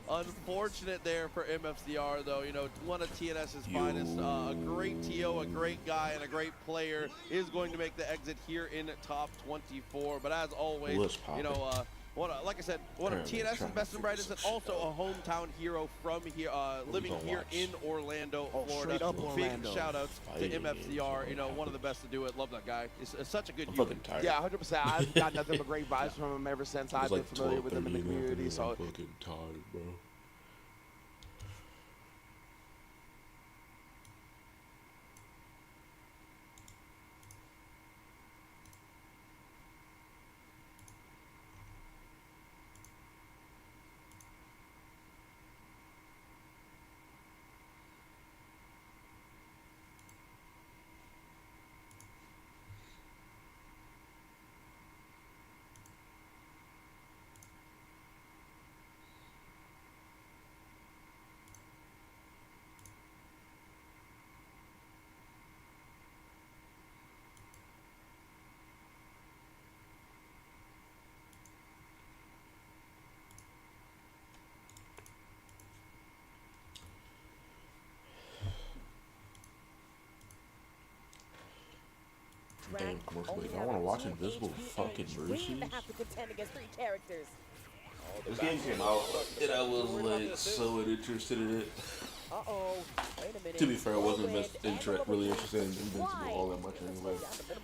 Unfortunate there for MFCR, though. You know, one of TNS's finest. A great TO, a great guy, and a great player is going to make the exit here in top 24. But as always, you know, like I said, one of TNS's best and brightest, and also a hometown hero from here, living here in Orlando, Florida. Big shout outs to MFCR. You know, one of the best to do it. Love that guy. He's such a good human. Yeah, 100%. I've got nothing but great vibes from him ever since I've been familiar with him in the community. So. I'm fucking tired, bro. Damn, I want to watch Invisible fucking versus. This game came out, and I was like so interested in it. Wait a minute. To be fair, I wasn't really interested in Invincible all that much anyway.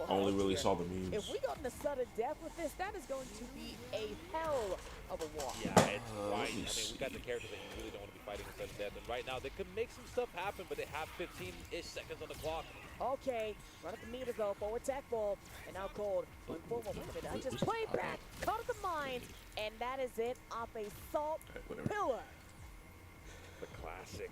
I only really saw the memes. If we go into sudden death with this, that is going to be a hell of a walk. Yeah, it's right. I mean, we got the characters that you really don't want to be fighting in sudden death, and right now they could make some stuff happen, but they have 15-ish seconds on the clock. Okay, run up the meter though, forward tech ball, and now Cold. Wait a minute, I just played back, caught at the mines, and that is it off a salt pillar. The classic.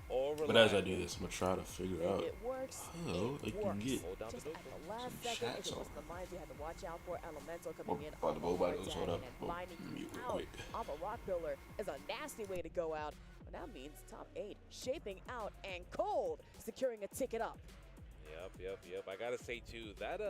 But as I do this, I'm gonna try to figure out It works. how I can get Just at the last second, if it was the mines you had to watch out for, Elemental coming in by the bow on battles, hold up. and finding Mute you real out quick. off a rock pillar is a nasty way to go out. But that means top 8 shaping out and Cold securing a ticket up. Yep. I gotta say too, that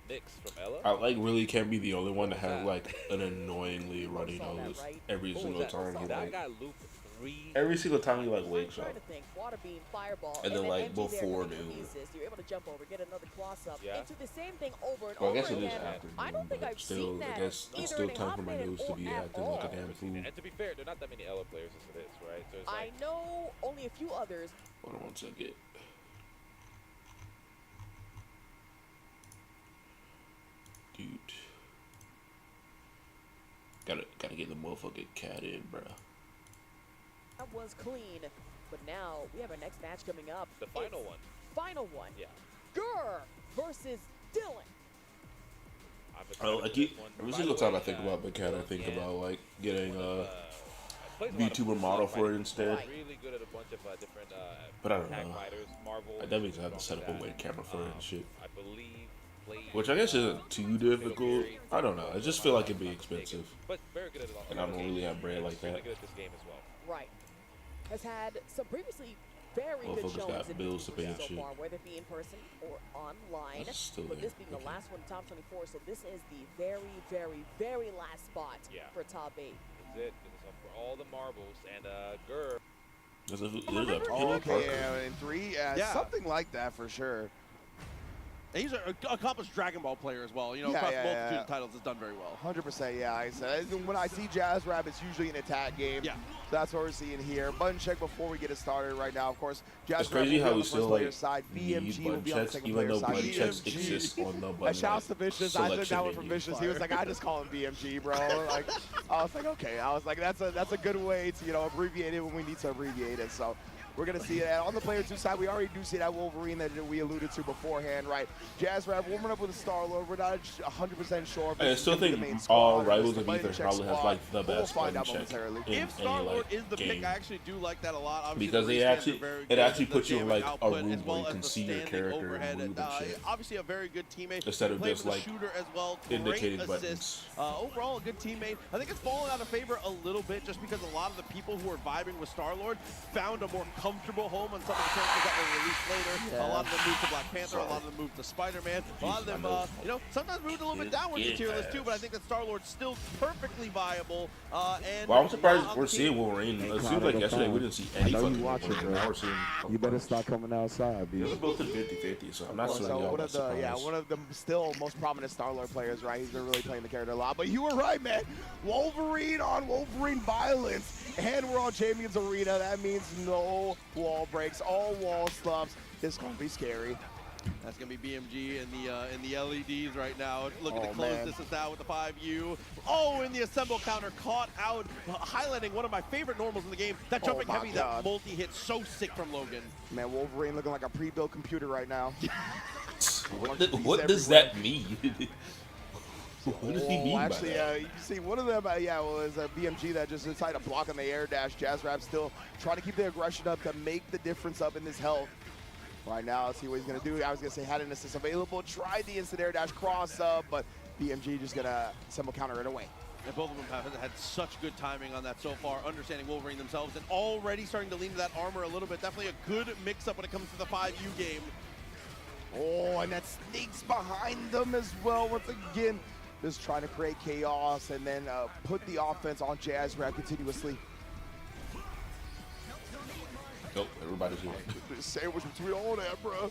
mix from Ella. I like really can't be the only one to have like an annoyingly runny nose every single time. That guy looped 3. Every single time he like wakes up. Water beam, fireball, And then like MG before there noon. You're able to jump over, get another cross up, Yeah. and do the same thing over and Well, I over guess it is again. afternoon, I don't think but I've still, seen that I guess either it's still in a time hot for my minute nose to or be at acting like a all. damn fool. And to be fair, there are not that many Ella players as it is, right? So it's I like, know only a few others. Hold on one second. Dude. Gotta get the motherfucking cat in, bruh. That was clean, but now we have our next match coming up. the final one. Final one. Yeah. Gurr versus Dylan. Every single time I think about the cat, I think about like getting a VTuber model for it instead. Really good at a bunch of different But I don't tag know. fighters, Marvel. I definitely have to set up a web camera for it and shit. I believe played, Which I guess isn't too difficult. I don't know. I just feel like it'd be expensive. but very good at it all. And I don't really have bread like Really that. good at this game as well. Right. Has had some previously very good Motherfuckers showings got in bills to pay VTubers and so shit. far, whether it be in person or online. It's still But there. this being the Okay. last one, top 24, so this is the very, very, very last spot for top 8. This is it. This is up for all the marbles and Gurr. There's a penny Okay, Parker. in 3, Yeah. something like that for sure. And he's an accomplished Dragon Ball player as well. You know, Yeah, across yeah, multitude yeah. of titles, has done very well. 100%, yeah. I said when I see Jazz Rap, it's usually an attack game. Yeah. So that's what we're seeing here. Button check before we get it started right now. Of course, Jazz It's Rap crazy will be how on we the still first like player side. need BMG will button be on the checks, second even player though side. button checks BMG. exist on the I button. shouts to Vicious. I took that one from menu. Vicious. He was like, I just call him BMG, bro. Like, I was like, okay. I was like, that's a good way to abbreviate it when we need to abbreviate it. So. We're going to see that. On the player 2 side, we already do see that Wolverine that we alluded to beforehand, right? Jazz Rap warming up with a Star-Lord. We're not 100% sure if I this still is gonna be think the main all squad or Rivals just of the button Ether check probably has squad. like the best We'll find button out check momentarily. in If any Star-Lord like is the game. pick, I actually do like that a lot. Obviously, Because the they rescans actually- are very it good actually at the puts you in, damage like, a output, room as well where you as can the see your standing character and overhead. move and shit. Obviously, a very good teammate. Instead of Playing just, with like, the shooter as well. indicating Great buttons. assist. Overall, a good teammate. I think it's fallen out of favor a little bit just because a lot of the people who are vibing with Star-Lord found a more comfortable comfortable home on some of the characters that were released later. Yeah. A lot of them moved to Black Panther, a lot of them moved to Spider-Man. A lot of them, you know, sometimes moved a little bit downwards in tier list too, but I think that Star-Lord's still perfectly viable. And Well, I'm surprised on we're the seeing team. Wolverine. It seems like yesterday we didn't see any know you fucking watch it, Wolverine. bro. Now we're seeing. You better start coming outside, B. They're both at 50-50, so I'm not So really all one that of the surprised. one of the still most prominent Star-Lord players, right? He's been really playing the character a lot. But you were right, man. Wolverine on Wolverine violence, and we're on Champions Arena. That means no wall breaks, all wall slumps. This is gonna be scary. That's going to be BMG in the LEDs right now. Looking to Oh, close man. this out with the 5U. Oh, in the assemble counter, caught out, highlighting one of my favorite normals in the game. That jumping my heavy, God. that multi-hit, so sick from Logan. Man, Wolverine looking like a pre-built computer right now. What does that mean? What does he mean Actually, by that? you can see one of them, was a BMG that just decided to block on the air dash. Jazz Rap still trying to keep the aggression up to make the difference up in this health. Right now, let's see what he's going to do. I was going to say had an assist available, tried the instant air dash cross up, but BMG just going to assemble counter it away. And both of them have had such good timing on that so far, understanding Wolverine themselves, and already starting to lean to that armor a little bit. Definitely a good mix-up when it comes to the 5U game. Oh, and that sneaks behind them as well. Once again, just trying to create chaos and then put the offense on Jazz Rap continuously. Nope, everybody's here. Sandwich between all that, bro. Yeah,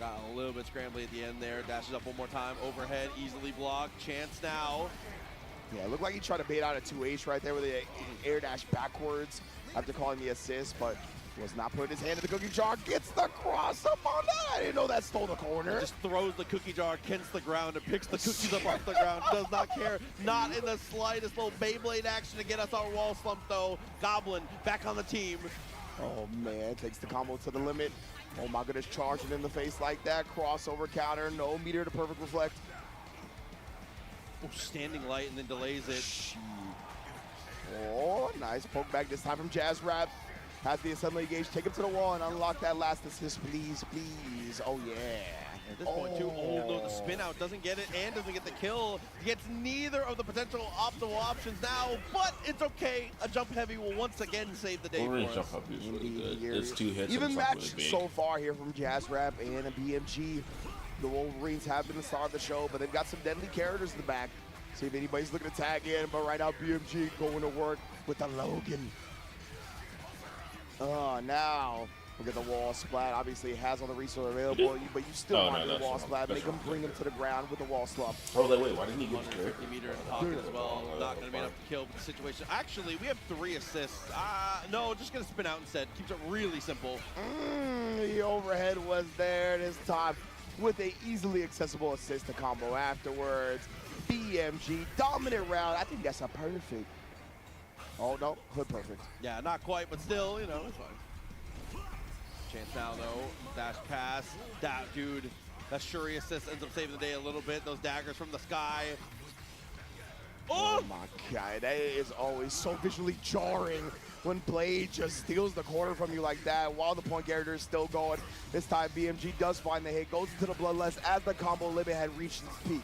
got a little bit scrambly at the end there. Dashes up one more time. Overhead, easily blocked. Chance now. Yeah, it looked like he tried to bait out a 2H right there with the air dash backwards after calling the assist, but was not putting his hand in the cookie jar. Gets the cross up on that. I didn't know that stole the corner. Just throws the cookie jar against the ground and picks the cookies up off the ground. Does not care. Not in the slightest. Little Beyblade action to get us our wall slump, though. Goblin back on the team. Oh, man, takes the combo to the limit. Oh, my goodness, charging in the face like that. Crossover counter, no meter to perfect reflect. Oh, standing light and then delays it. Oh, nice poke back this time from Jazz Rap. Has the assembly gauge, take him to the wall and unlock that last assist, please, please. Oh, yeah. At this point, too. Oh, no, the spin out doesn't get it and doesn't get the kill. Gets neither of the potential optimal options now, but it's okay. A jump heavy will once again save the day Wolverine's for us. jump up is really Indeed, good. It's 2 hits. even and it's not match really big. so far here from Jazz Rap and a BMG. The Wolverines have been the star of the show, but they've got some deadly characters in the back. See if anybody's looking to tag in, but right now BMG going to work with the Logan. Now look at the wall splat. Obviously, it has all the resources available, but you still Oh, want no, the wall that's splat. wrong. Make him That's bring wrong. him to the ground with the wall slump. Oh, wait, why didn't he get the 150 meter in pocket as well. Not going to be enough to kill with the situation. Actually, we have 3 assists. No, just going to spin out instead. Keeps it really simple. The overhead was there this time with a easily accessible assist to combo afterwards. BMG, dominant round. I think that's a perfect. Oh, no, hood perfect. Yeah, not quite, but still, you know, it's fine. Chance now, though. Dash pass. That dude. That Shuri assist ends up saving the day a little bit. Those daggers from the sky. Oh my God, that is always so visually jarring when Blade just steals the corner from you like that while the point character is still going. This time BMG does find the hit, goes into the Bloodlust as the combo limit had reached its peak.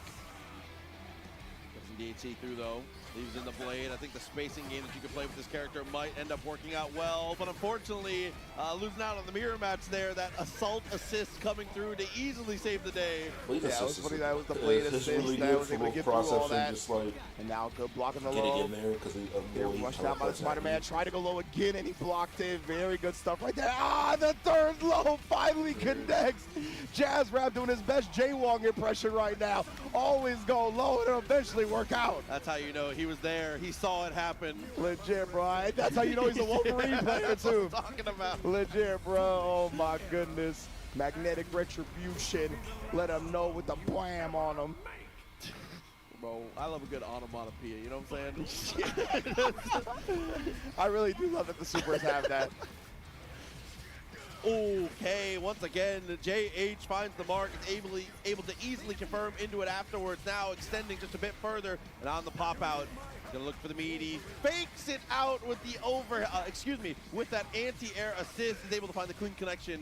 Gets some DHC through, though. Leaves in the blade. I think the spacing game that you can play with this character might end up working out well, but unfortunately, losing out on the mirror match there. That assault assist coming through to easily save the day. Blade Yeah, it was assist funny is- that was the Blade it's assist really that good was for able to both get through all process that. and just like And now good blocking the getting low. in there because of They're Blade rushed out by the teleports at Spider-Man, you. trying to go low again, and he blocked it. Very good stuff right there. The third low finally connects. Jazz Rap doing his best jaywalk impression right now. Always go low and it'll eventually work out. That's how you know he was there. He saw it happen. Legit, bro. That's how you know he's a Wolverine player, That's what I'm too. talking about. Legit, bro. Oh, my goodness. Magnetic retribution. Let him know with the blam on him. Bro, I love a good onomatopoeia, you know what I'm saying? I really do love that the Supers have that. Okay, once again, JH finds the mark, is able to easily confirm into it afterwards, now extending just a bit further, and on the pop out, gonna look for the meaty, fakes it out with the with that anti-air assist, is able to find the clean connection.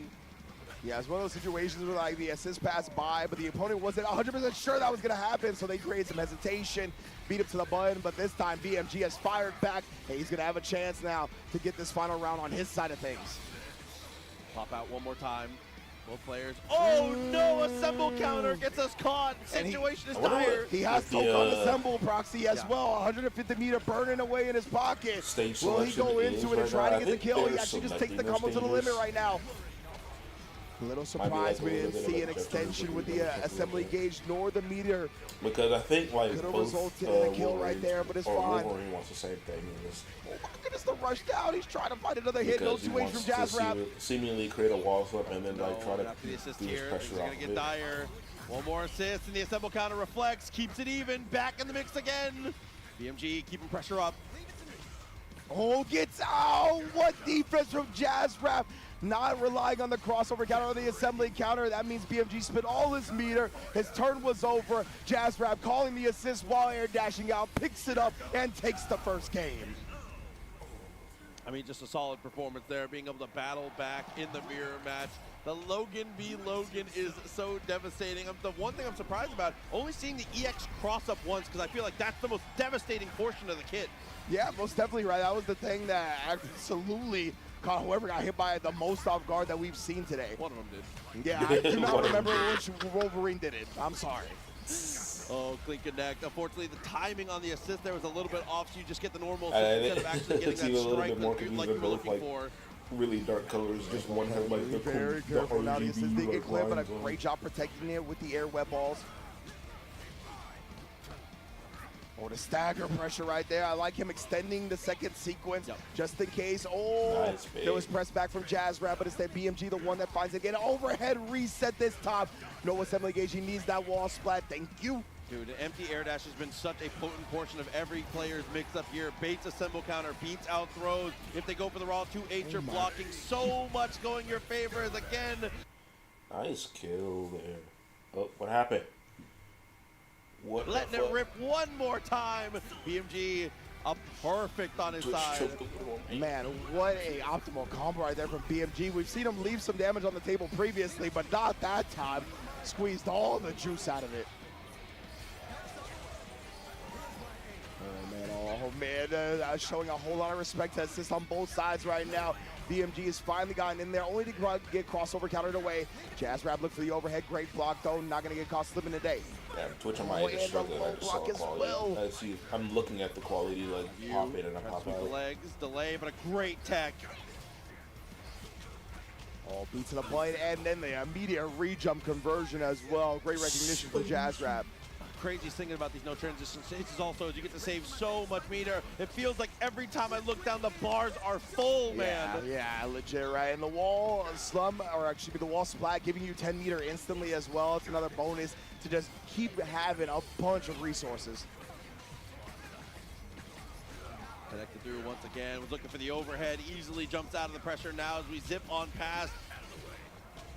Yeah, it's one of those situations where like the assist passed by, but the opponent wasn't 100% sure that was gonna happen, so they create some hesitation, beat him to the button, but this time BMG has fired back, and he's gonna have a chance now to get this final round on his side of things. Pop out one more time. Both players. Oh no! Assemble counter gets us caught. Situation is dire. He has Tokon Assemble proxy as well. 150 meter burning away in his pocket. Stage Will he go selection into it and is try right to now. get the I kill? think He actually just takes the there's combo to the limit dangerous. right now. A little surprised we didn't see an extension with the assembly gauge nor the meter. Because I think like Could have both resulted in a kill right there, but it's fine. Wolverine wants the same thing. Oh my goodness, the rush down. He's trying to find another hit. No Because he 2H wants from to Jazz Rap. seemingly create a wall flip and then like try to After the assist do his here, pressure things are off gonna of get it. dire. One more assist, and the assemble counter reflects, keeps it even, back in the mix again. BMG keeping pressure up. Oh, gets out. What defense from Jazz Rap. Not relying on the crossover counter or the assembly counter. That means BMG spent all his meter. His turn was over. Jazz Rap calling the assist while air dashing out, picks it up, and takes the first game. I mean, just a solid performance there, being able to battle back in the mirror match. The Logan v. Logan is so devastating. The one thing I'm surprised about, only seeing the EX cross up once, because I feel like that's the most devastating portion of the kit. Yeah, most definitely right. That was the thing that absolutely caught whoever got hit by it the most off guard that we've seen today. One of them did. Yeah, I do not remember which Wolverine did it. I'm sorry. Oh, clean connect. Unfortunately, the timing on the assist there was a little bit off, so you just get the normal And assist instead of actually getting it's that even a little strike bit more that you confusing, were both looking like for. really dark colors. Just one has like the Very the careful now. The RGB assist did get like clear, but a lines on it. great job protecting it with the air web balls. Oh, the stagger pressure right there. I like him extending the second sequence just in case. Oh, Nice, there was press back from Jazz Rap, but instead BMG the one that finds it. Get an overhead reset this time. No assembly gauge. He needs that wall splat. Thank you. Dude, an empty air dash has been such a potent portion of every player's mix-up here. Baits assemble counter, beats out throws. If they go for the raw 2H, you're blocking so much going your favor as again. Nice kill there. Oh, what happened? What the Letting it fuck? rip one more time. BMG, a perfect on his side. Man, what a optimal combo right there from BMG. We've seen him leave some damage on the table previously, but not that time. Squeezed all the juice out of it. Oh man, showing a whole lot of respect to assist on both sides right now. BMG has finally gotten in there, only to get crossover countered away. Jazz Rap looked for the overhead, great block though, not gonna get caught slipping today. Yeah, Twitch on my Oh, end is and the struggling. low I just saw block the as quality. well. I see. I'm looking at the quality, like pop in and I pop Sweep the out. legs, delay, but a great tech. Oh, beat to the plate, and then the immediate re-jump conversion as well. Great recognition for Jazz Rap. Craziest thing about these no transition stages also is you get to save so much meter. It feels like every time I look down, the bars are full, man. Yeah, legit, right? And the wall slum, or actually the wall splat, giving you 10 meter instantly as well. It's another bonus to just keep having a bunch of resources. Connected through once again, was looking for the overhead, easily jumps out of the pressure now as we zip on past.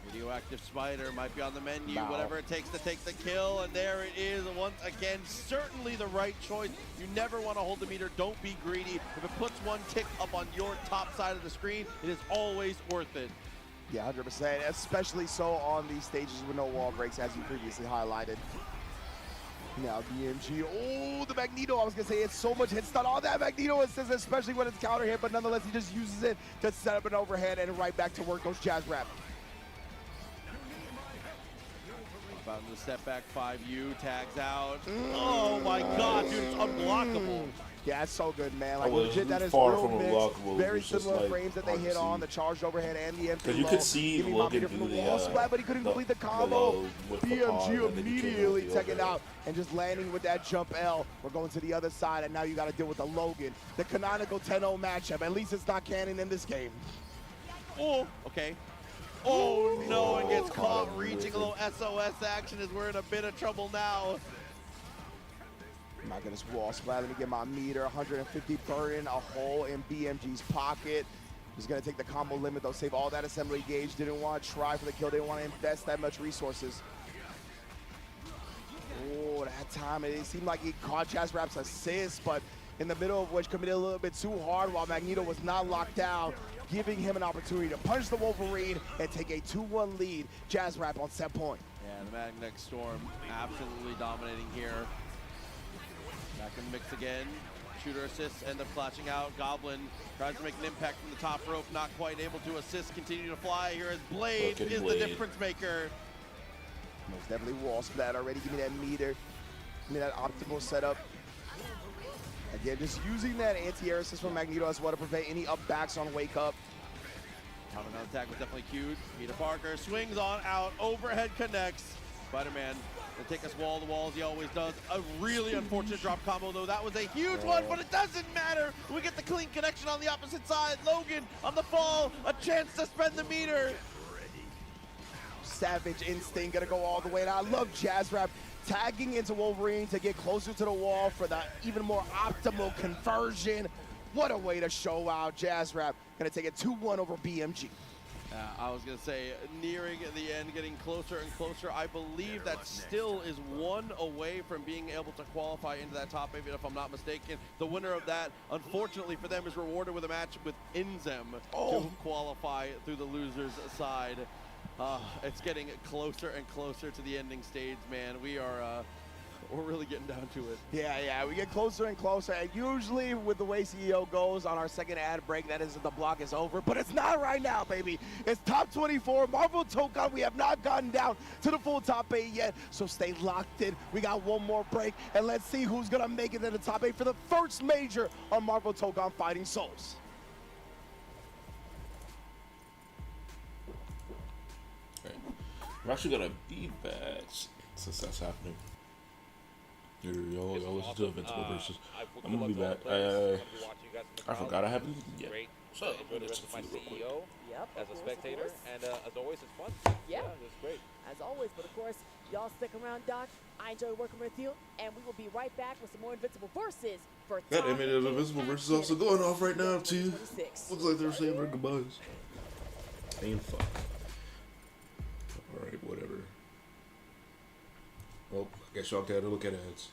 Radioactive Spider might be on the menu, whatever it takes to take the kill, and there it is once again. Certainly the right choice. You never want to hold the meter, don't be greedy. If it puts one tick up on your top side of the screen, it is always worth it. Yeah, 100%, especially so on these stages with no wall breaks, as you previously highlighted. Now BMG, oh, the Magneto, I was gonna say it's so much hit stun on that Magneto assist, especially when it's counter hit, but nonetheless he just uses it to set up an overhead and right back to work goes Jazz Rap. About in the step back 5U, tags out. Oh my god, dude, it's unblockable. Yeah, it's so good, man. Like, was legit, that is far real from mix. unblockable. It Very was just, similar like, frames that they hard to hit on, see. the charged overhead and the empty Because you low. could see Give me my Logan meter from do the the wall splat, but he couldn't complete the combo. low with the palm, BMG and then he came immediately with the taking overhead. out and just landing with that jump L. We're going to the other side, and now you got to deal with the Logan. The canonical 10-0 matchup. At least it's not canon in this game. Oh, okay. Oh no, and gets caught caught him reaching a with little SOS action as we're in a bit of trouble now. My goodness, wall splat. Let me get my meter. 150 burning, a hole in BMG's pocket. He's going to take the combo limit, though. Save all that assembly gauge. Didn't want to try for the kill. Didn't want to invest that much resources. Oh, that time it seemed like he caught Jazz Rap's assist, but in the middle of which committed a little bit too hard while Magneto was not locked down, giving him an opportunity to punch the Wolverine and take a 2-1 lead. Jazz Rap on set point. Yeah, the Magnetic Storm absolutely dominating here. Back in the mix again. Shooter assists end up flashing out. Goblin tries to make an impact from the top rope, not quite able to assist, continue to fly here as Blade Fucking is Blade. the difference maker. Most definitely wall splat already. Give me that meter. Give me that optimal setup. Again, just using that anti-air assist from Magneto as well to prevent any up backs on wake up. Counter attack was definitely cute. Peter Parker swings on out, overhead connects. Spider-Man will take us wall to wall as he always does. A really unfortunate drop combo though. That was a huge one, but it doesn't matter. We get the clean connection on the opposite side. Logan on the fall, a chance to spend the meter. Savage instinct gonna go all the way. And I love Jazz Rap tagging into Wolverine to get closer to the wall for the even more optimal conversion. What a way to show out. Jazz Rap gonna take it 2-1 over BMG. I was going to say, nearing the end, getting closer and closer. I believe that still is one away from being able to qualify into that top 8, if I'm not mistaken. The winner of that, unfortunately for them, is rewarded with a match with Inzem to qualify through the loser's side. It's getting closer and closer to the ending stage, man. We're really getting down to it. Yeah, we get closer and closer. And usually with the way CEO goes on our second ad break, that is the block is over. But it's not right now, baby. It's top 24. Marvel Tokan, we have not gotten down to the full top 8 yet. So stay locked in. We got one more break. And let's see who's going to make it to the top 8 for the first major on Marvel Tokan Fighting Souls. Okay. I'm actually gonna be back since that's happening. Y'all listen to Invincible versus. I'm gonna be back. I forgot I haven't yet. So Enjoy the rest of my CEO as a spectator, and as always, it's fun. Yeah. It's great. As always, but of course, y'all stick around, Doc. I enjoy working with you, and we will be right back with some more Invincible Versus for God Top damn it, the Invincible versus is also going off right now too. 26. Looks like they're saying their goodbyes. Ain't fuck. Alright, whatever. Well, I guess y'all gotta look at ads.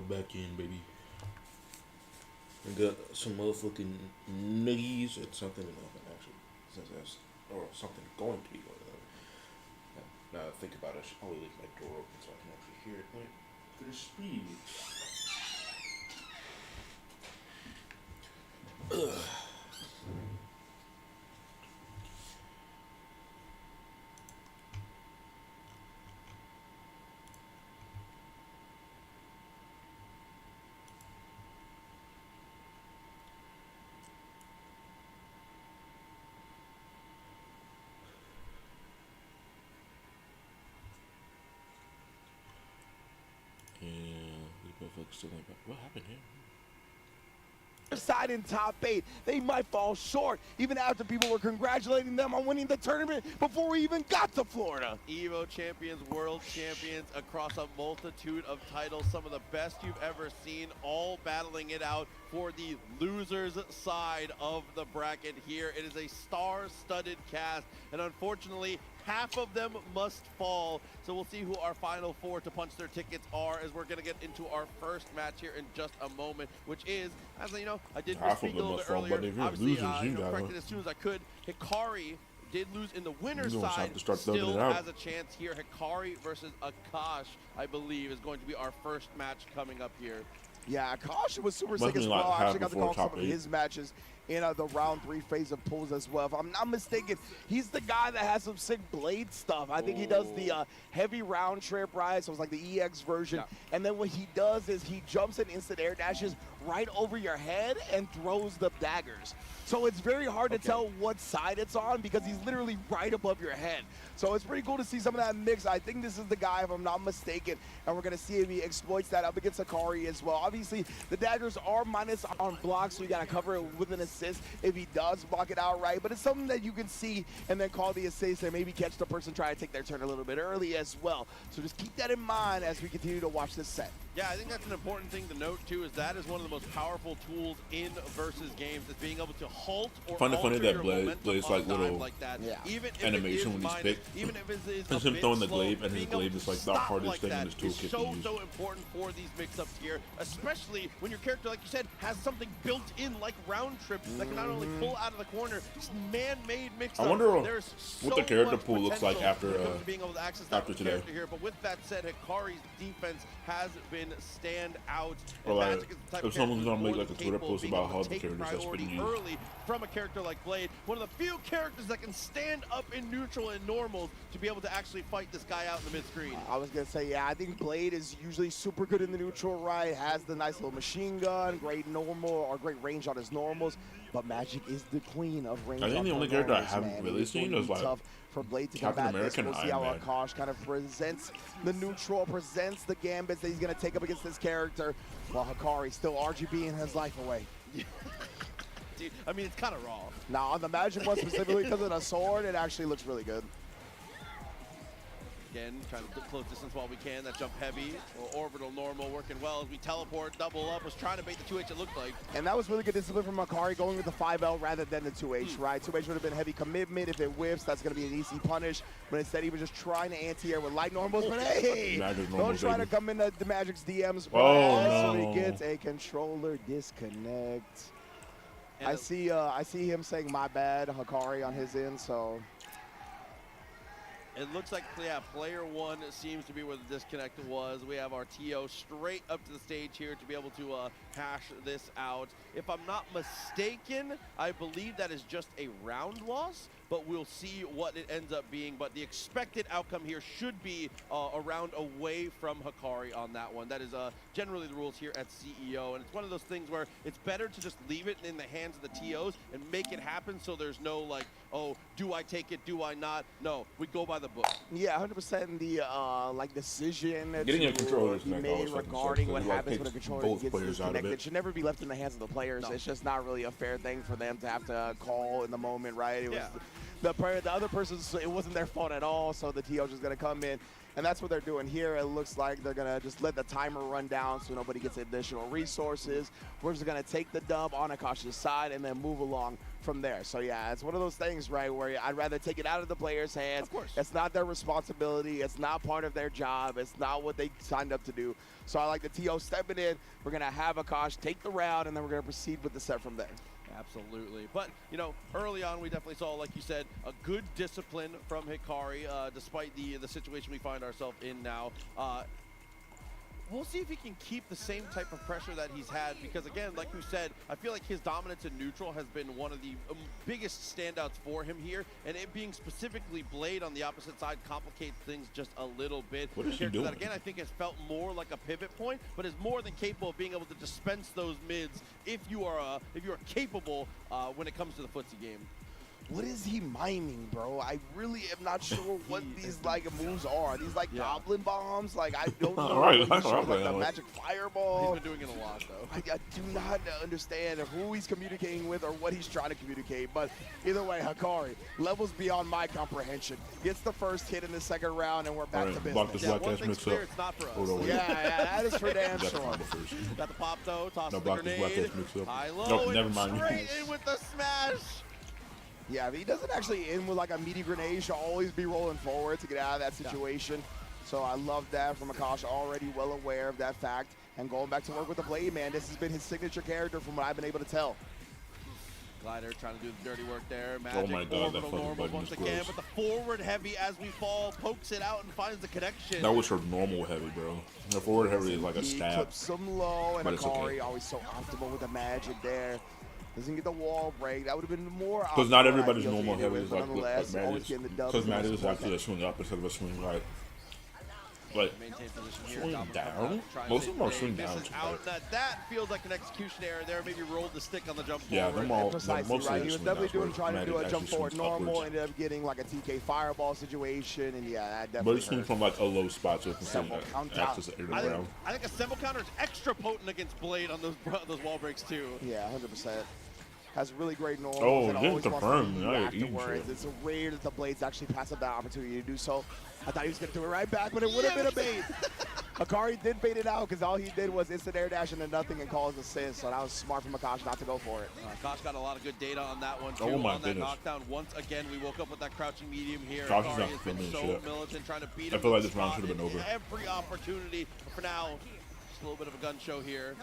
back in, baby. We got some motherfucking niggies and something in the oven, actually. Since that's, or something going to be going in the oven. Now that I think about it, I should probably leave my door open so I can actually hear it when it goes speed. Ugh. What happened here? Side in top 8, they might fall short even after people were congratulating them on winning the tournament before we even got to Florida. Evo champions, world champions across a multitude of titles, some of the best you've ever seen, all battling it out for the losers side of the bracket here. It is a star-studded cast, and unfortunately, half of them must fall. So we'll see who our final 4 to punch their tickets are, as we're going to get into our first match here in just a moment, which is, as you know, I did speak a little bit earlier. Obviously, correct it as soon as I could. Hikari did lose in the winner's side, still has a chance here. Hikari versus Akash, I believe, is going to be our first match coming up here. Yeah, Akash was super sick as well. I actually got to call some of his matches in the round 3 phase of pools as well. If I'm not mistaken, he's the guy that has some sick blade stuff. I think he does the heavy round trip, right? So it's like the EX version. Yeah. And then what he does is he jumps and instant air dashes right over your head and throws the daggers. So it's very hard to tell what side it's on because he's literally right above your head. So it's pretty cool to see some of that mix. I think this is the guy, if I'm not mistaken, and we're going to see if he exploits that up against Hikari as well. Obviously, the daggers are minus on blocks, so you got to cover it with an assist if he does block it outright. But it's something that you can see and then call the assist and maybe catch the person trying to take their turn a little bit early as well. So just keep that in mind as we continue to watch this set. Yeah, I think that's an important thing to note, too, is that is one of the most powerful tools in versus games, is being able to halt or alter your momentum Blade's like little like that. Yeah. Even if animation when he's picked. Even if it is it's him throwing the glaive, and his glaive is like the hardest thing in his toolkit to use. So important for these mix-ups here, especially when your character, like you said, has something built in like round trips that can not only pull out of the corner, just man-made mix-ups. I wonder There's what the character pool looks like after today. Here. But with that said, Hikari's defense has been stand out. Or like, if someone's gonna make like a Twitter post about how the characters that's been used early from a character like Blade, one of the few characters that can stand up in neutral and normals to be able to actually fight this guy out in the mid-screen. I was gonna say, yeah, I think Blade is usually super good in the neutral, right? Has the nice little machine gun, great normal or great range on his normals. But Magic is the queen of range. I think the only character I haven't really seen is like tough for Blade to Captain combat American this. We'll see how Akash kind of presents the neutral, presents the gambits that he's going to take up against this character, while Hikari still RGBing his life away. Dude, I mean, it's kind of raw. Now, on the Magic one specifically because of the sword, it actually looks really good. Again, trying to close distance while we can. That jump heavy or orbital normal working well as we teleport, double up. Was trying to bait the 2H, it looked like. And that was really good discipline from Hikari going with the 5L rather than the 2H, right? 2H would have been heavy commitment. If it whiffs, that's going to be an easy punish. But instead, he was just trying to anti-air with light normals. But hey, don't try to come into the Magic's DMs. Oh, no. So he gets a controller disconnect. I see him saying my bad, Hikari on his end, so... It looks like, yeah, player 1 seems to be where the disconnect was. We have our TO straight up to the stage here to be able to hash this out. If I'm not mistaken, I believe that is just a round loss, but we'll see what it ends up being. But the expected outcome here should be a round away from Hikari on that one. That is generally the rules here at CEO, and it's one of those things where it's better to just leave it in the hands of the TOs and make it happen so there's no like, oh, do I take it, do I not? No, we go by the book. Yeah, 100% the like decision getting a controller is made regarding what happens when a controller gets disconnected. It should never be left in the hands of the players. No. It's just not really a fair thing for them to have to call in the moment, right? It was the other person's, it wasn't their fault at all, so the TO's just going to come in. And that's what they're doing here. It looks like they're going to just let the timer run down so nobody gets additional resources. We're just going to take the dub on Akash's side and then move along from there. So, yeah, it's one of those things, right, where I'd rather take it out of the players' hands. Of course. It's not their responsibility. It's not part of their job. It's not what they signed up to do. So I like the TO stepping in. We're going to have Akash take the round, and then we're going to proceed with the set from there. Absolutely. But, you know, early on, we definitely saw, like you said, a good discipline from Hikari, despite the situation we find ourselves in now. We'll see if he can keep the same type of pressure that he's had because, again, like we said, I feel like his dominance in neutral has been one of the biggest standouts for him here, and it being specifically Blade on the opposite side complicates things just a little bit. What is he doing? That, again, I think has felt more like a pivot point, but is more than capable of being able to dispense those mids if you are capable when it comes to the footsie game. What is he miming, bro? I really am not sure what these like moves are. These like goblin bombs? Like I don't know. Right, He's showing, like the magic fireball. He's been doing it a lot though. I do not understand who he's communicating with or what he's trying to communicate. But either way, Hikari, levels beyond my comprehension. Gets the first hit in the second round, and we're back to Block business. this black one ass thing's mix clear, up. it's not for us. Hold on, wait. Yeah, that is for damn Got sure. Got the pop though, toss No, the block this black grenade. ass mix up. High low, Nope, and never mind. straight in with the smash. Yeah, he doesn't actually end with like a meaty grenade. Should always be rolling forward to get out of that situation. So I love that from Akash, already well aware of that fact. And going back to work with the Blade, man, this has been his signature character from what I've been able to tell. Glider trying to do the dirty work there. Magic, Oh my God, that orbital fucking normal button once is again, gross. but the forward heavy as we fall, pokes it out and finds the connection. That was her normal heavy, bro. Her forward heavy is like a He stab. clips him low, and But it's Akari okay. always so optimal with the magic there. Doesn't get the wall break. That would have been more. Because not optimal everybody's ideal normal to heavy do is it, but like nonetheless, Matt always is. getting the dub. Because Matt is actually a swing up instead of a swing right. Like, Maintain position here. swing Goblin down? coming out, trying Most to of them are stay swing misses down too, out. right? That feels like an execution error there. Maybe rolled the stick on the jump yeah, forward. them all. Precisely Most right. of He was swing definitely downs trying to where do a Matt jump actually forward swings normal. upwards. Ended up getting like a TK fireball situation, and yeah, that But definitely he swings hurt. from like a low spot, so it can Several still count access out. the I think, ground. I think a symbol counter is extra potent against Blade on those wall breaks too. Yeah, 100%. Has really great normals. Oh, and getting always wants to confirmed. beat you Now you're eating afterwards. shit. It's rare that the Blades actually pass up that opportunity to do so. I thought he was going to do it right back, but it would have been a bait. Akari did bait it out because all he did was instant air dash into nothing and call his assist. So that was smart from Akash not to go for it. Kosh got a lot of good data on that one too. Oh my on that goodness. knockdown. Once again, we woke up with that crouching medium here. Kosh is Akari not has been feeling so shit. militant, trying to beat I him. feel like with this round spot should have been in over. Every opportunity. But for now, just a little bit of a gun show here.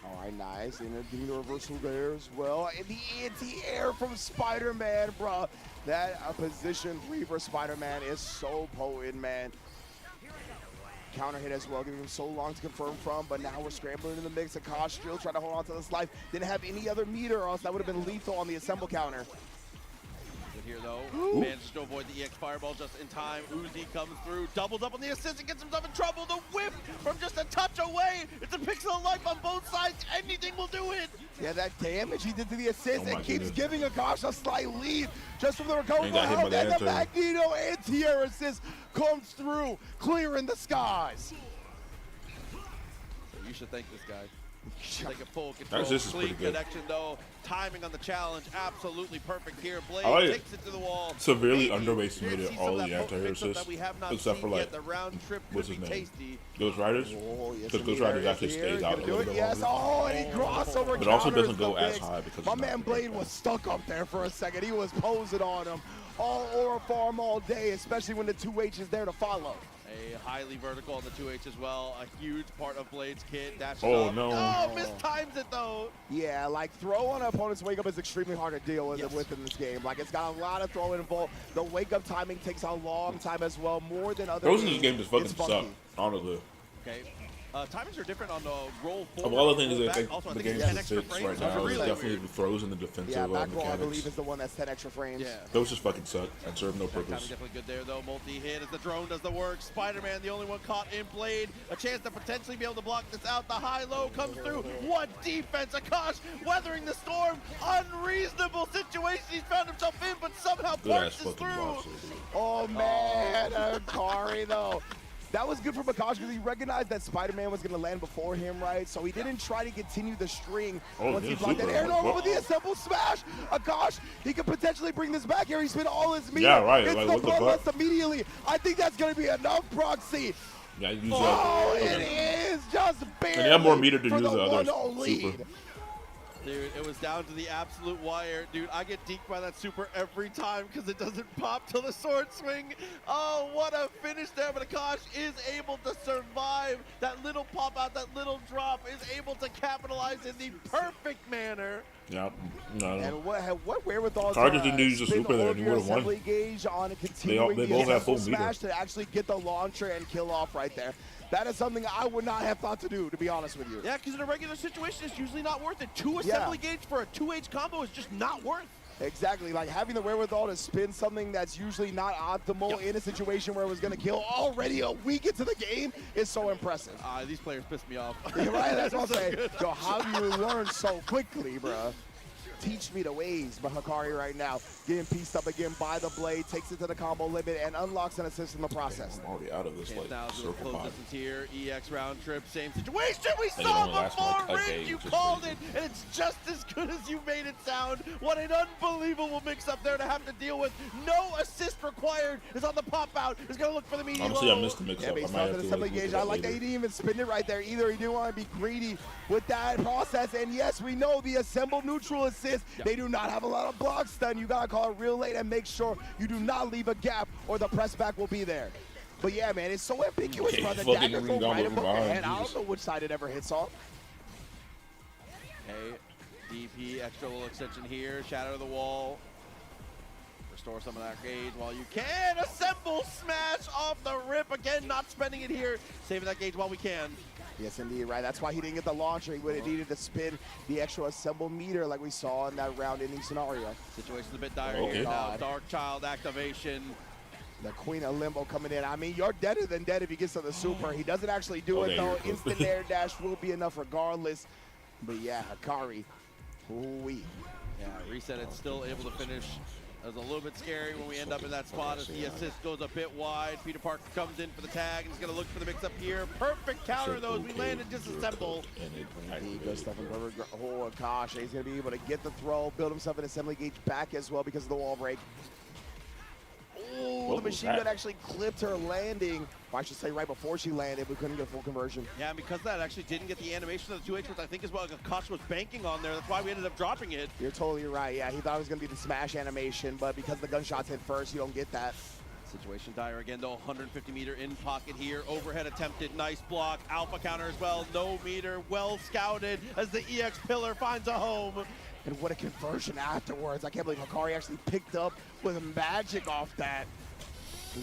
All right, nice. And getting the reversal there as well. And the anti-air from Spider-Man, bro. That position 3 for Spider-Man is so potent, man. Counter hit as well, giving him so long to confirm from, but now we're scrambling in the mix. Akash still trying to hold on to this life. Didn't have any other meter, or else that would have been lethal on the assemble counter. Good here though. Manages to avoid the EX fireball just in time. Uzi comes through, doubles up on the assist and gets himself in trouble. The whip from just a touch away. It's a pixel of life on both sides. Anything will do it. Yeah, that damage he did to the assist Oh my and keeps goodness. giving Akash a slight lead just from the recovery. And got hit by the And the anti-air. Magneto anti-air assist comes through, clearing the skies. You should thank this guy. Take a full That control. assist is pretty Clean good. connection though. Timing on the challenge, absolutely perfect here. Blade I like takes it to the wall. Severely Maybe underestimated here to see all some the of that anti-air potent mix-up assists, that we have not except seen for, yet. like, The round trip what's could his be name? tasty. Ghost Riders. Oh, yes, Because Ghost Riders actually stays out a little bit Yes, longer. oh, and he crossover But it also counters doesn't go the as mix. high because My it's not man the Blade best was guy. stuck up there for a second. He was posing on him all aura farm all day, especially when the 2H is there to follow. A highly vertical on the 2H as well. A huge part of Blade's kit. Dashes Oh, up. no. Oh, mistimes it though. Yeah, like throw on an opponent's wake up is extremely hard to deal with, Yes. with in this game. Like it's got a lot of throw involved. The wake up timing takes a long time as well, more than other Those in games. this game just fucking It's suck, funky. honestly. Okay. Timings are different on the roll forward. Of all the things roll that back. Also, I the think game it's 10 extra fits frames. right Those are now is really definitely weird. the throws and the defensive Yeah, back roll I mechanics. believe is the one that's 10 extra frames. Yeah. Those just fucking suck and serve no Timing purpose. definitely good there though. Multi-hit as the drone does the work. Spider-Man, the only one caught in Blade. A chance to potentially be able to block this out. The high-low comes through. What defense? Akash weathering the storm. Unreasonable situation he's found himself in, but somehow Good ass punches fucking through. box. Oh man, Akari though. that was good for Akash because he recognized that Spider-Man was going to land before him, right? So he didn't try to continue the string once he blocked that air normal with the assemble smash. Akash, he could potentially bring this back here. He spent all his meter. Yeah, right. It's Like, the what the fuck? bloodlust immediately. I think that's going to be enough, Proxy. Yeah, use Oh, that. it is just barely. And he had more meter to for use the other 1-0 lead. super. Dude, it was down to the absolute wire. Dude, I get deked by that super every time because it doesn't pop till the sword swing. Oh, what a finish there. But Akash is able to survive. That little pop out, that little drop is able to capitalize in the perfect manner. Yeah. No. And what wherewithal Chargers didn't use the spin super there, all and he your would've won. assembly gauge on continuing they the both have assemble full meter. smash to actually get the launcher and kill off right there. That is something I would not have thought to do, to be honest with you. Yeah, because in a regular situation, it's usually not worth it. 2 assembly gauge for a 2H combo is just not worth. Exactly, like having the wherewithal to spin something that's usually not optimal in a situation where it was going to kill already a week into the game is so impressive. These players piss me off. Right, that's what I'm saying. Yo, how do you learn so quickly, bruh? Teach me the ways, but Hikari right now getting pieced up again by the blade, takes it to the combo limit, and unlocks an assist in the process. I'm already out of this like circle close pod. distance here. EX round trip, same situation. We And it saw only lasts for, before like, a Ring. day, You which is called crazy. it, and it's just as good as you made it sound. What an unbelievable mix-up there to have to deal with. No assist required. Is on the pop out. Is going to look for the medium. Honestly, I missed the mix Yeah, up. based I might off have the to assembly like, look gauge, at I that like that he later. didn't even spin it right there either. He didn't want to be greedy with that process. And yes, we know the assemble neutral assist. They do not have a lot of block stun. You got to call it real late and make sure you do not leave a gap or the press back will be there. But yeah, man, it's so ambiguous, Okay, bro. The fucking dagger go ring right down above the behind, head. I Jesus. don't know which side it ever hits off. Okay, DP, extra little extension here. Shadow the wall. Restore some of that gauge while you can. Assemble smash off the rip. Again, not spending it here. Saving that gauge while we can. Yes, indeed, right. That's why he didn't get the launcher. He would have needed to spin the extra assemble meter like we saw in that round-ending scenario. Situation's a bit dire Okay. here now. Dark Child activation. The Queen of Limbo coming in. I mean, you're deader than dead if he gets to the super. He doesn't actually do it, Okay, though. you're close. Instant air dash will be enough regardless. But yeah, Hikari. Ooh-wee. Yeah, reset. It's still able to finish. It was a little bit scary when we end up in that spot as the assist goes a bit wide. Peter Parker comes in for the tag and he's going to look for the mix-up here. Perfect counter, though, as we land and disassemble. He goes stuff in oh gosh, he's going to be able to get the throw, build himself an assembly gauge back as well because of the wall break. Oh, the was machine that? gun actually clipped her landing. Or I should say right before she landed, we couldn't get a full conversion. Yeah, and because that actually didn't get the animation of the 2H, which I think is what Akash was banking on there. That's why we ended up dropping it. You're totally right. Yeah, he thought it was going to be the smash animation, but because the gunshots hit first, you don't get that. Situation dire again, though. 150 meter in pocket here. Overhead attempted. Nice block. Alpha counter as well. No meter. Well scouted as the EX pillar finds a home. And what a conversion afterwards. I can't believe Hikari actually picked up with magic off that.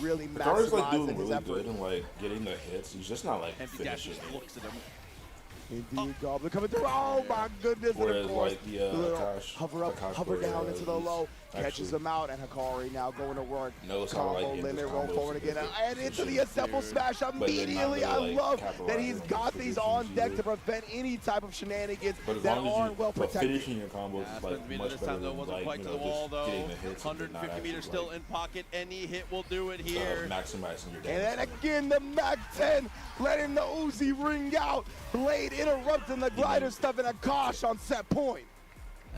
Really Hikari's like maximizing doing his really effort. good and like getting the hits. He's just not like Empty Dash finishing just it. looks at him. Indeed, Goblin coming through. Oh my goodness. And Whereas of course, like the little Akash, hover up, Akash hover player, down into the he's low, catches actually him out, and Hikari now going to work. knows how to, like, Combo hit limit, his roll combos forward with again, it. and into the Shit. assemble smash then not immediately. I really, like, love that capitalizing he's on got the these positions on deck either. to prevent any type of shenanigans But as that long as aren't well but protected. finishing your combos Yeah, is like spins meter much this better time, though. than Wasn't like, quite you to know, the wall, just though. getting the hits and then not 150 meters actually, still like, in pocket. Any hit will do it here. maximizing your And damage. then again, the Mac 10 letting the Uzi ring out. Blade interrupting the glider stuff and Akash on set point.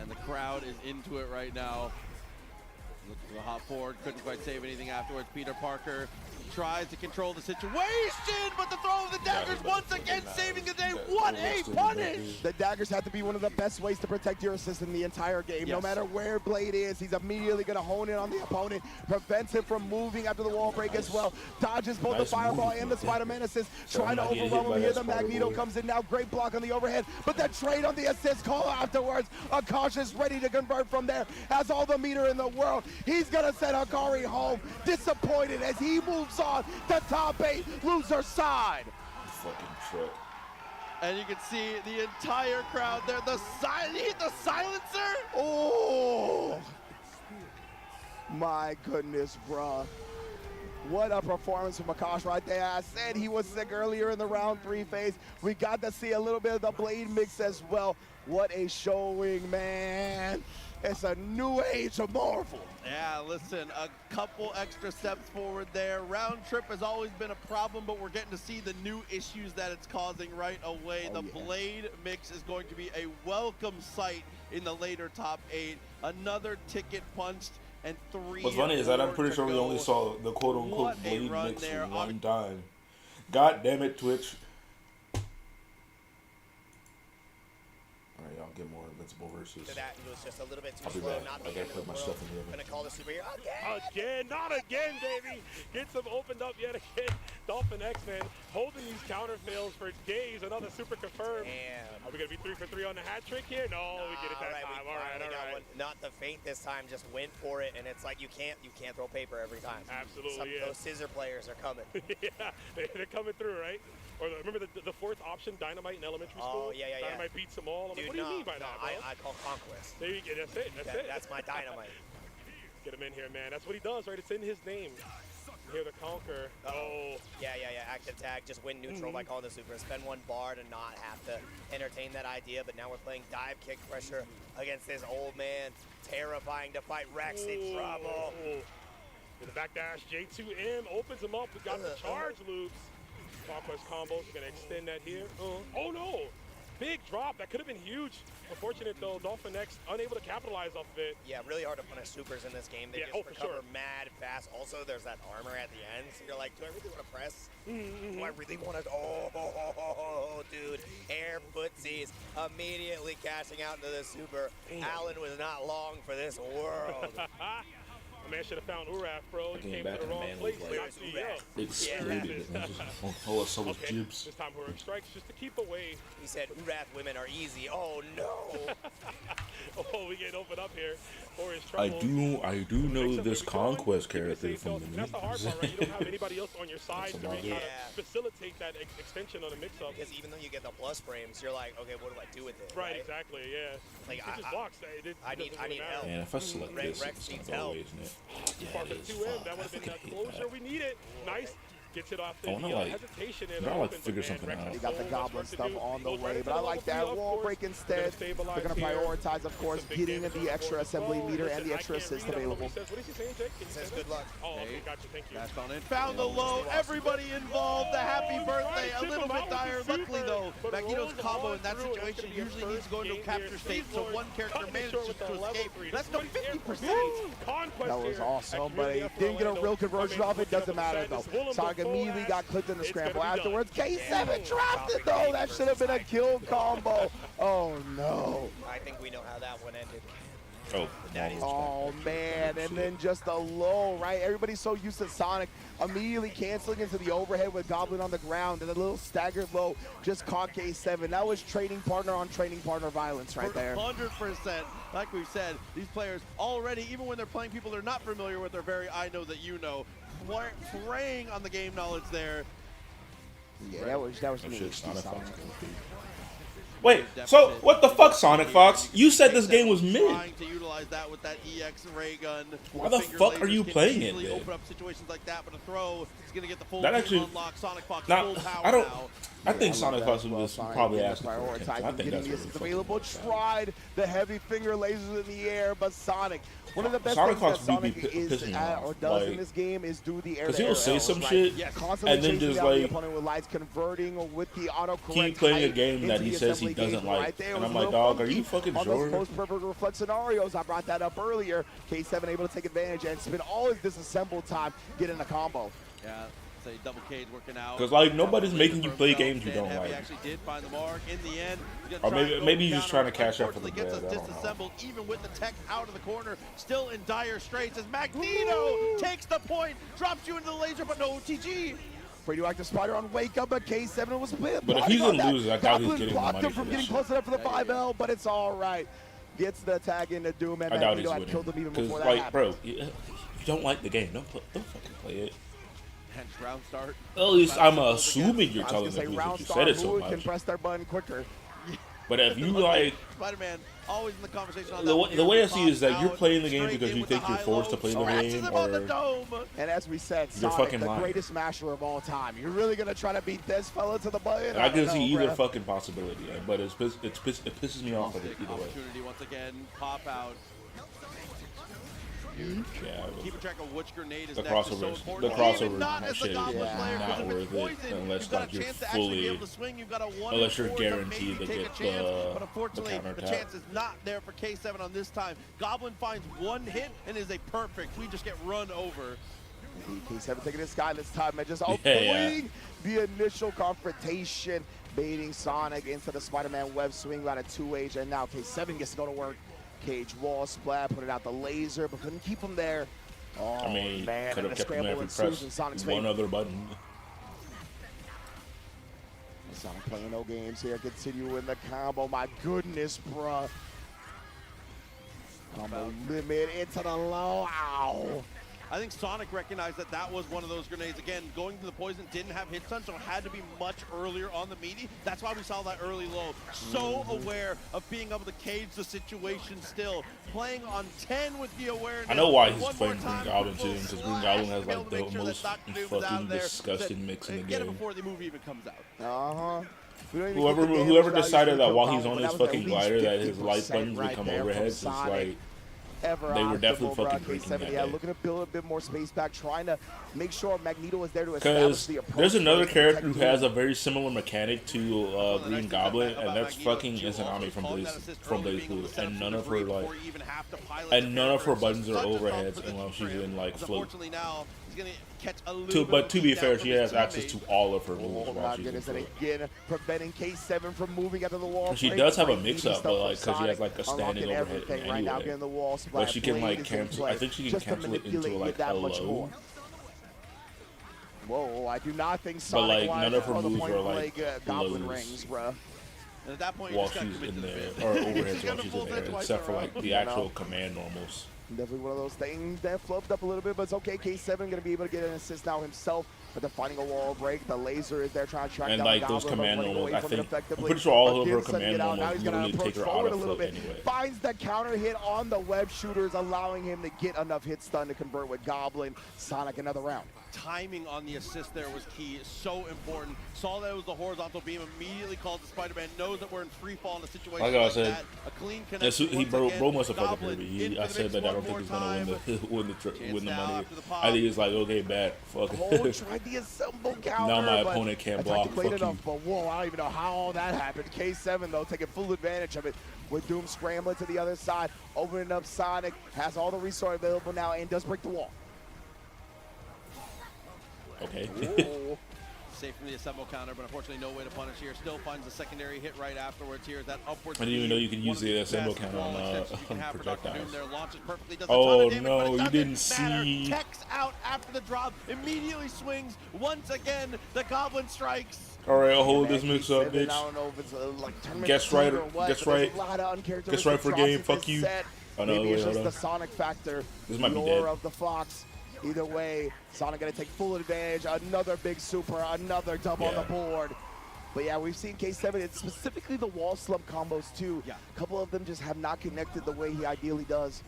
And the crowd is into it right now. Look for the hop forward, couldn't quite save anything afterwards. Peter Parker tries to control the situation, but the throw of the daggers once again saving the day. What a punish! The daggers have to be one of the best ways to protect your assist in the entire game. No Yes. matter where Blade is, he's immediately going to hone in on the opponent, prevents him from moving after the wall break as well. Dodges both the Nice fireball move, and the man. Spider-Man assist, So trying to I'm not getting overwhelm hit by him here. that The Magneto Spider-Boy. comes in now, great block on the overhead, but that trade on the assist call afterwards. Akash is ready to convert from there, has all the meter in the world. He's going to send Hikari home, disappointed as he moves on to top 8, loser side. Fucking truck. And you can see the entire crowd there. The silencer. Oh, my goodness, bruh. What a performance from Akash right there. I said he was sick earlier in the round 3 phase. We got to see a little bit of the blade mix as well. What a showing, man. It's a new age of Marvel. Yeah, listen, a couple extra steps forward there. Round trip has always been a problem, but we're getting to see the new issues that it's causing right away. The blade mix is going to be a welcome sight in the later top 8. Another ticket punched and 3. What's funny is that I'm pretty sure we only saw the quote-unquote blade mix one time. God damn it, Twitch. Alright, y'all get more invincible versus. That it was just a little bit too I'll be slow. back. Not I gotta put my stuff in the oven. Gonna call the superhero Again, not again, baby. Gets him opened up yet again. Dolphin X, man, holding these counter fails for days. Another super confirmed. Are we gonna be 3 for 3 on the hat trick here? No, we get it that time. All right. Not the feint this time. Just went for it, and it's like you can't throw paper every time. Absolutely, Those scissor players are coming. Yeah, they're coming through, right? Or remember the fourth option, Dynamite in elementary school? Oh, yeah. Dynamite beats them all. Dude, what do you mean by that, bro? I call Conquest. There you go. That's it. That's my Dynamite. Get him in here, man. That's what he does, right? It's in his name. Here the conquer. Oh. Yeah. Active tag. Just win neutral by calling the super. Spend 1 bar to not have to entertain that idea. But now we're playing dive kick pressure against this old man. Terrifying to fight. Rex in trouble. With the backdash, J2M opens him up. We got the charge loops. Conquest combos. We're gonna extend that here. Oh no! Big drop. That could have been huge. Unfortunate though. Dolphin X unable to capitalize off of it. Yeah, really hard to punish supers in this game. They just recover mad fast. Also, there's that armor at the end. So you're like, do I really want to press? Do I really want to? Oh, dude. Air footsies immediately cashing out into the super. Allen was not long for this world. Man should have found Uraf, bro. He came to the wrong place. Where's Uraf? Exploded. Oh, so was Jibs. This time Uraf strikes just to keep away. He said Uraf women are easy. Oh no. Oh, we get opened up here for his trouble. I do know this Conquest character from the That's the hard part, right? You don't have anybody else on your side to really facilitate that extension on the mix-up. Because even though you get the plus frames, you're like, okay, what do I do with it? Right, exactly, yeah. Like he just blocks. I need help. And if I select this, Rex it's needs gonna go help. away, isn't it? Far for 2M, that would have been that closure we needed. Nice. Gets it off the hesitation. I like to figure something out. He got the goblin stuff on the way, but I like that wall break instead. They're going to prioritize, of course, getting the extra assembly meter and the extra assist available. What is he saying, Jake? He says good luck. Oh, okay, gotcha, thank you. That's on in. Found the low. Everybody involved. The happy birthday. A little bit dire. Luckily, though, Magneto's combo in that situation usually needs to go into a capture state, so one character manages to escape. That's no 50%. That was awesome, but he didn't get a real conversion off it. Doesn't matter, though. Sonic immediately got clipped in the scramble afterwards. K7 dropped it, though. That should have been a kill combo. Oh, no. I think we know how that one ended. Oh, man, and then just a low, right? Everybody's so used to Sonic immediately canceling into the overhead with Goblin on the ground, and a little staggered low just caught K7. That was trading partner on trading partner violence right there. 100%. Like we've said, these players already, even when they're playing people they're not familiar with, they're very I know that you know. Preying on the game knowledge there. Yeah, that was me. Wait, so what the fuck, Sonic Fox? You said this game was mid. Trying to utilize that with that EX ray gun. Why the fuck are you playing it, then? Open up situations like that, but a throw is going to get the full that actually unlock. Sonic Fox now, full power I don't. now. I think Sonic Fox was probably asking for prioritizing attention. I think getting that's the really available. Tried the heavy finger lasers in the air, but Sonic. One of the best Sonic things Fox that be Sonic is pissing me at off. or does Like, in this game is do the air. Because he'll say some shit constantly and then chasing just down the like opponent with lights, converting with the autocorrect keep playing a height game that into he the says he assembly doesn't game like, right there. and Was I'm a like, little dog, are funky you fucking on sure? those post-perfect reflect scenarios, I brought that up earlier. K7 able to take advantage and spend all his disassemble time getting a combo. Yeah. Say double K's working out. Because like nobody's making you play games you don't like. He actually did find the mark in the end. Or maybe he's just trying to cash out for the gets bread. us disassembled even with the tech out of the corner. Still in dire straits as Magneto takes the point, drops you into the laser, but no OTG. Radioactive Spider on wake up, but K7 was But if he's gonna lose, I doubt he's getting the blocked money him from for getting this close enough for the 5L, but it's all right. Gets the tag into Doom, and I doubt he's Magneto had killed him even winning. before Because that like, bro, happened. you don't like the game. Don't fucking play it. Hence round start. At least I'm assuming you're telling me round you said it so who can much. press their button quicker. But if you like, Spider-Man always in the conversation on the way I see it is that you're playing the game because you think you're forced to play the game, or and as we said, you're Sonic, fucking the lying. greatest smasher of all time. You're really gonna try to beat this fella to the button? I can don't see know, either bruh. fucking possibility, but it pisses me off either way. Opportunity once again, pop out. Yeah, Keeping track of which grenade is the next is so crossovers, important. the crossovers, Even not that as a shit is Goblin player, not 'cause if it's worth it poison, unless you've got like a you're chance to actually be fully, able to swing. You've got a 1 unless you're in 4 to guaranteed maybe to take get a chance, but the unfortunately, counter the attack. chance is not there for K7 on this time. Goblin finds 1 hit and is a perfect. We just get run over. K7 taking this guy this time and just Yeah, avoiding the initial confrontation, baiting Sonic into the Spider-Man web swing about a 2H, and now K7 gets to go to work. Cage wall splat, putting out the laser, but couldn't keep him there. Oh, I mean, man, could and have the kept him there scramble if he ensues in pressed Sonic's one favor. other button. Sonic playing no games here, continuing the combo. My goodness, bruh. Combo limit into the low. Ow. I think Sonic recognized that that was one of those grenades. Again, going to the poison didn't have hit stun, so it had to be much earlier on the meaty. That's why we saw that early low. So aware of being able to cage the situation still. Playing on 10 with the awareness. I know why he's One playing more Green time, Goblin too, full because Green slash Goblin to has be able like to make the sure that most Dr. Doom is out fucking there. disgusting mix in the Get it game. before the movie even comes out. Uh-huh. We don't even Whoever get the damage whoever value decided from that the while combo, he's on but his that was fucking at least glider that his light 50% buttons would right come there from overheads, it's Sonic. like Ever they were definitely optimal, fucking bro. breaking K7, that yeah, day. looking to build a bit more space back, trying to make sure Magneto is there to establish Because the approach. there's another first to character protect who has a Doom. very similar mechanic to The Green nice thing Goblin, about and that's Magneto, fucking Jill Izanami also from called that assist Blaze early, being able Blue, to set up and the none of her debris like, before you even have to pilot and the none of her character. buttons are Such a tough overheads position unless she's for him, in like because float. unfortunately now he's gonna catch a little bit But of to be heat fair, down she from has his access teammate. to all of her moves Oh while my she's in goodness, and float. again, preventing K7 from moving out of the wall. She break, does have a break, mix eating up, stuff but like from because she has Sonic, like a standing unlocking overhead everything right now, anyway. getting the wall But splat. she can Blade like is in cancel. play, I think she can just to cancel it into manipulate like it that a much low. more. Whoa, I do not think But, Sonic like, none of her on the moves point are, blank, like, Goblin lows. rings, bruh. And at that point, you While just gotta she's commit in to the there, bit. or She's overheads while gonna she's pull in that there, twice except in for a like row. the actual command normals. Definitely one of those things that flubbed up a little bit, but it's okay. K7 going to be able to get an assist now himself, but they're finding a wall break. The laser is there trying to track And down like the those Goblin, but command running normals, away I from it think I'm effectively. pretty sure all of her Again, sending command it out. Now normals he's gonna literally approach take her out forward of a little foot bit. anyway. Finds the counter hit on the web shooters, allowing him to get enough hit stun to convert with Goblin. Sonic another round. Timing on the assist there was key. So important. Saw that it was the horizontal beam. Immediately called the Spider-Man. Knows that we're in free fall in a situation Like I like said, that. A clean connection. He once again. bro must have fucking Goblin heard me. into I the said mix that I one don't think more he's gonna time. win the now money. after the pop. I think it's like, okay, bet, fuck. Cole tried the assemble counter. Now my but opponent can't attacked block. late Fuck enough, you. but whoa, I don't even know how all that happened. K7 though taking full advantage of it with Doom scrambling to the other side, opening up Sonic, has all the resources available now and does break the wall. Okay. Whoa. Safe from the assemble counter, but unfortunately no way to punish here. Still finds a secondary hit right afterwards here. That upward I didn't even know you could speed, use one of the assemble best counter wall on, extensions you can have for Dr. Doom projectiles. there. Launches perfectly, does a Oh, ton of damage, no, but it you doesn't didn't matter. see. Tech's out after the drop, immediately swings. Once again, the Goblin strikes. All right, I'll hold this Man, mix up, K7, bitch. I don't know if it's like tournament Guess fatigue right, or what, guess but there's right. a lot of uncharacteristic Guess right for drops game, in fuck this you. set. Oh, no, Maybe wait, it's just hold the on. Sonic factor. This might be lure dead. of the Fox. Either way, Sonic gonna take full advantage. Another big super, another dub on the board. But yeah, we've seen K7, it's specifically the wall slump combos too. Yeah. A couple of them just have not connected the way he ideally does.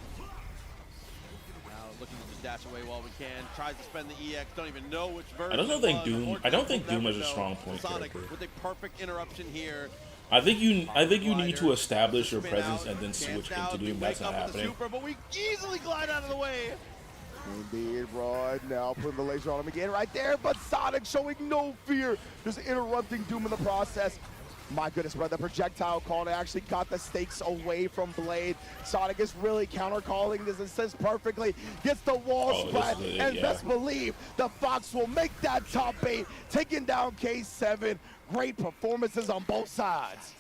Now looking to just dash away while we can. Tries to spend the EX. Don't even know which version. I don't it think was. Doom. Unfortunately, I don't think we'll Doom never is a know. strong point Sonic character. with a perfect interruption here. I think you need to establish your Spin presence out, and then chance switch out, into we Doom. wake That's not up with a happening. Super, but we easily glide out of the way. Indeed, right now, putting the laser on him again right there, but Sonic showing no fear, just interrupting Doom in the process. My goodness, bro, the projectile call actually got the stakes away from Blade. Sonic is really counter-calling this assist perfectly, gets the wall Oh, splat, this is it, and yeah. best believe the Fox will make that top 8, taking down K7. Great performances on both sides.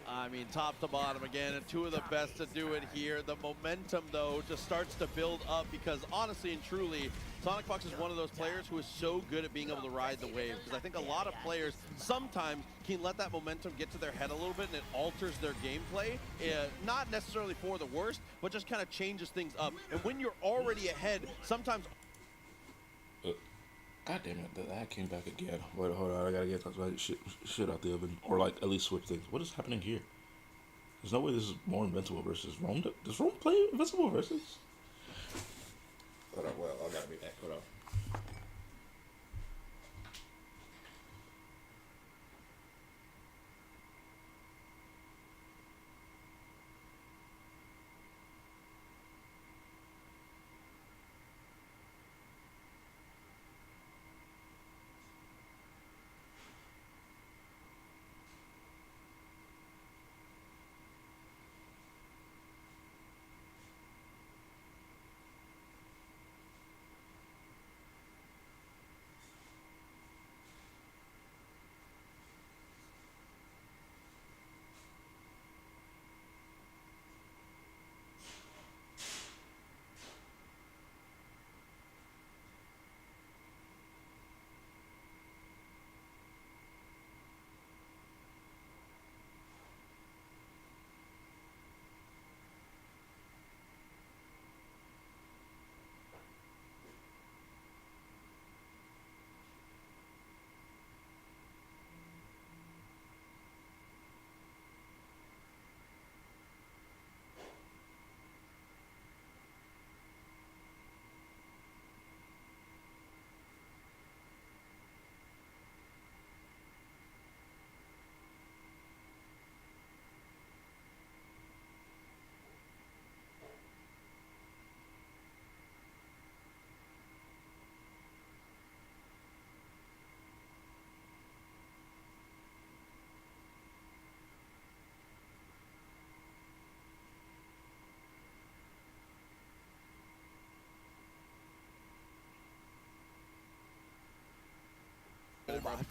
I mean, top to bottom again, and two of the best to do it here. The momentum, though, just starts to build up because honestly and truly, Sonic Fox is one of those players who is so good at being able to ride the wave. Because I think a lot of players sometimes can let that momentum get to their head a little bit and it alters their gameplay. Not necessarily for the worst, but just kind of changes things up. And when you're already ahead, sometimes... God damn it, that came back again. Wait, hold on, I gotta get that shit out the oven. Or, like, at least switch things. What is happening here? There's no way this is more Invincible versus Rome. Does Rome play Invincible versus? Hold on, well, I gotta be back. Hold on.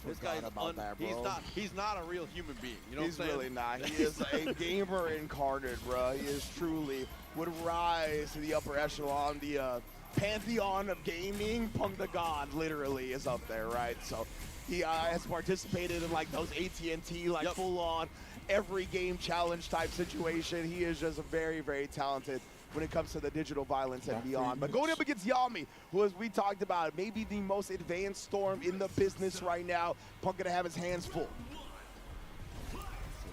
This guy's he's not a real human being. You know He's what I'm saying? really not. He is a gamer incarnate, bro. He is truly would rise to the upper echelon, the pantheon of gaming. Punk the God literally is up there, right? So he has participated in like those AT&T like full-on every game challenge type situation. He is just a very, very talented when it comes to the digital violence and beyond. But going up against Yami, who, as we talked about, maybe the most advanced Storm in the business right now. Punk gonna have his hands full.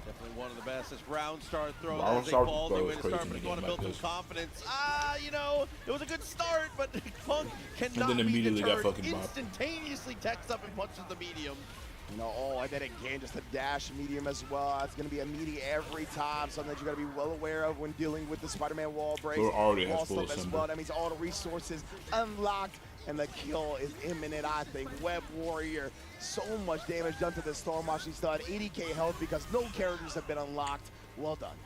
Definitely one of the best. This round start throw Round as they start fall throw new is way to crazy start, but in you a want to game build like some confidence. You know, it was a good start, but Punk cannot And then be immediately got deterred. fucking bopped. Instantaneously techs up and punches the medium. You know, and then again, just a dash medium as well. It's going to be a meaty every time, something that you got to be well aware of when dealing with the Spider-Man wall breaks. So it already has Wall full slip as assembly. well. That means all the resources unlocked, and the kill is imminent, I think. Web Warrior, so much damage done to the Storm while she's still at 80k health because no characters have been unlocked. Well done.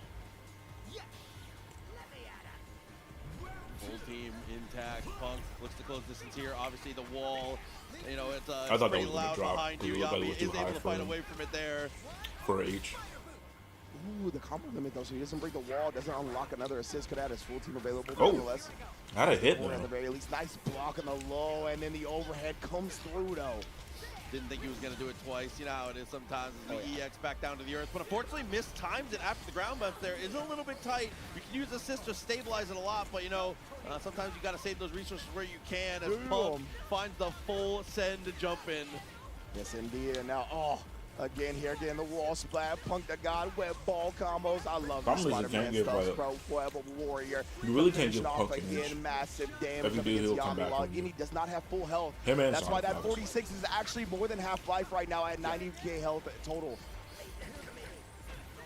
Full team intact. Punk looks to close distance here. Obviously, the wall, you know, it's I thought that pretty was gonna loud drop, behind you. 'cause it looked like it Yami was is too high able to for fight him. away from it there. For H. Ooh, the combo limit though, so he doesn't break the wall, doesn't unlock another assist. Could add his full team available. Oh. Nonetheless, Had a hit or at the though. very least, nice block on the low, and then the overhead comes through though. Didn't think he was going to do it twice. You know how it is sometimes as we EX back down to the earth. But unfortunately, mistimed it after the ground bounce there is a little bit tight. You can use assist to stabilize it a lot, but you know, sometimes you got to save those resources where you can as Punk finds the full send to jump in. Yes, indeed. And now, again here, again, the wall splat, Punk the God, web ball combos. I love the Problem is you can't Spider-Man give, stuff, like, bro. Web Warrior. You really can't Finishing give off Punk again, damage. massive damage If you up do, against he'll come back Yami. from Again, you. he does not have full health. Him and That's why Sonic that Fox. 46 is actually more than half life right now at 90k health total.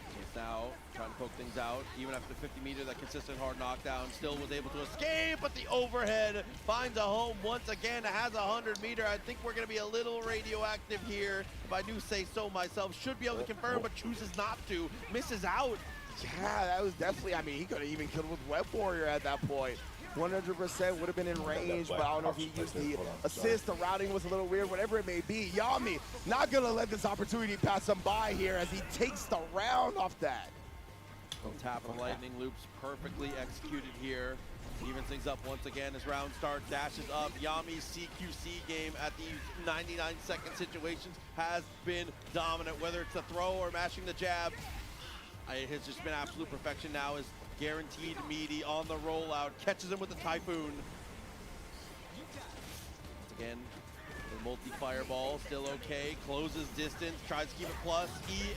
He's now trying to poke things out. Even after 50 meter, that consistent hard knockdown still was able to escape, but the overhead finds a home once again. It has 100 meter. I think we're going to be a little radioactive here, if I do say so myself. Should be able to confirm, but chooses not to. Misses out. Yeah, that was definitely, I mean, he could have even killed with Web Warrior at that point. 100% would have been in range, but I don't know if he used the assist. The routing was a little weird, whatever it may be. Yami not going to let this opportunity pass him by here as he takes the round off that. Tap of lightning loops perfectly executed here. Evens things up once again as round start dashes up. Yami's CQC game at these 99-second situations has been dominant, whether it's the throw or mashing the jab. It has just been absolute perfection now as guaranteed meaty on the rollout. Catches him with the Typhoon. Once again, Multi-fireball, still okay. Closes distance, tries to keep it plus.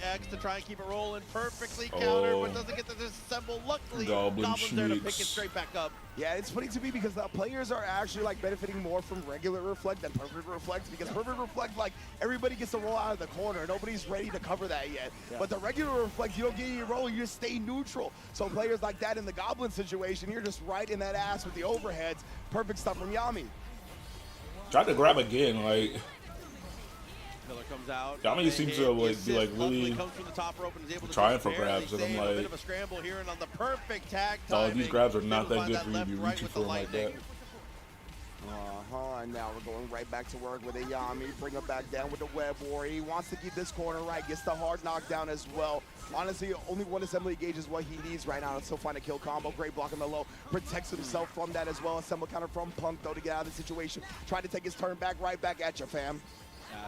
EX to try and keep it rolling. Perfectly countered, but doesn't get to disassemble. Luckily, Goblin's there to pick it straight back up. Yeah, it's funny to me because the players are actually like benefiting more from regular reflect than perfect reflect, because perfect reflect, like everybody gets to roll out of the corner. Nobody's ready to cover that yet. Yeah. But the regular reflect, you don't get any roll, you just stay neutral. So players like that in the Goblin situation, you're just right in that ass with the overheads. Perfect stuff from Yami. Tried to grab again, like. Pillar comes out. Yami seems to like be like really comes from the top rope and is able to trying for grabs, and I'm like, a bit of a scramble here and on the perfect tag oh, timing. these grabs are not that good for you to be right reaching for them like that. And now we're going right back to work with a Yami. Bring him back down with the web war. He wants to keep this corner right. Gets the hard knockdown as well. Honestly, only one assembly gauge is what he needs right now to still find a kill combo. Great block on the low. Protects himself from that as well. Assemble counter from Punk, though, to get out of the situation. Trying to take his turn back, right back at you, fam.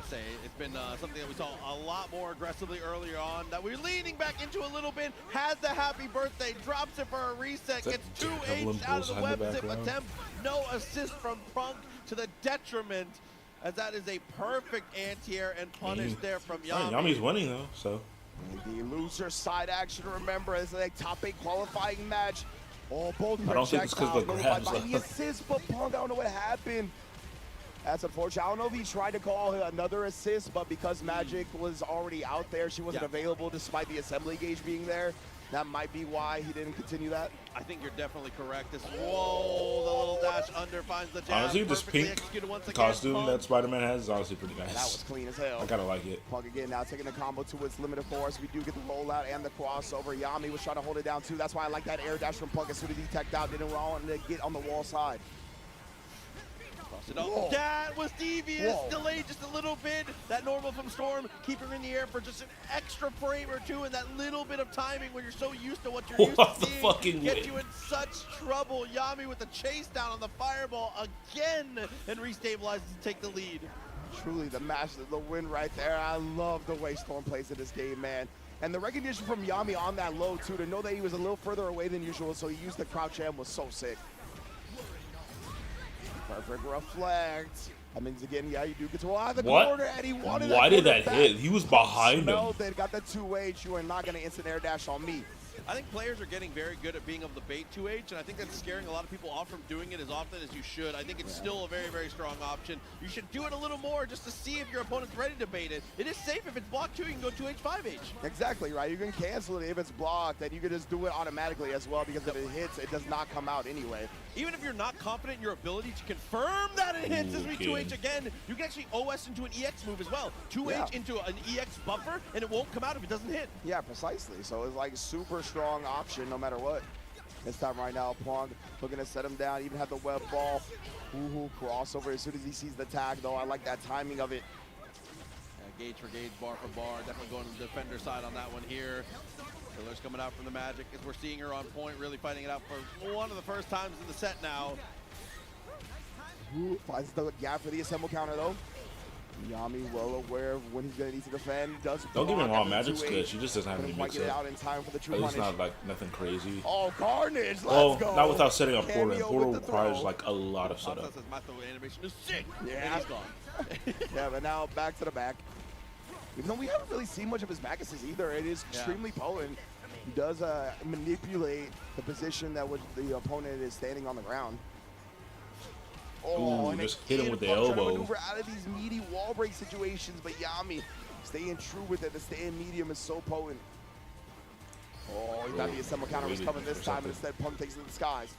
Say it's been something that we saw a lot more aggressively earlier on, that we're leaning back into a little bit. Has the happy birthday, drops it for a reset, gets 2H out of the web zip attempt. No assist from Punk, to the detriment, as that is a perfect anti-air and punish there from Yami. Yami's winning though, so. And the loser side action, remember, is a top 8 qualifying match. Oh, both I don't think it's because of the grabs. The assist, but Punk, I don't know what happened. That's unfortunate. I don't know if he tried to call another assist, but because Magic was already out there, she wasn't available despite the assembly gauge being there. That might be why he didn't continue that. I think you're definitely correct. This, whoa, the little dash under finds the jab. Honestly, this pink costume that Spider-Man has is honestly pretty nice. That was clean as hell. I kind of like it. Punk again now taking the combo to its limited force. We do get the rollout and the crossover. Yami was trying to hold it down too. That's why I like that air dash from Punk. As soon as he teched out, didn't want to get on the wall side. That was devious. Delayed just a little bit. That normal from Storm, keep her in the air for just an extra frame or two, and that little bit of timing when you're so used to what you're used to seeing gets you in such trouble. Yami with the chase down on the fireball again, and restabilizes to take the lead. Truly the match, the win right there. I love the way Storm plays in this game, man. And the recognition from Yami on that low too, to know that he was a little further away than usual, so he used the crouch jam, was so sick. Perfect reflect. I mean, again, yeah, you do get to the corner, and he wanted Why did that hit? He was behind him. They got the 2H. You are not going to instant air dash on me. I think players are getting very good at being able to bait 2H, and I think that's scaring a lot of people off from doing it as often as you should. I think it's still a very, very strong option. You should do it a little more just to see if your opponent's ready to bait it. It is safe. If it's blocked too, you can go 2H, 5H. Exactly, right? You can cancel it if it's blocked, and you can just do it automatically as well, because if it hits, it does not come out anyway. Even if you're not confident in your ability to confirm that it hits as we 2H again, you can actually OS into an EX move as well. 2H into an EX buffer, and it won't come out if it doesn't hit. Yeah, precisely. So it's like a super strong option no matter what. This time right now, Punk looking to set him down, even have the web ball. Ooh, crossover as soon as he sees the tag, though. I like that timing of it. Gauge for gauge, bar for bar. Definitely going to the defender side on that one here. Pillar's coming out from the Magic as we're seeing her on point, really fighting it out for one of the first times in the set now. Ooh, finds the gap for the assemble counter, though. Yami well aware of when he's going to need to defend. Don't get me wrong, Magic's good. She just doesn't have any mix get it out in time for the true punish. It's not like nothing crazy. Oh, Carnage! Let's go. Not without setting up Portal. Portal requires like a lot of setup. My throw animation is sick. Yeah, he's gone. Yeah, but now back to the back. Even though we haven't really seen much of his back assist either, it is extremely potent. He does manipulate the position that the opponent is standing on the ground. Oh, and just hit him with the elbow. Maneuver out of these meaty wall break situations, but Yami staying true with it. The stay-in medium is so potent. Oh, he thought the assemble counter was coming this time, and instead Punk takes it to the skies.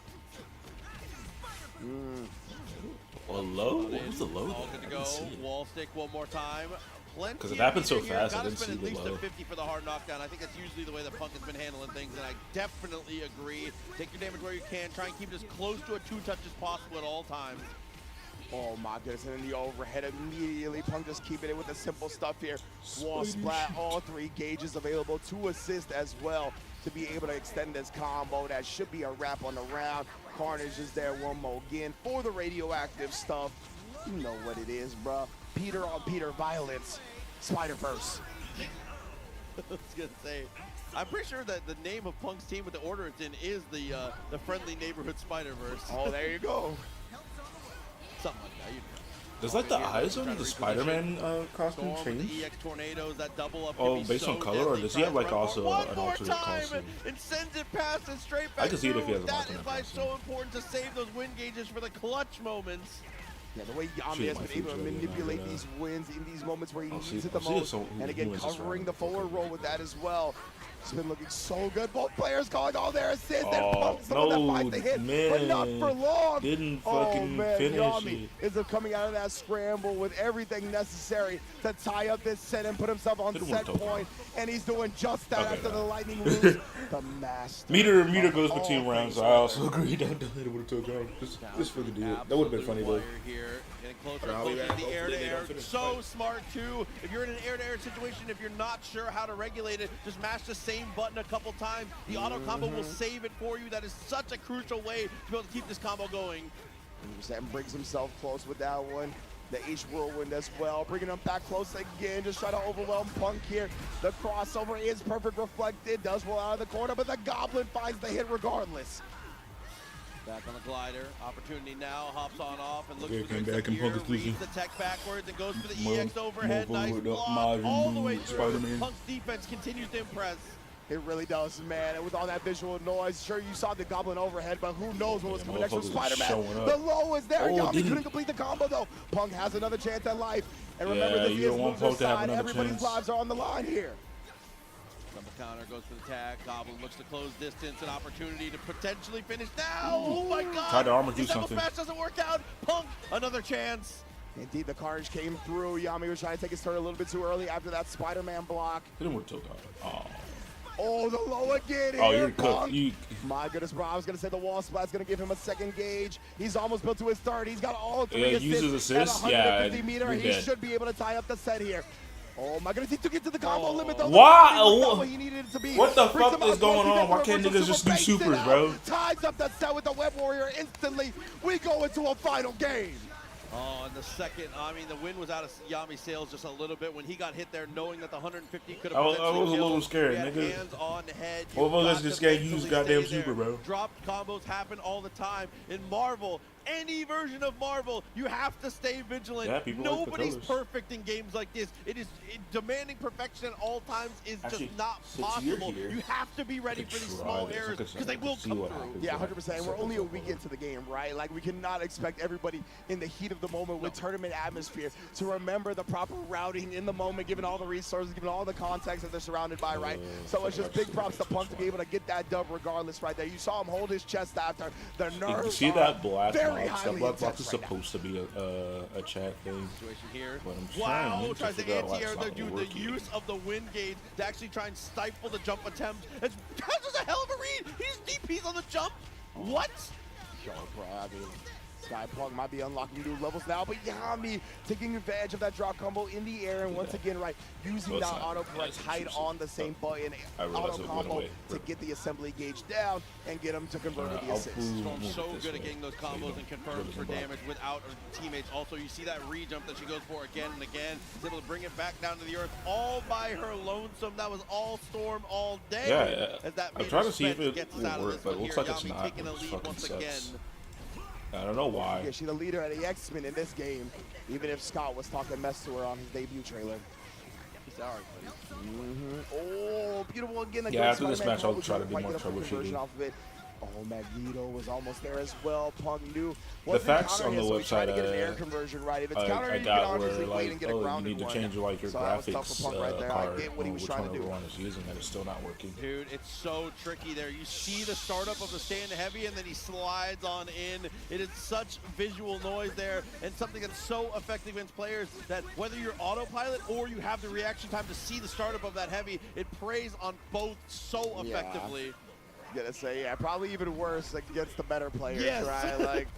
A low? What was the low? All good to go. Wall stick one more time. Because it happened so fast, I didn't see the low. At least a 50 for the hard knockdown. I think that's usually the way that Punk has been handling things, and I definitely agree. Take your damage where you can. Try and keep it as close to a 2-touch as possible at all times. Oh my goodness, and in the overhead immediately. Punk just keeping it with the simple stuff here. Wall splat, all 3 gauges available. 2 assists as well to be able to extend this combo. That should be a wrap on the round. Carnage is there one more again for the radioactive stuff. You know what it is, bruh. Peter on Peter violence. Spider-Verse. I was gonna say, I'm pretty sure that the name of Punk's team with the order it's in is the friendly neighborhood Spider-Verse. Oh, there you go. Something like that, you know. Does like the eyes on the Spider-Man costume Storm with change? the EX tornadoes, that double up Oh, can be based so on color, or deadly. does he have like Tries also to run an more alternate time costume? and sends it past and straight back I can see it if he has through. an That is alternate why it's so costume. important to save those win gauges for the clutch moments. Yeah, the way Yami Shoot, has my been able to future, manipulate yeah. these wins in these moments where he I'll needs see- it the I'll see if most. so- And again, who is this covering round? the forward Okay. roll with that as well. It's been looking so good. Both players calling all their assists and Oh, pumps some of that no, fight to hit, but not for long. Didn't Oh fucking man, finish Yami it. is coming out of that scramble with everything necessary to tie up this set and put himself on Didn't set work, though. point. And he's doing just that Okay, after the nah. lightning loose. The master. Meter of goes all between rounds. things I also weather. agree. Don't hit it with a toe drop. Just for the deal. That would have been funny though. Here, getting closer I'll and be closer back. to the Hopefully air to they don't air. finish So fight. smart too. If you're in an air to air situation, if you're not sure how to regulate it, just mash the same button a couple times. The auto combo will save it for you. That is such a crucial way to be able to keep this combo going. 100% brings himself close with that one. The H whirlwind as well, bringing him back close again, just trying to overwhelm Punk here. The crossover is perfect reflected, does roll out of the corner, but the Goblin finds the hit regardless. Back on the glider, opportunity now, hops on off and looks Okay, for came good back stuff and here, Punk is reads losing. the tech backwards and goes for the Move- EX overhead, move nice over the block, Majin all the way Buu, through. Spider-Man. Punk's defense continues to impress. It really does, man. And with all that visual noise, sure you saw the Goblin overhead, but who knows what was Yeah, coming next from motherfuckers Spider-Man. showing up. The low is there. Oh, Yami didn't- couldn't complete the combo though. Punk has another chance at life. And remember, Yeah, this you is don't want loser Punk to have side. another Everybody's chance. lives are on the line here. Double counter goes for the tag. Goblin looks to close distance, an opportunity to potentially finish now. Oh my God! Tried to armor do His double something. smash doesn't work out. Punk, another chance. Indeed, the carnage came through. Yami was trying to take his turn a little bit too early after that Spider-Man block. Hit him with a toe drop. Oh, Oh, the low again. oh, here, you're cooked. Punk. You. My goodness, bro. I was going to say the wall splat's going to give him a second gauge. He's almost built to his third. He's got all three Yeah, assists uses assists. at Yeah, 150 meter. you're He dead. should be able to tie up the set here. Oh my goodness, he took it to the combo limit though. Why? The was not what he needed it to be. What the Brings fuck him is out going close. He on? Why gets can't reversal niggas just do super, bakes it supers, out, bro? Ties up the set with the Web Warrior instantly. We go into a final game. Oh, and the second, I mean, the wind was out of Yami's sails just a little bit when he got hit there, knowing that the 150 could have I was potentially a little killed. scared, He had nigga. hands on head. Well, You've let's got just to get used mentally goddamn stay there. super, bro. Dropped combos happen all the time. In Marvel, any version of Marvel, you have to stay vigilant. Yeah, people like the Nobody's colors. perfect in games like this. Demanding perfection at all times is Actually, just not since possible. you're here, You have to be ready could for these try small this. errors Look at because they something. will See come what through. happens. Yeah, 100%. We're only a week into the game, right? Like, we cannot expect everybody in the heat of the moment with tournament atmosphere to remember the proper routing in the moment, given all the resources, given all the context that they're surrounded by, right? So it's just big props to Punk to be able to get that dub regardless right there. You saw him hold his chest after. The You nerves see are that black very box? highly That black box intense is right now. supposed to be a chat thing. Situation here. But I'm Wow, trying to tries to figure out why anti-air it's the not dude. The working. use of the wind gauge to actually try and stifle the jump attempt. That's just a hell of a read. He's DPs on the jump. What? Yo, bro, I mean, Sky Punk might be unlocking new levels now, but Yami taking advantage of that drop combo in the air, and once again, right, using Well, it's that not auto correct as height intrusive, on the same button, I realized auto it went combo away. to get the assembly gauge down and get him to convert with the I'll assist. move Storm's it so this good way at getting those so you combos don't and confirms really for block. damage without her teammates. Also, you see that re-jump that she goes for again and again. She's able to bring it back down to the earth all by her lonesome. That was all Storm all day. Yeah, As that I'm Major trying to see if Spence it gets us will out of work, this but it one looks here. like it's Yami not taking with the these lead fucking once sets. again. I don't know why. Yeah, she's the leader of the X-Men in this game, even if Scott was talking mess to her on his debut trailer. Sorry, buddy. Oh, beautiful again. The Yeah, great after this Spider-Man match, I'll combo, try to couldn't be quite more get a full troubleshooting. conversion off of it. Oh, Magneto was almost there as well. Punk knew. The wasn't facts countering on the it, so he tried to get an website, air conversion right. If it's I countered, you can got honestly where wait and get a you grounded need to one. change like your So that was tough graphics for Punk right there. card I get what he on was which trying one to do. everyone is using, and it's still not working. Dude, it's so tricky there. You see the startup of the stand heavy, and then he slides on in. It is such visual noise there, and something that's so effective against players that whether you're autopilot or you have the reaction time to see the startup of that heavy, it preys on both so Yeah. effectively. Gonna say, yeah, probably even worse against the better players, Yes. right? Like,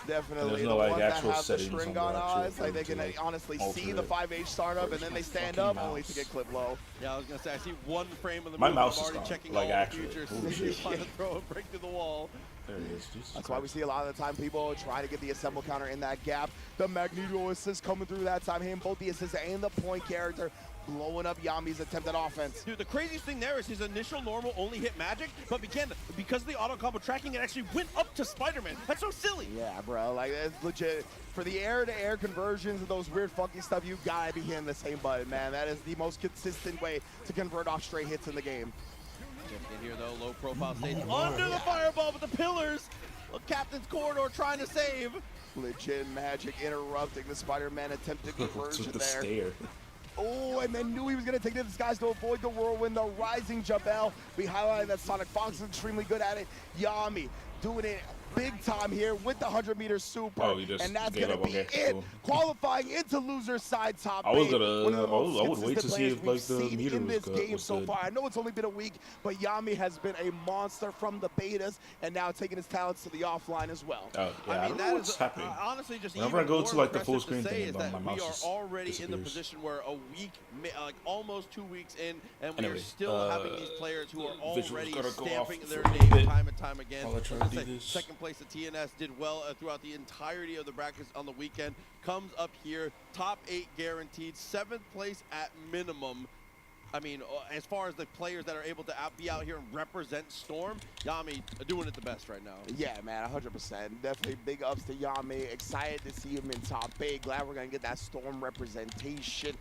definitely There's the no, like, ones that actual have the settings string on on the actual eyes, like they thing can to, honestly alter see the it. 5H startup, and then they stand fucking up only mouse? to get clipped low. Yeah, I was gonna say I see one frame of the My movie. mouse I'm is already gone, checking like, all actually. the futures. Holy See if shit. I can throw a break through the wall. There he is. Jesus That's why we Christ. see a lot of the time people try to get the assemble counter in that gap. The Magneto assist coming through that time. Him, both the assist and the point character, blowing up Yami's attempt at offense. Dude, the craziest thing there is his initial normal only hit magic, but because of the auto combo tracking, it actually went up to Spider-Man. That's so silly. Yeah, bro, like it's legit. For the air-to-air conversions and those weird funky stuff, you gotta be hitting the same button, man. That is the most consistent way to convert off straight hits in the game. In here though, low profile stays under the fireball, but the pillars. Captain's corridor trying to save. Legit magic interrupting the Spider-Man attempted conversion Took the there. stare. Oh, and then knew he was going to take the disguise to avoid the whirlwind, the rising Jabel. We highlighted that Sonic Fox is extremely good at it. Yami doing it big time here with the 100-meter super. Oh, he just and that's gave going to up. be Okay, it. cool. Qualifying into loser side top I was eight. gonna- One of the I most would wait to consistent see players if, like, we've the seen meter in was this good- game was so good. far. I know it's only been a week, but Yami has been a monster from the betas and now taking his talents to the offline as well. Oh, yeah, I don't know that what's is happening. Honestly just Whenever even I go more to, like, the full impressive to screen say thing, is my that mouse we are just already in the disappears. position where a week, like almost 2 weeks in, and we Anyway, are still having these players who are visuals already gotta go stamping off their for a name bit time and time again. while I try to Let's do say this. second place at TNS did well throughout the entirety of the brackets on the weekend. Comes up here, top 8 guaranteed, 7th place at minimum. I mean, as far as the players that are able to be out here and represent Storm, Yami doing it the best right now. Yeah, man, 100%. Definitely big ups to Yami. Excited to see him in top 8. Glad we're going to get that Storm representation.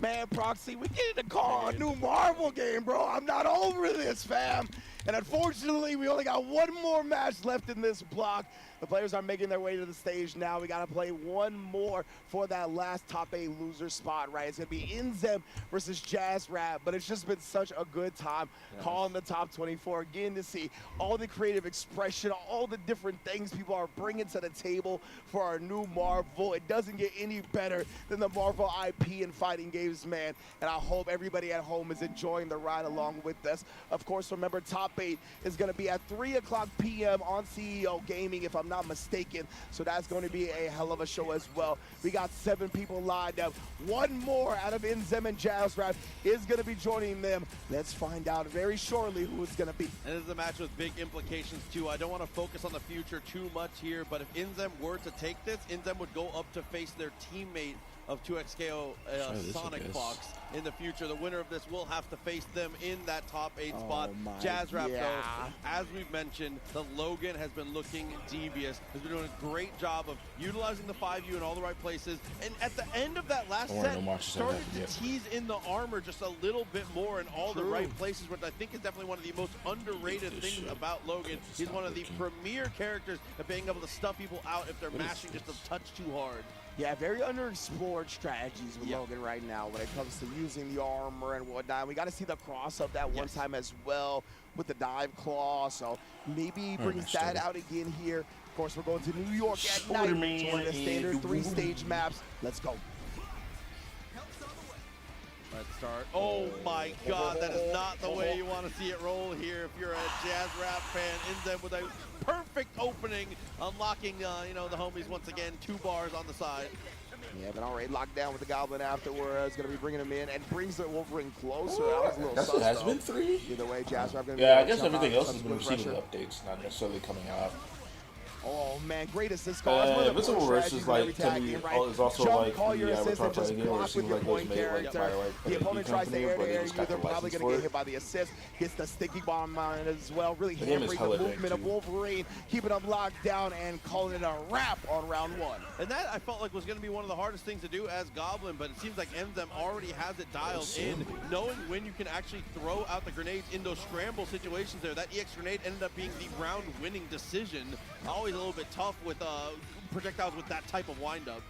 Man, Proxy, we get to call a new Marvel game, bro. I'm not over this, fam. And unfortunately, we only got one more match left in this block. The players are making their way to the stage now. We got to play one more for that last top 8 loser spot, right? It's going to be Inzem versus Jazz Rap, but it's just been such a good time calling the top 24. Getting to see all the creative expression, all the different things people are bringing to the table for our new Marvel. It doesn't get any better than the Marvel IP and fighting games, man. And I hope everybody at home is enjoying the ride along with us. Of course, remember, top 8 is going to be at 3 o'clock p.m. on CEO Gaming, if I'm not mistaken. So that's going to be a hell of a show as well. We got 7 people lined up. One more out of Inzem and Jazz Rap is going to be joining them. Let's find out very shortly who it's going to be. And this is a match with big implications too. I don't want to focus on the future too much here, but if Inzem were to take this, Inzem would go up to face their teammate of 2XKO Sonic Fox in the future. The winner of this will have to face them in that top 8 spot. Jazz Rap, though, as we've mentioned, the Logan has been looking devious. Has been doing a great job of utilizing the 5U in all the right places. And at the end of that last set, started to tease in the armor just a little bit more in all the right places, which I think is definitely one of the most underrated things about Logan. He's one of the premier characters at being able to stuff people out if they're mashing just a touch too hard. Yeah, very underexplored strategies with Logan right now when it comes to using the armor and whatnot. We got to see the cross up that one time as well with the dive claw. So maybe he brings that out again here. Of course, we're going to New York at night. So one of the standard 3-stage maps. Let's go. Let's start. Oh my God, that is not the way you want to see it roll here. If you're a Jazz Rap fan, Inzem with a perfect opening, unlocking, you know, the homies once again, 2 bars on the side. Yeah, but already locked down with the Goblin afterwards. Going to be bringing him in and brings the Wolverine closer. That was a little sus, Has though. been 3? Either way, Jazz Rap going to be I guess everything else has been receiving updates, not necessarily coming out. Oh man, great assist. Invincible Rush is like, to me, is also jump, like call your the assist, and Avatar just fighting game where it block with seems your like it was point made like character. by like The opponent tries to air to air you, they're probably license going to for get it. hit by the assist. Gets the sticky bomb on it as well. Really The game is hammering the hella movement of big, too. Wolverine, keeping him locked down and calling it a wrap on round 1. And that I felt like was going to be one of the hardest things to do as Goblin, but it seems like Inzem already has it dialed in, knowing when you can actually throw out the grenades in those scramble situations there. That EX grenade ended up being the round-winning decision. Always a little bit tough with projectiles with that type of windup.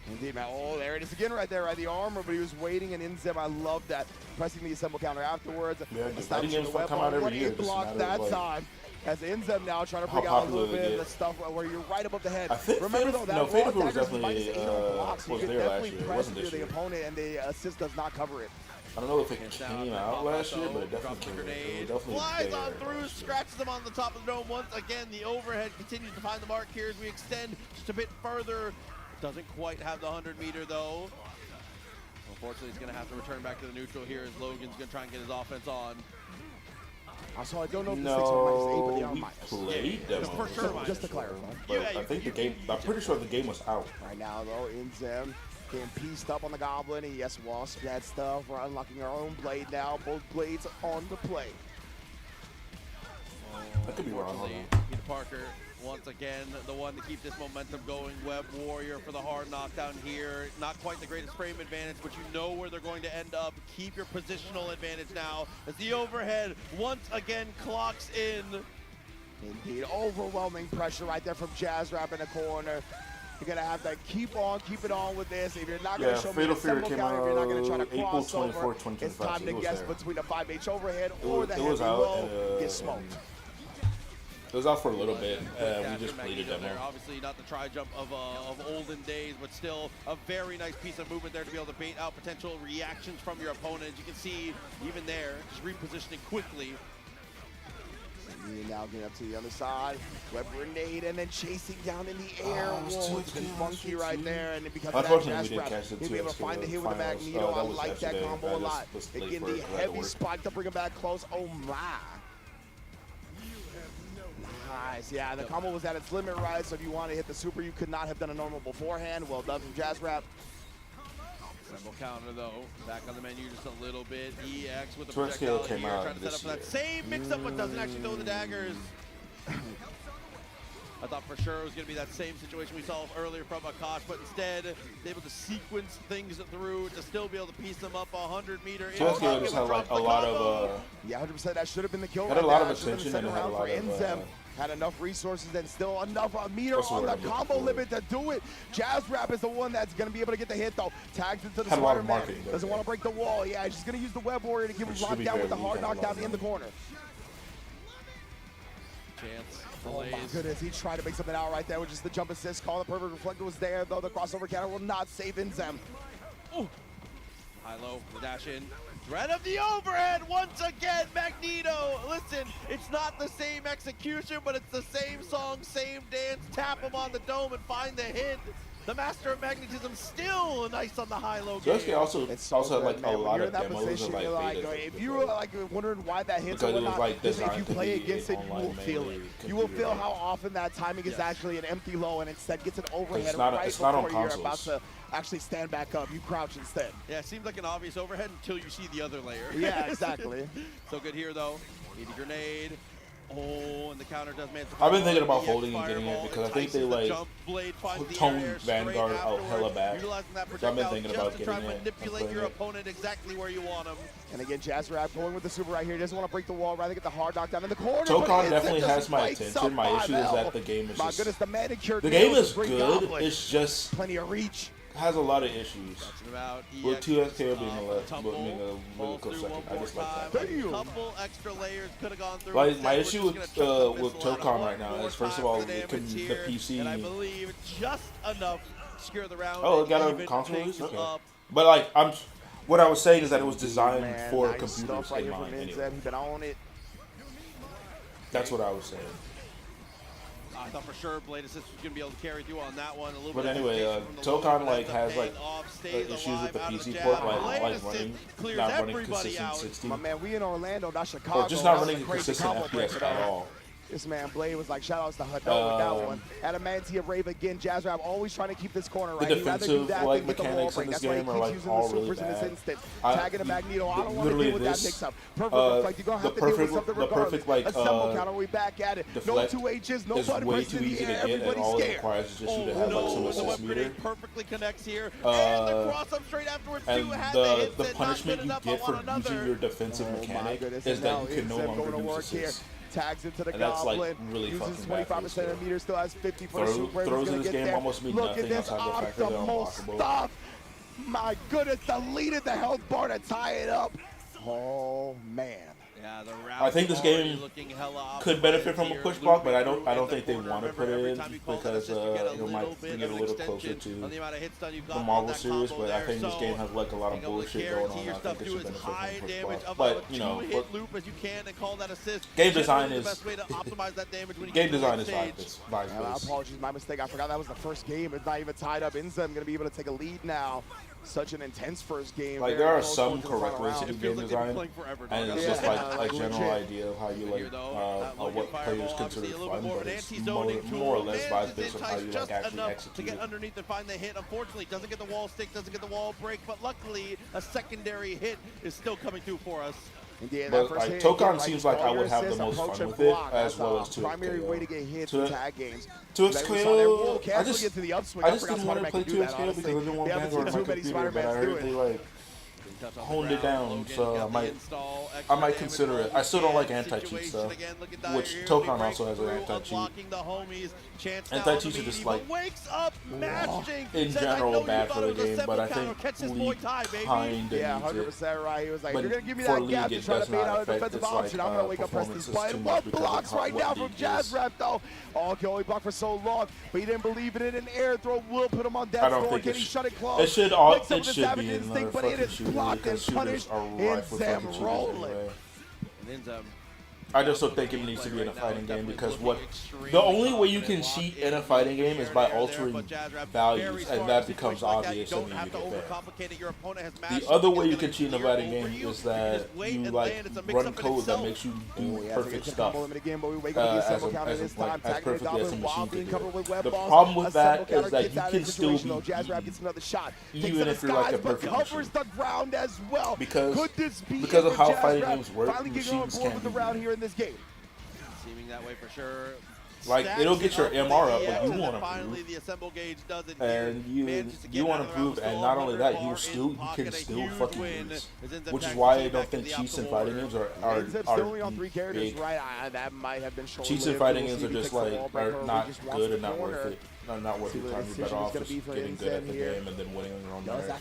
Indeed, man. Oh, there it is again right there, right? The armor, but he was waiting, and Inzem, I love that. Pressing the assemble counter afterwards. Yeah, establishing games the weapon. come out every year. It blocked that time. As Inzem now trying to bring out a little bit of the stuff where you're right above the head. I think Remember though, that Fatal raw was dagger's definitely -8 on blocks. You was can there last definitely year. It press wasn't through this the year. opponent, and the assist does not cover it. I don't know if it came out last year, but it definitely Flies on through, scratches them on the top of the dome once again. The overhead continues to find the mark here as we extend just a bit further. Doesn't quite have the 100-meter though. Unfortunately, he's going to have to return back to the neutral here as Logan's going to try and get his offense on. Also, I don't know if the sticks are -8, but they are we minus. played them. For sure, Just to clarify. But I think the game, I'm pretty sure the game was out. Right now, though, Inzem getting pieced up on the Goblin. And yes, Wasp, that stuff. We're unlocking our own blade now. Both blades on the play. I could be wrong. Hold on. Peter Parker, once again, the one to keep this momentum going. Web Warrior for the hard knockdown here. Not quite the greatest frame advantage, but you know where they're going to end up. Keep your positional advantage now as the overhead once again clocks in. Indeed, overwhelming pressure right there from Jazz Rap in the corner. You're going to have to keep it on with this. If you're not going to show me the symbol counter, if you're not going to try to April cross 24, over, 2025, it's time to so guess there. between the 5H overhead or the It heavy was out, low. Get smoked. It was out for a little bit. We After just played a Magneto there, demo. obviously not the tri-jump of olden days, but still a very nice piece of movement there to be able to bait out potential reactions from your opponent. As you can see, even there, just repositioning quickly. And now getting up to the other side. Web grenade and then chasing down in the air. Oh, it's Whoa, it's been funky right there. And because of that Unfortunately, Jazz we didn't Rap, catch the he'll be able to find the hit with the finals. Magneto. I That was like that yesterday. combo I a just lot. was late Again, for the it 'cause I had to heavy work. spike to bring him back close. Oh my. Nice. Yeah, the combo was at its limit, right? So if you want to hit the super, you could not have done a normal beforehand. Well done from Jazz Rap. Symbol counter though, back on the menu just a little bit. EX with the Twitch scale projectile came here, out trying to set this up for that year. same mix-up, but doesn't actually throw the daggers. I thought for sure it was going to be that same situation we saw earlier from Akash, but instead, able to sequence things through to still be able to piece them up 100-meter. Twitch scale just had like a lot of. Yeah, 100%. That should have been the kill. Had a right lot there. of That should have been the attention and second had a round lot for of, Inzem. Had enough resources and still enough meter That's the on word the I'm looking combo for. limit to do it. Jazz Rap is the one that's going to be able to get the hit, though. Tags into the Had a lot of Spider-Man. marketing there, Doesn't want to break the wall. Yeah, he's just going to use the Web Warrior to give him Which, to be lockdown with the fair, hard he had a lot knockdown of in the corner. Chance. Oh my Delays. goodness, he tried to make something out right there with just the jump assist call. The perfect reflector was there, though the crossover counter will not save Inzem. High-low, the dash in. Threat of the overhead once again, Magneto. Listen, it's not the same execution, but it's the same song, same dance. Tap him on the dome and find the hit. The master of magnetism still nice on the high-low game. Twitch also It's so also good, like man. a When lot you're of in that demos position, and like you're like, betas. if you were like wondering why that hits or Because it was, whatnot, like, just if you designed to play be against it, you online will feel it. mainly You will computer. feel how often that timing is Yes. actually an empty low and instead gets an overhead It's not- right it's not on before you're about consoles. to actually stand back up. You crouch instead. Yeah, it seems like an obvious overhead until you see the other layer. Yeah, exactly. So good here, though. Need a grenade. Oh, and the counter does manage to I've been come thinking on. about EX holding and getting it fireball because I think they, entices the like, jump blade, finds the toned air straight Vanguard out hella afterwards, bad. utilizing that So I've been projectile thinking just about to try getting and it and manipulate playing your it. opponent exactly where you want him. And again, Jazz Rap going with the super right here. Doesn't want to break the wall, rather get the hard knockdown in the corner. Tokon but Inzem definitely just has my lights attention. up My issue is 5L. that the game is My just goodness, the manicured the game nails is bring good. Goblin. It's just Plenty of reach. has a lot of issues. About With EX, 2SKO being a left, tumble, but being a really falls close through second. one I more just like time. that. Damn. A couple extra layers could have gone through. Like, Instead, my we're issue just with gonna chuck the with missile out Tokon one right now more is, first of time all, for the it can damage the here, PC. and I believe just enough to secure the round. Oh, it got and a even console things release? Okay. up. But like what I was saying is that it was designed Man, for nice computers stuff right in here from mind. Anyway. Inzem. He's been on it. That's what I was saying. I thought for sure Blade Assist was going to be able to carry through on that one. A little But bit of anyway, hesitation from the Tokon, low, like, but ends has, up like, paying off, stays issues alive with the out of PC jab. port, Blade like Assist running, clears not running everybody consistent out. 60, My man, we in Orlando, not Chicago. or just not That was running a a crazy consistent combo FPS breaker, at though. all. This man Blade was like, shout outs to Huddo with that one. Adamantia Rave again. Jazz Rap always trying to keep this corner right. The He'd rather do defensive, that like, than get the wall mechanics in break. this That's why he game are, keeps like, using all the really supers in this bad. instance. I- Tagging a Magneto. I don't want to literally deal with that this, mix-up. Perfect reflect. You're going to have the to deal with perfect- something the regardless. perfect, like, A symbol counter. We back at it. No deflect 2Hs. is Nobody way pressing too in easy the to air. get, and Everybody's all it scared. requires is just you to Oh have like no, some the assist web meter. grenade perfectly connects here. And the cross-up straight afterwards And too had the hits the and not punishment good you enough get on for one another. using your defensive Oh my mechanic goodness. is And that now you can no Inzem longer going to use work here. assists. Tags into the And that's, like, Goblin. really Uses fucking bad for 25% this of game. meters. Still has 50 for the super. Throws He's in gonna this get game there. almost mean Look at nothing this outside the fact that they're optimal unblockable. stuff. My goodness, deleted the health bar to tie it up. Oh man. Yeah, the I think this game could benefit from a push block, but I don't think they want to put it in because it might get a little closer to the Marvel series. But I think this game has like a lot of bullshit going on. I think it should benefit from a push block. But you know, game design is game design is vice Apologies, my mistake. I forgot that was the first game. It's not even tied up. Inzem going to be able to take a lead now. such an intense first game. Like, very there are close some going to the correct final ways to round. do game design, and it's just like a general idea of how you like what players consider fun, but it's more or less vibes based on how you like actually to execute get it. underneath and find the hit. Unfortunately, doesn't get the wall stick, doesn't get the wall break, but luckily a secondary hit is still coming through for us. Indeed, But like Tokan seems like I would have the most fun with it, as well as to primary way to get hits in tag games. To XKO, I just didn't want to play 2XKO because I didn't want Vanguard on my computer, but I heard they like honed it down, so I might consider it. I still don't like anti-cheat stuff, which Tokan also has an anti-cheat. Anti-cheats are just like in general bad for the game, but I think League kind of yeah, 100% right. He was like, you're gonna give me that gap to try to bait out a defensive option. I'm gonna wake up, press this button. One blocks right now from Jazzrap though. Oh, can only block for so long, but he didn't believe in it. An air throw will put him on death's door. Can he shut it close? It should be another fucking shooter because shooters are rife with fucking cheaters anyway. I just don't think it needs to be in a fighting game because the only way you can cheat in a fighting game is by altering values, and that becomes obvious and then you get banned. The other way you can cheat in a fighting game is that you like run code that makes you do perfect stuff as perfectly as a machine can do it. The problem with that is that you can still be even if you're like a perfect machine. Because of how fighting games work, machines can't be beat. This game. Seeming that way for sure. Like, it'll get your MR up, but you want to prove. The assemble gauge does it and you want to prove, and not only that, you can still fucking lose. Which is why I don't think cheats in fighting games are big. Cheats in fighting games are just like are not good and not worth it. Not worth your time. You're better off just getting good at the game and then winning on your own merit.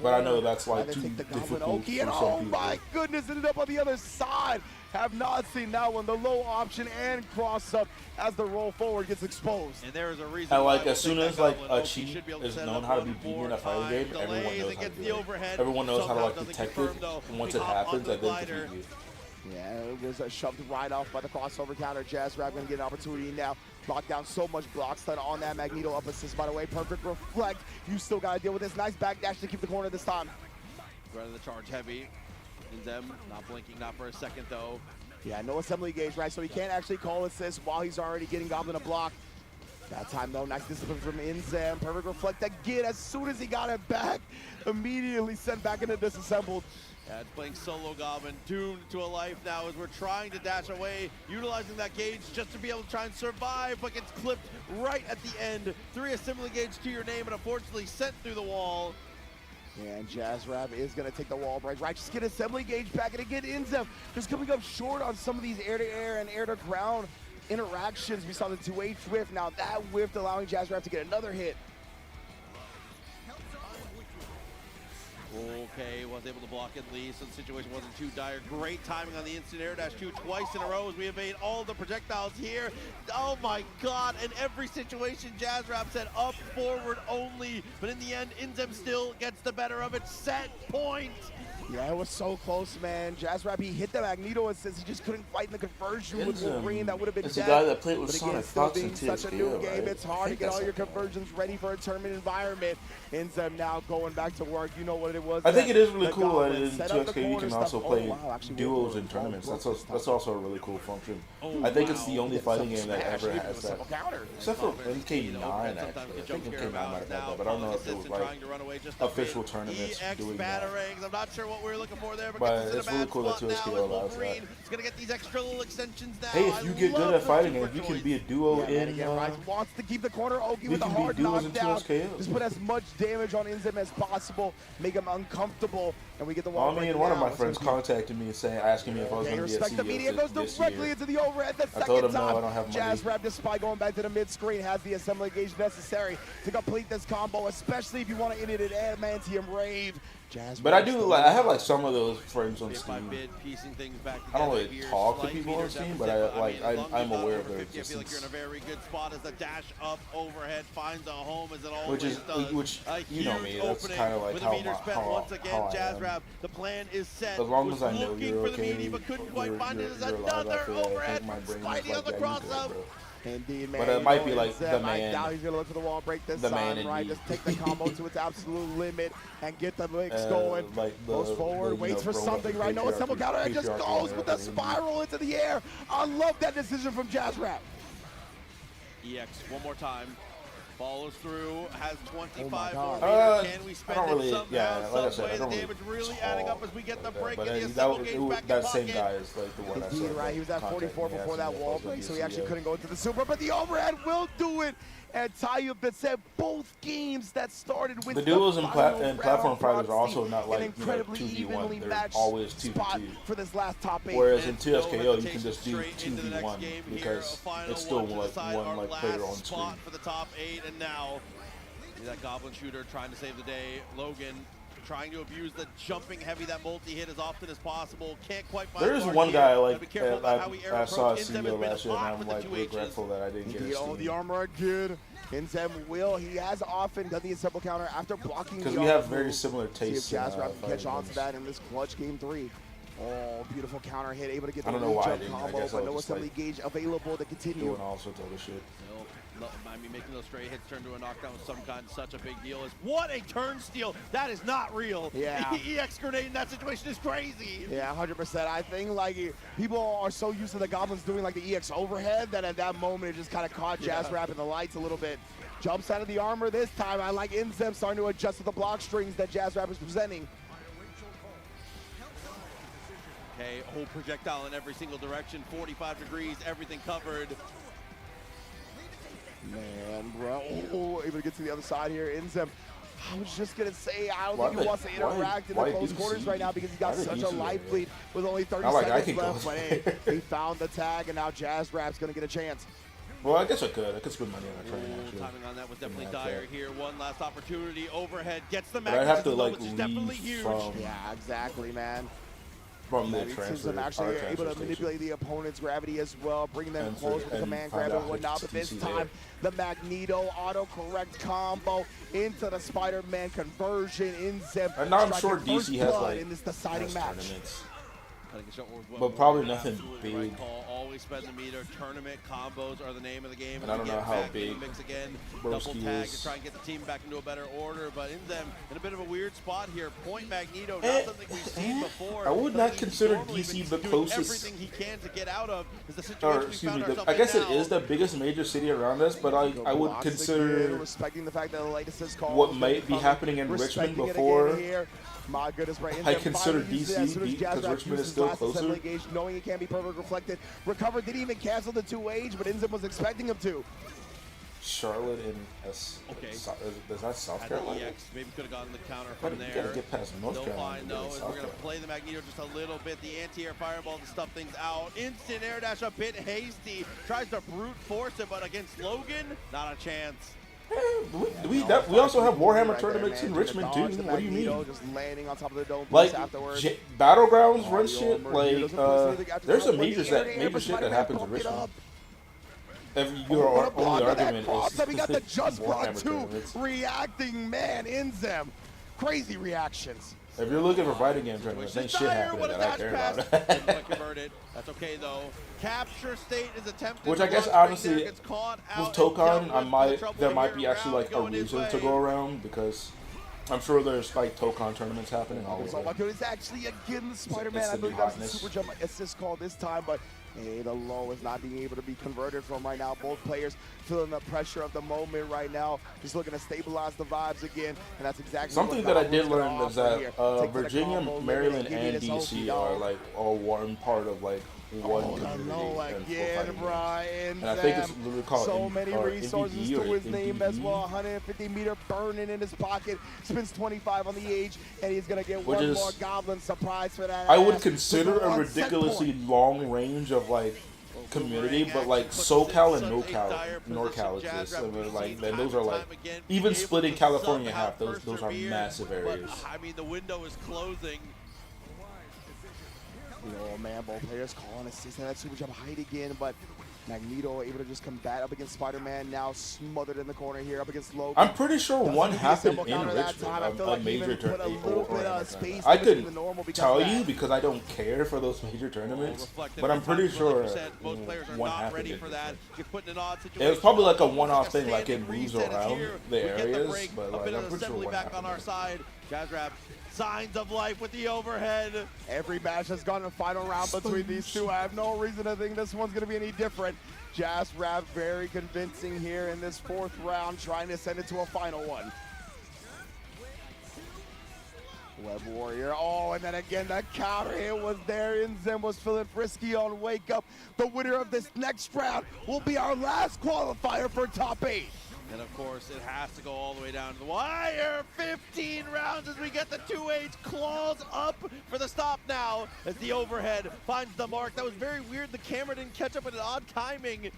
But I know that's like too difficult for some people. Oh my goodness, ended up on the other side. Have not seen that one. The low option and cross up as the roll forward gets exposed. And there is a reason. And like as soon as like a cheat is known how to be beaten in a fighting game, everyone knows how to do it. Everyone knows how to like detect it, and once it happens, and then defeat you. Yeah, it was shoved right off by the crossover counter. Jazzrap gonna get an opportunity now. Block down so much block stun on that Magneto up assist, by the way. Perfect reflect. You still gotta deal with this. Nice backdash to keep the corner this time. Right of the charge heavy. Inzem not blinking, not for a second though. Yeah, no assembly gauge, right? So he can't actually call assist while he's already getting Goblin a block. That time though, nice discipline from Inzem. Perfect reflect again. As soon as he got it back, immediately sent back into disassembled. Yeah, it's playing solo Goblin, doomed to a life now as we're trying to dash away, utilizing that gauge just to be able to try and survive, but gets clipped right at the end. 3 assembly gauge to your name and unfortunately sent through the wall. And Jazzrap is going to take the wall break, right? Just get assembly gauge back and again, Inzem just coming up short on some of these air-to-air and air-to-ground interactions. We saw the 2H whiff. Now that whiff allowing Jazzrap to get another hit. Okay, was able to block at least, so the situation wasn't too dire. Great timing on the instant air dash 2 twice in a row as we evade all the projectiles here. Oh my god, in every situation, Jazzrap said up, forward only, but in the end, Inzem still gets the better of it. Set point! Yeah, it was so close, man. Jazzrap, he hit the Magneto assist. He just couldn't fight in the conversion with Wolverine. That would have been dead. It's the guy that played with but Sonic again, still Fox being in such a new TSKO, game, right? it's hard to get all your conversions ready for a tournament environment. Inzem now going back to work. You know what it was. I think it is really cool that in 2XK you can also play duos in tournaments. That's also a really cool function. I think it's the only fighting game that ever has that. Except for MK9, actually. I think MK9 might have had that, but I don't know if it was like official tournaments doing that. I'm not sure what we were looking for there, but it's really cool that 2XK allows that. It's gonna get these extra little extensions now. Hey, if you get good at fighting games, you can be a duo in. Wants to keep the corner. Oki with a hard knockdown. Just put as much damage on Inzem as possible. Make him uncomfortable, and we get the wall. I mean, one of my friends contacted me and asking me if I was going to be a CEO the media goes directly into the overhead. The I told him time. no, I don't have money. Jazzrap, despite going back to the mid screen, has the assembly gauge necessary to complete this combo, especially if you want to end it in adamantium rave. But I do like I have like some of those friends on Steam. I don't really talk to people on Steam, but I'm aware of their existence. I feel like you're in a very good spot as the dash up overhead finds a home as it always does. Which you know me, that's kind of like how I am. The plan is set. As long as I know looking you're for the okay, meaty, but couldn't quite you're find it as alive another after that. I overhead think my from brain is Spidey on the like, cross yeah, up. bro. Indeed, man. But it might be like the I man. doubt he's gonna look for the wall break this the man time, in right? me. Just take the combo to its absolute limit and get the mix going. Like Goes forward, waits for something, right? No, it's double counter and just goes with the spiral into the air. I love that decision from Jazz Rap. EX one more time. Follows through, has 25 God. more meters. Can we spend it really, somehow, yeah, like I some said, way? I The don't damage really adding up as we get the break but and the that assemble gauge back in that same pocket. guy is like the one that Indeed, said, right? He was at contact 44 me, before that actually, wall opposed to break, so he actually DCA. couldn't go into the super, but the overhead will do it. And Tayyip that said both games that started with The duels and final platform round fighters are proxy, also not like, an incredibly 2v1. evenly They're matched always spot 2v2. for this last top 8. Whereas in And 2SKO, you can just do straight into the next 2v1 game here, because a final it's still one to like decide one our like player on last screen. spot for the top 8, and now that Goblin shooter trying to save the day. Logan trying to abuse the jumping heavy, that multi-hit as often as possible. Can't quite find There is Mark one here. guy Gotta like be careful about how we air I saw a approach. Inzem has CEO been last year, and hot I'm with the like 2 H's. regretful that I didn't get his Oh, team. the armor again. Inzem will. He has often done the assemble counter after blocking the Because we have armor very move. similar See if tastes. Jazz Rap can catch fighting on to games. that in this clutch game 3. Oh, beautiful counter hit, able to get I the don't know why I jump didn't. I combo, guess I but was no just, assembly like, gauge available to continue. Doing all sorts of other shit. I mean, making those straight hits turn to a knockdown of some kind, such a big deal. What a turn steal. That is not real. Yeah. EX grenade in that situation is crazy. Yeah, 100%. I think like people are so used to the Goblins doing like the EX overhead that at that moment it just kind of caught Jazz Rap in the lights a little bit. Jumps out of the armor this time. I like Inzem starting to adjust to the block strings that Jazz Rap is presenting. Okay, whole projectile in every single direction, 45 degrees, everything covered. Man, bro. Oh, able to get to the other side here. Inzem, I was just going to say, I don't Why think he did- wants to interact in the why close DC? quarters right now because he's got Why did such DC a do life that? lead with only 30 I like, I seconds can go left. But hey, he found the tag, and now Jazz Rap's going to get a chance. Well, I guess I could. I could spend money on a train, actually. Timing on that was definitely Yeah, dire okay. here. One last opportunity. Overhead gets the But I'd have to magnetism, like which is definitely leave huge. from Yeah, exactly, man. the It seems transfer. I'm actually our able transfer to station. manipulate the opponent's gravity as well, bring them And close with the and command find grab out and whatnot. But which this TC there. time, the Magneto autocorrect combo into the Spider-Man conversion. Inzem And now I'm striking sure first DC has blood like in this deciding has match. tournaments. Cutting it short with one But more. probably nothing Absolutely right big. call. Always spend the meter. Tournament combos are the name of the game. And I don't we know get how back in big the mix again. Broski Double tag is. to try and get the team back into a better order. But Inzem in a bit of a weird spot here. Point Magneto, not something we've seen before. I would not He's consider normally DC been the doing closest- everything he can to get out of is the Or situation we excuse found me, ourselves I guess in it now. is the biggest major city around us, but I would Blocks again, consider respecting the fact that the latest is called. what might be happening in Richmond before. My goodness, right. I consider finally uses it DC as soon as beat Jazz because Rap Richmond uses is still last assembly closer. gauge, knowing it can't be perfect reflected. Recovered, didn't even cancel the 2H, but Inzem was expecting him to. Charlotte and S. Okay. Is that South At the Carolina? EX, maybe could have gotten the counter Gotta- from you there. gotta get past North They'll Carolina find to get though to is South we're gonna Carolina. play the Magneto just a little bit. The anti-air fireball to stuff things out. Instant air dash a bit hasty. Tries to brute force it, but against Logan, not a chance. We also have Warhammer tournaments in Richmond too. What do you mean? Just landing on top of the dome Like afterwards. Battlegrounds Oh, run the shit. armor Like here doesn't force anything after there's that, some but major the air-to-air major for shit that Spider-Man happens in bumped it Richmond. up. Your What a block only on that argument cross is up. He got the just block Warhammer too. tournaments. Reacting man, Inzem. Crazy reactions. If you're looking for fighting game tournaments, Which ain't is shit dire, happening what a that I dash care pass. about. Didn't quite convert it. That's okay though. Capture state is attempted. Which I The guess launch spring honestly, there gets caught out with and Tokon, dealt with the there trouble might here be actually around like a going his reason to way. go around because I'm sure there's like Tokon tournaments happening all Oh my over. goodness, actually again the Spider-Man. it's I the believe new that was the hotness. super jump assist call this time, but hey, the low is not being able to be converted from right now. Both players feeling the pressure of the moment right now, just looking to stabilize the vibes again, and that's exactly Something what that I Goblins did gonna learn is offer that here. Take to the Virginia, combo, Maryland, give me and this DC Oki, are dog. like all one part of like one Oh, the community. low and for again, fighting games. Brian. And I think it's literally called so many or resources NVD to or his name as NVD. well. 150 meter burning in his pocket. Spins 25 on the age, and he's gonna get Which one is- more goblin surprise for that. I would ass. consider With the a one set ridiculously point. long range of like community, but like SoCal and NorCal exist. I mean, like man, those are like even splitting California in half. Those are massive areas. I mean, the window is closing. Oh man, both players calling assist and that super jump height again, but Magneto able to just combat up against Spider-Man, now smothered in the corner here up against Logan. I'm pretty sure one happened in counter that Richmond, time. I feel a like he major even put a little bit of space I in between couldn't the normal because tell of you that. because I don't care for those major tournaments, Reflected but I'm pretty like sure you said, most players are one not happened ready in for that. Richmond. You're put in an odd situation. It was probably like a Almost one-off a thing, like standing it moves reset around here. the We get areas, break, but a like bit I'm of pretty sure assembly one back on happened. our side. Jazzrap, signs of life with the overhead. Every match has gone to final round between these two. I have no reason to think this one's going to be any different. Jazzrap very convincing here in this 4th round, trying to send it to a final one. Web Warrior, oh, and then again, that counter hit was there. Inzem was feeling frisky on Wake Up. The winner of this next round will be our last qualifier for top 8. And of course, it has to go all the way down to the wire. 15 rounds as we get the 2H claws up for the stop now as the overhead finds the mark. That was very weird. The camera didn't catch up at an odd timing.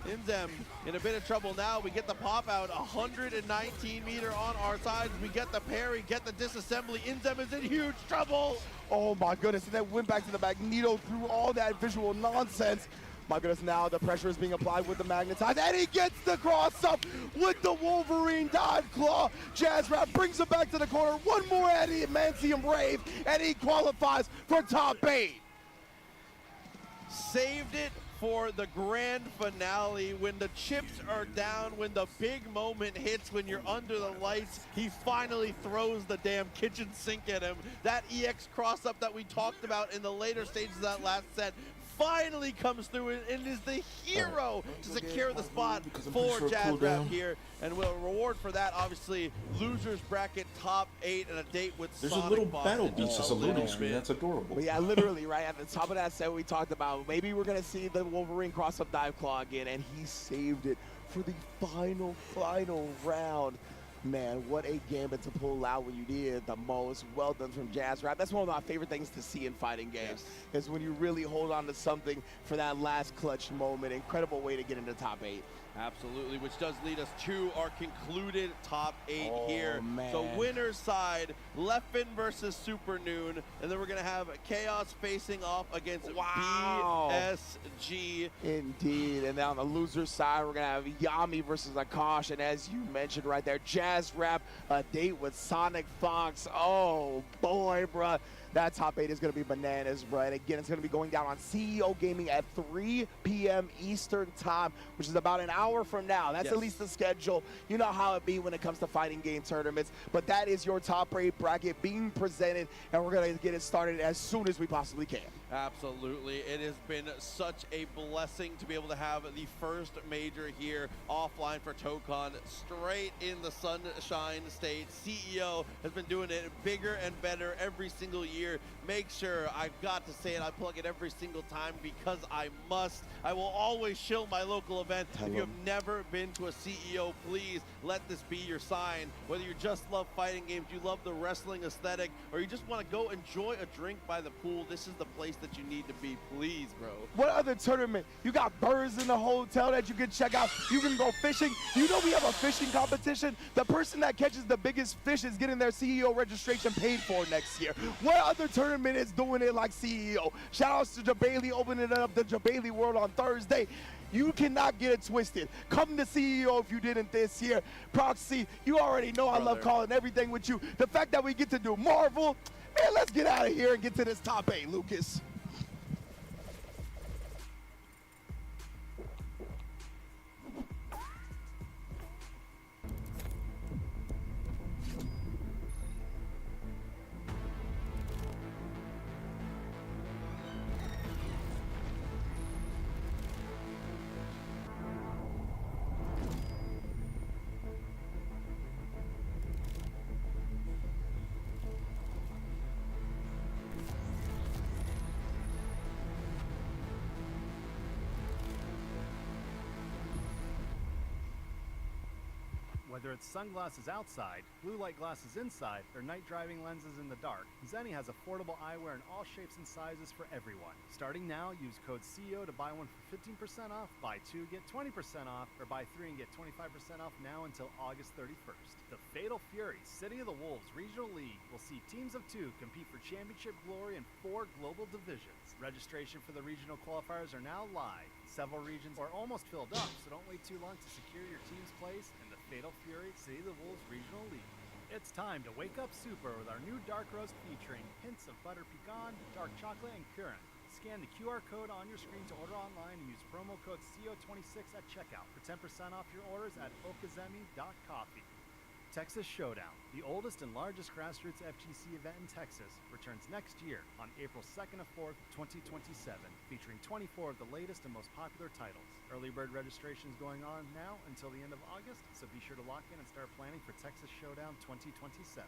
Inzem in a bit of trouble now. We get the pop out, 119 meter on our side. We get the parry, get the disassembly. Inzem is in huge trouble. Oh my goodness, and then went back to the Magneto through all that visual nonsense. My goodness, now the pressure is being applied with the Magnetize, and he gets the cross up with the Wolverine dive claw. Jazzrap brings him back to the corner. One more Adamantium Rave, and he qualifies for top 8. Saved it for the grand finale, when the chips are down, when the big moment hits, when you're under the lights. He finally throws the damn kitchen sink at him. That EX cross up that we talked about in the later stages of that last set finally comes through and is the hero to secure the spot for Jazzrap here. And will reward for that, obviously, losers bracket top 8 and a date with There's Sonic a little Boss. battle beast just a loading screen. That's adorable. But yeah, literally, right at the top of that set we talked about, maybe we're going to see the Wolverine cross-up dive claw again, and he saved it for the final round. Man, what a gambit to pull out when you did the most. Well done from Jazzrap. That's one of my favorite things to see in fighting games, is when you really hold on to something for that last clutch moment. Incredible way to get into top 8. Absolutely, which does lead us to our concluded top 8 here. Man. So winner's side, Leffen versus Super Noon, and then we're gonna have Chaos facing off against BSG. Indeed, and then on the loser side, we're gonna have Yami versus Akash, and as you mentioned right there, Jazzrap, a date with Sonic Fox. Oh boy, bruh. That top 8 is going to be bananas, bro. And again, it's going to be going down on CEO Gaming at 3 p.m. Eastern time, which is about an hour from now. That's at least the schedule. You know how it be when it comes to fighting game tournaments. But that is your top 8 bracket being presented, and we're going to get it started as soon as we possibly can. Absolutely. It has been such a blessing to be able to have the first major here offline for Tokon, straight in the Sunshine State. CEO has been doing it bigger and better every single year. Make sure, I've got to say it, I plug it every single time because I must. I will always shill my local event. If you have never been to a CEO, please let this be your sign. Whether you just love fighting games, you love the wrestling aesthetic, or you just want to go enjoy a drink by the pool, this is the place that you need to be. Please, bro. What other tournament? You got birds in the hotel that you can check out. You can go fishing. You know we have a fishing competition. The person that catches the biggest fish is getting their CEO registration paid for next year. What other tournament is doing it like CEO? Shout outs to Jabali opening up the Jabali World on Thursday. You cannot get it twisted. Come to CEO if you didn't this year. Proxy, you already know I love calling everything with you. The fact that we get to do Marvel, man, let's get out of here and get to this top 8, Lucas. Whether it's sunglasses outside, blue light glasses inside, or night driving lenses in the dark, Zenni has affordable eyewear in all shapes and sizes for everyone. Starting now, use code CEO to buy one for 15% off, buy 2, get 20% off, or buy 3 and get 25% off now until August 31st. The Fatal Fury City of the Wolves Regional League will see teams of 2 compete for championship glory in 4 global divisions. Registration for the regional qualifiers are now live. Several regions are almost filled up, so don't wait too long to secure your team's place in the Fatal Fury City of the Wolves Regional League. It's time to wake up super with our new dark roast featuring hints of butter pecan, dark chocolate, and currant. Scan the QR code on your screen to order online and use promo code CO26 at checkout for 10% off your orders at okazemi.coffee. Texas Showdown, the oldest and largest grassroots FGC event in Texas, returns next year on April 2nd and 4th, 2027, featuring 24 of the latest and most popular titles. Early bird registration is going on now until the end of August, so be sure to lock in and start planning for Texas Showdown 2027.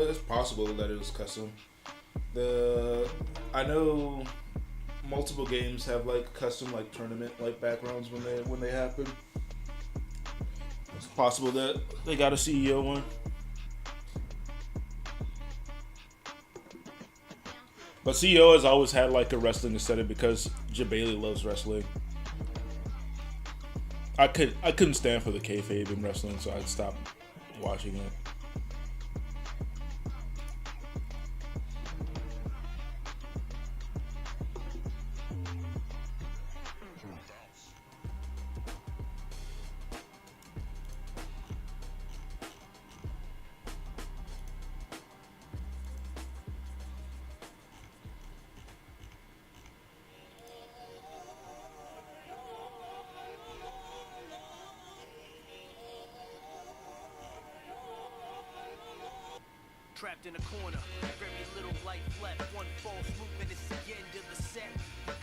It's possible that it was custom. I know multiple games have like custom like tournament like backgrounds when they happen. It's possible that they got a CEO one. But CEO has always had like a wrestling aesthetic because Jabali loves wrestling. I couldn't stand for the kayfabe in wrestling, so I'd stop watching it. Trapped in a corner, very little life left. One false movement, it's the end of the set.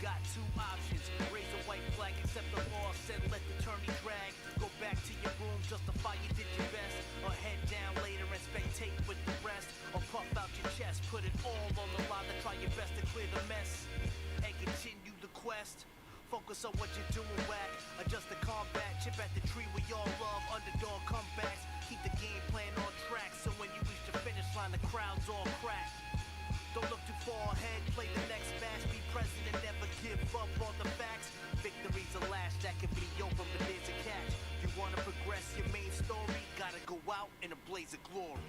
Got two options, raise a white flag, accept the law, said let the tourney drag. Go back to your room, justify you did your best. Or head down later and spectate with the rest. Or puff out your chest, put it all on the line to try your best to clear the mess. And continue the quest. Focus on what you're doing, whack. Adjust the combat, chip at the tree we all love. Underdog comebacks, keep the game plan on track. So when you reach the finish line, the crowd's all cracked. Don't look too far ahead, play the next match. Be present and never give up on the facts. Victory's a lash that can be over, but there's a catch. You wanna progress your main story, gotta go out in a blaze of glory.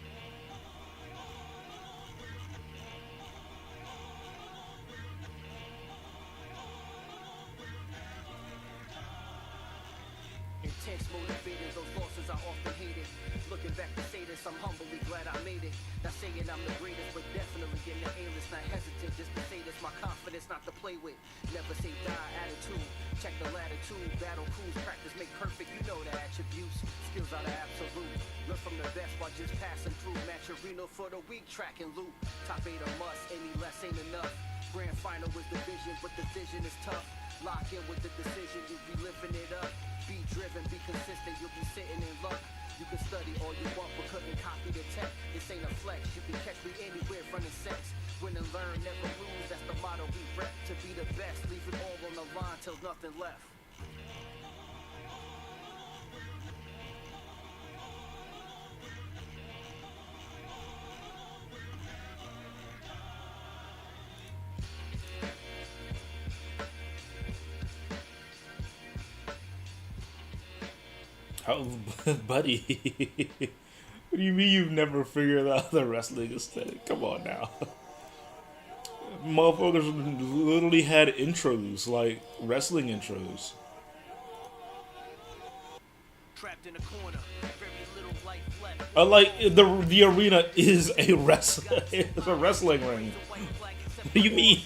Intense motivated, those losses I often hated. Looking back to say this, I'm humbly glad I made it. Not saying I'm the greatest, but definitely in the A-list. Not hesitant just to say this, my confidence not to play with. Never say die attitude, check the latitude. Battle crews, practice make perfect, you know the attributes. Skills are the absolute. Learn from the best while just passing through. Match arena for the week, track and loop. Top 8 a must, any less ain't enough. Grand final is the vision, but the vision is tough. Lock in with the decision, you'll be living it up. Be driven, be consistent, you'll be sitting in luck. You can study all you want, but couldn't copy the tech. This ain't a flex, you can catch me anywhere running sets. Win and learn, never lose, that's the motto we rep. To be the best, leave it all on the line till nothing left. Oh, buddy. What do you mean you've never figured out the wrestling aesthetic? Come on now. Motherfuckers literally had intros, like wrestling intros. Trapped in a corner, very little life left. Like the arena is a wrestling ring. What do you mean?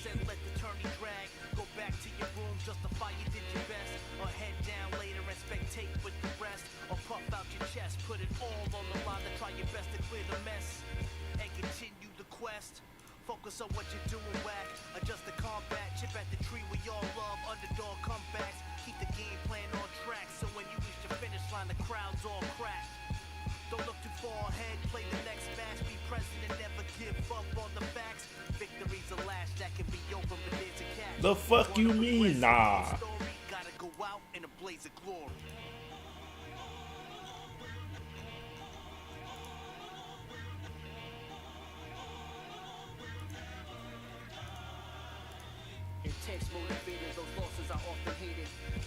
Put it all on the line to try your best to clear the mess and continue the quest. Focus on what you're doing, whack. Adjust the combat, chip at the tree we all love. Underdog comebacks, keep the game plan on track. So when you reach the finish line, the crowd's all cracked. Don't look too far ahead, play the next match. Be present and never give up on the facts. Victory's a lash that can be over, but there's a catch. The fuck you mean, nah? Gotta go out in a blaze of glory.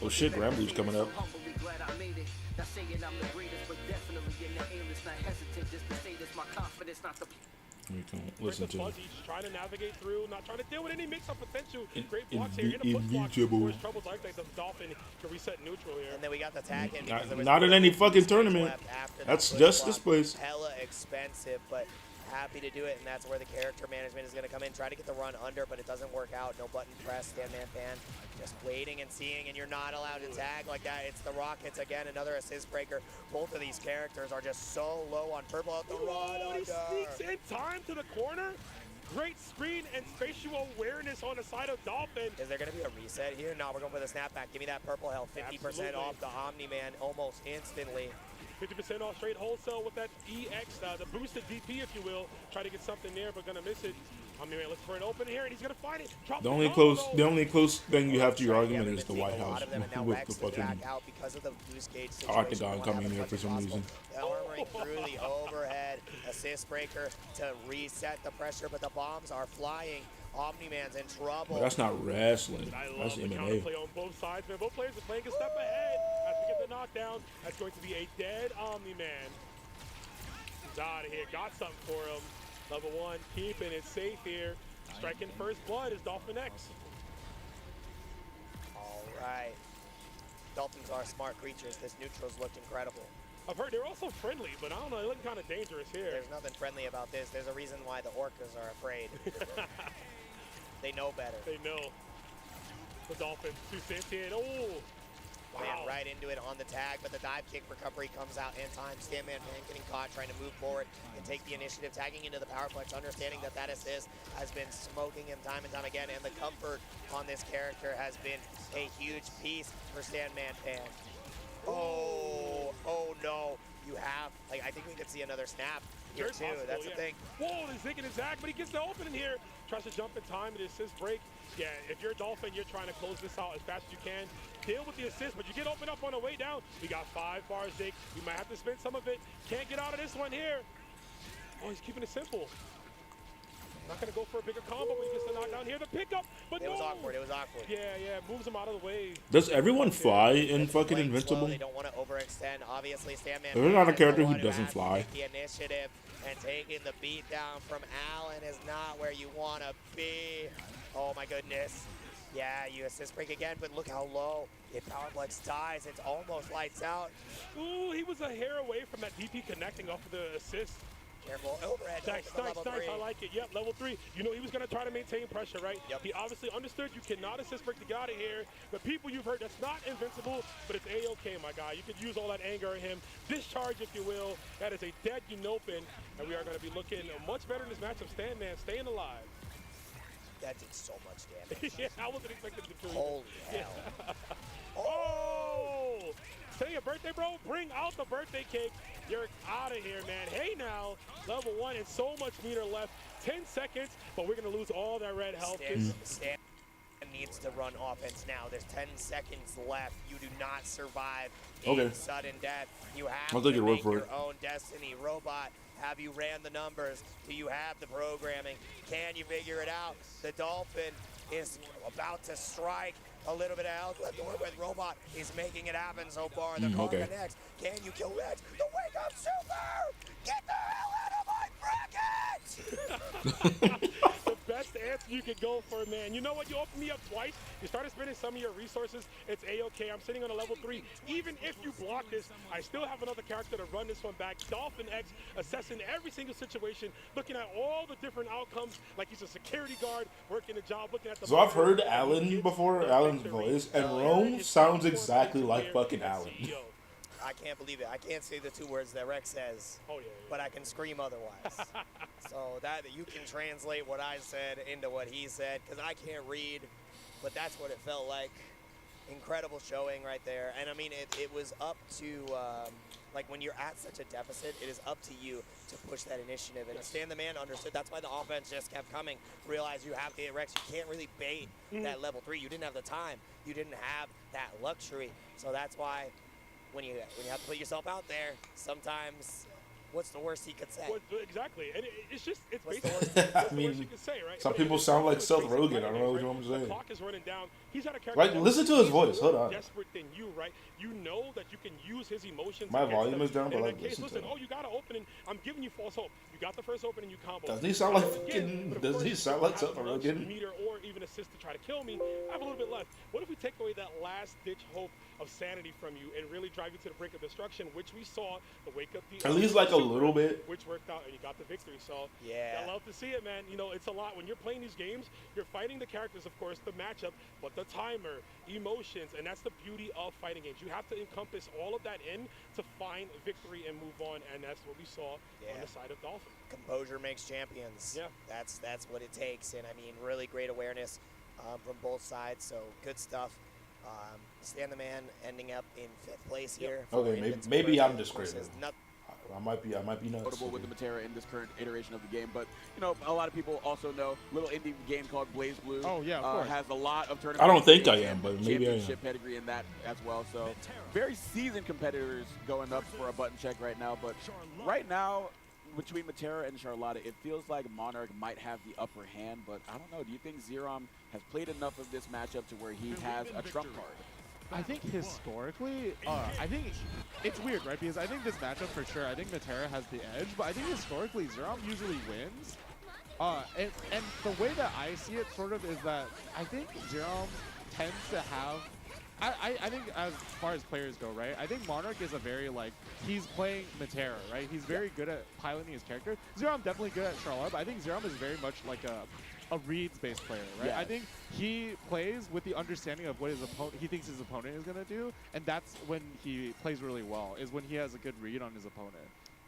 Oh shit, Granblue's coming up. Humbly glad I made it. Not saying I'm the greatest, but definitely in the A-list. Not hesitant just to say this. My confidence, not the. We can listen to Fuzzy just trying to navigate through, not trying to deal with any mix-up potential. Great in- blocks here in a push block. invincible. Whereas troubles like that, the Dolphin can reset neutral here. And then we got the tag in because there was not in any fucking space tournament. left after That's the push just block. this place. Hella expensive, but happy to do it, and that's where the character management is going to come in. Try to get the run under, but it doesn't work out. No button press, stand man fan. Just waiting and seeing, and you're not allowed to tag like that. It's the Rockets again, another assist breaker. Both of these characters are just so low on purple out the run He under. sneaks in time to the corner. Great screen and spatial awareness on the side of Dolphin. Is there going to be a reset here? No, we're going for the snapback. Give me that purple health. 50% Absolutely. off the Omni-Man almost instantly. 50% off straight wholesale with that EX, the boosted DP, if you will. Try to get something there, but gonna miss it. Omni-Man looks for an open here, and he's gonna find it. Drop The only combo, close, though. the only close thing you have to your argument Yeah, is the we've been White seeing a lot House of them, and now with Rex the is fucking back out because of the boost gauge situation. Octagon Wanna coming have in here as for much some as reason. possible. Armoring through the overhead assist breaker to reset the pressure, but the bombs are flying. Omni-Man's in trouble. But that's not wrestling. I That's love the MMA. counterplay on both sides, man. Both players are playing a step ahead as we get the knockdown. That's going to be a dead Omni-Man. He's out of here. Got something for him. Level 1, keeping it safe here. Striking first blood is Dolphin X. All right. Dolphins are smart creatures. This neutral's looked incredible. I've heard they're also friendly, but I don't know. They're looking kind of dangerous here. There's nothing friendly about this. There's a reason why the orcas are afraid. They know better. They know. The Dolphins to Santiago. Oh! Man right into it on the tag, but the dive kick recovery comes out in time. Standman Fan getting caught, trying to move forward and take the initiative, tagging into the powerplex, understanding that that assist has been smoking him time and time again, and the comfort on this character has been a huge piece for Standman Fan. Oh no. You have, like, I think we could see another snap here Very too. possible, That's yeah. the thing. Whoa, he's zigging his zag, but he gets the opening here. Tries to jump in time, the assist break. Yeah, if you're a Dolphin, you're trying to close this out as fast as you can. Deal with the assist, but you get open up on the way down. We got 5 bars, Zig. You might have to spend some of it. Can't get out of this one here. Oh, he's keeping it simple. Not gonna go for a bigger combo, but he gets the knockdown here. The pickup, but It no. was awkward. It was awkward. Yeah, moves him out of the way. Does everyone fly in fucking Playing slow, Invincible? they don't want to overextend. Obviously, Standman. There's not a is the character who one doesn't has to fly. take the initiative, and taking the beat down from Allen is not where you want to be. Oh my goodness. Yeah, you assist break again, but look how low. If Powerplex dies, it's almost lights out. Ooh, he was a hair away from that DP connecting off of the assist. Careful, overhead. Nice, level 3. I like it. Yep, level 3. You know he was going to try to maintain pressure, right? Yep. He obviously understood you cannot assist break to get out of here. But people you've heard, that's not invincible, but it's A-okay, my guy. You could use all that anger at him. Discharge, if you will. That is a dead Unopin, and we are going to be looking much better in this matchup. Standman staying alive. That did so much damage. Yeah, I wasn't expecting to kill you. Holy hell. Oh! Say your birthday, bro. Bring out the birthday cake. You're out of here, man. Hey, now, level 1 and so much meter left. 10 seconds, but we're going to lose all that red health. Stan needs to run offense now. There's 10 seconds left. You do not survive a sudden death. You have I'll take to your word make for your it. own destiny. Robot, have you ran the numbers? Do you have the programming? Can you figure it out? The Dolphin is about to strike. A little bit of health left to work with. Robot is making it happen so far. The car connects. Can you kill Rex? The wake up super! Get the hell out of my bracket! The best answer you could go for, man. You know what? You opened me up twice. You started spending some of your resources. It's A-okay. I'm sitting on a level 3. Even if you block this, I still have another character to run this one back. Dolphin X assessing every single situation, looking at all the different outcomes, like he's a security guard, working a job, looking at the... So I've heard Alan before, Alan's voice, and Rome sounds exactly like fucking Alan. I can't believe it. I can't say the 2 words that Rex says, but I can scream otherwise. So that you can translate what I said into what he said, because I can't read, but that's what it felt like. Incredible showing right there. And I mean, it was up to, like when you're at such a deficit, it is up to you to push that initiative. And Stan the Man understood. That's why the offense just kept coming. Realize you have to, Rex, you can't really bait that level 3. You didn't have the time. You didn't have that luxury. So that's why when you have to put yourself out there, sometimes What's the worst he could say? Exactly, and it's just it's What's the basically worst? what's I the worst mean, you can say, right? some But people it's sound like it's Seth basically Rogen. I don't know right? what I'm saying. The clock is running down. He's at a character. Like, listen to his he's voice. more Hold on. desperate than you, right? You know that you can use his emotions. My against volume him. is down, And but in like, that case, listen to listen. him. Oh, you got an opening. I'm giving you false hope. You got the first opening. You combo. Does he sound like Again, fucking? but of Does course, he if sound you like have Seth lunch, Rogen? meter, or even assist to try to kill me, I have a little bit left. What if we take away that last ditch hope of sanity from you and really drive you to the brink of destruction, which we saw the wake up the At least like a little bit. which worked out, and you got the victory. So Yeah. I love to see it, man. You know, it's a lot when you're playing these games. You're fighting the characters, of course, the matchup, but the timer, emotions, and that's the beauty of fighting games. You have to encompass all of that in to find victory and move on, and that's what we saw on the side of Dolphin. Composure makes champions. Yeah. That's what it takes, and I mean, really great awareness from both sides. So good stuff. Stand the man ending up in 5th place here. Okay, maybe I'm just Versus crazy. Nut- I might be nuts. Notable with the Matera in this current iteration of the game, but you know, a lot of people also know little indie game called Blaze Blue. Oh, yeah, of course. Has a lot of tournament. I don't think I am, and but maybe I am. championship pedigree in that as well. So very seasoned competitors going up for a button check right now. But right now, between Matera and Charlotta, it feels like Monarch might have the upper hand. But I don't know. Do you think Zerom has played enough of this matchup to where he has a trump card? I think historically, I think it's weird, right? Because I think this matchup for sure, I think Matera has the edge, but I think historically Zerom usually wins. And the way that I see it sort of is that I think Zerom tends to have, I think as far as players go, right? I think Monarch is a very he's playing Matera, right? He's very good at piloting his character. Zerom definitely good at Charlotte, but I think Zerom is very much like a reads-based player, right? Yes. I think he plays with the understanding of what he thinks his opponent is going to do, and that's when he plays really well, is when he has a good read on his opponent.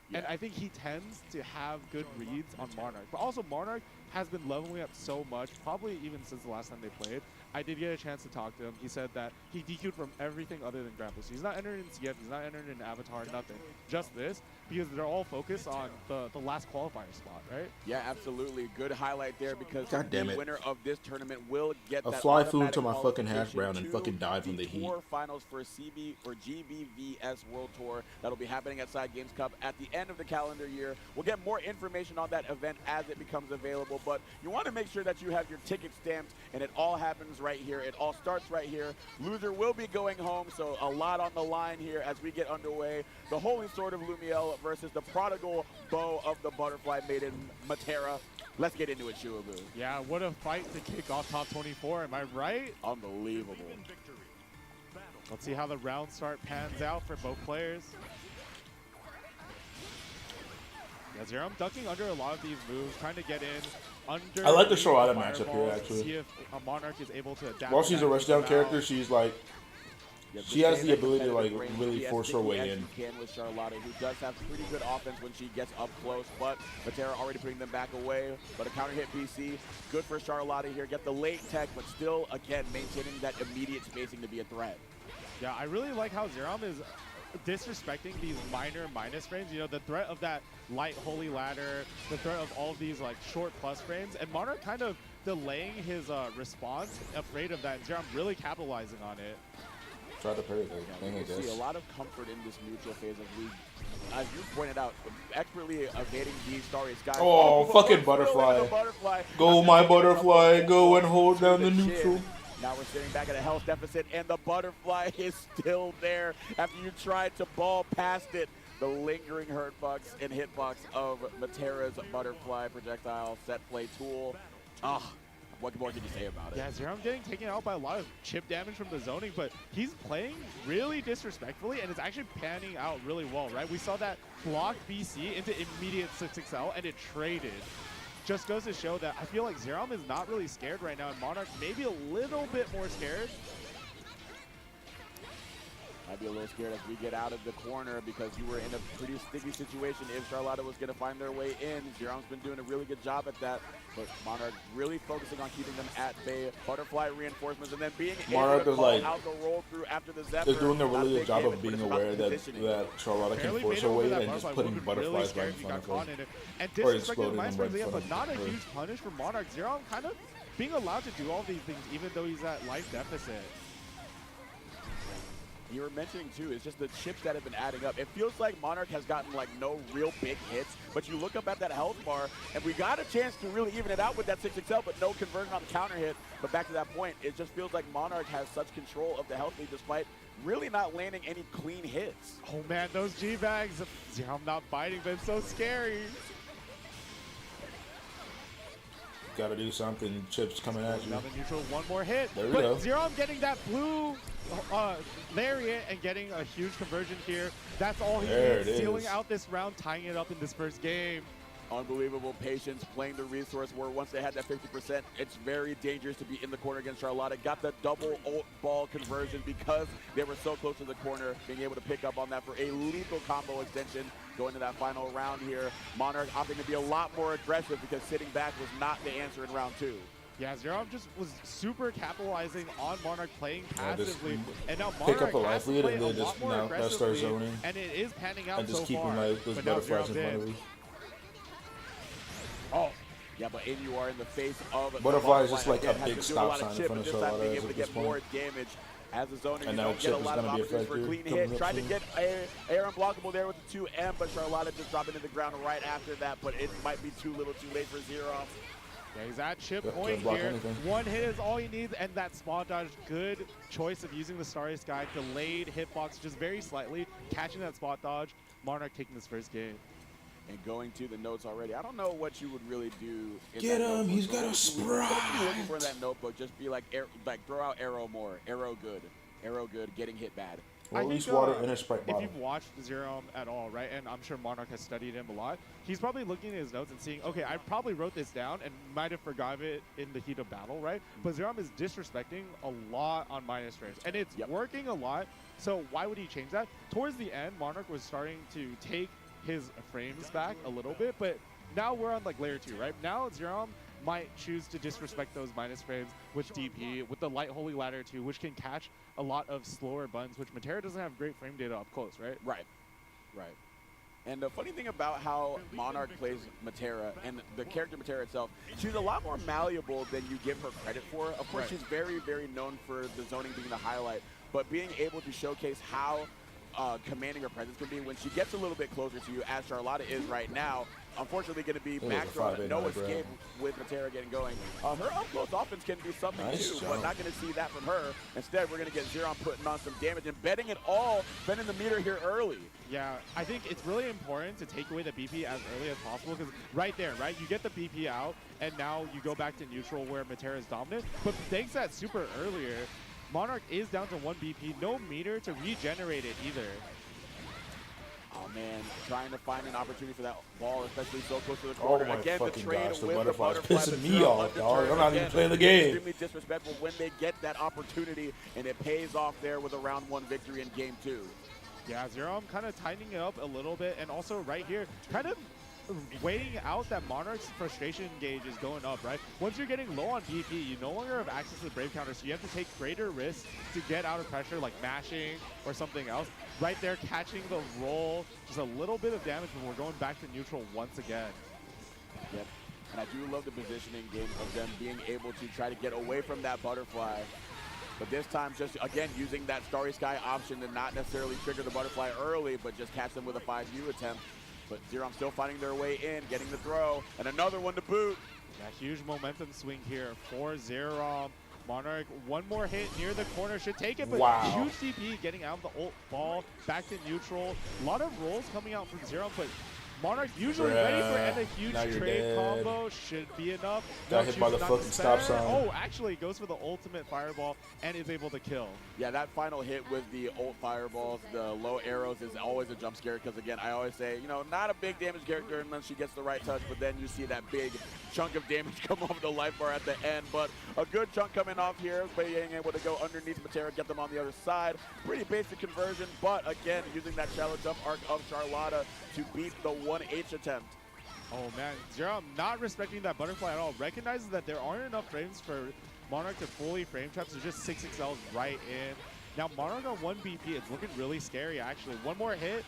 Yeah. And I think he tends to have good reads on Monarch. But also Monarch has been leveling up so much, probably even since the last time they played. I did get a chance to talk to him. He said that he DQ'd from everything other than Grand Blue. So he's not entered in CF, he's not entered in Avatar, nothing. Just this, because they're all focused on the last qualifier spot, right? Yeah, absolutely. Good highlight there because God damn the it. winner of this tournament will get A that fly flew into automatic my fucking hash qualification brown and to fucking died from the heat. Tour finals for CB or GBVS World Tour that'll be happening at Side Games Cup at the end of the calendar year. We'll get more information on that event as it becomes available, but you want to make sure that you have your ticket stamped, and it all happens right here. It all starts right here. Loser will be going home, so a lot on the line here as we get underway. The Holy Sword of Lumiel versus the Prodigal Bow of the Butterfly Maiden, Matera. Let's get into it, Shuabu. Yeah, what a fight to kick off top 24, am I right? Unbelievable. Let's see how the round start pans out for both players. Yeah, Zerom ducking under a lot of these moves, trying to get in under. I like the Charlotta fireballs matchup here, to actually. See if a Monarch is able to adapt. While to she's that a and rushdown come character, out. she's like, she has the ability to really force her way in. She can with Charlotta, who does have pretty good offense when she gets up close, but Matera already putting them back away. But a counter hit BC, good for Charlotta here. Get the late tech, but still, again, maintaining that immediate spacing to be a threat. Yeah, I really like how Zerom is disrespecting these minor minus frames. You know, the threat of that light holy ladder, the threat of all of these short plus frames, and Monarch kind of delaying his response, afraid of that, and Zerom really capitalizing on it. Try to parry though. We see a lot of comfort in this neutral phase as you pointed out, expertly evading these Starry Skies. Oh, fucking butterfly. Go, my butterfly. Go and hold down the neutral. Now we're sitting back at a health deficit, and the butterfly is still there after you tried to ball past it. The lingering hurtbox and hitbox of Matera's butterfly projectile set play tool. What more can you say about it? Yeah, Zerom getting taken out by a lot of chip damage from the zoning, but he's playing really disrespectfully, and it's actually panning out really well, right? We saw that block BC into immediate 6XL, and it traded. Just goes to show that I feel like Zerom is not really scared right now, and Monarch maybe a little bit more scared. I'd be a little scared as we get out of the corner because you were in a pretty sticky situation if Charlotta was going to find their way in. Zerom's been doing a really good job at that, but Monarch really focusing on keeping them at bay. Butterfly reinforcements, and then being able to call out the roll through after the Zephyr. They're doing a really good job of being aware that Charlotta can force her way and just putting butterflies right in front of her. And disrespecting the frames again, but not a huge punish for Monarch. Zerom kind of being allowed to do all these things even though he's at life deficit. you were mentioning too, is just the chips that have been adding up. It feels like Monarch has gotten like no real big hits, but you look up at that health bar, and we got a chance to really even it out with that 6XL, but no conversion on the counter hit. But back to that point, it just feels like Monarch has such control of the health lead despite really not landing any clean hits. Oh man, those G-Bags, I'm not biting, but it's so scary. Gotta do something. Chips coming at you. Another neutral, one more hit. There we but go. Zerom getting that blue lariat and getting a huge conversion here. That's all he needs, sealing out this round, tying it up in this first game. Unbelievable patience, playing the resource where once they had that 50%, it's very dangerous to be in the corner against Charlotta. Got the double ult ball conversion because they were so close to the corner, being able to pick up on that for a lethal combo extension. Going to that final round here, Monarch opting to be a lot more aggressive because sitting back was not the answer in round 2. Yeah, Zerom just was super capitalizing on Monarch playing passively, and now pick Monarch up a has life to lead play and a then lot just more now that starts aggressively, zoning and it is panning out and just so keeping far. like those But now butterflies in Zerom's front in. of you. Oh, yeah, but AUR in the face of Butterfly is just like again, a has big to do stop lot sign in chip, front of but this time Charlotta being at able to this get more point. damage. As a zoner, you And now don't get a chip is lot of gonna be opportunities for a effective. clean Coming hit. up Tried to soon. get air unblockable there with the 2M, but Charlotta just dropping to the ground right after that, but it might be too little too late for Zerom. Yeah, he's at chip Yep, point can't block here. anything. One hit is all he needs, and that spawn dodge, good choice of using the Starry Sky, delayed hitbox just very slightly, catching that spot dodge. Monarch taking this first game. And going to the notes already. I don't know what you would really do. In Get that him, notebook. he's got a What would you be looking for in sprite. that notebook? Just be like, throw out arrow more. Arrow good, getting hit bad. Or at I least think, water in a Sprite if bottle. you've watched Zerom at all, right, and I'm sure Monarch has studied him a lot, he's probably looking at his notes and seeing, okay, I probably wrote this down and might have forgot it in the heat of battle, right? But Zerom is disrespecting a lot on minus frames, and it's working a lot, so why would he change that? Towards the end, Monarch was starting to take his frames back a little bit, but now we're on like layer 2, right? Now Zerom might choose to disrespect those minus frames with DP, with the Light Holy Ladder too, which can catch a lot of slower buttons, which Matera doesn't have great frame data up close, right? Right. And the funny thing about how Monarch plays Matera and the character Matera itself, she's a lot more malleable than you give her credit for. Of course, she's very, very known for the zoning being the highlight, but being able to showcase how commanding her presence can be when she gets a little bit closer to you, as Charlotta is right now. Unfortunately, going to be maxed on no escape with Matera getting going. Her up-close offense can do something too, but not going to see that from her. Instead, we're going to get Zerom putting on some damage and betting it all, spending the meter here early. Yeah, I think it's really important to take away the BP as early as possible because right there, right, you get the BP out, and now you go back to neutral where Matera is dominant. But thanks to that super earlier, Monarch is down to 1 BP, no meter to regenerate it either. Oh man, trying to find an opportunity for that ball, especially so close to the corner. Oh my Again, the fucking trade gosh, the with butterfly's the butterfly, pissing me off, dog. I'm not even playing the game. Extremely disrespectful when they get that opportunity, and it pays off there with a round 1 victory in game 2. Yeah, Zerom kind of tightening it up a little bit, and also right here, kind of waiting out that Monarch's frustration gauge is going up, right? Once you're getting low on BP, you no longer have access to the Brave counter, so you have to take greater risks to get out of pressure, like mashing or something else. Right there, catching the roll, just a little bit of damage, but we're going back to neutral once again. Yep, and I do love the positioning game of them being able to try to get away from that butterfly. But this time, just, again, using that Starry Sky option to not necessarily trigger the butterfly early, but just catch them with a 5U attempt. But Zerom still finding their way in, getting the throw, and another one to boot. Yeah, huge momentum swing here for Zerom. Monarch, one more hit near the corner, should take it, but huge DP getting out of the ult ball, back to neutral. A lot of rolls coming out from Zerom, but Monarch usually ready for and a huge trade combo should be enough. Got hit by the fucking stop sign. Oh, actually goes for the ultimate fireball and is able to kill. Yeah, that final hit with the ult fireballs, the low arrows is always a jump scare because, again, I always say, you know, not a big damage character unless she gets the right touch, but then you see that big chunk of damage come off the life bar at the end. But a good chunk coming off here, being able to go underneath Matera, get them on the other side. Pretty basic conversion, but again, using that shallow jump arc of Charlotta to beat the 1H attempt. Oh man, Zerom not respecting that butterfly at all. Recognizes that there aren't enough frames for Monarch to fully frame trap, so just 6XLs right in. Now Monarch on 1 BP, it's looking really scary actually. One more hit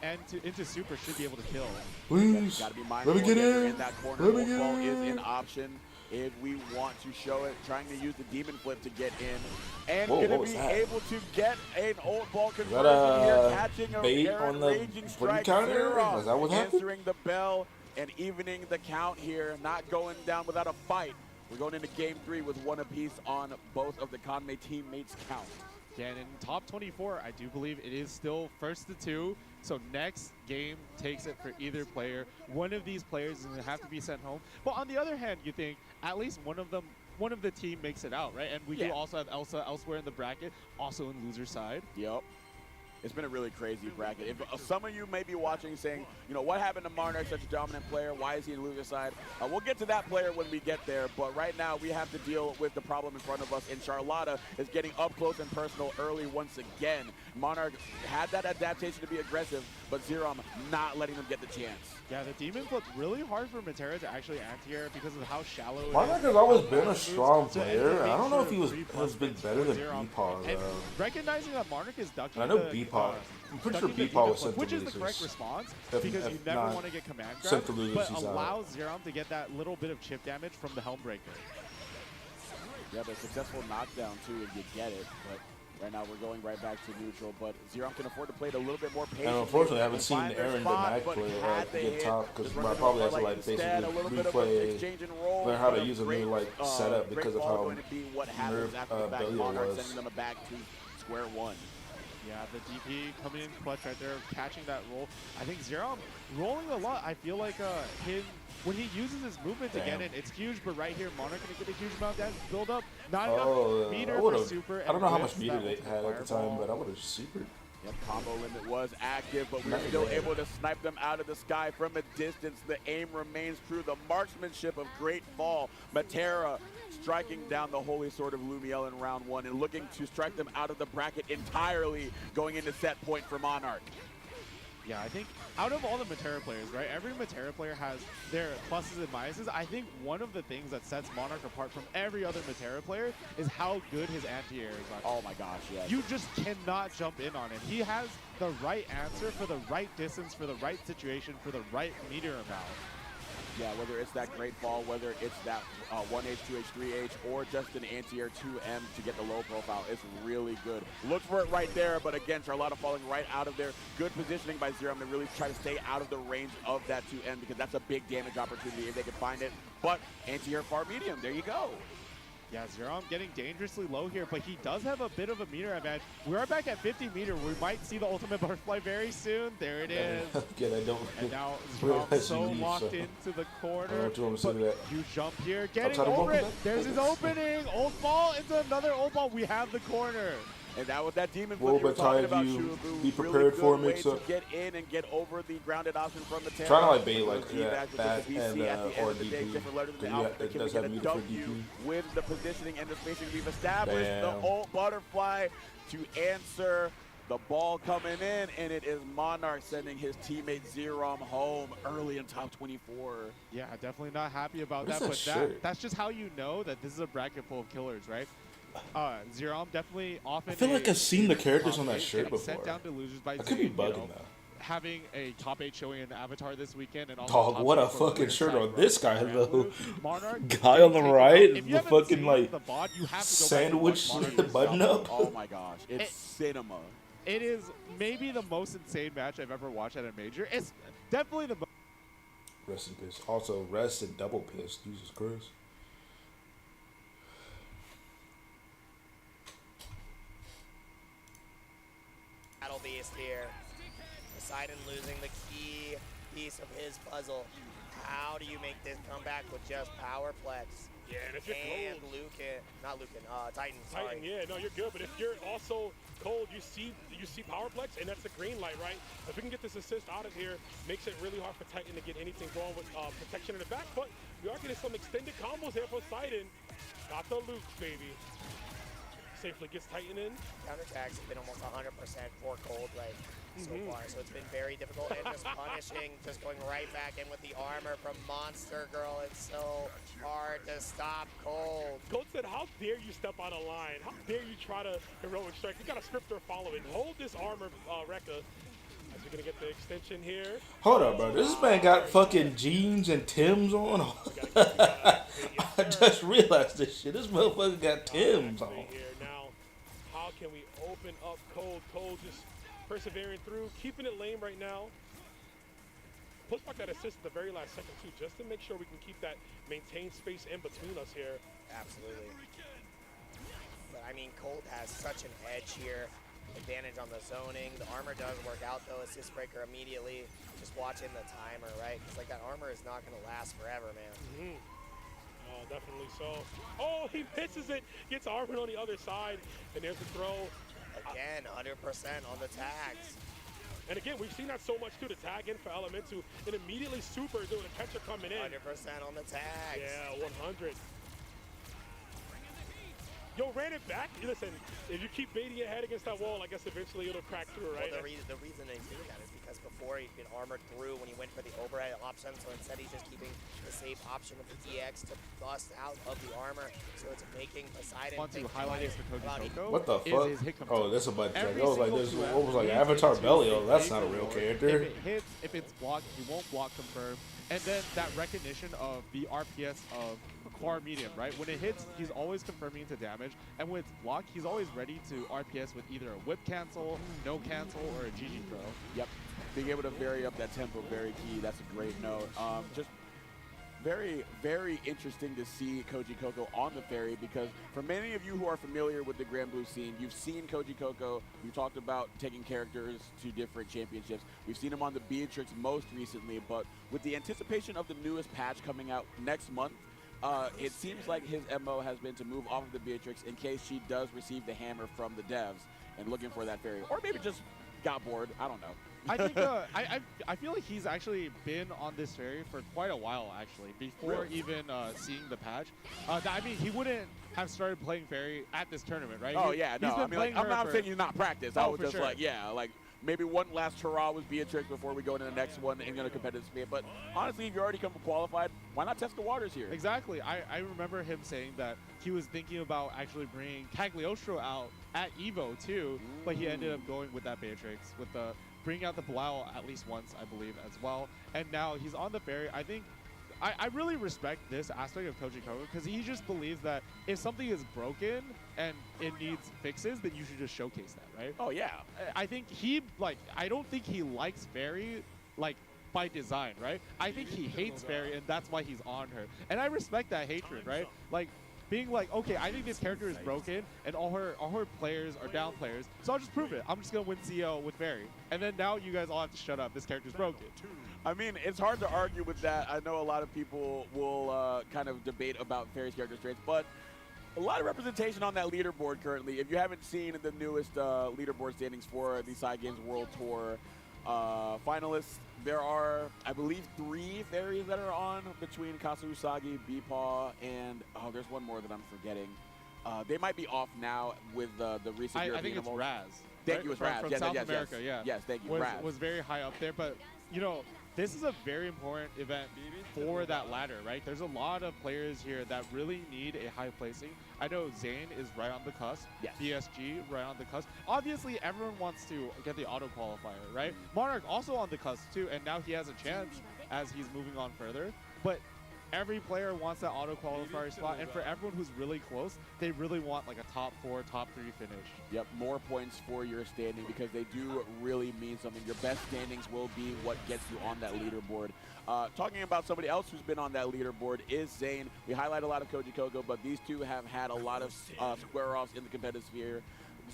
and into super should be able to kill. Please, Gotta be mindful let me get in. that corner. Let me get ball in. is an option. if we want to show it, trying to use the demon flip to get in. And Whoa, going to be able to get an ult ball conversion here, catching a bait on the raging strike. counter? Is that what happened? Answering the bell and evening the count here, not going down without a fight. We're going into game 3 with one apiece on both of the Conmay teammates' count. Yeah, and in top 24, I do believe it is still first to 2. So next game takes it for either player. One of these players is going to have to be sent home. But on the other hand, you think at least one of the team makes it out, right? And we do also have Elsa elsewhere in the bracket, also in loser side. Yep. It's been a really crazy bracket. If some of you may be watching saying, you know, what happened to Monarch, such a dominant player? Why is he in loser side? We'll get to that player when we get there. But right now, we have to deal with the problem in front of us. And Charlotta is getting up close and personal early once again. Monarch had that adaptation to be aggressive, but Zerom not letting them get the chance. Yeah, the Demon Flip really hard for Matera to actually anti-air because of how shallow it is. Monarch has always been a strong player. I don't know if he has been better than Beepaw, and recognizing that Monarch is ducking I know Beepaw. I'm pretty sure Beepaw was sent to which is losers. the correct response because you never want to get command sent grab, to losers, but he's allows Zerom to get that little bit of chip damage from the Helm Breaker. Yeah, but successful knockdown too if you get it. But right now we're going right back to neutral, but Zerom can afford to play it a little bit more patient. And unfortunately, I haven't seen Aaron the Mag play get top because I probably have to like basically replay, learn how to use a new like setup because of how nerf Belio was. Sending them back to square one. Yeah, the DP coming in clutch right there, catching that roll. I think Zerom rolling a lot. I feel like when he uses his movement to get it, it's huge. But right here, Monarch gonna get a huge amount of damage build up. Not enough meter for super. I don't know how much meter they had at the time, but I would have supered. Yep, combo limit was active, but we were still able to snipe them out of the sky from a distance. The aim remains true. The marksmanship of Great Fall. Matera striking down the Holy Sword of Lumiel in round 1 and looking to strike them out of the bracket entirely going into set point for Monarch. Yeah, I think out of all the Matera players, right, every Matera player has their pluses and minuses. I think one of the things that sets Monarch apart from every other Matera player is how good his anti-air is on. Oh my gosh, yeah. You just cannot jump in on it. He has the right answer for the right distance, for the right situation, for the right meter amount. Yeah, whether it's that Great Fall, whether it's that 1H, 2H, 3H, or just an anti-air 2M to get the low profile, it's really good. Look for it right there, but again, Charlotta falling right out of there. Good positioning by Zerom to really try to stay out of the range of that 2M because that's a big damage opportunity if they can find it. But anti-air far medium, there you go. Yeah, Zerom getting dangerously low here, but he does have a bit of a meter advantage. We are back at 50 meter. We might see the ultimate butterfly very soon. There it is. Again, I don't. And now Zerom so locked into the corner. But you jump here, getting over it. There's his opening. Ult ball into another ult ball. We have the corner. And that was that demon flip you were talking about, Shuabu. Be prepared for way mix to up. get in and get over the grounded option from the Terra. Trying to like bait like that and or DP. it does have meter for DP. With the positioning and the spacing we've established, the ult butterfly to answer the ball coming in, and it is Monarch sending his teammate Zerom home early in top 24. Yeah, definitely not happy about that, but that's just how you know that this is a bracket full of killers, right? Zerom definitely often. I feel like I've seen the characters on that shirt before. Sent down to losers by I could be bugging though. Having a top 8 showing in Avatar this weekend, and also dog, what a fucking shirt on this guy though. Monarch, guy on the right, the fucking like the bot, you have to sandwich with the button up. Oh my gosh, it's cinema. It is maybe the most insane match I've ever watched at a major. It's definitely the most. Rest in piss. Also, rest and double piss. Jesus Christ. Battle Beast here. Poseidon losing the key piece of his puzzle. How do you make this comeback with just Powerplex? Yeah, and if you're Titan, sorry. Titan, yeah, no, you're good. But if you're also cold, you see Powerplex, and that's the green light, right? If we can get this assist out of here, makes it really hard for Titan to get anything going with protection in the back. But we are getting some extended combos here for Poseidon. Got the Luke, baby. Safely gets Titan in. Counterattacks have been almost 100% for cold so far, so it's been very difficult. And just punishing, just going right back in with the armor from Monstergirl. It's so hard to stop cold. Cold said, how dare you step out of line? How dare you try to heroic strike? You got a scripter following. Hold this armor, Rekka. Is he going to get the extension here? Hold up, bro. This man got fucking jeans and Timbs on. I just realized this shit. This motherfucker got Timbs on. Here. Now, how can we open up Cold? Cold just persevering through, keeping it lame right now. Push back that assist at the very last second, too, just to make sure we can keep that maintained space in between us here. Absolutely. But, I mean, Cold has such an edge here. Advantage on the zoning. The armor does work out, though. Assist breaker immediately. Just watching the timer, right? Because, like, that armor is not going to last forever, man. Oh, definitely so. Oh, he misses it. Gets armored on the other side. And there's the throw. Again, 100% on the tags. And again, we've seen that so much, too. The tag in for Elementu. And immediately Super doing a catcher coming in. 100% on the tags. Yeah, 100. Yo, ran it back. Listen, if you keep baiting your head against that wall, I guess eventually it'll crack through, right? Well, the reason they do that is because before he'd been armored through when he went for the overhead option, so instead he's just keeping the safe option with the DX to bust out of the armor, so it's making Poseidon Want to highlight this for Koji Koko? What the is his fuck? hit Oh, this is a button check. I was like, this single what was like 2F Avatar hits Belly. into Oh, that's a not a big real board. character. If it hits, if it's blocked, he won't block confirm. And then that recognition of the RPS of Core Medium, right? When it hits, he's always confirming into damage. And when it's blocked, he's always ready to RPS with either a whip cancel, no cancel, or a GG throw. Yep. Being able to vary up that tempo, very key. That's a great note. Just very, very interesting to see Koji Koko on the ferry, because for many of you who are familiar with the Grand Blue scene, you've seen Koji Koko. We've talked about taking characters to different championships. We've seen him on the Beatrix most recently, but with the anticipation of the newest patch coming out next month, it seems like his MO has been to move off of the Beatrix in case she does receive the hammer from the devs and looking for that ferry. Or maybe just got bored. I don't know. I think I feel like he's actually been on this ferry for quite a while, actually, before even seeing the patch. I mean, he wouldn't have started playing ferry at this tournament, right? Oh, yeah, no. I mean, like, I'm not saying he's not practiced. I was just like, yeah, like, maybe one last hurrah with Beatrix before we go into the next one in a competitive sphere. But honestly, if you already come qualified, why not test the waters here? Exactly. I remember him saying that he was thinking about actually bringing Cagliostro out at EVO too, but he ended up going with that Beatrix, with the bringing out the Blau at least once, I believe, as well. And now he's on the ferry. I think I really respect this aspect of Koji Koko, because he just believes that if something is broken and it needs fixes, then you should just showcase that, right? Oh, yeah. I think I don't think he likes Fairy, like, by design, right? I think he hates Fairy, and that's why he's on her. And I respect that hatred, right? Like, being like, okay, I think this character is broken, and all her players are down players, so I'll just prove it. I'm just going to win CO with Fairy. And then now you guys all have to shut up. This character's broken. I mean, it's hard to argue with that. I know a lot of people will kind of debate about Fairy's character traits, but a lot of representation on that leaderboard currently. If you haven't seen the newest leaderboard standings for the Side Games World Tour finalists, there are, I believe, 3 fairies that are on between Kasu Usagi, Beepaw, and there's one more that I'm forgetting. They might be off now with the recent European. I think it's Raz. Thank you, it's Raz. From Yes, South yes, America, yes. yeah. Yes, thank you, Raz. Was very high up there, but you know, this is a very important event for that ladder, right? There's a lot of players here that really need a high placing. I know Zane is right on the cusp. Yes. BSG right on the cusp. Obviously, everyone wants to get the auto qualifier, right? Monarch also on the cusp too, and now he has a chance as he's moving on further. But every player wants that auto qualifier spot, and for everyone who's really close, they really want like a top 4, top 3 finish. Yep, more points for your standing, because they do really mean something. Your best standings will be what gets you on that leaderboard. Talking about somebody else who's been on that leaderboard is Zane. We highlight a lot of Koji Koko, but these two have had a lot of square-offs in the competitive sphere.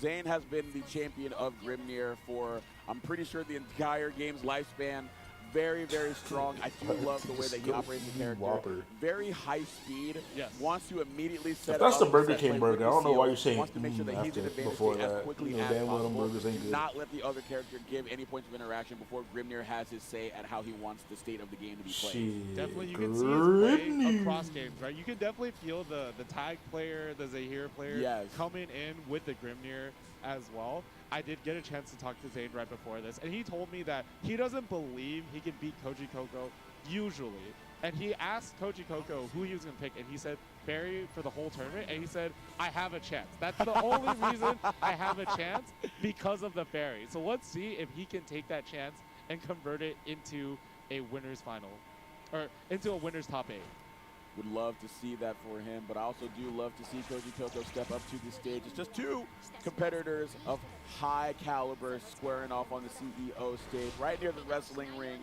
Zane has been the champion of Grimnir for, I'm pretty sure, the entire game's lifespan. Very, very strong. I do love the way that he operates the character. Whopper. Very high speed. Yes. Wants to immediately set If that's up the Burger set King play burger, I with don't know why the you're saying wants to make sure that he's after, in advantage before as that. quickly You know as damn well them possible. burgers ain't Do good. not let the other character give any points of interaction before Grimnir has his say at how he wants the state of the game to be played. Shit, Definitely, you can see his play across games, right? You can definitely feel the tag player, the Zahir player Yes. coming in with the Grimnir as well. I did get a chance to talk to Zane right before this, and he told me that he doesn't believe he can beat Koji Koko usually. And he asked Koji Koko who he was going to pick, and he said Barry for the whole tournament, and he said, I have a chance. That's the only reason I have a chance, because of the fairy. So let's see if he can take that chance and convert it into a winner's final, or into a winner's top 8. Would love to see that for him, but I also do love to see Koji Koko step up to the stage. It's just two competitors of high caliber squaring off on the CEO stage right near the wrestling ring.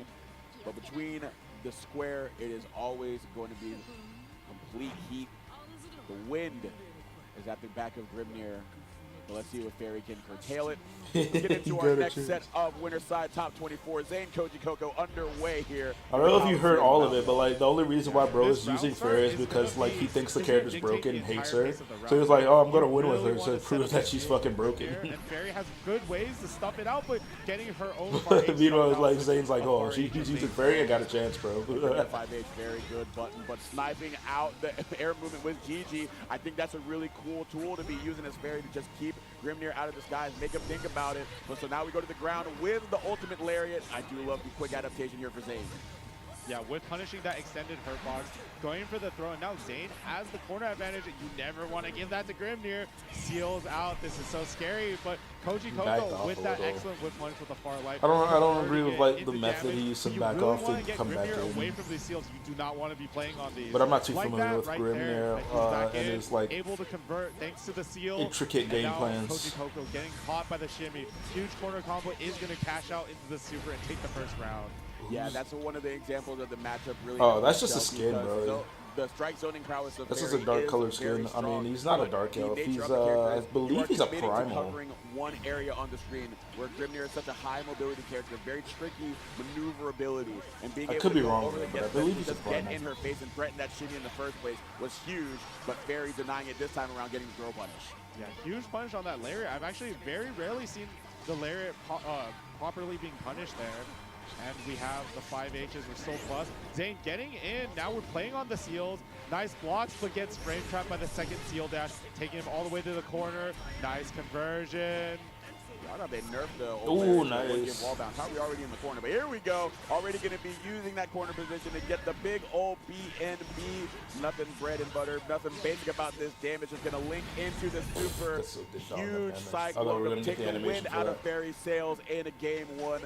But between the square, it is always going to be complete heat. The wind is at the back of Grimnir. But let's see if Fairy can curtail it. Let's get into our next set of winner side top 24. Zane Koji Koko underway here. I don't know if you heard all of it, but like the only reason why bro is using Fairy is because like he thinks the character's broken and hates her. So he's like, oh, I'm gonna win with her to prove that she's fucking broken. And Fairy has good ways to stuff it out, but getting her own Meanwhile, it's like Zane's like, oh, he's using Fairy, I got a chance, bro. 5H, very good button, but sniping out the air movement with GG, I think that's a really cool tool to be using as Fairy to just keep Grimnir out of the skies, make him think about it. But so now we go to the ground with the ultimate lariat. I do love the quick adaptation here for Zane. Yeah, with punishing that extended hurt box, going for the throw, and now Zane has the corner advantage. You never want to give that to Grimnir. Seals out. This is so scary, but Koji Koko with that excellent whip punch with the far light. I don't agree with like the method he used to back off to come back in. Away from these seals, you do not want to be playing on these. But I'm not too familiar with Grimnir and his like able to convert thanks to the seal. Intricate game plans. Koji Koko getting caught by the shimmy. Huge corner combo is going to cash out into the super and take the first round. Yeah, that's one of the examples of the matchup really. Oh, that's just a skin, bro. The strike zoning prowess of this is a dark color skin. I mean, he's not a dark elf. He's I believe he's a primal. Covering one area on the screen where Grimnir is such a high mobility character, very tricky maneuverability, and being able to go over but I believe he's a just primal. get in her face and threaten that shimmy in the first place was huge. But Fairy denying it this time around, getting the throw punish. Yeah, huge punish on that lariat. I've actually very rarely seen the lariat properly being punished there. And we have the 5Hs. We're still plus. Zane getting in. Now we're playing on the seals. Nice blocks, but gets frame trapped by the second seal dash, taking him all the way to the corner. Nice conversion. Y'all know they nerfed the nice wall bounce. How are we already in the corner? But here we go. Already going to be using that corner position to get the big old BNB. Nothing bread and butter. Nothing basic about this. Damage is going to link into the super huge cyclone. Take the wind out of Fairy's sails in a game 1.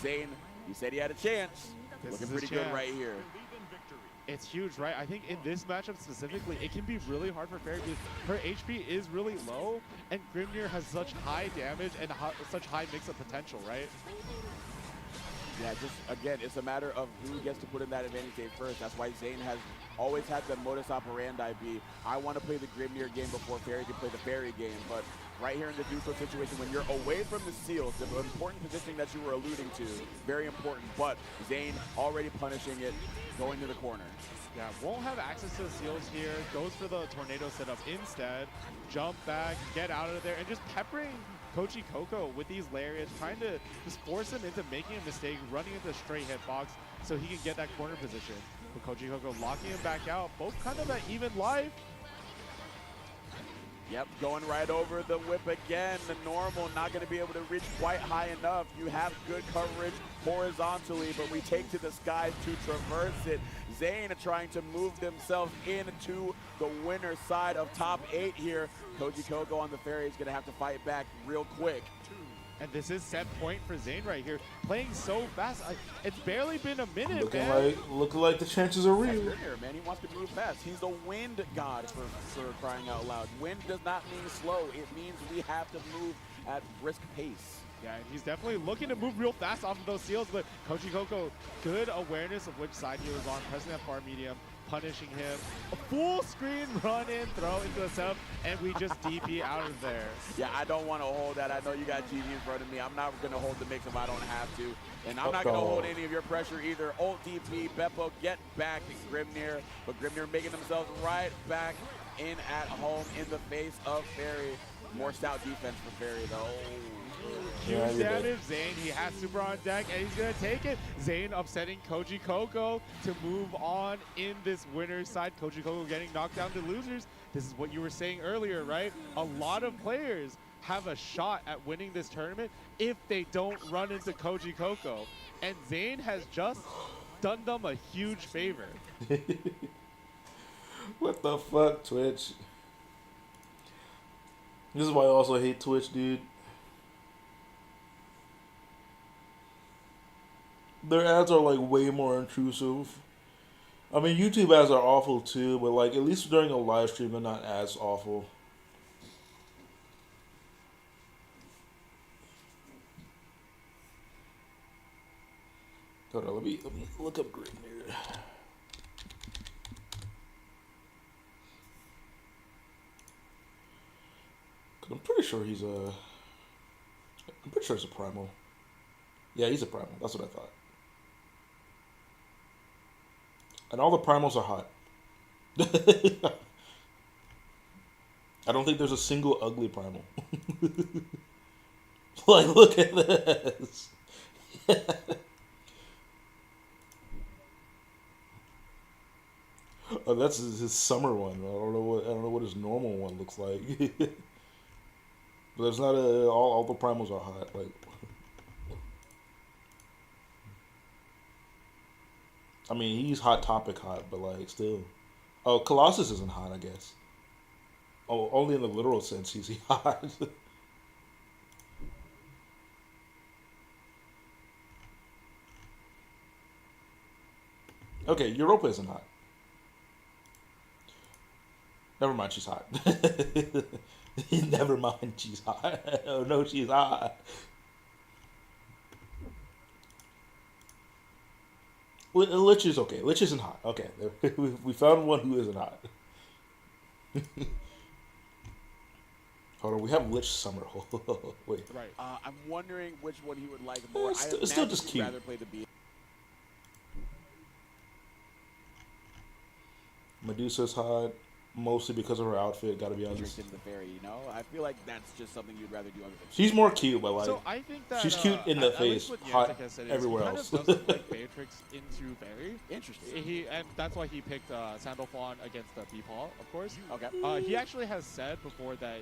Zane, you said he had a chance. Looking pretty good right here. It's huge, right? I think in this matchup specifically, it can be really hard for Fairy because her HP is really low, and Grimnir has such high damage and such high mix-up potential, right? Yeah, just, again, it's a matter of who gets to put in that advantage game first. That's why Zane has always had the modus operandi be, I want to play the Grimnir game before Fairy can play the Fairy game. But right here in the Duco situation, when you're away from the seals, the important positioning that you were alluding to, very important. But Zane already punishing it, going to the corner. Yeah, won't have access to the seals here. Goes for the tornado setup instead. Jump back, get out of there, and just peppering Koji Koko with these lariats, trying to just force him into making a mistake, running into a straight hitbox so he can get that corner position. But Koji Koko locking him back out, both kind of at even life. Yep, going right over the whip again. The normal not going to be able to reach quite high enough. You have good coverage horizontally, but we take to the skies to traverse it. Zane trying to move themselves into the winner side of top 8 here. Koji Koko on the Fairy is going to have to fight back real quick. And this is set point for Zane right here. Playing so fast. It's barely been a minute, looking like the chances are real. Grimnir, man, he wants to move fast. He's the wind god for crying out loud. Wind does not mean slow. It means we have to move at brisk pace. Yeah, and he's definitely looking to move real fast off of those seals, but Koji Koko, good awareness of which side he was on, pressing that far medium, punishing him. A full screen run in, throw into the setup, and we just DP out of there. Yeah, I don't want to hold that. I know you got GG in front of me. I'm not going to hold the mix if I don't have to. And I'm not going to hold any of your pressure either. Ult DP, Beppo, get back Grimnir. But Grimnir making themselves right back in at home in the face of Fairy. More stout defense for Fairy, though. Huge damage. Zane, he has super on deck, and he's going to take it. Zane upsetting Koji Koko to move on in this winner's side. Koji Koko getting knocked down to losers. This is what you were saying earlier, right? A lot of players have a shot at winning this tournament if they don't run into Koji Coco. And Zayn has just done them a huge favor. What the fuck, Twitch? This is why I also hate Twitch, dude. Their ads are like way more intrusive. I mean, YouTube ads are awful too, but like at least during a live stream, they're not as awful. Hold on, let me look up Green here. Cause I'm pretty sure he's a. I'm pretty sure he's a primal. Yeah, he's a primal. That's what I thought. And all the primals are hot. I don't think there's a single ugly primal. Like, look at this. Oh, that's his summer one. I don't know what his normal one looks like. But there's not all the primals are hot. Like, I mean, he's Hot Topic hot, but like still. Oh, Colossus isn't hot, I guess. Oh, only in the literal sense he's hot. Okay, Europa isn't hot. Never mind, she's hot. Never mind, she's hot. Oh no, she's hot. Lich is okay. Lich isn't hot. Okay, we found one who isn't hot. Hold on, we have Lich Summer. Wait. Right. I'm wondering which one he would like more. It's still just cute. Rather play the B. Medusa's hot, mostly because of her outfit. Gotta be honest. In the fairy, you know. I feel like that's just something you'd rather do other than. She's more cute, but like, So I think that, she's cute in the face, hot everywhere else. He kind of doesn't like Beatrix into fairy. Interesting. And that's why he picked Sandalphon against the Beepaw, of course. Okay. He actually has said before that.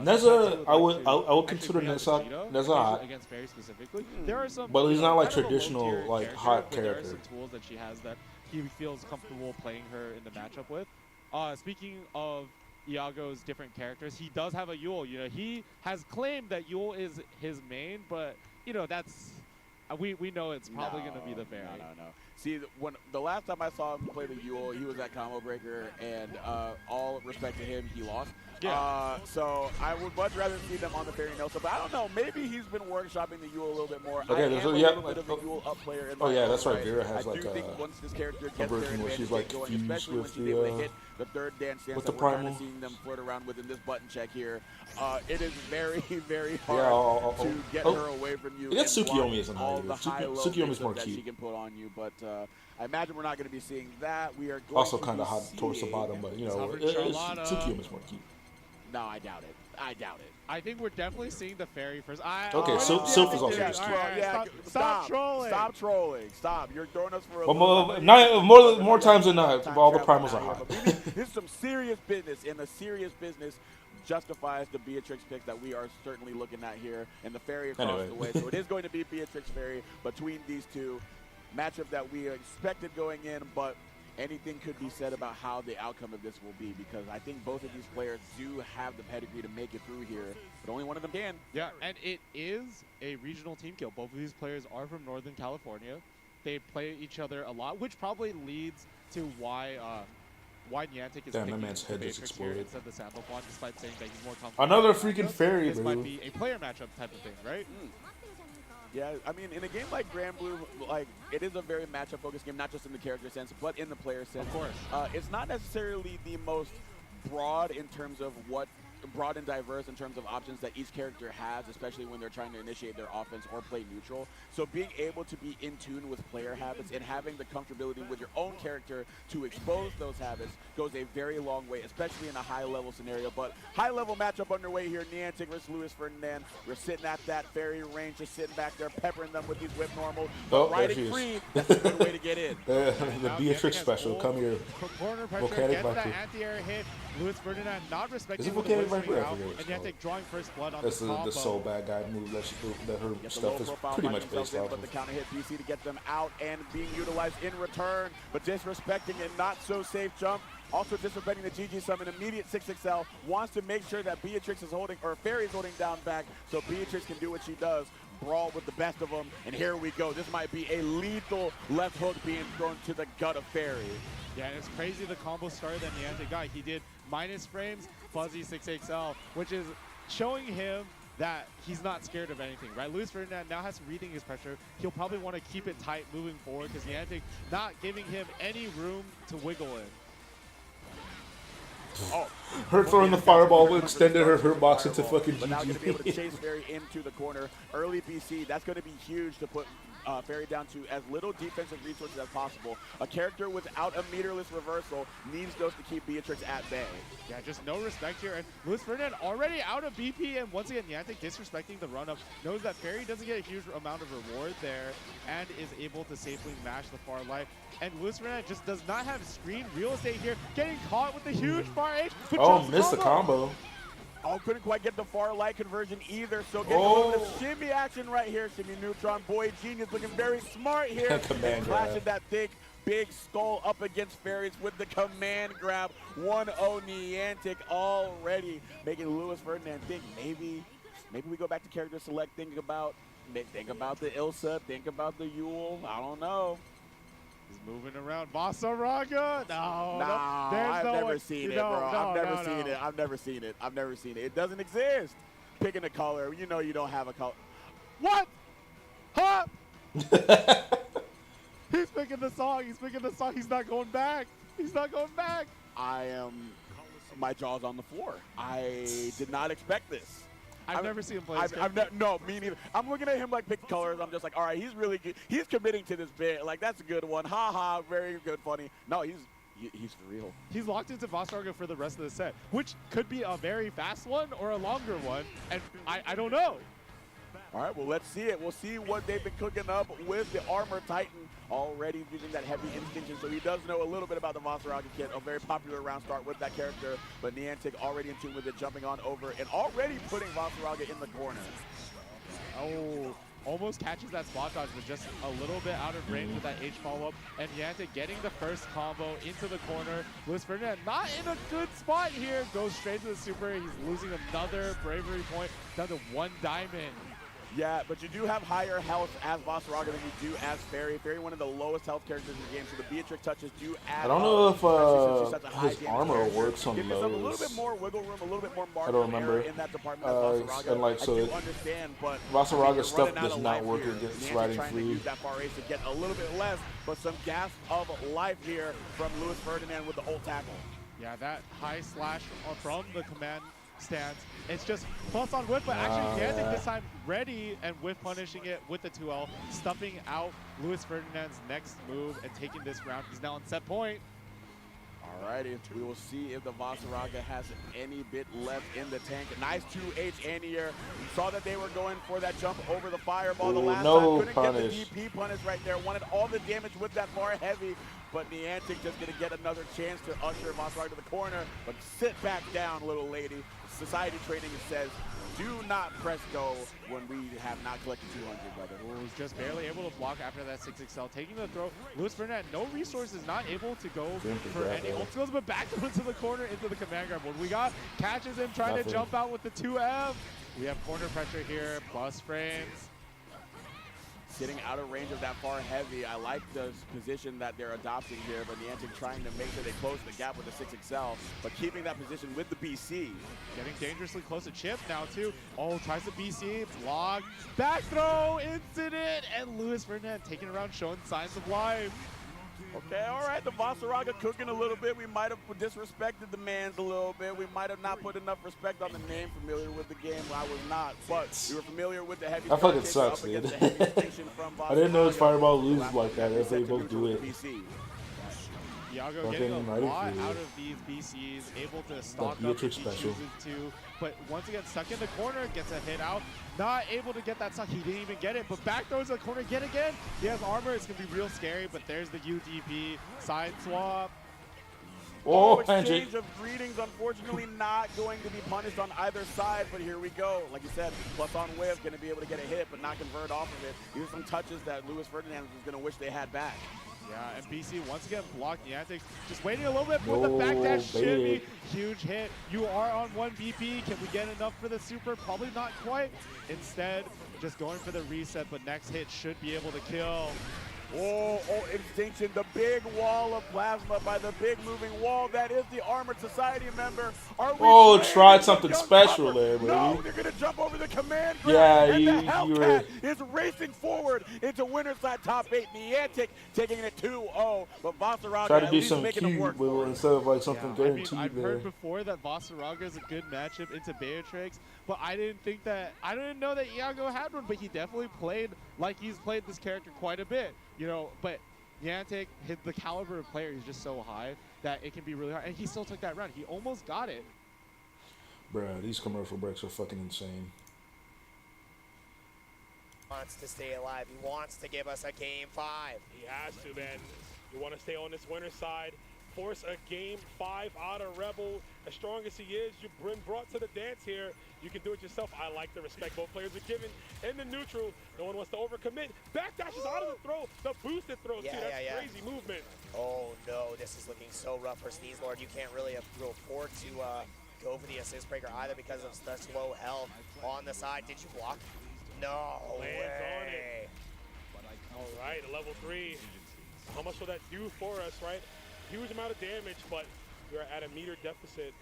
Neza, I would consider Neza hot. Against fairy specifically. There are some. But he's not like kind of a traditional low-tier like hot There are character. some tools that she has that he feels comfortable playing her in the matchup with. Speaking of Iago's different characters, he does have a Yule. You know, he has claimed that Yule is his main, but you know that's we know it's probably going to be the fairy. No. See, when the last time I saw him play the Yule, he was at Combo Breaker, and all respect to him, he lost. Yeah. So I would much rather see them on the fairy Nelson, but I don't know. Maybe he's been workshopping the Yule a little bit more. Okay, I there's am a little bit of a Yule up player. In my that's right. right. Vera has I like do think once this character gets version where she's like going, fused especially when with she's able to hit the third dance with that the we're kind primal. of seeing them flirt around with in this button check here. It is very, very hard Yeah, to get her away from you. I guess and Tsukiyomi block isn't all high. the high-low Tsukiyomi's more that she cute. can put on you, but I imagine we're not going to be seeing that. We are going Also to kind of be hot towards the seeing- bottom, but you know, Charlotta. Tsukiyomi's more cute. No, I doubt it. I think we're definitely seeing the fairy first. Okay, Sylph is also Yeah, just cute. Stop trolling. Stop trolling. Stop. You're throwing us for a Well, more times than not, all the primals are hot. This is some serious business, and the serious business justifies the Beatrix pick that we are certainly looking at here, and the fairy across the way. So it is going to be Beatrix Fairy between these two. Matchup that we expected going in, but anything could be said about how the outcome of this will be, because I think both of these players do have the pedigree to make it through here, but only one of them can. Yeah, and it is a regional team kill. Both of these players are from Northern California. They play each other a lot, which probably leads to why Niantic is Damn, that picking man's head the just Beatrix here exploded. instead of the Sandalphon, despite saying that he's more comfortable. Another with the freaking matchup. fairy, This bro. might be a player matchup type of thing, right? Yeah, I mean, in a game like Grand Blue, like, it is a very matchup-focused game, not just in the character sense, but in the player sense. Of course. It's not necessarily the most broad in terms of broad and diverse in terms of options that each character has, especially when they're trying to initiate their offense or play neutral. So being able to be in tune with player habits and having the comfortability with your own character to expose those habits goes a very long way, especially in a high-level scenario. But high-level matchup underway here, Niantic versus Luis Ferdinand. We're sitting at that fairy range, just sitting back there, peppering them with these whip normals. Oh, Riding there she is. free, that's a good way to get in. The Now Beatrix Niantic has special, full come here. Corner pressure, Volcanic gets that Viper. anti-air hit. Luis Ferdinand not respecting Is it with the Volcanic Viper? I out, forget what and it's Niantic called. drawing first blood on That's the combo. the so bad guy move that her Get the stuff low is profile pretty find much themselves based in, off but the of. counter hit BC to get them out and being utilized in return, but disrespecting a not so safe jump. Also disrespecting the GG summon, immediate 6XL, wants to make sure that Beatrix is holding, or Fairy is holding down back, so Beatrix can do what she does, brawl with the best of them, and here we go. This might be a lethal left hook being thrown to the gut of Fairy. Yeah, and it's crazy the combo started that Niantic got. He did minus frames, fuzzy 6XL, which is showing him that he's not scared of anything, right? Luis Ferdinand now has reading his pressure. He'll probably want to keep it tight moving forward because Niantic not giving him any room to wiggle in. Oh, Her throwing the fireball extended her hurt box into fucking but now going to be able to GG. chase Fairy into the corner. Early BC, that's going to be huge to put Fairy down to as little defensive resources as possible. A character without a meterless reversal needs those to keep Beatrix at bay. Yeah, just no respect here. And Luis Ferdinand already out of BP, and once again, Niantic disrespecting the run-up, knows that Fairy doesn't get a huge amount of reward there, and is able to safely mash the far light. And Luis Ferdinand just does not have screen real estate here, getting caught with the huge far H. Oh, missed the combo. Oh, couldn't quite get the far light conversion either, so getting a little bit of shimmy action right here. Shimmy Neutron, boy genius, looking very smart here. Command Clashing grab. that thick, big skull up against Fairies with the command grab. 1-0 Niantic already, making Luis Ferdinand think maybe we go back to character select, think about the Ilsa, think about the Yule, I don't know. He's moving around. Vasaraga? No. Nah, There's I've no never way. seen it, No, bro. no, I've never no, seen no. it. I've never seen it. I've never seen it. It doesn't exist. Picking a color, you know you don't have a color. What? Huh? He's picking the song. He's picking the song. He's not going back. He's not going back. My jaw's on the floor. I did not expect this. I've never seen him play this game. No, me neither. I'm looking at him like pick colors. I'm just like, all right, he's really good. He's committing to this bit. Like, that's a good one. Ha ha, very good, funny. No, he's for real. He's locked into Vasaraga for the rest of the set, which could be a very fast one or a longer one, and I don't know. All right, well, let's see it. We'll see what they've been cooking up with the Armor Titan already using that heavy instinction. So he does know a little bit about the Vasaraga kit, a very popular round start with that character. But Niantic already in tune with it, jumping on over and already putting Vasaraga in the corner. Oh, almost catches that spot dodge, but just a little bit out of range with that H follow-up. And Niantic getting the first combo into the corner. Luis Ferdinand not in a good spot here. Goes straight to the super. He's losing another bravery point down to 1 diamond. Yeah, but you do have higher health as Vasaraga than you do as Fairy. Fairy, one of the lowest health characters in the game, so the Beatrix touches do add I don't know up, if his armor works on Give yourself a little lows. bit more wiggle room, a little bit more I don't margin remember. error in that department as Vasaraga. And like, so I do understand, but Vasaraga's you're stuff running out does of not life work here. against Niantic riding trying to free. use that far ace to get a little bit less, but some gasp of life here from Luis Ferdinand with the ult tackle. Yeah, that high slash from the command stance. It's just plus on whip, but actually Niantic this time ready and whip punishing it with the 2L, stuffing out Luis Ferdinand's next move and taking this round. He's now on set point. Alrighty, we will see if the Vasaraga has any bit left in the tank. Nice 2H anti-air. You saw that they were going for that jump over the fireball the last time. Couldn't punish. get the DP punish right there. Wanted all the damage with that far heavy, but Niantic just going to get another chance to usher Vasaraga to the corner. But sit back down, little lady. Society training says, do not press go when we have not collected 200, brother. Was just barely able to block after that 6XL. Taking the throw, Luis Ferdinand, no resources, not able to go for any ult skills, but back into the corner, into the command grab. What we got, catches him, trying to jump out with the 2M. We have corner pressure here, plus frames. Sitting out of range of that far heavy. I like the position that they're adopting here, but Niantic trying to make sure they close the gap with the 6XL, but keeping that position with the BC. Getting dangerously close to Chip now too. Oh, tries to BC, block, back throw, incident, and Luis Ferdinand taking around, showing signs of life. Okay, all right, the Vasaraga cooking a little bit. We might have disrespected the mans a little bit. We might have not put enough respect on the name. Familiar with the game, I was not, but we were familiar with the heavy. That fucking sucks, dude. I didn't know his fireball loses like that if they both do it. Iago getting a lot out of these BCs, able to stock up if he chooses to. But once again, stuck in the corner, gets a hit out. Not able to get that stock. He didn't even get it, but back throws the corner yet again. He has armor. It's going to be real scary, but there's the UDP side swap. Oh, exchange of greetings, unfortunately not going to be punished on either side, but here we go. Like you said, plus on whiff, going to be able to get a hit, but not convert off of it. These are some touches that Luis Ferdinand was going to wish they had back. Yeah, and BC once again blocked Niantic. Just waiting a little bit for the backdash shimmy. Huge hit. You are on 1 BP. Can we get enough for the super? Probably not quite. Instead, just going for the reset, but next hit should be able to kill. Oh, Extinction, the big wall of plasma by the big moving wall. That is the Armored Society member. Tried something special there, baby. No, they're going to jump over the command grab. Yeah, and the Hellcat is racing forward into winner's side top 8. Niantic taking it 2-0, but Vasaraga try to do at least something making them work cute instead of like something guaranteed. I've heard before that Vasaraga is a good matchup into Beatrix, but I didn't know that Iago had one, but he definitely played like he's played this character quite a bit. You know, but Niantic, the caliber of player is just so high that it can be really hard. And he still took that round. He almost got it. Bruh, these commercial breaks are fucking insane. Wants to stay alive. He wants to give us a game 5. He has to, man. You want to stay on this winner's side. Force a game 5 out of Rebel. As strong as he is, you've been brought to the dance here. You can do it yourself. I like the respect both players are given. In the neutral, no one wants to overcommit. Backdashes out of the throw. The boosted throw, too. That's crazy movement. Oh, no. This is looking so rough for Sneezelord. You can't really afford to go for the assist breaker either because of the slow health on the side. Did you block? No Lands on it. All right, a level 3. How much will that do for us, right? Huge amount of damage, but we're at a meter deficit.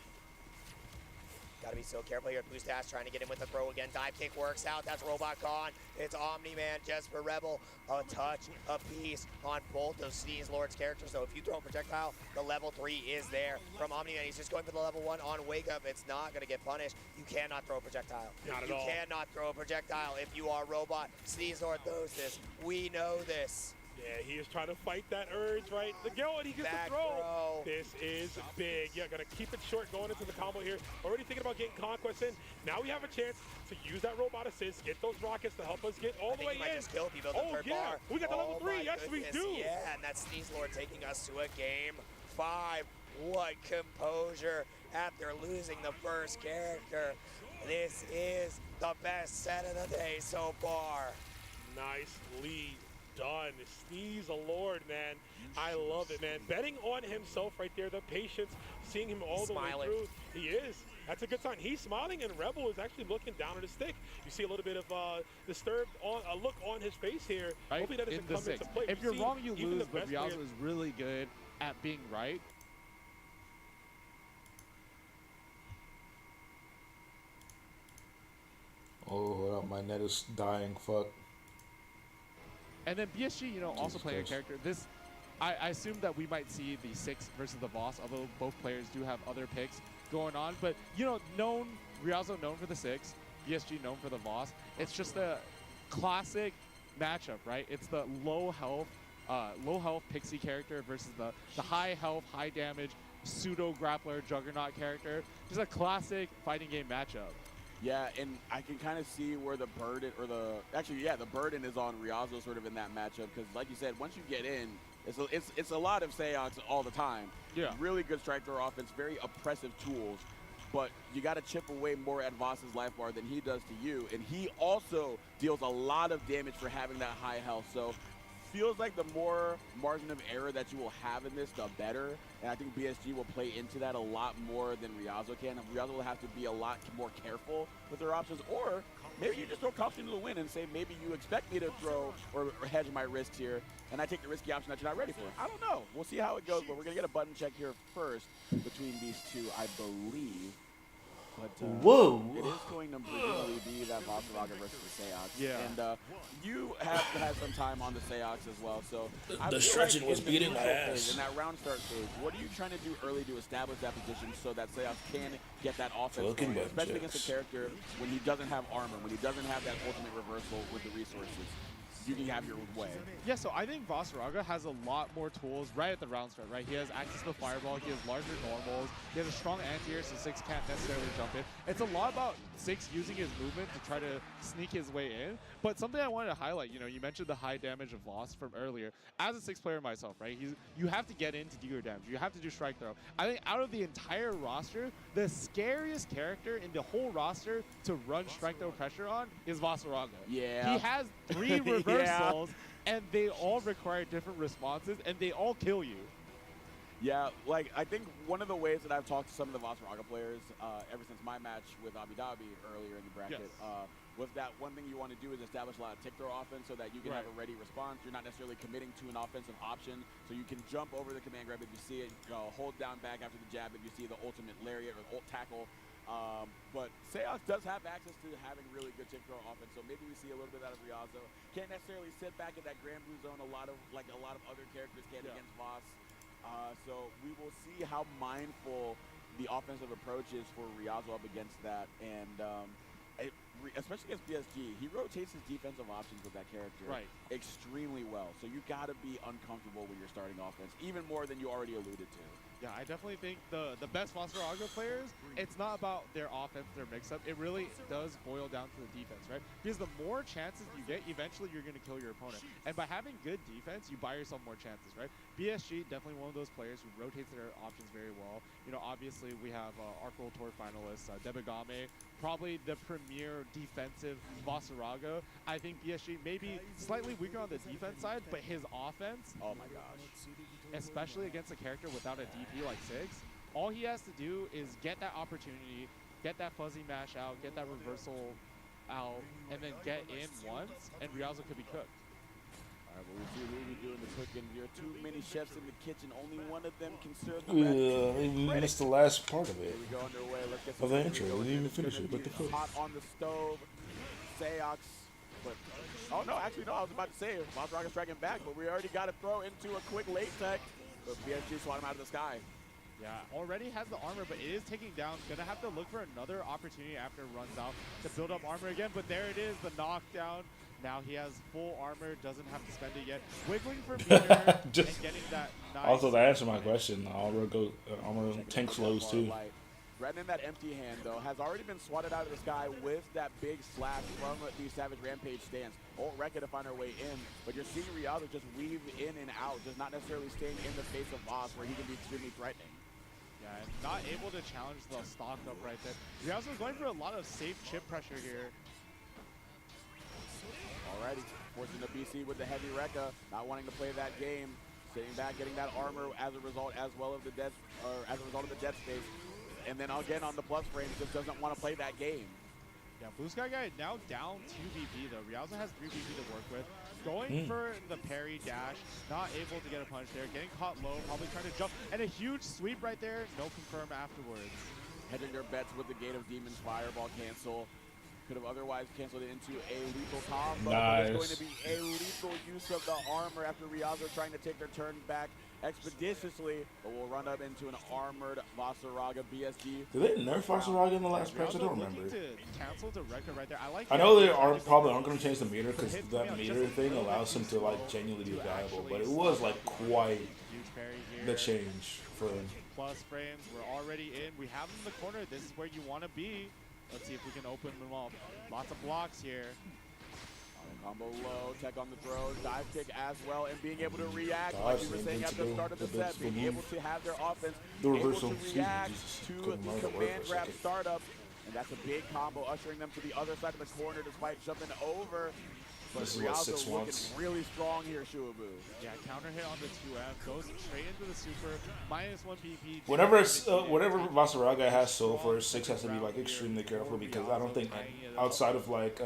Gotta be so careful here. Boostas trying to get in with the throw again. Dive kick works out. That's Robot gone. It's Omni-Man just for Rebel. A touch, a piece on both of Sneezelord's characters. So if you throw a projectile, the level 3 is there from Omni-Man. He's just going for the level 1 on Wake Up. It's not gonna get punished. You cannot throw a projectile. Not at all. You cannot throw a projectile if you are Robot. Sneezelord knows this. We know this. Yeah, he is trying to fight that urge, right? The go, and he gets the throw. This is big. Yeah, gonna keep it short going into the combo here. Already thinking about getting Conquest in. Now we have a chance to use that robot assist, get those rockets to help us get all the way in. Just kill people at the third bar. We got the level 3. Yes, we do. Yeah, and that's Sneezelord taking us to a game 5. What composure after losing the first character. This is the best set of the day so far. Nice lead. Done. Sneezelord, man. I love it, man. Betting on himself right there, the patience, seeing him all the way through. He is. That's a good sign. He's smiling, and Rebel is actually looking down at his stick. You see a little bit of disturbed look on his face here. Right? Hopefully that doesn't come into play. If you're wrong, you lose, but Rialzo is really good at being right. Oh, hold up. My net is dying. Fuck. And then BSG, you know, also playing a character. This, I assume that we might see the 6 versus the Voss, although both players do have other picks going on. But, you know, Rialzo known for the 6, BSG known for the Voss. It's just a classic matchup, right? It's the low health Pixie character versus the high health, high damage, pseudo grappler Juggernaut character. Just a classic fighting game matchup. Yeah, and I can kind of see where the burden, the burden is on Rialzo sort of in that matchup because, like you said, once you get in, it's a lot of Seox all the time. Yeah. Really good strike throw offense, very oppressive tools, but you got to chip away more at Voss's life bar than he does to you, and he also deals a lot of damage for having that high health. So feels like the more margin of error that you will have in this, the better. And I think BSG will play into that a lot more than Rialzo can. And Rialzo will have to be a lot more careful with their options. Or maybe you just throw caution to the wind and say, maybe you expect me to throw or hedge my risks here, and I take the risky option that you're not ready for. I don't know. We'll see how it goes, but we're going to get a button check here first between these two, I believe. But whoa! It is going to presumably be that Vasaraga versus the Seox. Yeah. And you have had some time on the Seox as well, so the stretching was beating my ass. In that round start phase, what are you trying to do early to establish that position so that Seox can get that offense going, especially against a character when he doesn't have armor, when he doesn't have that ultimate reversal with the resources? you can have your way. Yeah, so I think Vasaraga has a lot more tools right at the round start, right? He has access to the fireball, he has larger normals, he has a strong anti-air, so 6 can't necessarily jump in. It's a lot about 6 using his movement to try to sneak his way in. But something I wanted to highlight, you know, you mentioned the high damage of Voss from earlier. As a 6 player myself, right, you have to get in to do your damage. You have to do strike throw. I think out of the entire roster, the scariest character in the whole roster to run strike throw pressure on is Vasaraga. Yeah. He has 3 reversals, and they all require different responses, and they all kill you. Yeah, like, I think one of the ways that I've talked to some of the Vasaraga players ever since my match with Abu Dhabi earlier in the bracket was that one thing you want to do is establish a lot of tick throw offense so that you can have a ready response. You're not necessarily committing to an offensive option, so you can jump over the command grab if you see it, hold down back after the jab if you see the ultimate lariat or ult tackle. But Seox does have access to having really good tick throw offense, so maybe we see a little bit out of Riazo. Can't necessarily sit back in that Grand Blue zone a lot of other characters can against Voss. So we will see how mindful the offensive approach is for Riazo up against that, and especially against PSG, he rotates his defensive options with that character extremely well. So you got to be uncomfortable with your starting offense, even more than you already alluded to. Yeah, I definitely think the best Vasaraga players, it's not about their offense, their mix-up. It really does boil down to the defense, right? Because the more chances you get, eventually you're going to kill your opponent. And by having good defense, you buy yourself more chances, right? BSG, definitely one of those players who rotates their options very well. You know, obviously we have Arc World Tour finalist Debagame, probably the premier defensive Vasaraga. I think BSG maybe slightly weaker on the defense side, but his offense, oh my gosh. Especially against a character without a DP like 6, all he has to do is get that opportunity, get that fuzzy mash out, get that reversal out, and then get in once, and Riazo could be cooked. All right, well, we'll see who we doing the cooking. There are too many chefs in the kitchen. Only one of them can serve the rest. We missed the last part of it. Here we go underway. Let's get of the intro. We didn't even finish it, but the food. Hot on the stove. Seox. But, oh, no, actually, no, I was about to say, Vasaraga striking back, but we already got to throw into a quick late tech. But BSG swat him out of the sky. Yeah, already has the armor, but it is taking down. Gonna have to look for another opportunity after it runs out to build up armor again, but there it is, the knockdown. Now he has full armor, doesn't have to spend it yet. Wiggling for meter and getting that nice. Also, to answer my question, armor tank slows too. Threatening that empty hand, though, has already been swatted out of the sky with that big slash from the Savage Rampage stance. Ult Rekka to find her way in, but you're seeing Riazo just weave in and out, just not necessarily staying in the face of Voss where he can be extremely threatening. Yeah, and not able to challenge the stock up right there. Riazo going for a lot of safe chip pressure here. Alrighty, forcing the BC with the heavy Rekka, not wanting to play that game, sitting back, getting that armor as a result of the dead space. And then again on the plus frame, just doesn't want to play that game. Yeah, Blue Sky Guy now down 2 VP though. Riazo has 3 VP to work with. Going for the parry dash, not able to get a punch there. Getting caught low, probably trying to jump. And a huge sweep right there, no confirm afterwards. Hedging their bets with the Gate of Demons Fireball cancel. Could have otherwise canceled it into a lethal combo. Nice. But it's going to be a lethal use of the armor after Riazo trying to take their turn back expeditiously, but we'll run up into an armored Vasaraga BSG. Did they nerf Vasaraga in the last patch? I don't remember. Cancel the record right there. I know they probably aren't going to change the meter because that meter thing allows them to like genuinely be valuable, but it was like quite the change for them. Plus frames, we're already in. We have them in the corner. This is where you want to be. Let's see if we can open them up. Lots of blocks here. Combo low, tech on the throw, dive kick as well, and being able to react, like we were saying at the start of the set, being able to have their offense, able to react to the command grab startup, and that's a big combo, ushering them to the other side of the corner despite jumping over. But Riazo looking really strong here, Shuabu. Yeah, counter hit on the 2F, goes straight into the super, -1 BP. Whenever Vasaraga has Sulfur, 6 has to be like extremely careful because I don't think outside of like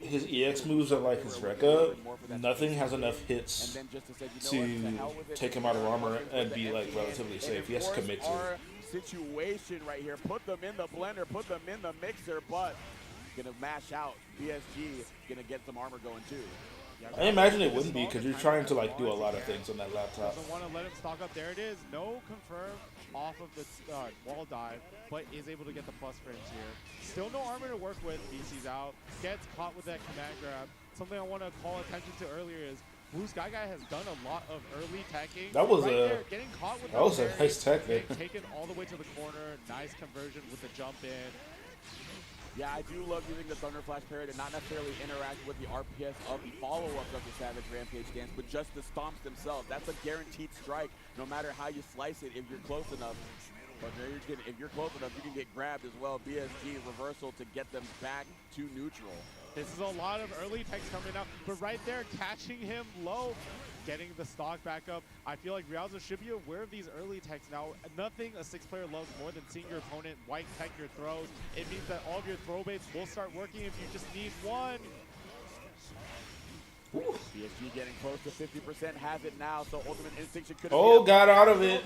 his EX moves are like his Rekka, nothing has enough hits to take him out of armor and be like relatively safe. He has to commit to it. Situation right here, put them in the blender, put them in the mixer, but going to mash out. BSG going to get some armor going too. I imagine it wouldn't be because you're trying to like do a lot of things on that laptop. Doesn't want to let him stock up. There it is. No confirm off of the wall dive, but is able to get the plus frames here. Still no armor to work with. BC's out. Gets caught with that command grab. Something I want to call attention to earlier is Blue Sky Guy has done a lot of early teching. That was getting caught with a nice tech there. Taken all the way to the corner. Nice conversion with the jump in. Yeah, I do love using the Thunder Flash parry to not necessarily interact with the RPS of the follow-up of the Savage Rampage dance, but just the stomps themselves. That's a guaranteed strike, no matter how you slice it if you're close enough. But if you're close enough, you can get grabbed as well. BSG reversal to get them back to neutral. This is a lot of early techs coming up, but right there, catching him low, getting the stock back up. I feel like Rialzo should be aware of these early techs now. Nothing a 6-player loves more than seeing your opponent white tech your throws. It means that all of your throw baits will start working if you just need one. BSG getting close to 50%, has it now, so Ultimate Instinction could have got out of it.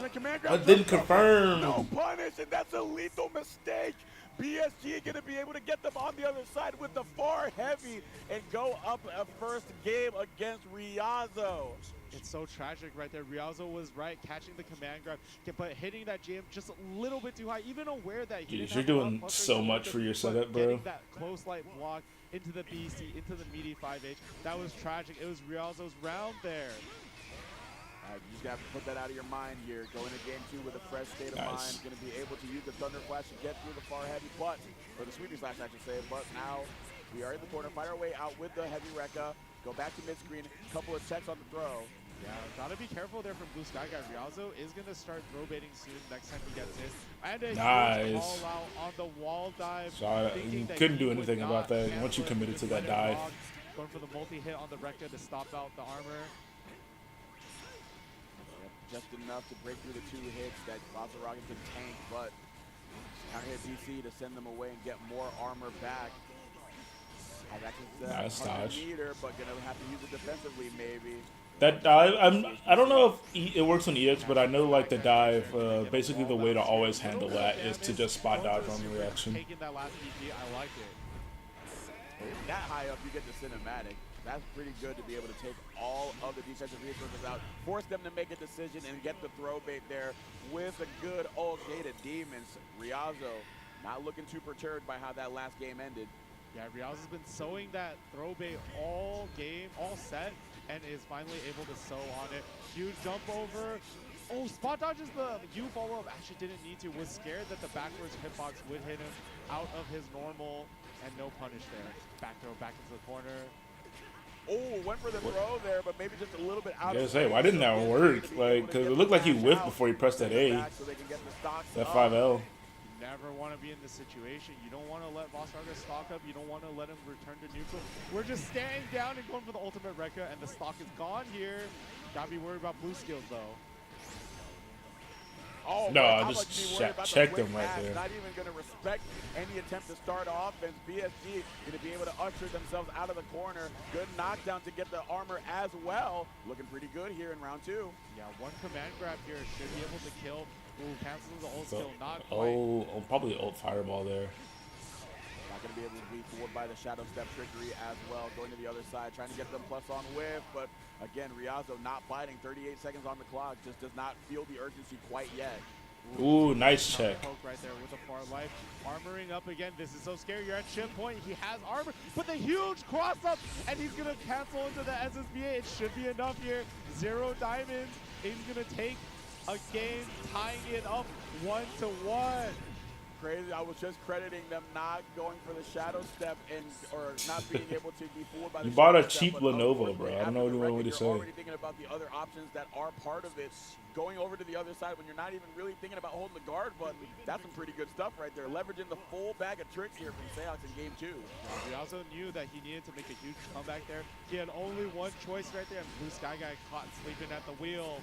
I didn't confirm. No punish, and that's a lethal mistake. BSG going to be able to get them on the other side with the far heavy and go up a first game against Rialzo. It's so tragic right there. Rialzo was right, catching the command grab, but hitting that jam just a little bit too high, even aware that he Dude, you're doing so much for your setup, bro. Getting that close light block into the BC, into the meaty 5H, that was tragic. It was Rialzo's round there. You just got to put that out of your mind here. Going to game 2 with a fresh state of mind. Going to be able to use the Thunder Flash to get through the far heavy, or the sweeping slash, I should say. But now we are in the corner. Fight our way out with the heavy Rekka. Go back to mid-screen. Couple of checks on the throw. Yeah, gotta be careful there from Blue Sky Guy. Rialzo is gonna start throw baiting soon next time he gets in. And a huge call out on the wall dive. So you couldn't do anything about that once you committed to that dive. Going for the multi-hit on the Rekka to stop out the armor. Just enough to break through the 2 hits that Monstergirl can tank, but counter hit BC to send them away and get more armor back. Nice dodge. But gonna have to use it defensively maybe. That dive, I don't know if it works on EX, but I know like the dive, basically the way to always handle that is to just spot dodge on the reaction. Taking that last BP, I like it. That high up, you get the cinematic. That's pretty good to be able to take all of the defensive resources out, force them to make a decision, and get the throw bait there with a good old Jada Demons. Rialzo not looking too perturbed by how that last game ended. Yeah, Rialzo's been sowing that throw bait all game, all set, and is finally able to sow on it. Huge jump over. Oh, spot dodges the U follow-up. Actually didn't need to. Was scared that the backwards hitbox would hit him out of his normal, and no punish there. Back throw back into the corner. Oh, went for the throw there, but maybe just a little bit out. I was gonna say, why didn't that work? Like, because it looked like he whiffed before he pressed that A. That 5L. You never want to be in this situation. You don't want to let Monstergirl stock up. You don't want to let him return to neutral. We're just standing down and going for the ultimate Rekka, and the stock is gone here. Gotta be worried about blue skills, though. Oh, no, I just checked him right there. Not even going to respect any attempt to start offense. BSG going to be able to usher themselves out of the corner. Good knockdown to get the armor as well. Looking pretty good here in round 2. Yeah, one command grab here should be able to kill. Ooh, cancels the ult skill, not quite. Oh, probably ult fireball there. Not going to be able to be fooled by the Shadow Step trickery as well. Going to the other side, trying to get them plus on whiff, but again, Rialzo not biting. 38 seconds on the clock, just does not feel the urgency quite yet. Ooh, nice check. Poke right there with a far life. Armoring up again. This is so scary. You're at chip point. He has armor, but the huge cross up, and he's going to cancel into the SSBA. It should be enough here. 0 diamonds. He's going to take a game, tying it up 1-1. Crazy. I was just crediting them not going for the Shadow Step or not being able to be fooled by the You bought a Shadow cheap Step, Lenovo, bro. I don't know what you want me to say. You're already thinking about the other options that are part of it. Going over to the other side when you're not even really thinking about holding the guard button. That's some pretty good stuff right there. Leveraging the full bag of tricks here from Seox in game 2. He also knew that he needed to make a huge comeback there. He had only one choice right there, and Blue Sky Guy caught sleeping at the wheel.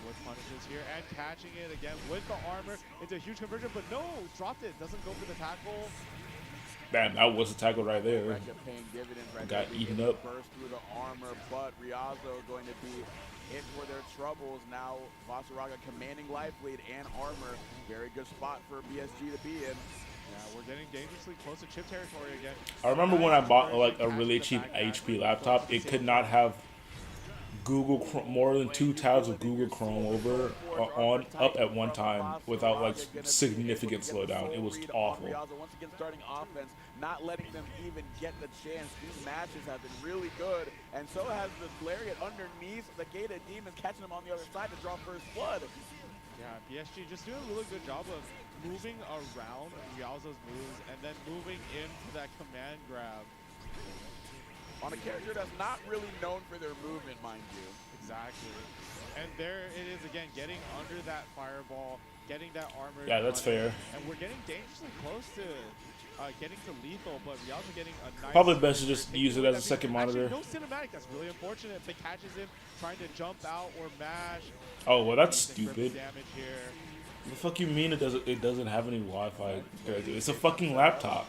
With punishes here and catching it again with the armor. It's a huge conversion, but no, dropped it. Doesn't go for the tackle. Damn, that was a tackle right there. Paying dividends right Got there. eaten up. Burst through the armor, but Rialzo going to be in for their troubles. Now Monstergirl commanding life lead and armor. Very good spot for BSG to be in. we're getting dangerously close to chip territory again. I remember when I bought like a really cheap HP laptop, it could not have Google Chrome, more than 2 tabs of Google Chrome over on up at one time without like significant slowdown. It was awful. Once again, starting offense, not letting them even get the chance. These matches have been really good, and so has the Lariat underneath the Gated Demons, catching them on the other side to draw first blood. Yeah, BSG just doing a really good job of moving around Rialzo's moves and then moving into that command grab. On a character that's not really known for their movement, mind you. Exactly. And there it is again, getting under that fireball, getting that armor. Yeah, that's fair. And we're getting dangerously close to getting to lethal, but Rialzo getting a nice... Probably best to just use it as a second monitor. Actually, no cinematic, that's really unfortunate. If it catches him trying to jump out or mash. Oh, well, that's stupid. Damage here. The fuck you mean it doesn't have any Wi-Fi? It's a fucking laptop.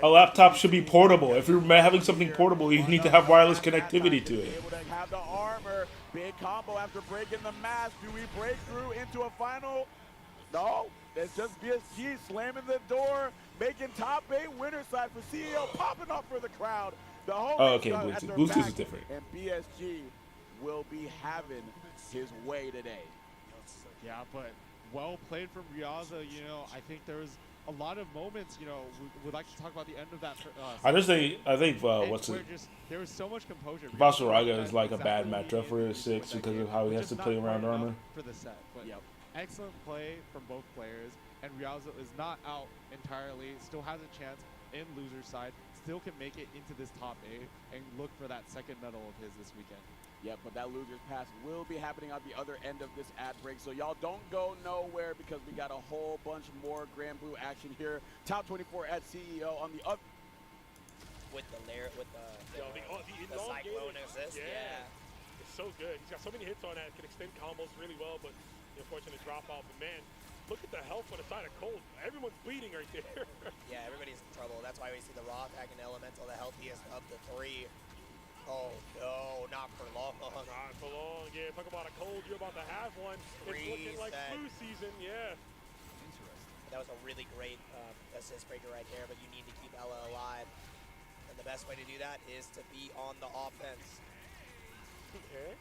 A laptop should be portable. If you're having something portable, you need to have wireless connectivity to it. Able to have the armor. Big combo after breaking the mask. Do we break through into a final? No. It's just BSG slamming the door, making top 8 winner side for CEO, popping off for the crowd. The whole okay, Bluetooth is different. And BSG will be having his way today. Yeah, but well played from Rialzo. You know, I think there was a lot of moments, you know, we would like to talk about the end of that. I think what's it? There was so much composure. Basaraga is like a bad matchup for his 6 because of how he has to play around armor. For the set, but excellent play from both players, and Rialzo is not out entirely. Still has a chance in loser side. Still can make it into this top 8 and look for that second medal of his this weekend. Yep, but that loser's pass will be happening at the other end of this ad break. So y'all don't go nowhere because we got a whole bunch more Grand Blue action here. Top 24 at CEO on the up. With the layer, with the cyclone assist. Yeah. It's so good. He's got so many hits on that. Can extend combos really well, but the unfortunate drop off. But man, look at the health on the side of Cold. Everyone's bleeding right there. Yeah, everybody's in trouble. That's why we see the Raw Pack and Elemental, the healthiest of the 3. Oh no, not for long. Not for long. Yeah, talk about a cold. You're about to have one. It's looking like flu season. Yeah. Interesting. That was a really great assist breaker right there, but you need to keep Ella alive. And the best way to do that is to be on the offense.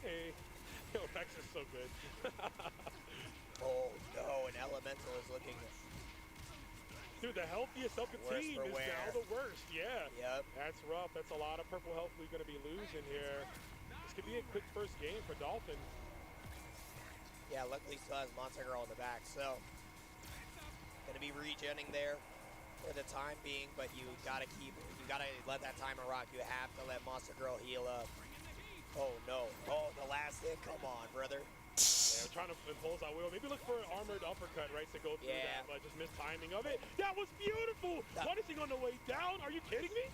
Hey. Yo, Vex is so good. Oh no, and Elemental is looking... Dude, the healthiest of the team is now the worst. Yeah. Yep. That's rough. That's a lot of purple health we're going to be losing here. This could be a quick first game for Dolphin. Yeah, luckily still has Monstergirl in the back, so going to be regenning there for the time being, but you got to let that timer rock. You have to let Monstergirl heal up. Oh no. Oh, the last hit. Come on, brother. Yeah, trying to impose that wheel. Maybe look for an armored uppercut, right, to go through that, but just missed timing of it. That was beautiful! Punishing on the way down. Are you kidding me?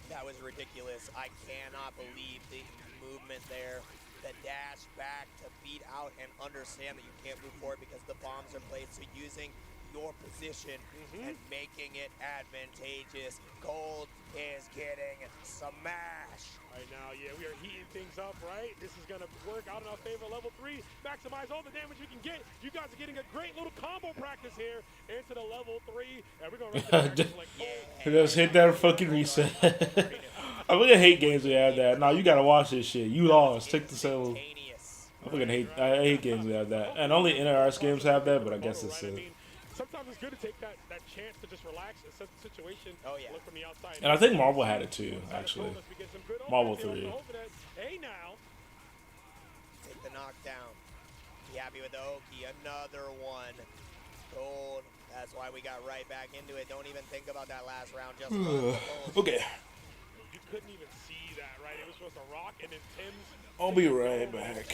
That was ridiculous. I cannot believe the movement there. The dash back to beat out and understand that you can't move forward because the bombs are placed. So using your position and making it advantageous. Gold is getting smashed. Right now, yeah, we are heating things up, right? This is going to work out in our favor. Level 3, maximize all the damage we can get. You guys are getting a great little combo practice here into the level 3. And we're going right to the Just hit that fucking reset. I really hate games that have that. No, you got to watch this shit. You lost. Take the solo. I hate games that have that. And only NRS games have that, but I guess it's sometimes it's good to take that chance to just relax, assess the situation, look from the outside. And I think Marvel had it too, actually. Marvel 3. Hey now. Take the knockdown. Be happy with the Oki. Another one. Gold. That's why we got right back into it. Don't even think about that last round. Just okay. You couldn't even see that, right? It was supposed to rock, and then Tim's... I'll be right back.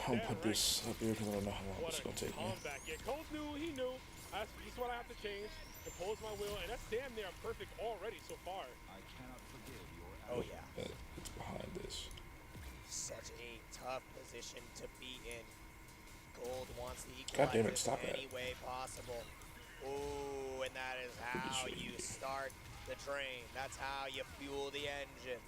I'll put this up here because I don't know how long it's going to take me. Yeah, Cole knew, he knew. That's what I have to change. Impose my will, and that's damn near perfect already so far. I cannot forgive your... Oh, yeah. It's behind this. Such a tough position to be in. Gold wants to equalize in any way possible. Ooh, and that is how you start the train. That's how you fuel the engine.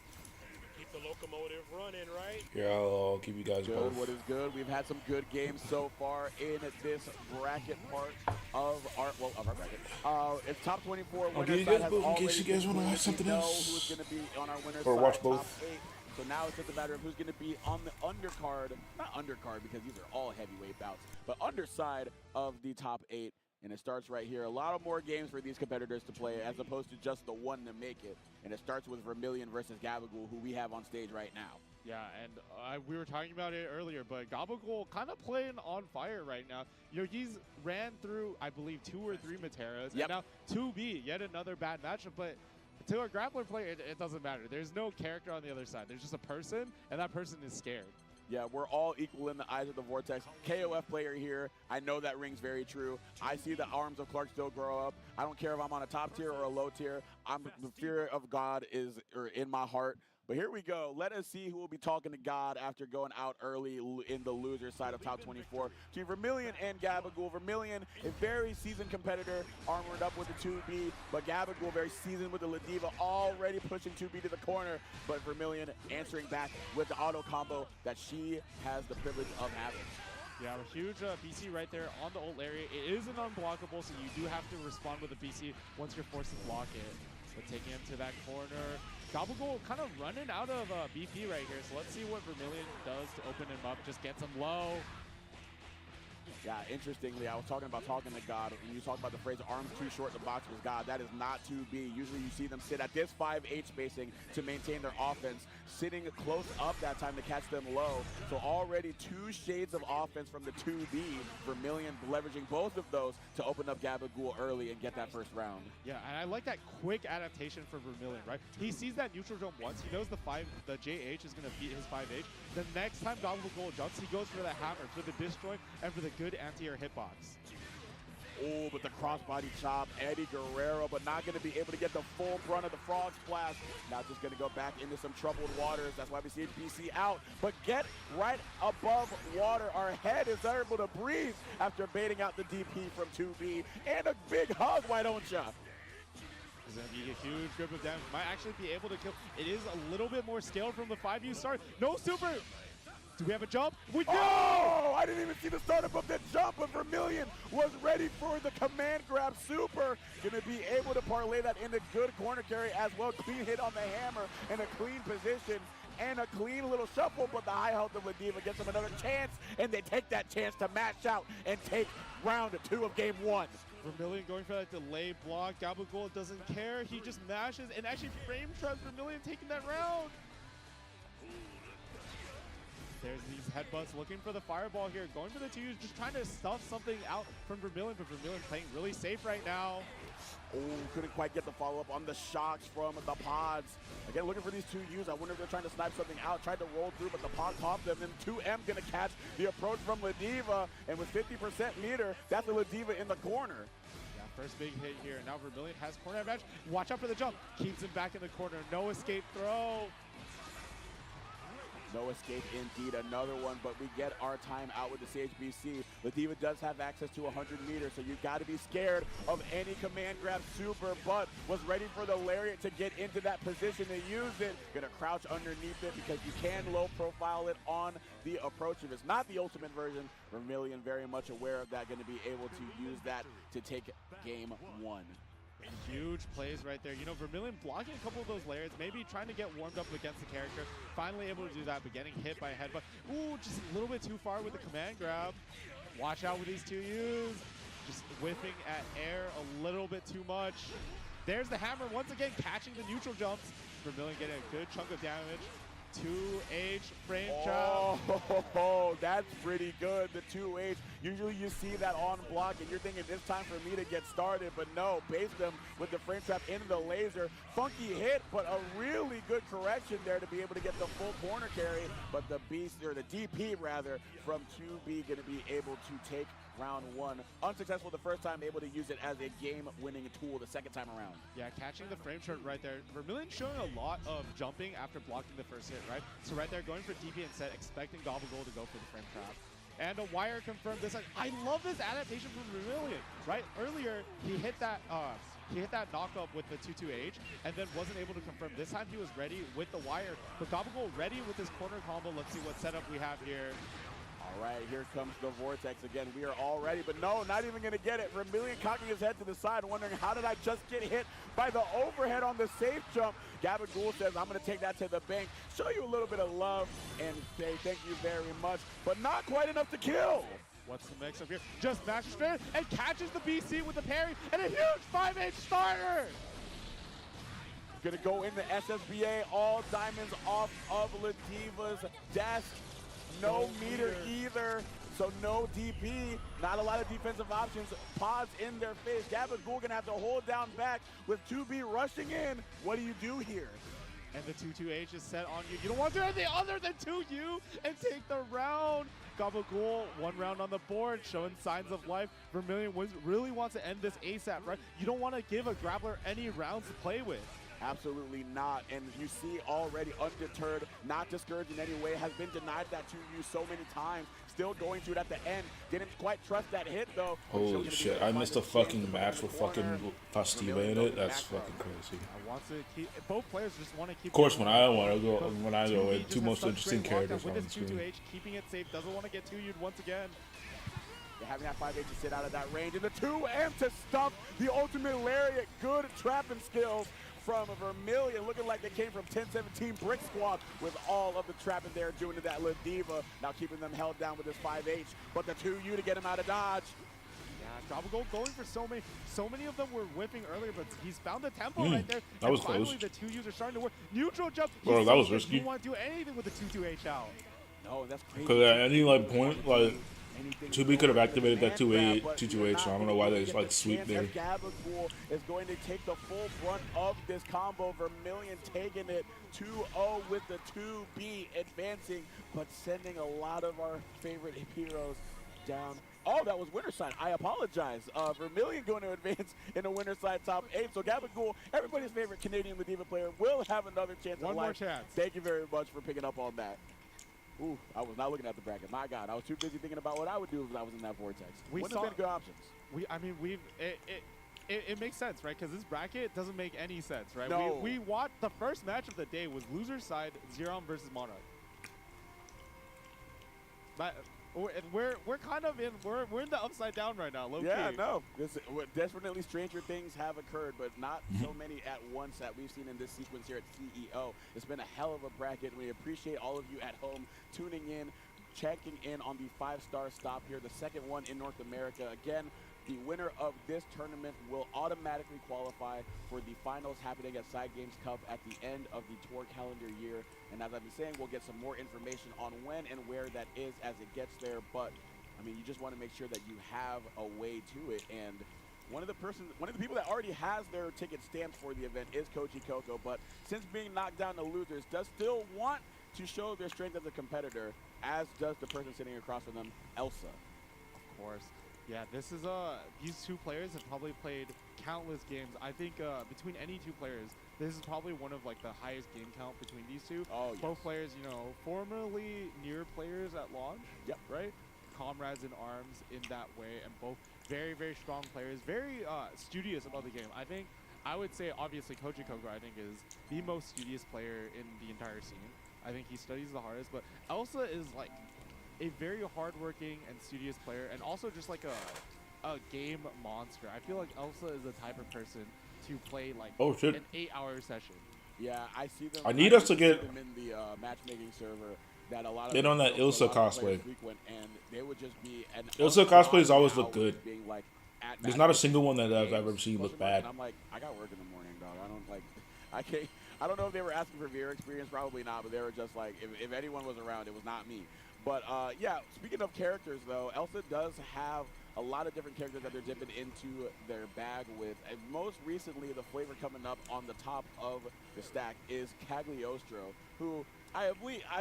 Keep the locomotive running, right? Yeah, I'll keep you guys Good, both. what is good? We've had some good games so far in this bracket part of our bracket. It's top 24. I'll give you guys both in case you guys want to have something else. Who's going to be on our winner's Or side, watch top both. 8. So now it's just a matter of who's going to be on the undercard, not undercard because these are all heavyweight bouts, but underside of the top 8. And it starts right here. A lot of more games for these competitors to play as opposed to just the one to make it. And it starts with Vermilion versus Gabagool, who we have on stage right now. Yeah, and we were talking about it earlier, but Gabagool kind of playing on fire right now. You know, he's ran through, I believe, 2 or 3 Materas, and now 2B, yet another bad matchup, but to a grappler player, it doesn't matter. There's no character on the other side. There's just a person, and that person is scared. Yeah, we're all equal in the eyes of the Vortex. KOF player here. I know that rings very true. I see the arms of Clark still grow up. I don't care if I'm on a top tier or a low tier. The fear of God is in my heart. But here we go. Let us see who will be talking to God after going out early in the loser side of top 24. Between Vermilion and Gabagool. Vermilion, a very seasoned competitor, armored up with the 2B. But Gabagool, very seasoned with the Ladiva, already pushing 2B to the corner. But Vermilion answering back with the auto combo that she has the privilege of having. Yeah, a huge BC right there on the ult area. It is an unblockable, so you do have to respond with a BC once you're forced to block it. But taking him to that corner. Gabagool kind of running out of BP right here, so let's see what Vermilion does to open him up. Just gets him low. Yeah, interestingly, I was talking to God. When you talk about the phrase arms too short, the box was God, that is not 2B. Usually you see them sit at this 5H spacing to maintain their offense, sitting close up that time to catch them low. So already 2 shades of offense from the 2B. Vermilion leveraging both of those to open up Gabagool early and get that first round. Yeah, and I like that quick adaptation for Vermilion, right? He sees that neutral jump once. He knows the JH is going to beat his 5H. The next time Gabagool jumps, he goes for the hammer, for the destroy, and for the good anti-air hitbox. Oh, but the crossbody chop, Eddie Guerrero, but not going to be able to get the full brunt of the frog splash. Now just going to go back into some troubled waters. That's why we see BC out. But get right above water. Our head is able to breathe after baiting out the DP from 2B. And a big hug, why don't ya? Is going to be a huge grip of damage. Might actually be able to kill. It is a little bit more scaled from the 5U start. No super. Do we have a jump? We do! Oh, I didn't even see the startup of that jump, but Vermilion was ready for the command grab super. Going to be able to parlay that into good corner carry as well. Clean hit on the hammer and a clean position and a clean little shuffle, but the high health of Ladiva gets them another chance, and they take that chance to match out and take round 2 of game 1. Vermilion going for that delay block. Gabagool doesn't care. He just mashes and actually frame traps Vermilion taking that round. There's these headbutts looking for the fireball here. Going for the 2Us, just trying to stuff something out from Vermilion, but Vermilion playing really safe right now. Oh, couldn't quite get the follow-up on the shocks from the pods. Again, looking for these 2Us. I wonder if they're trying to snipe something out. Tried to roll through, but the pod caught them. Then 2M going to catch the approach from Ladiva. And with 50% meter, that's the Ladiva in the corner. Yeah, first big hit here. Now Vermilion has corner advantage. Watch out for the jump. Keeps him back in the corner. No escape throw. No escape indeed, another one, but we get our time out with the CHBC. Ladiva does have access to 100 meters, so you've got to be scared of any command grab super, but was ready for the lariat to get into that position to use it. Gonna crouch underneath it because you can low profile it on the approach. If it's not the ultimate version, Vermilion very much aware of that, gonna be able to use that to take game 1. Huge plays right there. You know, Vermilion blocking a couple of those layers, maybe trying to get warmed up against the character. Finally able to do that, but getting hit by a headbutt. Ooh, just a little bit too far with the command grab. Watch out with these 2Us. Just whiffing at air a little bit too much. There's the hammer once again, catching the neutral jumps. Vermilion getting a good chunk of damage. 2H frame trap. Oh, that's pretty good, the 2H. Usually you see that on block and you're thinking it's time for me to get started, but no, base them with the frame trap into the laser. Funky hit, but a really good correction there to be able to get the full corner carry, but the beast, or the DP rather, from 2B gonna be able to take round 1. Unsuccessful the first time, able to use it as a game-winning tool the second time around. Yeah, catching the frame trap right there. Vermilion showing a lot of jumping after blocking the first hit, right? So right there, going for DP and set, expecting Gabagool to go for the frame trap. And a wire confirmed this. I love this adaptation from Vermilion, right? Earlier, he hit that He hit that knockup with the 2-2H and then wasn't able to confirm. This time he was ready with the wire. But Gabagool ready with his corner combo. Let's see what setup we have here. All right, here comes the Vortex again. We are all ready, but no, not even going to get it. Vermilion cocking his head to the side, wondering how did I just get hit by the overhead on the safe jump. Gabagool says, I'm going to take that to the bank, show you a little bit of love, and say thank you very much, but not quite enough to kill. What's the mix up here? Just mashes straight and catches the BC with the parry and a huge 5H starter. Gonna go in the SSBA, all diamonds off of Ladiva's desk. No meter either, so no DP. Not a lot of defensive options. Pods in their face. Gabagool gonna have to hold down back with 2B rushing in. What do you do here? And the 2-2H is set on you. You don't want to do anything other than 2U and take the round. Gabagool, 1 round on the board, showing signs of life. Vermilion really wants to end this ASAP, right? You don't want to give a grappler any rounds to play with. Absolutely not, and you see already undeterred, not discouraged in any way, has been denied that 2U so many times, still going to it at the end, didn't quite trust that hit though. Holy shit, I missed a fucking match with fucking Fastiva in it. That's fucking crazy. I want to keep, both players just want to keep. Of course, when I go, two most interesting characters on with the his screen. 2-2H, keeping it safe, doesn't want to get 2U'd once again. They're having that 5H to sit out of that range, and the 2M to stump the ultimate lariat. Good trapping skills from Vermilion, looking like they came from 1017 Brick Squad with all of the trapping they're doing to that Ladiva. Now keeping them held down with this 5H, but the 2U to get him out of dodge. Yeah, Gabagool going for so many of them were whipping earlier, but he's found the tempo right there. That was and finally close. the 2Us are starting to work. Neutral jump. Bro, that was risky. You don't want to do anything with the 2-2H out. No, that's crazy. Because at any point, 2B could have activated that 2-2H, so I don't know why they like sweep there. Gabagool is going to take the full brunt of this combo. Vermilion taking it 2-0 with the 2B advancing, but sending a lot of our favorite heroes down. Oh, that was Winterside. I apologize. Vermilion going to advance in a Winterside top 8. So Gabagool, everybody's favorite Canadian Ladiva player, will have another chance at life. One more chance. Thank you very much for picking up on that. Ooh, I was not looking at the bracket. My God, I was too busy thinking about what I would do if I was in that vortex. Wouldn't have been good options. It makes sense, right? Because this bracket doesn't make any sense, right? No. We watched the first match of the day was loser side Zeron versus Monarch. But we're kind of in we're in the upside down right now, low key. Yeah, no. Definitely stranger things have occurred, but not so many at once that we've seen in this sequence here at CEO. It's been a hell of a bracket. We appreciate all of you at home tuning in, checking in on the 5-star stop here, the second one in North America. Again, the winner of this tournament will automatically qualify for the finals happening at Side Games Cup at the end of the tour calendar year. And as I've been saying, we'll get some more information on when and where that is as it gets there. But I mean, you just want to make sure that you have a way to it. And one of the people that already has their ticket stamped for the event is Koji Coco. But since being knocked down to losers, does still want to show their strength as a competitor, as does the person sitting across from them, Elsa. Of course. Yeah, this is these two players have probably played countless games. I think between any two players, this is probably one of like the highest game count between these two. Oh, yes. Both players, you know, formerly near players at launch. Yep. Right? Comrades in arms in that way, and both very, very strong players, very studious about the game. I would say obviously Koji Coco I think is the most studious player in the entire scene. I think he studies the hardest, but Elsa is like a very hardworking and studious player, and also just like a game monster. I feel like Elsa is the type of person to play like an 8-hour session. Yeah, I see them. I need us to get them in the matchmaking server. That a lot of get on that Ilsa cosplay. And they would just be Ilsa cosplays always look good. Like, there's not a single one that I've ever seen look bad. And I'm like, I got work in the morning, dog. I don't know if they were asking for VR experience, probably not, but they were just like, if anyone was around, it was not me. But yeah, speaking of characters though, Elsa does have a lot of different characters that they're dipping into their bag with. And most recently, the flavor coming up on the top of the stack is Cagliostro, who I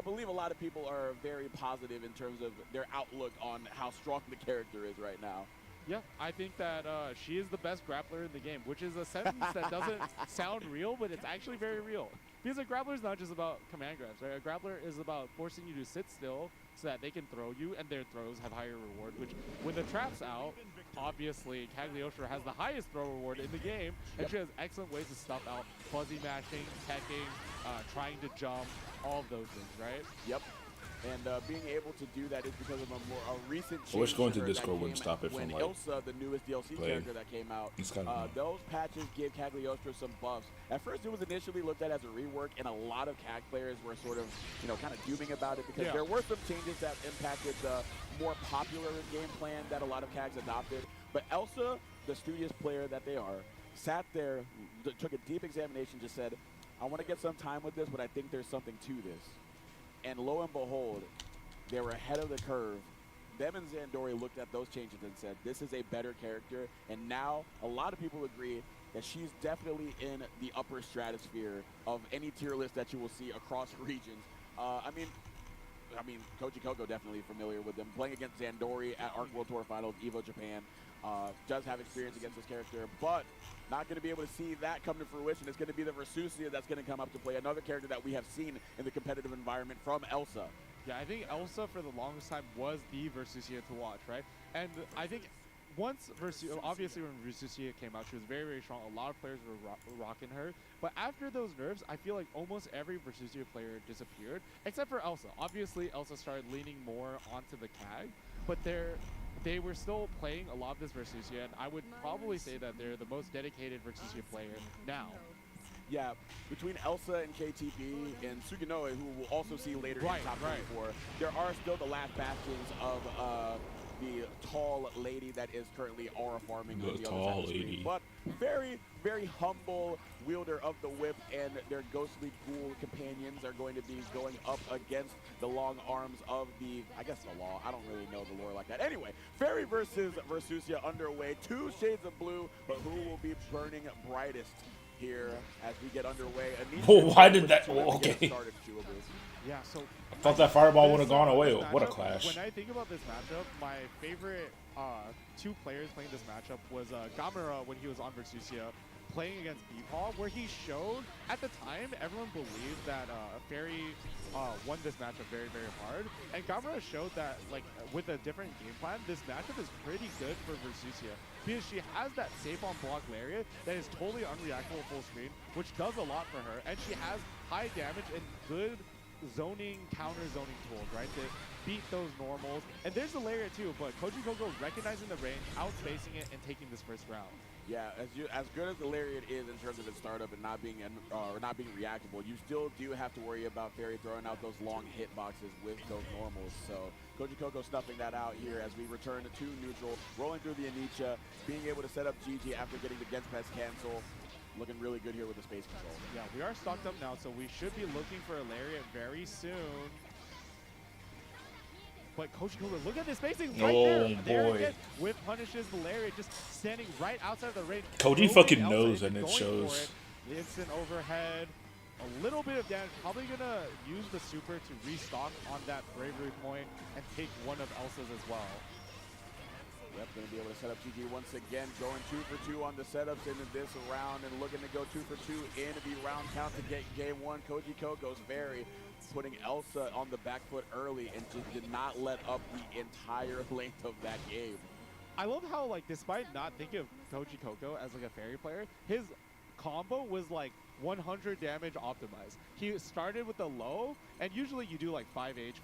believe a lot of people are very positive in terms of their outlook on how strong the character is right now. Yeah, I think that she is the best grappler in the game, which is a sentence that doesn't sound real, but it's actually very real. Because a grappler is not just about command grabs, right? A grappler is about forcing you to sit still so that they can throw you, and their throws have higher reward, which when the trap's out, obviously, Cagliostro has the highest throw reward in the game, and she has excellent ways to stuff out fuzzy mashing, teching, trying to jump, all of those things, right? Yep. And being able to do that is because of a recent change. I wish going to her Discord that wouldn't came stop it when from, like, Ilsa, the newest DLC character that came out, It's kind of those patches gave Cagliostro some buffs. At first, it was initially looked at as a rework, and a lot of CAG players were sort of, kind of fuming about it because there were some changes that impacted the more popular game plan that a lot of CAGs adopted. But Elsa, the studious player that they are, sat there, took a deep examination, just said, I want to get some time with this, but I think there's something to this. And lo and behold, they were ahead of the curve. Them and Zandori looked at those changes and said, this is a better character. And now a lot of people agree that she's definitely in the upper stratosphere of any tier list that you will see across regions. I mean, Koji Koko definitely familiar with them. Playing against Zandori at ARC World Tour Finals, EVO Japan, does have experience against this character, but not going to be able to see that come to fruition. It's going to be the Versusia that's going to come up to play, another character that we have seen in the competitive environment from Elsa. Yeah, I think Elsa for the longest time was the Versusia to watch, right? And I think once obviously when Versusia came out, she was very, very strong. A lot of players were rocking her. But after those nerfs, I feel like almost every Versusia player disappeared, except for Elsa. Obviously, Elsa started leaning more onto the CAG, but they were still playing a lot of this Versusia, and I would probably say that they're the most dedicated Versusia player now. Yeah, between Elsa and KTP and Suginoe, who we'll also see later in top 24, there are still the last bastions of the tall lady that is currently aura farming on the other side of the screen. But very, very humble wielder of the whip, and their ghostly ghoul companions are going to be going up against the long arms of the, I guess, the law. I don't really know the lore like that. Anyway, Fairy versus Versusia underway. 2 shades of blue, but who will be burning brightest here as we get underway? Why did that? Okay. Yeah, so I thought that fireball would have gone away. What a clash. When I think about this matchup, my favorite 2 players playing this matchup was Gamera when he was on Versusia, playing against Beepaw, where he showed, at the time, everyone believed that Fairy won this matchup very, very hard. And Gamera showed that, like, with a different game plan, this matchup is pretty good for Versusia, because she has that safe on block lariat that is totally unreactable full screen, which does a lot for her. And she has high damage and good zoning, counter zoning tools, right, to beat those normals. And there's the lariat too, but Koji Koko recognizing the range, outspacing it, and taking this first round. Yeah, as good as the lariat is in terms of its startup and not being reactable, you still do have to worry about Fairy throwing out those long hitboxes with those normals. So Koji Koko snuffing that out here as we return to neutral, rolling through the Anicha, being able to set up GG after getting the Gens Pest cancel. Looking really good here with the space control. Yeah, we are stocked up now, so we should be looking for a lariat very soon. But Koji Koko, look at this spacing right there. There again, Whip punishes the lariat, just standing right outside of the range. Koji fucking knows, and it shows. The instant overhead, a little bit of damage. Probably gonna use the super to restock on that bravery point and take one of Elsa's as well. Yep, going to be able to set up GG once again, going 2 for 2 on the setups in this round and looking to go 2 for 2 in the round count to get game 1. Koji Koko's Fairy putting Elsa on the back foot early and just did not let up the entire length of that game. I love how, like, despite not thinking of Koji Koko as like a Fairy player, his combo was like 100 damage optimized. He started with the low, and usually you do like 5H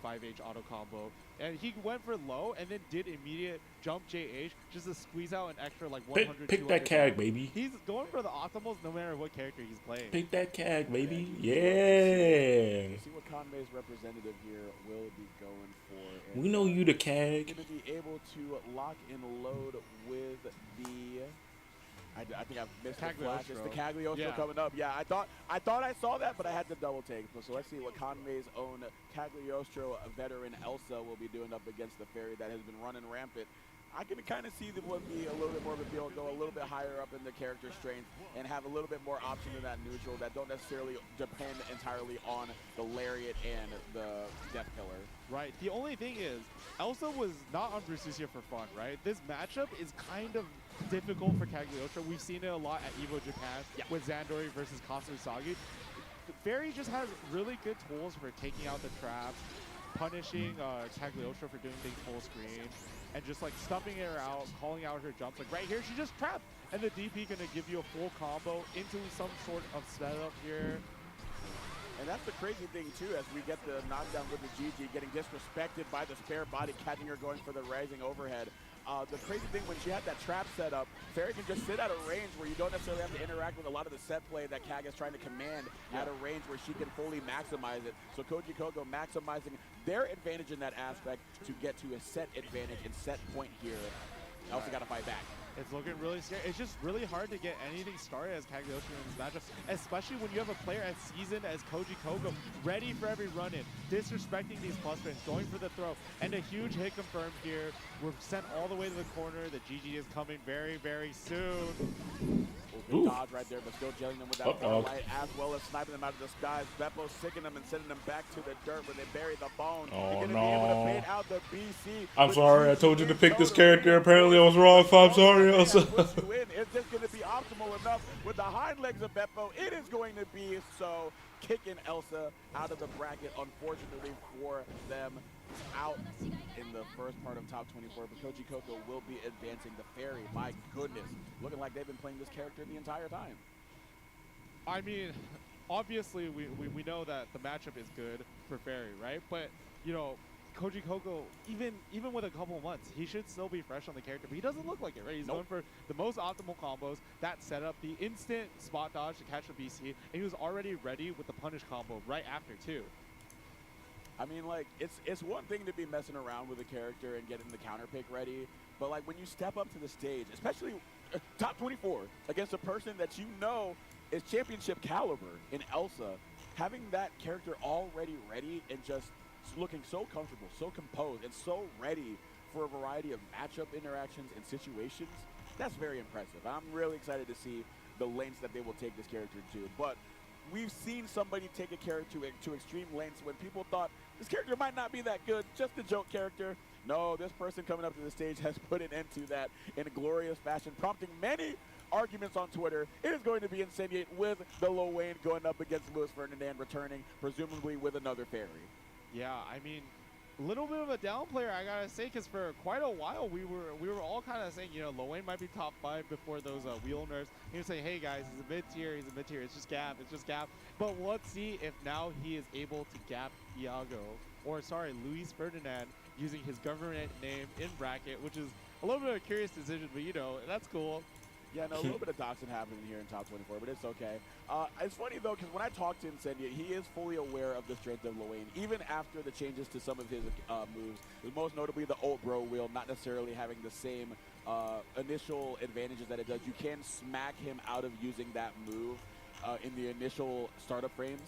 auto combo, and he went for low and then did immediate jump JH just to squeeze out an extra like 100. Pick that CAG, baby. He's going for the optimals no matter what character he's playing. Pick that CAG, baby. Yeah. Let's see what Conway's representative here will be going for. We know you the CAG. Going to be able to lock and load with the. I think I've missed the flash. It's the Cagliostro coming up. Yeah, I thought I saw that, but I had to double take. So let's see what Conway's own Cagliostro veteran Elsa will be doing up against the Fairy that has been running rampant. I can kind of see that would be a little bit more of a deal, go a little bit higher up in the character strength and have a little bit more option in that neutral that don't necessarily depend entirely on the Lariat and the Death Killer. Right. The only thing is, Elsa was not on Versusia for fun, right? This matchup is kind of difficult for Cagliostro. We've seen it a lot at EVO Japan with Zandori versus Kasu Usagi. Fairy just has really good tools for taking out the traps, punishing Cagliostro for doing things full screen, and just like stuffing her out, calling out her jumps. Like right here, she just trapped, and the DP gonna give you a full combo into some sort of setup here. And that's the crazy thing, too, as we get the knockdown with the GG, getting disrespected by the spare body, catching her going for the rising overhead. The crazy thing, when she had that trap set up, Fairy can just sit at a range where you don't necessarily have to interact with a lot of the set play that Kag is trying to command at a range where she can fully maximize it. So Koji Koko maximizing their advantage in that aspect to get to a set advantage and set point here. Also got to fight back. It's looking really scary. It's just really hard to get anything started as Cagliostro in this matchup, especially when you have a player as seasoned as Koji Koko, ready for every run-in, disrespecting these plus frames, going for the throw, and a huge hit confirmed here. We're sent all the way to the corner. The GG is coming very, very soon. Good dodge right there, but still jailing them with that light, as well as sniping them out of the skies. Beppo sicking them and sending them back to the dirt where they bury the bone. Oh, You're no. be able to bait out the BC. I'm sorry, I told you to pick this character. Apparently I was wrong, so I'm sorry. It's just going to be optimal enough with the hind legs of Beppo. It is going to be so. Kicking Elsa out of the bracket, unfortunately for them, out in the first part of top 24. But Koji Koko will be advancing the Fairy. My goodness, looking like they've been playing this character the entire time. I mean, obviously we know that the matchup is good for Fairy, right? But, you know, Koji Koko, even with a couple months, he should still be fresh on the character, but he doesn't look like it, right? He's going for the most optimal combos, that setup, the instant spot dodge to catch the BC, and he was already ready with the punish combo right after, too. I mean, like, it's one thing to be messing around with a character and getting the counter pick ready, but, like, when you step up to the stage, especially top 24, against a person that you know is championship caliber in Elsa, having that character already ready and just looking so comfortable, so composed, and so ready for a variety of matchup interactions and situations, that's very impressive. I'm really excited to see the lengths that they will take this character to. But we've seen somebody take a character to extreme lengths when people thought this character might not be that good, just a joke character. No, this person coming up to the stage has put an end to that in a glorious fashion, prompting many arguments on Twitter. It is going to be Incendiate with the Lil Wayne going up against Luis Ferdinand, returning presumably with another Fairy. Yeah, I mean, a little bit of a down player, I gotta say, because for quite a while we were all kind of saying, you know, Lil Wayne might be top 5 before those wheel nerfs. He was saying, hey guys, he's a mid-tier, it's just gap, But let's see if now he is able to gap Iago, or sorry, Luis Ferdinand, using his government name in bracket, which is a little bit of a curious decision, but you know, that's cool. Yeah, no, a little bit of doxing happening here in top 24, but it's okay. It's funny, though, because when I talk to Incendiate, he is fully aware of the strength of Lil Wayne, even after the changes to some of his moves, most notably the ult bro wheel, not necessarily having the same initial advantages that it does. You can smack him out of using that move in the initial startup frames,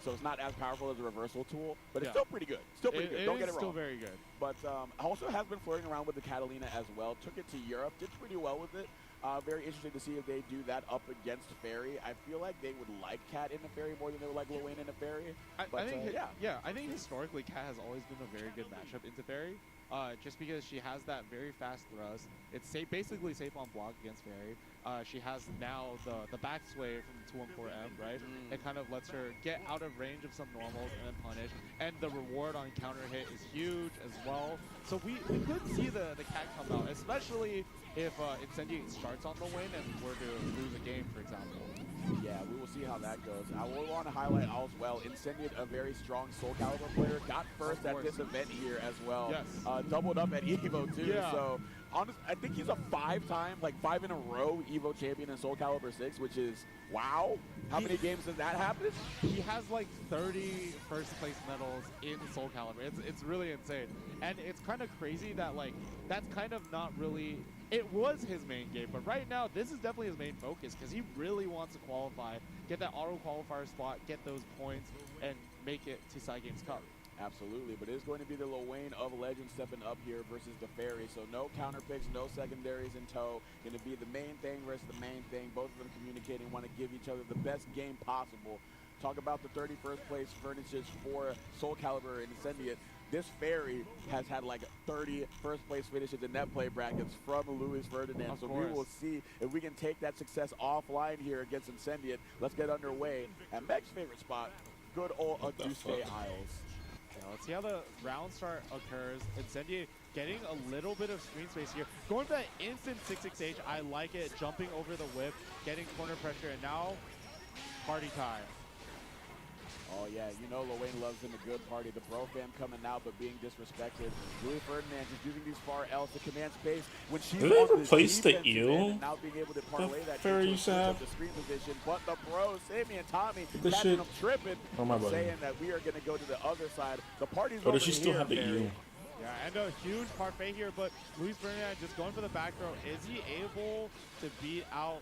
so it's not as powerful as a reversal tool, but it's still pretty good. Still pretty good. Don't get it wrong. Still very good. But also has been flirting around with the Catalina as well. Took it to Europe, did pretty well with it. Very interesting to see if they do that up against Fairy. I feel like they would like Cat in a Fairy more than they would like Lil Wayne in a Fairy. I think historically Cat has always been a very good matchup into Fairy. Just because she has that very fast thrust. It's basically safe on block against Fairy. She has now the back sway from 214M, right? It kind of lets her get out of range of some normals and then punish. And the reward on counter hit is huge as well. So we could see the Cat come out, especially if Incendiate starts on the win and were to lose a game, for example. Yeah, we will see how that goes. I will want to highlight as well, Incendiate, a very strong Soul Calibur player, got first at this event here as well. Yes. Doubled up at EVO too. Yeah. So honestly, I think he's a 5 in a row EVO champion in Soul Calibur 6, which is wow. How many games does that happen? He has like 30 first place medals in Soul Calibur. It's really insane. And it's kind of crazy that like that's kind of not really, it was his main game, but right now this is definitely his main focus because he really wants to qualify, get that auto qualifier spot, get those points, and make it to Cygames Cup. Absolutely, but it is going to be the Lil Wayne of Legend stepping up here versus the Fairy. So no counter picks, no secondaries in tow. Going to be the main thing versus the main thing. Both of them communicating, want to give each other the best game possible. Talk about the 31st place finishes for Soul Calibur and Incendiate. This Fairy has had like 30 first place finishes in net play brackets from Luis Ferdinand. So we will see if we can take that success offline here against Incendiate. Let's get underway at Meg's favorite spot, good old Auguste Isles. Let's see how the round start occurs. Incendiary getting a little bit of screen space here. Going for that instant 6-6H. I like it. Jumping over the whip, getting corner pressure, and now party time. Oh, yeah, you know Lowain loves him a good party. The bro fam coming out, but being disrespected. Louis Ferdinand just using these far L's to command space. When she's Did they on replace the defensive eel? end and now being able to parlay that fairy into sap? the screen position. But the bros, Sammy and Tommy, This catching shit- them tripping, Oh, my and bad. saying that we are going to go to the other side. The party's Oh, over does she still here, have the Barry. eel? Yeah, and a huge parfait here, but Luis Ferdinand just going for the back throw. Is he able to beat out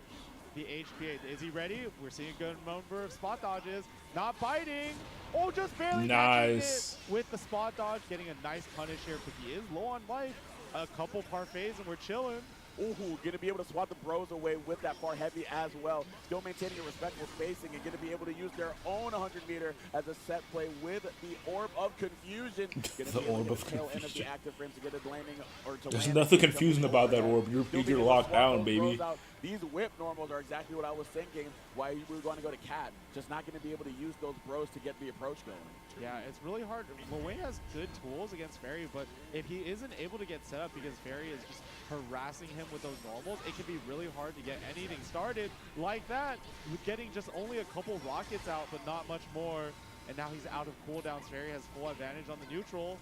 the HPA? Is he ready? We're seeing a good number of spot dodges. Not biting. Oh, just barely matching Nice. it with the spot dodge, getting a nice punish here, but he is low on life. A couple parfaits and we're chilling. Ooh, going to be able to swat the bros away with that far heavy as well. Still maintaining a respectful spacing and going to be able to use their own 100-meter as a set play with the Orb of Confusion. The Orb of Tail end of Confusion. the active frames to get it landing or to There's land nothing and confusing jump about that overhead. orb. Still being You're able to locked swap down, those baby. bros out. These whip normals are exactly what I was thinking. Why we were going to go to Cat. Just not going to be able to use those bros to get the approach going. Yeah, it's really hard. Lowain has good tools against Fairy, but if he isn't able to get set up because Fairy is just harassing him with those normals, it can be really hard to get anything started like that. Getting just only a couple rockets out, but not much more. And now he's out of cooldowns. Fairy has full advantage on the neutral.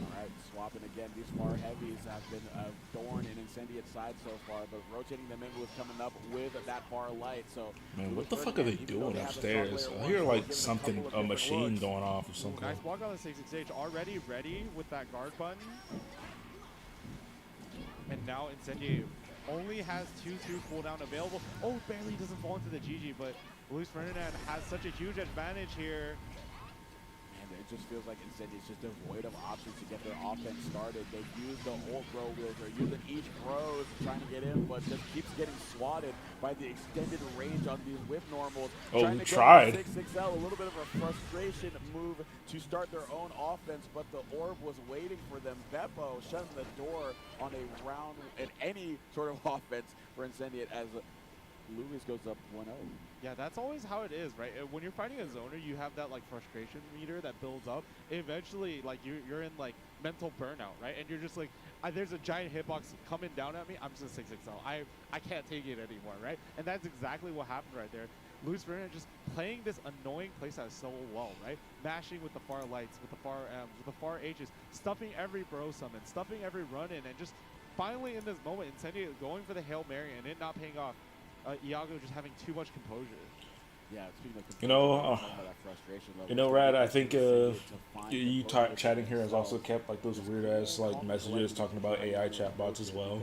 All right, swapping again. These far heavies have been a thorn in Incendiate side so far, but rotating them in was coming up with that far light. So, Man, what the fuck are they doing upstairs? I hear like something, a machine going off or something. Nice block on the 6-6H. Already ready with that guard button. And now Incendiary only has 2-2 cooldown available. Oh, barely doesn't fall into the GG, but Luis Ferdinand has such a huge advantage here. it just feels like Incendiary's just devoid of options to get their offense started. They use the old bro wheels. They're using each bros trying to get in, but just keeps getting swatted by the extended range on these whip normals. Oh, trying we to tried. 6XL, a little bit of a frustration move to start their own offense, but the orb was waiting for them. Beppo shutting the door on a round and any sort of offense for Incendiate as Luis goes up 1-0. Yeah, that's always how it is, right? When you're fighting a zoner, you have that like frustration meter that builds up. Eventually, like you're in like mental burnout, right? And you're just like, there's a giant hitbox coming down at me. I'm just 6XL. I can't take it anymore, right? And that's exactly what happened right there. Luis Ferdinand just playing this annoying playstyle so well, right? Mashing with the far lights, with the far M's, with the far H's, stuffing every bro summon, stuffing every run in, and just finally in this moment, Incendiary going for the Hail Mary and it not paying off. Iago just having too much composure. Yeah, speaking of Rad, I think you chatting here has also kept like those weird ass like messages talking about AI chatbots as well.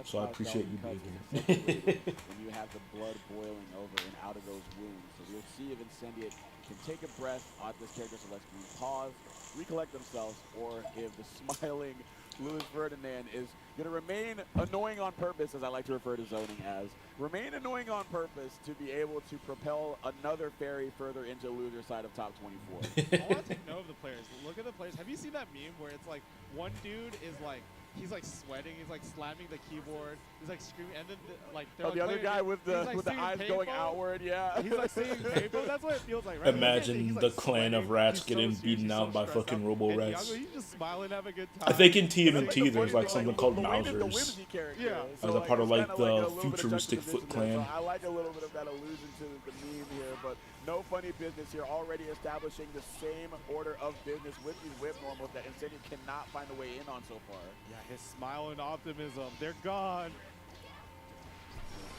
So I appreciate you being here. When you have the blood boiling over and out of those wounds, so we'll see if Incendiate can take a breath on this character. So let's pause, recollect themselves, or if the smiling Luis Ferdinand is going to remain annoying on purpose, as I like to refer to zoning as. Remain annoying on purpose to be able to propel another fairy further into loser side of top 24. I want to take note of the players. Look at the players. Have you seen that meme where it's like one dude is like, he's like sweating, he's like slamming the keyboard, he's like screaming, and then like they're the other guy with the eyes going outward, yeah. He's like singing painful. That's what it feels like, right? Imagine the clan of rats getting beaten out by fucking Robo Rats. He's just smiling, having a good time. I think in TMNT there's like something called Mousers. Yeah. As a part of like the futuristic Foot Clan. I like a little bit of that allusion to the meme here, but no funny business here. Already establishing the same order of business with these whip normals that Incendiate cannot find a way in on so far. Yeah, his smile and optimism, they're gone.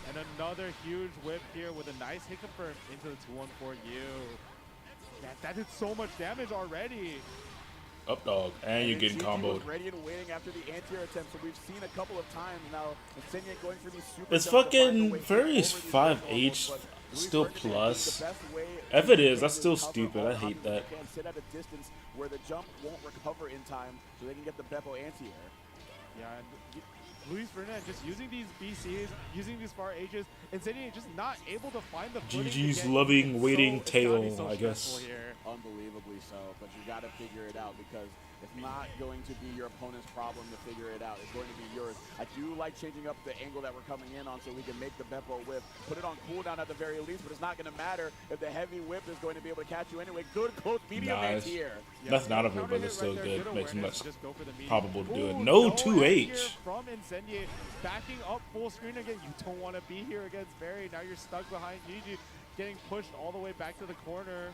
And another huge whip here with a nice hit confirm into the 2-1-4U. That did so much damage already. Up dog, and you're getting comboed. Ready and waiting after the anti-air attempt, so we've seen a couple of times now. Incendiate going for these super. It's fucking Fairy's 5H still plus. If it is, that's still stupid. I hate that. Can sit at a distance where the jump won't recover in time, so they can get the Beppo anti-air. Yeah, and Luis Ferdinand just using these BCs, using these far H's, Incendiate just not able to find the footing. GG's loving waiting tail, I guess. Unbelievably Definitely so, but you got to figure it out because it's not going to be your opponent's problem to figure it out. It's going to be yours. I do like changing up the angle that we're coming in on so we can make the Beppo whip. Put it on cooldown at the very least, but it's not going to matter if the heavy whip is going to be able to catch you anyway. Good close medium Nice. here. That's not a whip, but it's still good. Makes him less probable to do it. Ooh, No edge 2H. here from Incendiary. Backing up full screen again. You don't want to be here against Barry. Now you're stuck behind Gigi. Getting pushed all the way back to the corner.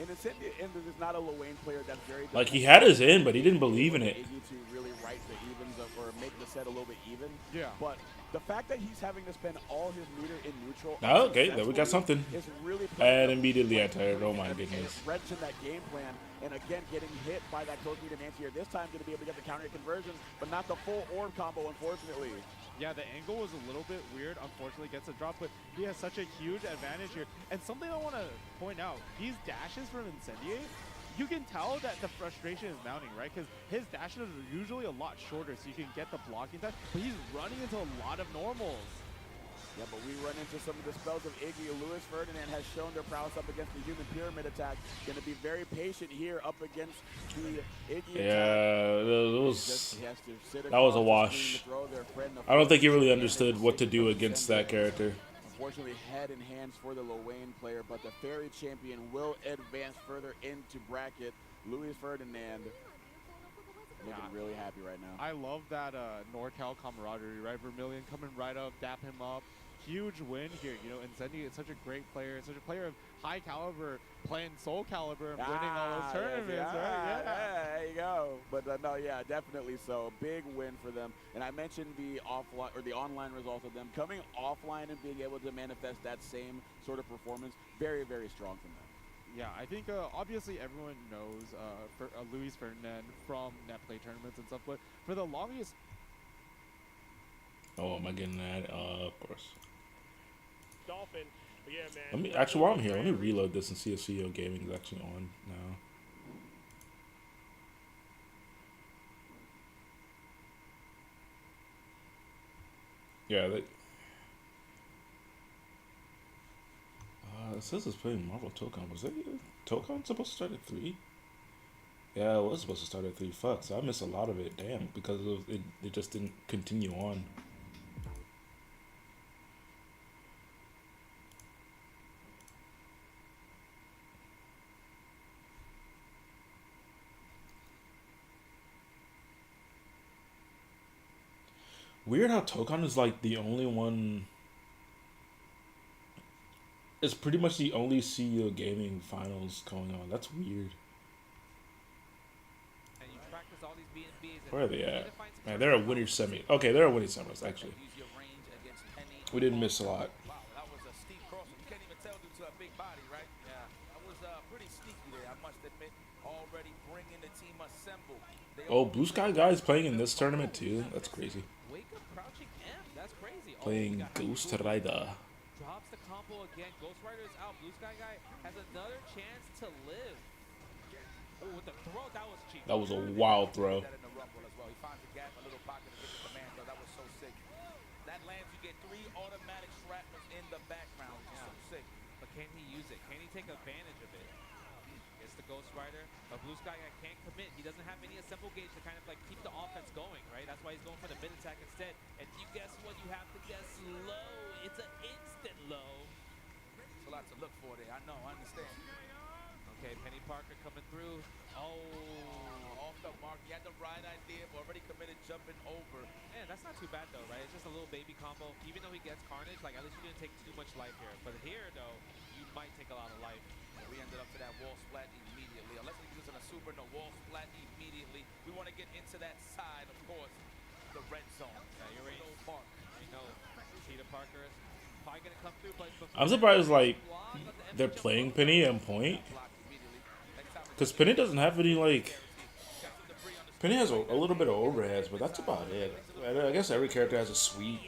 And Incendiary is not a Lowain player that's very Like, he had his in, but he didn't believe in it. Iggy to really right the evens or make the set a little bit even. Yeah. But the fact that he's having to spend all his meter in neutral. Oh, okay, there we got something. Is really And immediately I tired. Oh my goodness. Wrench in that game plan, and again getting hit by that close medium anti-air. This time going to be able to get the counter conversions, but not the full orb combo, unfortunately. Yeah, the angle was a little bit weird. Unfortunately, gets a drop, but he has such a huge advantage here. And something I want to point out, these dashes from Incendiary, you can tell that the frustration is mounting, right? Because his dashes are usually a lot shorter, so you can get the blocking time, but he's running into a lot of normals. Yeah, but we run into some of the spells of Iggy. Lewis Ferdinand has shown their prowess up against the human pyramid attack. Going to be very patient here up against the Iggy Yeah, attack. that was a wash. I don't think he really understood what to do against that character. Unfortunately, head and hands for the Lowain player, but the Fairy Champion will advance further into bracket. Luis Ferdinand looking really happy right now. I love that NorCal camaraderie, right? Vermilion coming right up, dap him up. Huge win here. You know, Incendiary is such a great player, such a player of high caliber, playing Soul Caliber and winning all those tournaments, right? Yeah, there you go. But no, yeah, definitely so. Big win for them. And I mentioned the offline or the online results of them coming offline and being able to manifest that same sort of performance. Very, very strong from them. Yeah, I think obviously everyone knows Luis Ferdinand from net play tournaments and stuff, but for the longest. Oh, am I getting that? Of course. Dolphin. But yeah, man. Let me actually, while I'm here, let me reload this and see if CEO Gaming is actually on now. Yeah, it says it's playing Marvel Tokon. Was Tokon supposed to start at 3? Yeah, it was supposed to start at 3. Fuck, so I missed a lot of it. Damn, because it just didn't continue on. Weird how Tokon is like the only one. It's pretty much the only CEO Gaming finals going on. That's weird. Where are they at? Man, they're a winner semi. Okay, they're a winning semis actually. We didn't miss a lot. Wow, that was a steep cross. You can't even tell due to a big body, right? Yeah, that was pretty sneaky there, I must admit. Already bringing the team assembled. Oh, Blue Sky guys playing in this tournament too. That's crazy. Wake up, crouching M. That's crazy. Playing Ghost Rider. Drops the combo again. Ghost Rider is out. Blue Sky guy has another chance to live. Oh, with the throw, that was cheap. That was a wild throw. He finds a gap, a little pocket to get the command, though. That was so sick. That lands, you get 3 automatic shrapnels in the background. Yeah. So sick. But can he use it? Can he take advantage of it? It's the Ghost Rider. A Blue Sky guy can't commit. He doesn't have any assemble gauge to kind of like keep the offense going, right? That's why he's going for the mid attack instead. And you guess what? You have to guess low. It's an instant low. It's a lot to look for there. I know, I understand. Okay, Penny Parker coming through. Oh, off the mark. He had the right idea, but already committed jumping over. Man, that's not too bad though, right? It's just a little baby combo. Even though he gets carnage, like at least you didn't take too much life here. But here though, you might take a lot of life. We ended up to that wall splat immediately. Unless he's using a super, no wall splat immediately. We want to get into that side, of course, the red zone. Yeah, you're right. No mark. You know, Cheetah Parker is probably gonna come through, but I'm surprised like they're playing Penny on point. Because Penny doesn't have any, like... Penny has a little bit of overheads, but that's about it. I guess every character has a sweep.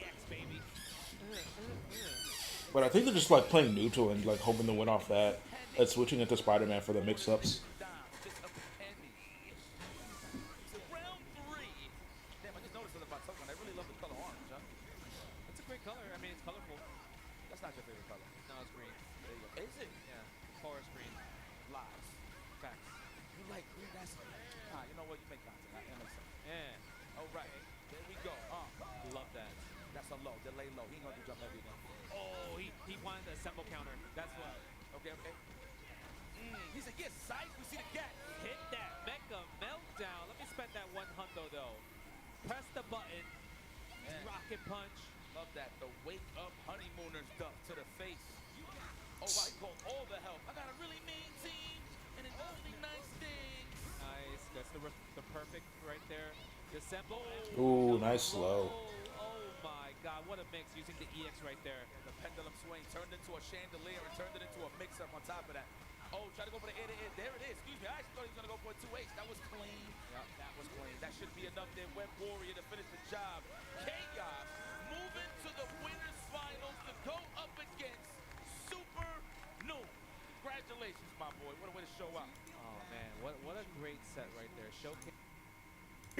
But I think they're just, like, playing neutral and, like, hoping to win off that. And switching into Spider-Man for the mix-ups. It's a great color. I mean, it's colorful. That's not your favorite color. No, it's green. There you go. Is it? Yeah. Forest green. Lies. Facts. Okay. He said, yes, sight. We see the gap. Hit that Mecha meltdown. Let me spend that 1 hundo though. Press the button. Rocket punch. Love that. The wake up honeymooner stuff to the face. Oh, I call all the help. I got a really mean team and it only nice things. Nice. That's the perfect right there. Dissemble. Ooh, nice slow. Oh my God, what a mix using the EX right there. The pendulum swing turned into a chandelier and turned it into a mix-up on top of that. Oh, try to go for the air-to-air. There it is. Excuse me. I actually thought he was going to go for a 2H. That was clean. Yep, that was clean. That should be enough there. Web Warrior to finish the job. Chaos moving to the winners finals to go up against Super Noon. Congratulations, my boy. What a way to show up. Oh man, what a great set right there. Showcase.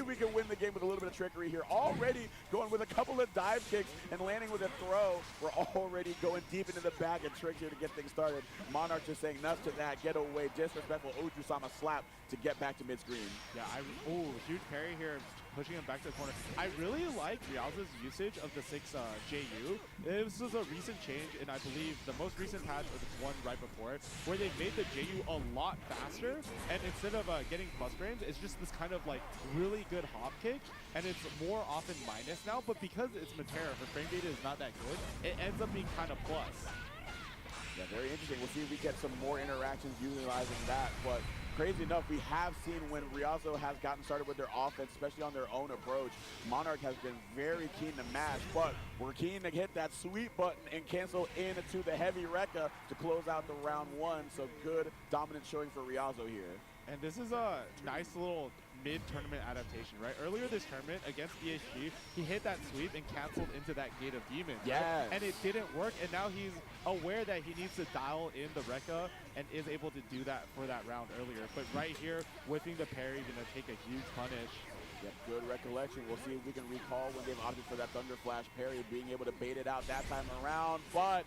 We can win the game with a little bit of trickery here. Already going with a couple of dive kicks and landing with a throw. We're already going deep into the bag and trick here to get things started. Monarch just saying nuts to that. Get away. Disrespectful Ujusama slap to get back to mid-screen. Yeah, huge parry here, pushing him back to the corner. I really like Rialza's usage of the 6 JU. This was a recent change, and I believe the most recent patch, or the one right before it, where they made the JU a lot faster, and instead of getting plus frames, it's just this kind of like really good hop kick, and it's more often minus now, but because it's Matera, her frame data is not that good, it ends up being kind of plus. Yeah, very interesting. We'll see if we get some more interactions utilizing that, but crazy enough, we have seen when Rialzo has gotten started with their offense, especially on their own approach, Monarch has been very keen to match, but we're keen to hit that sweet button and cancel into the heavy Rekka to close out the round 1, so good dominant showing for Rialzo here. And this is a nice little mid-tournament adaptation, right? Earlier this tournament against EHG, he hit that sweep and canceled into that Gate of Demons. Yeah. Right? And it didn't work, and now he's aware that he needs to dial in the Rekka and is able to do that for that round earlier. But right here, whipping the parry, gonna take a huge punish. Yep, good recollection. We'll see if we can recall when they've opted for that Thunder Flash parry, being able to bait it out that time around, but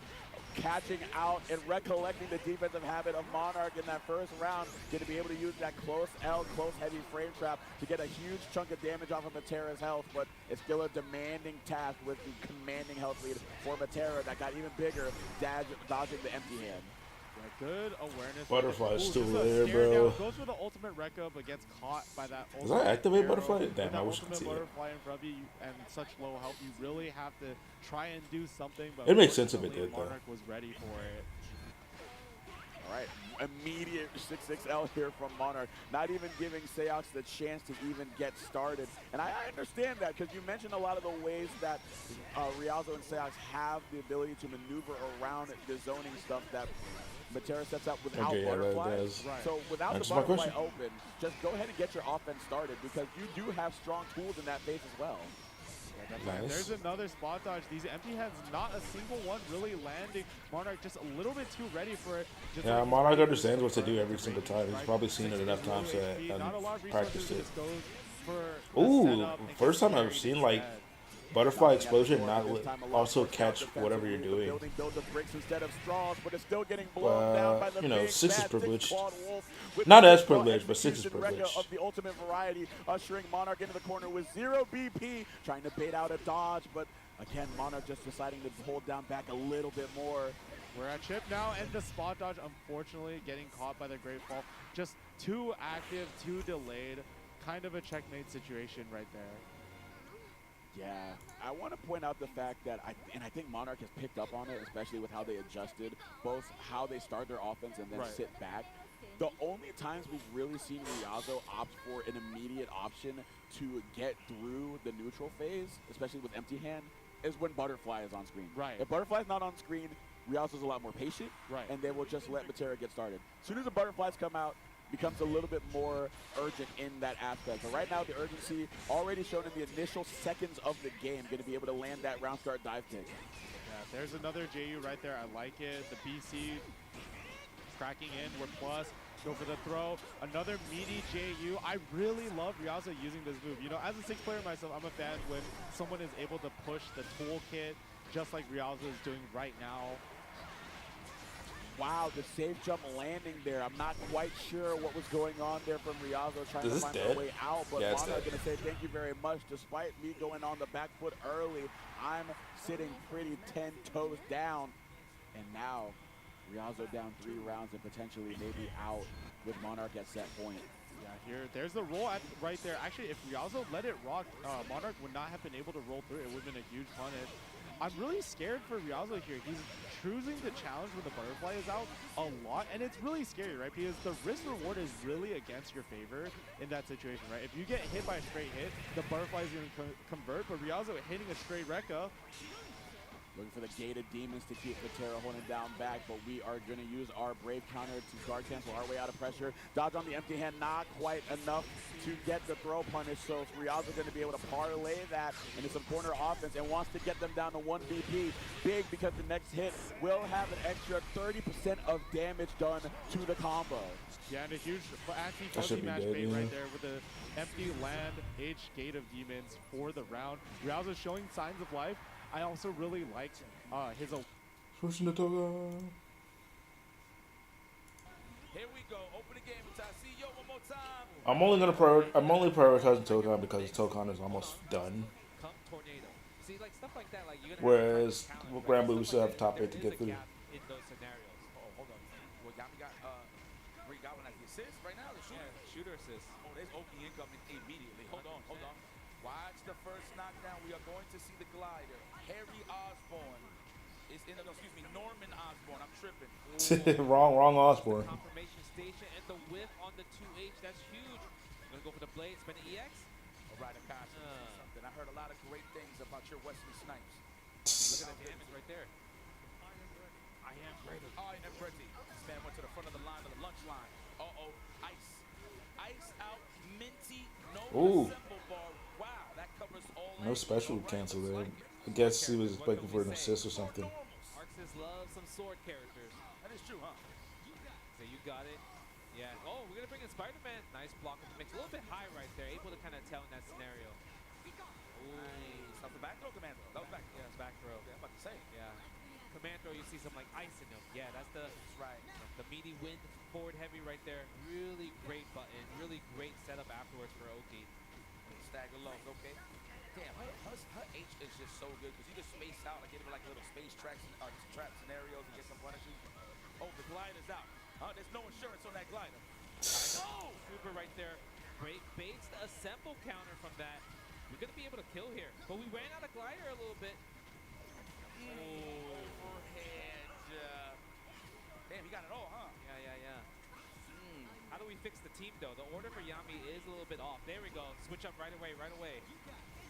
catching out and recollecting the defensive habit of Monarch in that first round, going to be able to use that close L, close heavy frame trap to get a huge chunk of damage off of Matera's health, but it's still a demanding task with the commanding health lead for Matera that got even bigger, dodging the empty hand. Good awareness. Butterfly's still there, bro. bro. Goes for the ultimate Rekka, but gets caught by that. Does that activate arrow. Butterfly? Damn, I wish I could see it. Butterfly in front of you and such low health, you really have to try and do something. But it makes sense if it did, though. Monarch was ready for it. All right, immediate 6-6L here from Monarch, not even giving Seox the chance to even get started. And I understand that because you mentioned a lot of the ways that Rialzo and Seox have the ability to maneuver around the zoning stuff that Matera sets up without butterflies. Right. So without the butterfly open, just go ahead and get your offense started because you do have strong tools in that phase as well. Nice. There's another spot dodge. These empty hands, not a single one really landing. Monarch just a little bit too ready for it. Just yeah, like Monarch understands what to do every single time. He's probably seen it enough times and practiced it. Ooh, first time I've seen like Butterfly Explosion not also catch whatever you're doing. You know, 6 is privileged. Not as privileged, but 6 is privileged. Of the ultimate variety, ushering Monarch into the corner with 0 BP, trying to bait out a dodge, but again, Monarch just deciding to hold down back a little bit more. We're at chip now, and the spot dodge, unfortunately, getting caught by the Great Fall. Just too active, too delayed. Kind of a checkmate situation right there. Yeah, I want to point out the fact that, I think Monarch has picked up on it, especially with how they adjusted, both how they start their offense and then sit back. The only times we've really seen Rialzo opt for an immediate option to get through the neutral phase, especially with empty hand, is when Butterfly is on screen. Right. If Butterfly's not on screen, Rialzo's a lot more patient, and they will just let Matera get started. As soon as the Butterflies come out, becomes a little bit more urgent in that aspect. But right now, the urgency already shown in the initial seconds of the game, going to be able to land that round start dive kick. Yeah, there's another JU right there. I like it. The BC cracking in. We're plus. Go for the throw. Another meaty JU. I really love Rialzo using this move. You know, as a 6 player myself, I'm a fan when someone is able to push the toolkit just like Rialzo is doing right now. Wow, the safe jump landing there. I'm not quite sure what was going on there from Rialzo trying to find their way out, but Monarch going to say thank you very much. Despite me going on the back foot early, I'm sitting pretty 10 toes down. And now Rialzo down 3 rounds and potentially maybe out with Monarch at set point. Yeah, there's the roll right there. Actually, if Rialzo let it rock, Monarch would not have been able to roll through. It would have been a huge punish. I'm really scared for Rialzo here. He's choosing to challenge when the butterfly is out a lot, and it's really scary, right? Because the risk reward is really against your favor in that situation, right? If you get hit by a straight hit, the butterfly is going to convert, but Rialzo hitting a straight Rekka. Looking for the gated demons to keep Patera holding down back, but we are going to use our Brave counter to guard cancel our way out of pressure. Dodge on the empty hand, not quite enough to get the throw punish, so Rialzo's going to be able to parlay that into some corner offense and wants to get them down to 1 VP. Big, because the next hit will have an extra 30% of damage done to the combo. Yeah, and a huge anti-fuzzy match bait right there with the empty land H gate of demons for the round. Rialzo showing signs of life. I also really liked his. Switching the toga. Here we go. Open the game with Tassio one more time. I'm only prioritizing Tokan because Tokan is almost done. Tornado. See, like stuff like that, like you're gonna Whereas Grand Blue still have top 8 to get through. In those scenarios. Oh, hold on. Well, Yami got one as the assist right now. The shooter. Yeah, shooter assist. Oh, there's Oki incoming immediately. Hold on. Watch the first knockdown. We are going to see the glider. Harry Osborne is in. Excuse me, Norman Osborne. I'm tripping. wrong Osborne. Confirmation station and the whiff on the 2H. That's huge. I'm gonna go for the blade. Spend an EX. All right, Akash. Something. I heard a lot of great things about your Western snipes. Look at the damage right there. I am ready. This man went to the front of the line, to the lunch line. Uh-oh. Ice out. Minty. No assemble bar. Wow, that covers all. No special cancel there. I guess he was expecting for an assist or something. Arxis loves some sword characters. That is true, huh? So you got it. Yeah. Oh, we're gonna bring in Spider-Man. Nice block of the mix. A little bit high right there. Able to kind of tell in that scenario. Nice. Off the back throw, Commando. That was back. Yeah, it's back throw. Yeah, I'm about to say. Yeah. Commando, you see some like ice in him. Yeah, that's right. The meaty wind forward heavy right there. Really great button. Really great setup afterwards for Oki. Stagger lows, okay. Damn, her H is just so good because you just space out, like give her like a little space trap scenarios and get some punishes. Oh, the glider's out. There's no insurance on that glider. Oh, super right there. Great baits the assemble counter from that. We're gonna be able to kill here, but we ran out of glider a little bit. Overhead. Damn, he got it all, huh? Yeah. How do we fix the team though? The order for Yami is a little bit off. There we go. Switch up right away.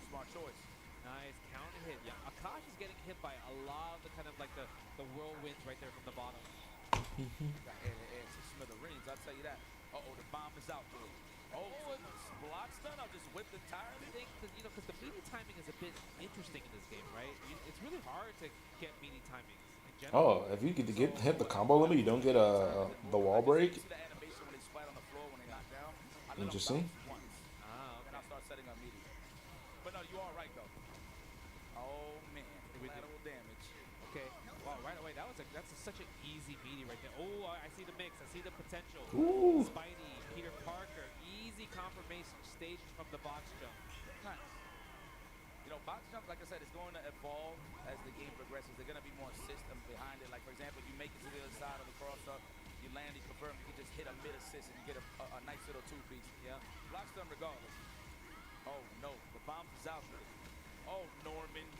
Smart choice. Nice counter hit. Yeah, Akash is getting hit by a lot of the kind of like the whirlwinds right there from the bottom. And smithereens, I'll tell you that. Uh-oh, the bomb is out there. Oh, block stun, I'll just whip entirely. I think, because the meaty timing is a bit interesting in this game, right? It's really hard to get meaty timings in general. Oh, if you get hit the combo limit, you don't get the wall break. See the animation when they splat on the floor when they knock down? Interesting. And I'll start setting up meaty. But no, you are right though. Oh man, collateral damage. Okay. Wow, right away. That's such an easy meaty right there. Oh, I see the mix. I see the potential. Ooh. Spidey, Peter Parker, easy confirmation station from the box jump. Nice. You know, box jump, like I said, is going to evolve as the game progresses. They're going to be more system behind it. Like, for example, you make it to the other side of the cross-up, you land, you confirm, you can just hit a mid-assist and you get a nice little two-piece. Yeah. Block stun regardless. Oh, no. The bomb is out there. Oh, Norman.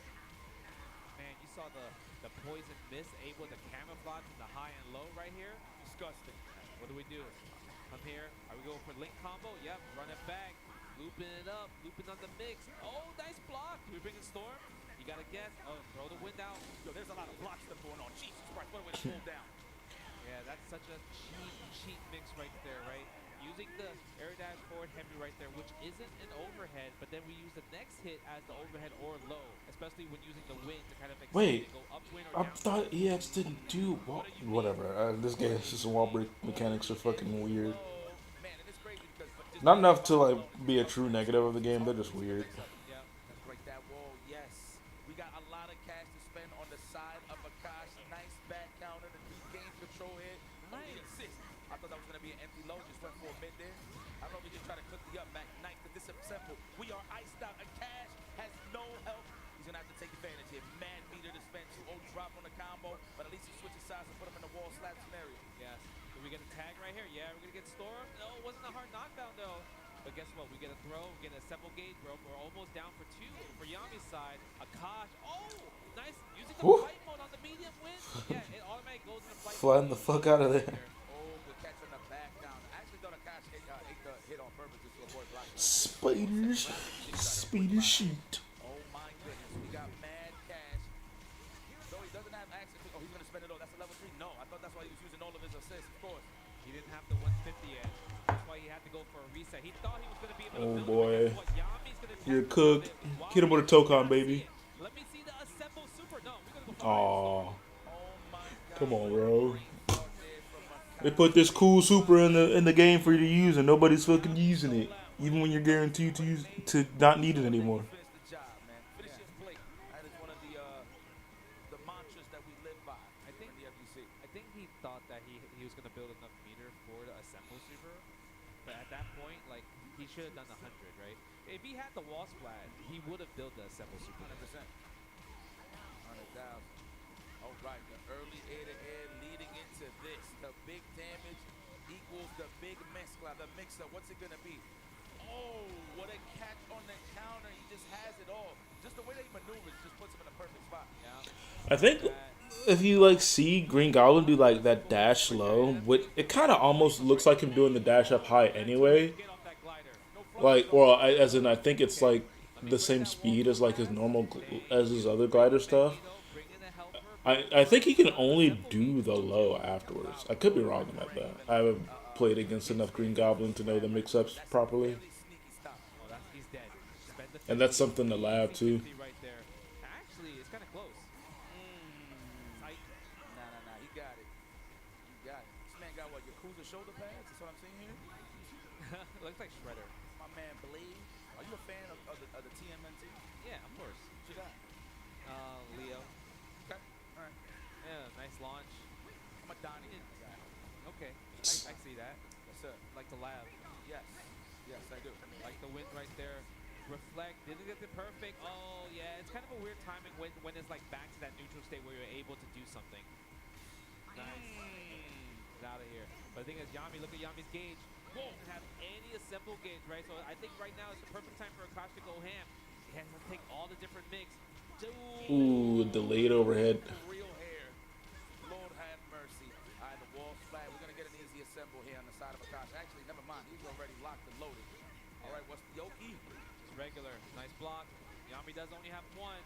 Man, you saw the poison mist able to camouflage from the high and low right here. Disgusting. What do we do? Come here. Are we going for link combo? Yep. Run it back. Looping it up. Looping on the mix. Oh, nice block. Do we bring in Storm? You got to guess. Oh, throw the wind out. Yo, there's a lot of block stuff going on. Jesus Christ, what a way to pull down. Yeah, that's such a cheap mix right there, right? Using the air dash forward heavy right there, which isn't an overhead, but then we use the next hit as the overhead or low, especially when using the wind to kind of extend and go upwind or I thought EX didn't do whatever. This game is just wall break mechanics are fucking weird. Not enough to like be a true negative of the game. They're just weird. Yeah, let's break that wall. Yes, we got a lot of cash to spend on the side of Akash. Nice back counter, the deep game control hit. Nice assist. I thought that was gonna be an empty low. Just went for a mid there. I don't know if we just try to cook the up back. Nice to disassemble. We are iced out. Akash has no help. He's gonna have to take advantage here. Mad meter to spend 2-0 drop on the combo, but at least he switches sides and put him in the wall slap scenario. Yes. Do we get a tag right here? Yeah, we're gonna get Storm. No, it wasn't a hard knockdown though. But guess what? We get a throw, we get a simple gauge rope. We're almost down for 2 for Yami's side. Akash. Oh, nice. Using the Woo. fight mode on the medium win. Yeah, it automatically goes into fight Flying mode. the fuck out of there. Oh, good catch on the back down. I actually thought Akash ate the hit on purpose just to avoid blocking. Spiders. Spider shoot. Oh my goodness, we got mad cash. Though he doesn't have access to, oh, he's gonna spend it all. That's a level 3. No, I thought that's why he was using all of his assists, of course. He didn't have the 150 yet. That's why he had to go for a reset. He thought he was going to be able to Oh build boy. it. What, Yami's gonna You're test cooked. it. Hit him with a Tokon, baby. Let me see the assemble super. No, we're going to go Aw. for Come on, bro. They put this cool super in the game for you to use, and nobody's fucking using it, even when you're guaranteed to use to not need it anymore. Finish the job, man. Finish your plate. That is one of the mantras that we live by. I think the FGC. I think he thought that he was going to build enough meter for the assemble super. But at that point, like, he should have done 100, right? If he had the wall splat, he would have built the assemble super. 100%. 100,000. All right, the early air-to-air leading into this. The big damage equals the big mezcla, the mix-up. What's it going to be? Oh, what a catch on the counter. He just has it all. Just the way that he maneuvers just puts him in a perfect spot. Yeah. I think if you like see Green Goblin do like that dash low, it kind of almost looks like him doing the dash up high anyway. Like, well, as in I think it's like the same speed as like his normal as his other glider stuff. I think he can only do the low afterwards. I could be wrong about that. I haven't played against enough Green Goblin to know the mix-ups properly. And that's something to lab too. Actually, it's kind of close. Nah. He got it. This man got what? Yakuza shoulder pads? That's what I'm seeing here? Looks like Shredder. My man Blade. Are you a fan of the TMNT? Yeah, of course. What you got? Leo. Okay. All right. Yeah, nice launch. I'm a Donnie guy. Okay, I see that. Yes, sir. Like the lab. Yes, I do. Like the wind right there. Reflect, didn't get the perfect. Oh, yeah, it's kind of a weird timing when it's like back to that neutral state where you're able to do something. Nice. Get out of here. But the thing is, Yami, look at Yami's gauge. Won't have any assemble gauge, right? So I think right now is the perfect time for Akash to go ham. He has to take all the different mix. Ooh, delayed overhead. Real hair. Lord have mercy. All right, the wall's flat. We're going to get an easy assemble here on the side of Akash. Actually, never mind. He's already locked and loaded. All right, what's the Yoki? Regular, nice block. Yami does only have one.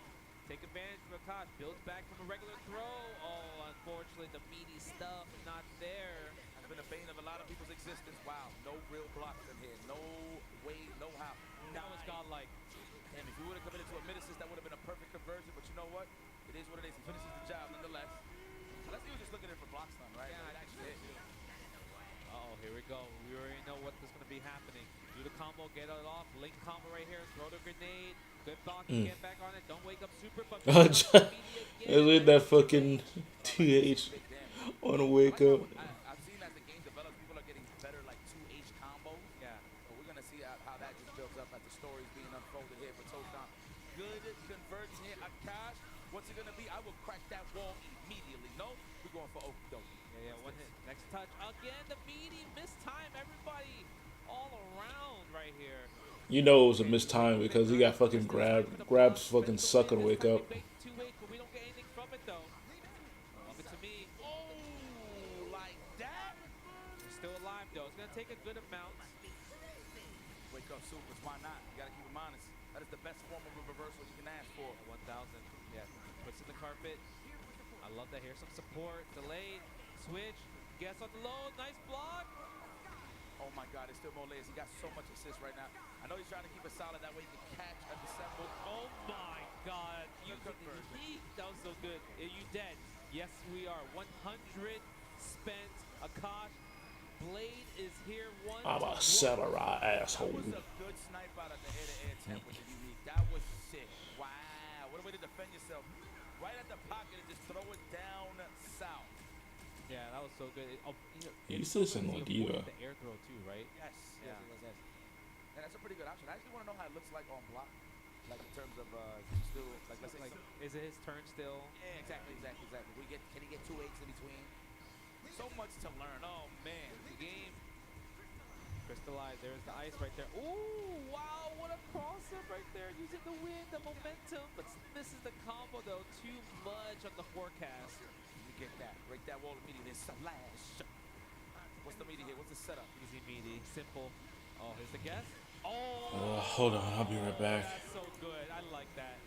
Take advantage of Akash. Builds back from a regular throw. Oh, unfortunately, the meaty stuff not there. Has been a bane of a lot of people's existence. Wow, no real blocks in here. No way, no how. That was godlike. Damn, if you would have committed to a mid-assist, that would have been a perfect conversion. But you know what? It is what it is. He finishes the job nonetheless. Unless he was just looking at it for block stun, right? Yeah, it actually hit. Uh-oh, here we go. We already know what's going to be happening. Do the combo, get it off. Link combo right here. Throw the grenade. Good block. Get back on it. Don't wake up super. But Look at that fucking TH on a wake up. I've seen as the game develops, people are getting better like 2H combos. Yeah. So we're going to see how that just builds up as the story's being unfolded here for Tokon. Good conversion here. Akash, what's it going to be? I will crack that wall immediately. No, we're going for Okie dokie. Yeah, one hit. Next touch. Again, the meaty. Missed time. Everybody all around right here. You know it was a missed time because he got fucking grabbed. Grabs fucking suck and wake up. 2H, but we don't get anything from it though. Leave it to me. Oh, like that? He's still alive though. It's gonna take a good amount. Wake up supers, why not? You gotta keep him honest. That is the best form of a reversal you can ask for. 1,000. Yeah. Puts in the carpet. I love that here. Some support. Delayed. Switch. Guess on the low. Nice block. Oh my God, it's still more layers. He got so much assist right now. I know he's trying to keep it solid. That way he can catch a dissemble. Oh my God. That was so good. Are you dead? Yes, we are. 100 spent. Akash. Blade is here. I'm a samurai asshole. That was a good snipe out of the air-to-air attempt with the unique. That was sick. Wow. What a way to defend yourself. Right at the pocket and just throw it down south. Yeah, that was so good. He used to listen to Diva. The air throw too, right? Yes. Yeah. Yes. And that's a pretty good option. I actually want to know how it looks like on block. Like in terms of still like let's say is it his turn still? Yeah, exactly. Can he get 2 8s in between? to learn. Oh, man. The game. Crystallized. There's the ice right there. Ooh, wow. What a cross-up right there. Using the wind, the momentum. But misses the combo, though. Too much on the forecast. You get that. Break that wall immediately. Slash. What's the meaty here? What's the setup? Easy meaty. Simple. Oh, here's the guess. Hold on. I'll be right back. That's so good. I like that.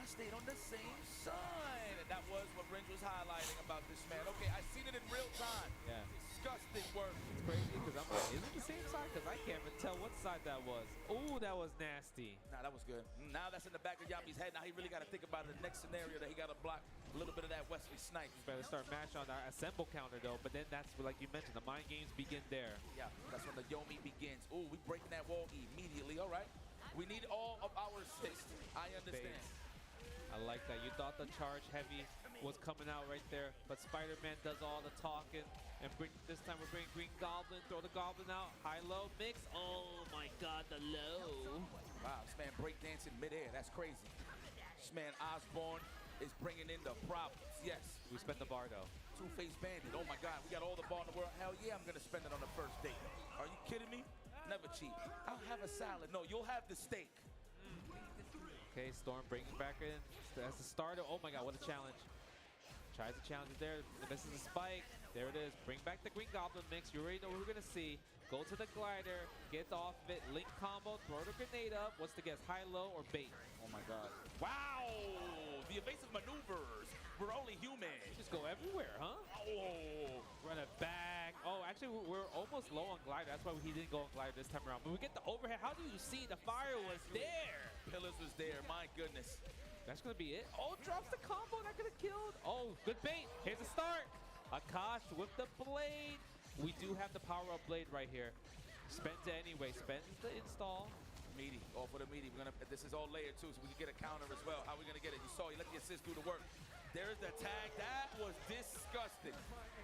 I stayed on the same side. And that was what Bringe was highlighting about this man. Okay, I seen it in real time. Yeah. Disgusting work. It's crazy because I'm like, is it the same side? Because I can't even tell what side that was. Ooh, that was nasty. Nah, that was good. Now that's in the back of Yami's head. Now he really got to think about the next scenario that he got to block a little bit of that Wesley snipe. Better start mash on our assemble counter, though. But then that's where, like you mentioned, the mind games begin there. Yeah, that's when the Yomi begins. Ooh, we breaking that wall immediately. All right. We need all of our assists. I understand. I like that. You thought the charge heavy was coming out right there, but Spider-Man does all the talking. And this time we're bringing Green Goblin. Throw the Goblin out. High-low mix. Oh my God, the low. Wow, this man breakdancing midair. That's crazy. This man Osborne is bringing in the problems. Yes. We spent the bar though. Two-Face Bandit. Oh my God, we got all the bar in the world. Hell yeah, I'm gonna spend it on the first date. Are you kidding me? Never cheat. I'll have a salad. No, you'll have the steak. Okay, Storm bringing back in. That's the starter. Oh my God, what a challenge. Tries to challenge it there. Misses the spike. There it is. Bring back the Green Goblin mix. You already know what we're going to see. Go to the glider. Get off of it. Link combo. Throw the grenade up. What's the guess? High, low, or bait? Oh my God. Wow. The evasive maneuvers. We're only human. Just go everywhere, huh? Oh. Run it back. Oh, actually, we're almost low on glider. That's why he didn't go on glider this time around. But we get the overhead. How do you see the fire was there? Pillars was there. My goodness. That's going to be it. Oh, drops the combo. That could have killed. Oh, good bait. Here's the start. Akash with the blade. We do have the power-up blade right here. Spends it anyway. Spends the install. Meaty. All for the meaty. This is all layer 2, so we can get a counter as well. How are we going to get it? You saw he let the assist do the work. There's the tag. That was disgusting.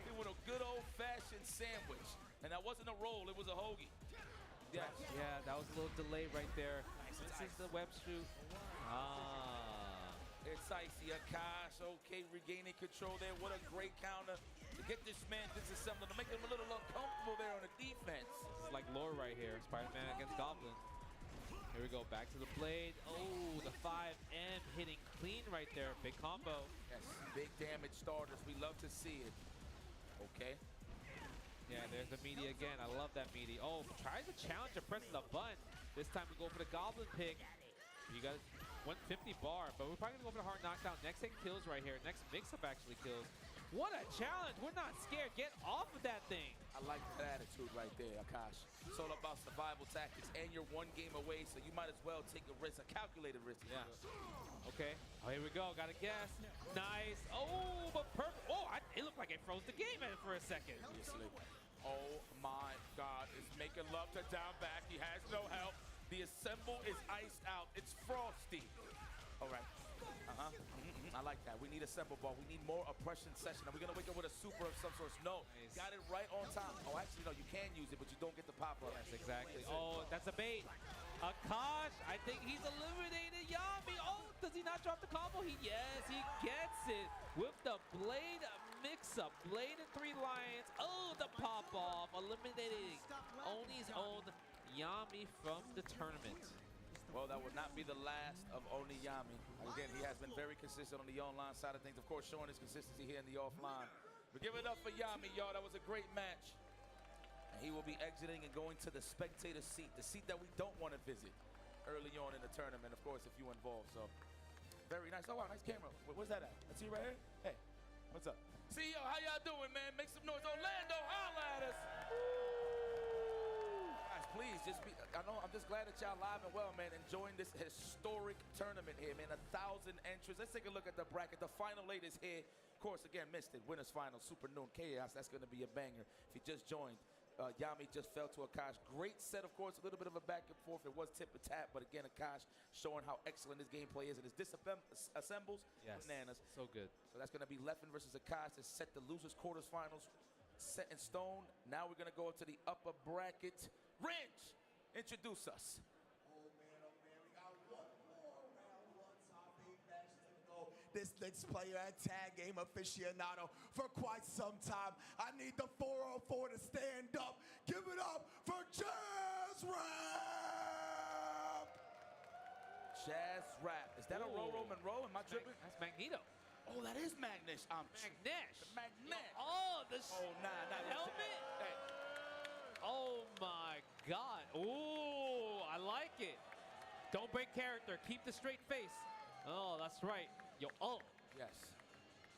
It was a good old-fashioned sandwich. And that wasn't a roll. It was a hoagie. Yes. Yeah, that was a little delay right there. This is the web shoot. It's icy. Akash, okay, regaining control there. What a great counter to get this man disassembled, to make him a little uncomfortable there on the defense. This is like lore right here. Spider-Man against Goblin. Here we go, back to the blade. Oh, the 5M hitting clean right there. Big combo. Yes, big damage starters. We love to see it. Okay. Yeah, there's the meaty again. I love that meaty. Oh, tries to challenge and presses the button. This time we go for the Goblin pick. You got 150 bar, but we're probably going to go for the hard knockdown. Next hit kills right here. Next mix-up actually kills. What a challenge. We're not scared. Get off of that thing. I like that attitude right there, Akash. It's all about survival tactics, and you're one game away, so you might as well take a risk, a calculated risk. Yeah. Okay. Oh, here we go. Got to guess. Nice. Oh, but perfect. Oh, it looked like it froze the game in for a second. Seriously. Oh, my God. It's making love to down back. He has no help. The assemble is iced out. It's frosty. All right. I like that. We need a simple ball. We need more oppression session. Are we going to wake up with a super of some sort? No. Nice. Got it right on time. Oh, actually, no. You can use it, but you don't get the pop up. Yes, exactly. Oh, that's a bait. Akash, I think he's eliminated Yami. Oh, does he not drop the combo? Yes, he gets it with the blade mix-up. Blade and 3 lions. Oh, the pop-off. Eliminating Oni's own Yami from the tournament. Well, that would not be the last of Oni Yami. Again, he has been very consistent on the online side of things. Of course, showing his consistency here in the offline. But give it up for Yami, y'all. That was a great match. And he will be exiting and going to the spectator seat, the seat that we don't want to visit early on in the tournament, of course, if you involved. So, very nice. Oh, wow, nice camera. Where's that at? Let's see right here. Hey, what's up? CEO, how y'all doing, man? Make some noise. Orlando, holla at us. Please, just be, I'm just glad that y'all live and well, man, enjoying this historic tournament here, man. 1,000 entries. Let's take a look at the bracket. The final 8 is here. Of course, again, missed it. Winners final, Super Noon Chaos. That's going to be a banger. If you just joined, Yami just fell to Akash. Great set, of course, a little bit of a back and forth. It was tip for tap, but again, Akash showing how excellent his gameplay is and his disassembles. Yes, bananas. so good. So that's going to be Leffen versus Akash to set the losers quarters finals set in stone. Now we're going to go up to the upper bracket. Ringe, introduce us. Oh man, we got one more round, one top 8 match to go. This next player at tag game aficionado for quite some time. I need the Jazz Rap. Is that a Roro Monroe? Am I tripping? That's Magneto. Oh, that is Magnesh. Magnesh. Magnesh. Oh, the helmet. Hey. Oh my God. Ooh, I like it. Don't break character. Keep the straight face. Oh, that's right. Yo, oh. Yes.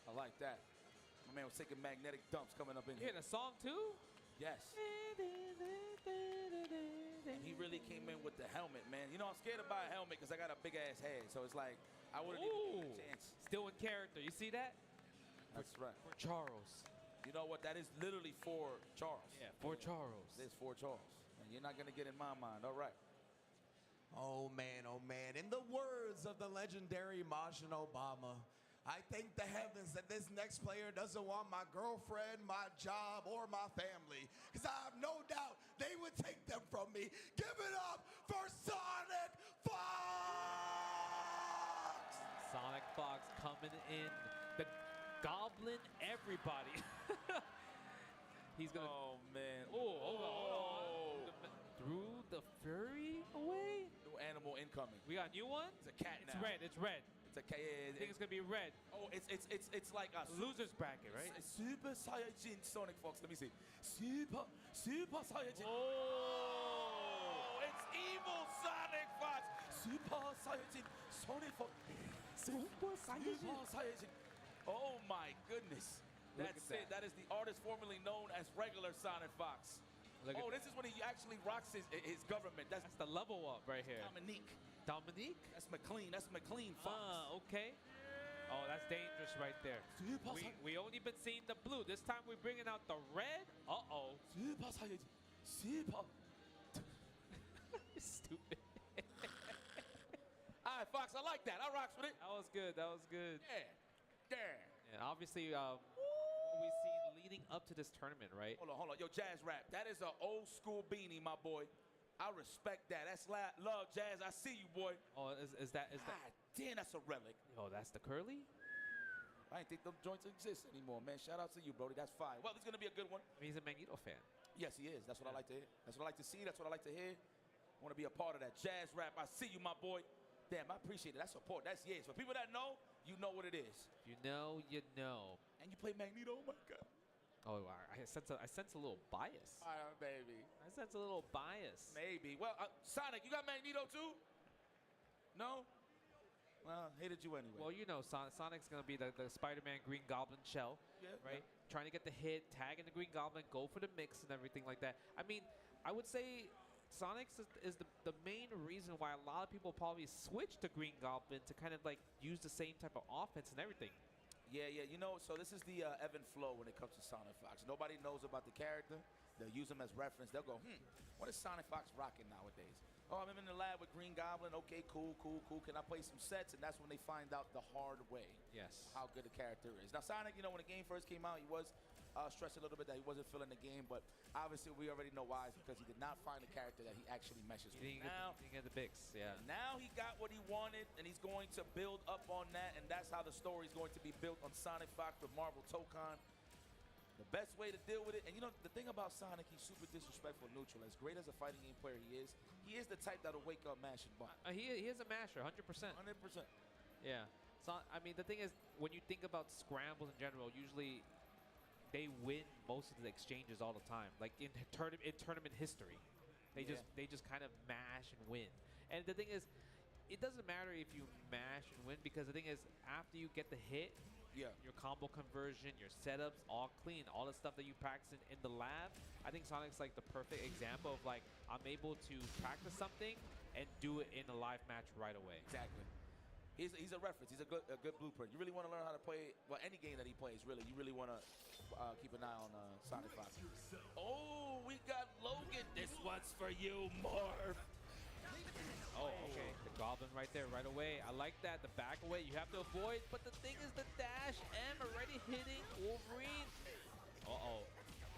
I like that. My man was taking magnetic dumps coming up in You here. hear the song too? Yes. And he really came in with the helmet, man. You know, I'm scared to buy a helmet because I got a big ass head. So it's like, I wouldn't even get a chance. Still in character. You see that? That's right. For Charles. You know what? That is literally for Charles. Yeah, for Charles. It's for Charles. And you're not going to get in my mind. All right. Oh man, in the words of the legendary Martian Obama, I thank the heavens that this next player doesn't want my girlfriend, my job, or my family, because I have no doubt they would take them from me. Give it up for Sonic Fox! Sonic Fox coming in. The Goblin, everybody. He's gonna. Oh man. Oh, hold on. Threw the furry away. New animal incoming. We got a new one. It's a cat It's now. red. It's red. It's a cat. I think it's gonna be red. Oh, it's like a Loser's bracket, right? It's Super Saiyajin Sonic Fox. Let me see. Super Saiyajin. Oh, it's evil Sonic Fox. Super Saiyajin Sonic Fox. Super Saiyajin. Oh my goodness. That's it. That is the artist formerly known as regular Sonic Fox. Oh, this is when he actually rocks his government. That's the level up right here. Dominique. Dominique? That's McLean. That's McLean Fox. Okay. Oh, that's dangerous right there. We only been seeing the blue. This time we're bringing out the red. Uh-oh. Super Saiyajin. Super. Stupid. All right, Fox, I like that. I rocks with it. That was good. That was good. Yeah. Yeah. And obviously, what we've seen leading up to this tournament, right? Hold on. Yo, Jazz Rap. That is an old school beanie, my boy. I respect that. That's love, Jazz. I see you, boy. Oh, is that? God damn, that's a relic. Oh, that's the curly? I didn't think those joints exist anymore, man. Shout out to you, Brody. That's fine. Well, it's going to be a good one. I mean, he's a Magneto fan. Yes, he is. That's what I like to hear. That's what I like to see. That's what I like to hear. I want to be a part of that. Jazz Rap, I see you, my boy. Damn, I appreciate it. That's support. That's yes. For people that know, you know what it is. You know, you know. And you play Magneto, oh my God. Oh, I sense a little bias. Baby. I sense a little bias. Maybe. Well, Sonic, you got Magneto too? No? Well, hated you anyway. Well, you know, Sonic's going to be the Spider-Man Green Goblin shell, right? Yeah. Trying to get the hit, tagging the Green Goblin, go for the mix and everything like that. I mean, I would say Sonic is the main reason why a lot of people probably switch to Green Goblin to kind of like use the same type of offense and everything. Yeah, you know, so this is the ebb and flow when it comes to Sonic Fox. Nobody knows about the character. They'll use him as reference. They'll go, what is Sonic Fox rocking nowadays? Oh, I'm in the lab with Green Goblin. Okay, cool. Can I play some sets? And that's when they find out the hard way. Yes. How good the character is. Now, Sonic, you know, when the game first came out, he was stressed a little bit that he wasn't feeling the game. But obviously, we already know why. It's because he did not find a character that he actually meshes with. He didn't get the bigs, yeah. Now he got what he wanted, and he's going to build up on that. And that's how the story is going to be built on Sonic Fox with Marvel Tokon. The best way to deal with it, and you know, the thing about Sonic, he's super disrespectful neutral. As great as a fighting game player he is the type that'll wake up mashing button. He is a masher, 100%. 100%. Yeah. So, I mean, the thing is, when you think about scrambles in general, usually they win most of the exchanges all the time. Like in tournament history, they just kind of mash and win. And the thing is, it doesn't matter if you mash and win, because the thing is, after you get the hit, your combo conversion, your setups, all clean, all the stuff that you practice in the lab. I think Sonic's like the perfect example of like, I'm able to practice something and do it in a live match right away. Exactly. He's a reference. He's a good blueprint. You really want to learn how to play, well, any game that he plays, really. You really want to keep an eye on Sonic Fox. Oh, we got Logan. This one's for you, Marv. Oh, okay. The Goblin right there, right away. I like that. The back away, you have to avoid. But the thing is, the dash M already hitting Wolverine. Uh-oh.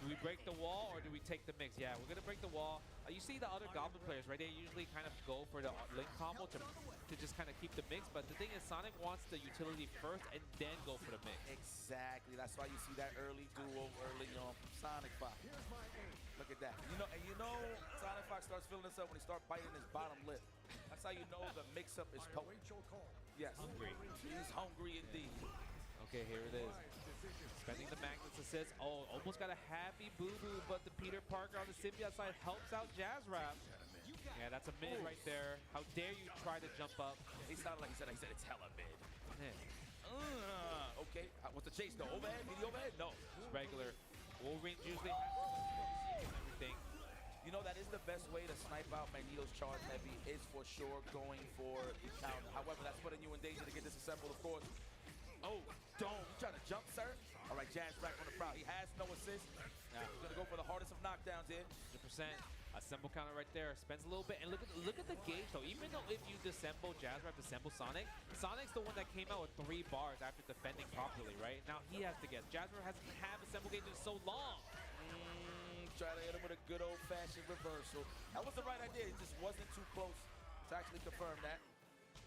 Do we break the wall or do we take the mix? Yeah, we're going to break the wall. You see the other Goblin players, right? They usually kind of go for the link combo to just kind of keep the mix. But the thing is, Sonic wants the utility first and then go for the mix. Exactly. That's why you see that early duo early on from Sonic Fox. Look at that. You know, Sonic Fox starts feeling himself when he starts biting his bottom lip. That's how you know the mix-up is potent. Yes. Hungry. He's hungry indeed. Okay, here it is. Spending the Magnus assist. Oh, almost got a happy boo-boo, but the Peter Parker on the symbiote side helps out Jazz Rap. Yeah, that's a mid right there. How dare you try to jump up? He sounded like he said it's hella mid. Yeah. Okay, what's the chase though? Overhead? Midi overhead? No. Just regular. Wolverine usually has everything. You know, that is the best way to snipe out Magneto's charge heavy, is for sure going for the counter. However, that's putting you in danger to get disassembled, of course. Oh, Dome, you trying to jump, sir? All right, Jazz back on the prowl. He has no assist. Now he's gonna go for the hardest of knockdowns here. 100%. Assemble counter right there. Spends a little bit, and look at the gauge though. Even though if you disassemble Jazz Rap, disassemble Sonic, Sonic's the one that came out with 3 bars after defending properly, right? Now he has to guess. Jazz Rap hasn't had assemble gauge in so long. Try to hit him with a good old-fashioned reversal. That was the right idea. He just wasn't too close to actually confirm that.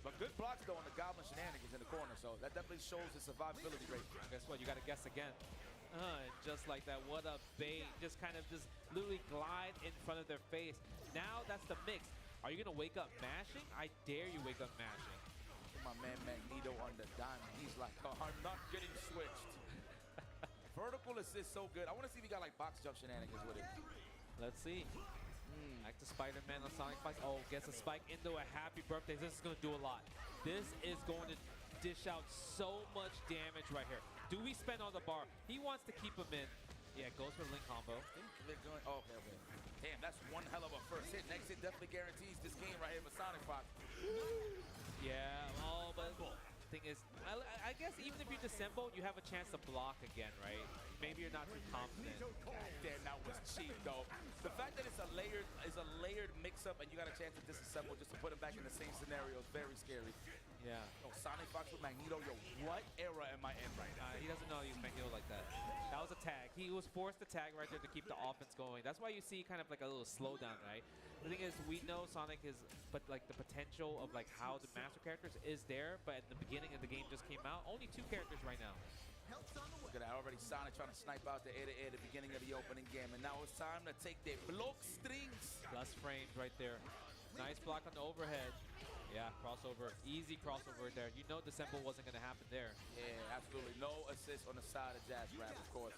But good blocks, though, on the Goblin shenanigans in the corner, so that definitely shows his survivability rate. Guess what? You got to guess again. And just like that, what a bait. Just kind of just literally glide in front of their face. Now that's the mix. Are you going to wake up mashing? I dare you wake up mashing. My man Magneto on the diamond. He's like, oh, I'm not getting switched. Vertical assist so good. I want to see if he got like box jump shenanigans with it. Let's see. Back to Spider-Man on Sonic Spike. Oh, gets a spike into a happy birthday. This is going to do a lot. This is going to dish out so much damage right here. Do we spend on the bar? He wants to keep him in. Yeah, goes for the link combo. I think they're going, oh, okay. Damn, that's one hell of a first hit. Next hit definitely guarantees this game right here for Sonic Fox. Yeah, oh, but thing is, I guess even if you disassemble, you have a chance to block again, right? Maybe you're not too confident. God damn, that was cheap, though. The fact that it's a layered mix-up and you got a chance to disassemble just to put him back in the same scenario is very scary. Yeah. Yo, Sonic Fox with Magneto, yo, what era am I in right now? He doesn't know how to use Magneto like that. That was a tag. He was forced to tag right there to keep the offense going. That's why you see kind of like a little slowdown, right? The thing is, we know Sonic is, but like the potential of like how the master characters is there, but at the beginning of the game just came out. Only 2 characters right now. Look at that, already Sonic trying to snipe out the air-to-air at the beginning of the opening game, and now it's time to take the block strings. Plus frames right there. Nice block on the overhead. Yeah, crossover. Easy crossover there. You know disassemble wasn't going to happen there. Yeah, absolutely. No assist on the side of Jazz Rap, of course.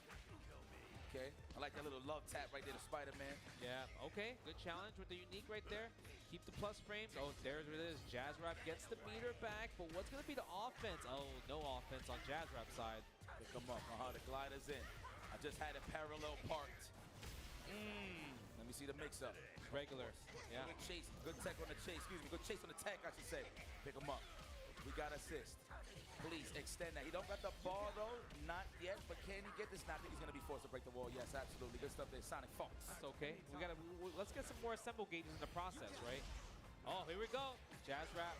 Okay, I like that little love tap right there to Spider-Man. Yeah, okay. Good challenge with the unique right there. Keep the plus frames. Oh, there it is. Jazz Rap gets the meter back, but what's going to be the offense? Oh, no offense on Jazz Rap's side. Pick them up. The glider's in. I just had it parallel parked. Let me see the mix-up. Regular. Yeah. Good chase. Good tech on the chase. Excuse me. Good chase on the tech, I should say. Pick him up. We got assist. Please extend that. He don't got the ball, though. Not yet. But can he get this? I think he's going to be forced to break the wall. Yes, absolutely. Good stuff there. Sonic Fox. That's okay. Let's get some more assemble gauges in the process, right? Oh, here we go. Jazz Rap.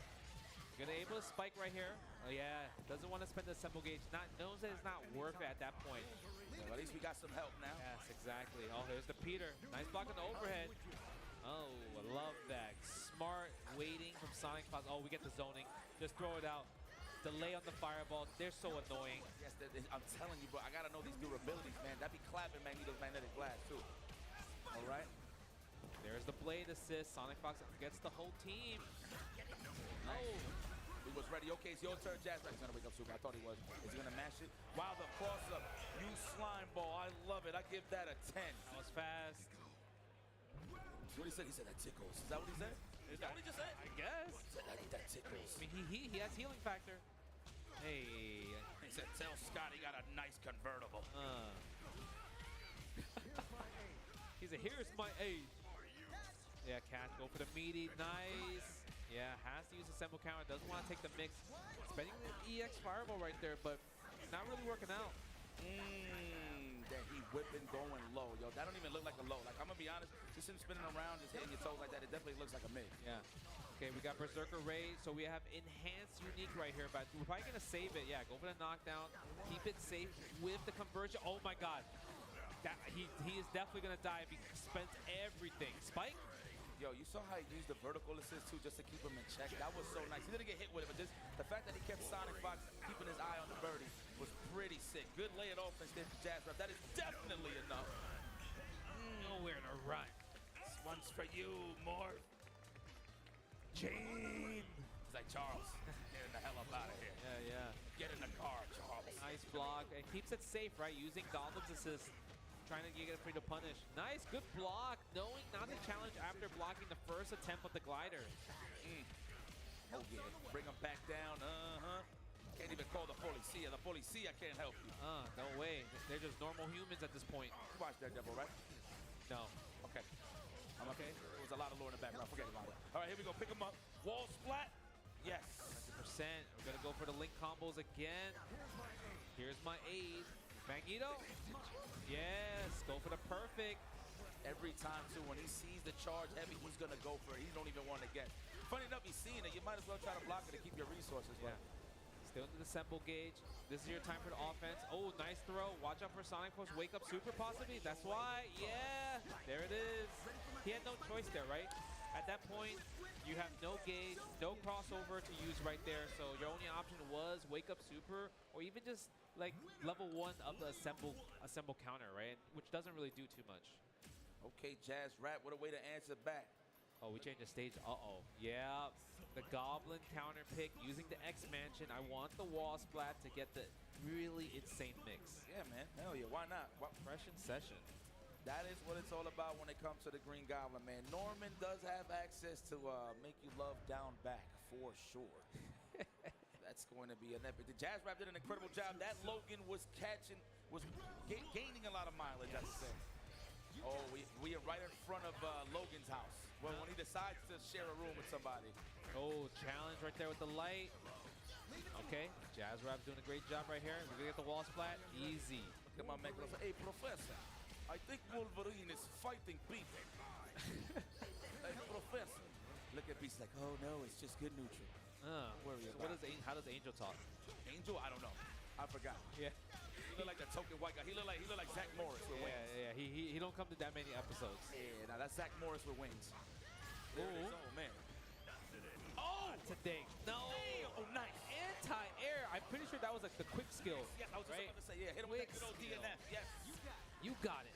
Gonna able to spike right here. Oh yeah, doesn't want to spend the assemble gauge. Knows that it's not worth it at that point. Yeah, but at least we got some help now. Yes, exactly. Oh, there's the Peter. Nice block on the overhead. Oh, I love that. Smart waiting from Sonic Fox. Oh, we get the zoning. Just throw it out. Delay on the fireball. They're so annoying. Yes, I'm telling you, bro. I gotta know these durabilities, man. That be clapping Magneto's magnetic glass too. All right. There's the blade assist. Sonic Fox gets the whole team. Oh. He was ready. Okay, it's your turn, Jazz. He's gonna wake up super. I thought he was. Is he gonna mash it? Wow, the cross up. You slime ball. I love it. I give that a 10. That was fast. What he said? He said that tickles. Is that what he said? Is that what he just said? I guess. He said that tickles. I mean, he has healing factor. Hey. He said, tell Scott he got a nice convertible. He said, here's my aid. Yeah, Cat, go for the meaty. Nice. Yeah, has to use the assemble counter. Doesn't want to take the mix. Spending the EX fireball right there, but not really working out. That he whipping going low. Yo, that don't even look like a low. Like, I'm going to be honest, just him spinning around, just hitting your toes like that, it definitely looks like a mid. Yeah. Okay, we got Berserker Ray, so we have enhanced unique right here, but we're probably going to save it. Yeah, go for the knockdown. Keep it safe with the conversion. Oh, my God. He is definitely going to die if he spends everything. Spike? Yo, you saw how he used the vertical assist, too, just to keep him in check. That was so nice. He didn't get hit with it, but just the fact that he kept Sonic Fox keeping his eye on the birdie was pretty sick. Good layered offense there for Jazz Rap. That is definitely enough. Nowhere to run. This one's for you, Morph. Gene. He's like, Charles, get the hell up out of here. Yeah. Get in the car, Charles. Nice block. It keeps it safe, right? Using Goblin's assist. Trying to get it free to punish. Nice, good block. Knowing not to challenge after blocking the first attempt with the glider. Oh, yeah. Bring him back down. Can't even call the policia. The policia can't help you. No way. They're just normal humans at this point. You watched Daredevil, right? No. Okay. I'm okay. There was a lot of lore in the background. Forget about it. All right, here we go. Pick him up. Wall splat. Yes. 100%. We're going to go for the link combos again. Here's my aid. Magneto. Yes. Go for the perfect. Every time, too, when he sees the charge heavy, he's going to go for it. He don't even want to get. Funny enough, he's seeing it. You might as well try to block it to keep your resources. Yeah. Right? Still into the Semble gauge. This is your time for the offense. Oh, nice throw. Watch out for Sonic Force. Wake up super possibly. That's why. Yeah. There it is. He had no choice there, right? At that point, you have no gauge, no crossover to use right there. So your only option was wake up super or even just like level 1 of the assemble counter, right? Which doesn't really do too much. Okay, Jazz Rat, what a way to answer back. Oh, we changed the stage. Uh-oh. Yeah, the Goblin counter pick using the X-Mansion. I want the wall splat to get the really insane mix. Yeah, man. Hell yeah. Why not? Fresh in session. That is what it's all about when it comes to the Green Goblin, man. Norman does have access to make you love down back, for sure. That's going to be an epic. The Jazz Rap did an incredible job. That Logan was gaining a lot of mileage, I would say. Oh, we are right in front of Logan's house. Well, when he decides to share a room with somebody. Oh, challenge right there with the light. Okay, Jazz Rap's doing a great job right here. We're gonna get the wall splat. Easy. Look at my man. Hey, Professor, I think Wolverine is fighting people. Hey, Professor. Look at Beast like, oh no, it's just good neutral. How does Angel talk? Angel? I don't know. I forgot. Yeah. He looked like the token white guy. He looked like Zach Morris with wings. Yeah. He don't come to that many episodes. Yeah, now that's Zach Morris with wings. There it is. Oh man. Oh, today. No. Oh, nice. Anti-air. I'm pretty sure that was like the quick skill. Yes, I was just about to say, yeah, hit him with that good old DNF. Yes. You got it.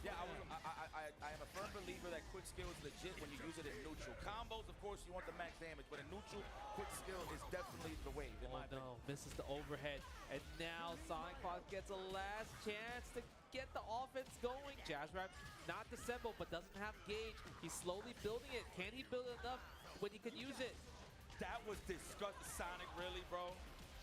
Yeah, I am a firm believer that quick skill is legit when you use it in neutral. Combos, of course, you want the max damage, but in neutral, quick skill is definitely the wave. Oh no, misses the overhead. And now Sonic Fox gets a last chance to get the offense going. Jazz Rap not dissemble, but doesn't have gauge. He's slowly building it. Can he build enough when he could use it? That was disgusting. Sonic, really, bro?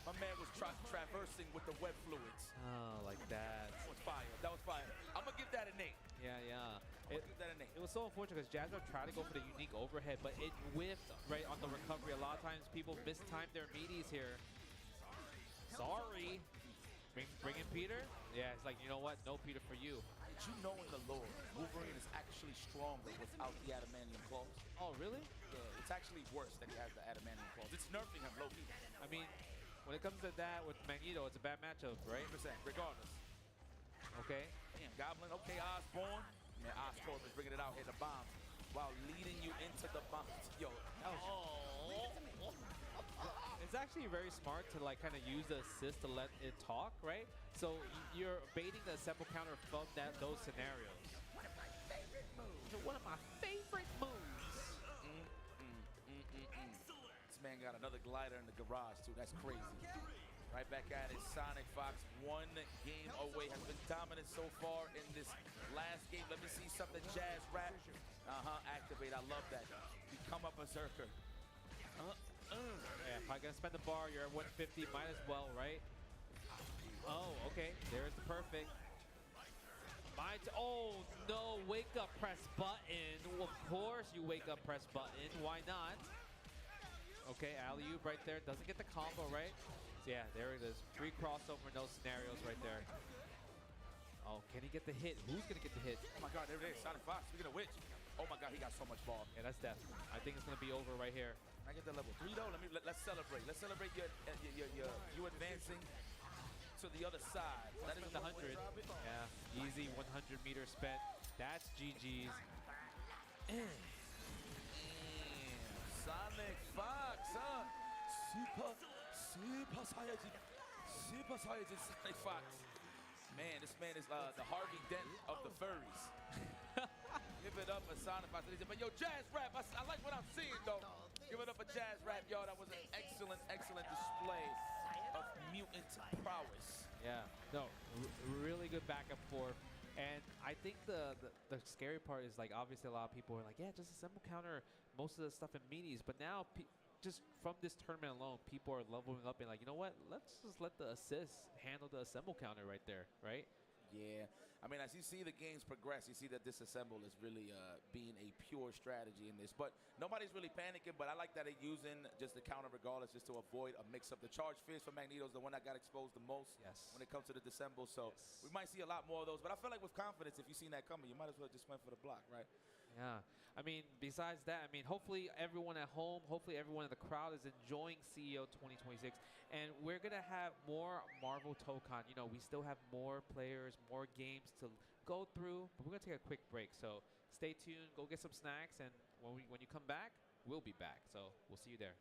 My man was traversing with the web fluids. Oh, like that. That was fire. That was fire. I'm going to give that an 8. Yeah. I'm going to give that an 8. It was so unfortunate because Jazz Rap tried to go for the unique overhead, but it whiffed right on the recovery. A lot of times people mistime their meaties here. Sorry. Bring in Peter? Yeah, it's like, you know what? No Peter for you. Did you know in the lore, Wolverine is actually stronger without the adamantium claws? Oh, really? Yeah, it's actually worse that he has the adamantium claws. It's nerfing him low-key. I mean, when it comes to that with Magneto, it's a bad matchup, right? 100%, regardless. Okay. Damn, Goblin. Okay, Osborn. Man, Oscorp is bringing it out here, the bombs, while leading you into the bombs. Yo, it's actually very smart to like kind of use the assist to let it talk, right? So you're baiting the assemble counter from those scenarios. One of my favorite moves. This man got another glider in the garage, too. That's crazy. Right back at it. Sonic Fox, 1 game away. Has been dominant so far in this last game. Let me see something. Jazz Rap. Activate. I love that. Become a berserker. Yeah, if I'm gonna spend the bar, you're at 150. Might as well, right? Oh, okay. There's the perfect. Oh no! Wake up, press button. Well, of course you wake up, press button. Why not? Okay, alley-oop right there. Doesn't get the combo, right? So yeah, there it is. 3 crossover, no scenarios right there. Oh, can he get the hit? Who's gonna get the hit? Oh my God, there it is. Sonic Fox, speaking of which. Oh my God, he got so much ball. Yeah, that's death. I think it's gonna be over right here. I get the level 3 though. Let's celebrate. Let's celebrate you advancing to the other side. That is the 100. Yeah, easy 100 meters spent. That's GG's. Sonic Fox, huh? Super Saiyajin Sonic Fox. Man, this man is the Harvey Dent of the furries. Give it up up a sound if I said, but yo, Jazz Rap, I like what I'm seeing though. Give it up for Jazz Rap, yo. That was an excellent display of mutant prowess. Yeah, no, really good back and forth. And I think the scary part is, like, obviously a lot of people are like, yeah, just assemble counter most of the stuff in minis. But now, just from this tournament alone, people are leveling up and like, you know what? Let's just let the assists handle the assemble counter right there, right? Yeah, I mean, as you see the games progress, you see that disassemble is really being a pure strategy in this. But nobody's really panicking, but I like that they're using just the counter regardless just to avoid a mix-up. The charge fierce for Magneto is the one that got exposed the most when it comes to the disassemble. So we might see a lot more of those. But I feel like with confidence, if you've seen that coming, you might as well just went for the block, right? Yeah, I mean, besides that, I mean, hopefully everyone at home, hopefully everyone in the crowd is enjoying CEO 2026, and we're gonna have more Marvel Tokon. You know, we still have more players, more games to go through, but we're gonna take a quick break. So stay tuned, go get some snacks, and when you come back, we'll be back. So we'll see you there.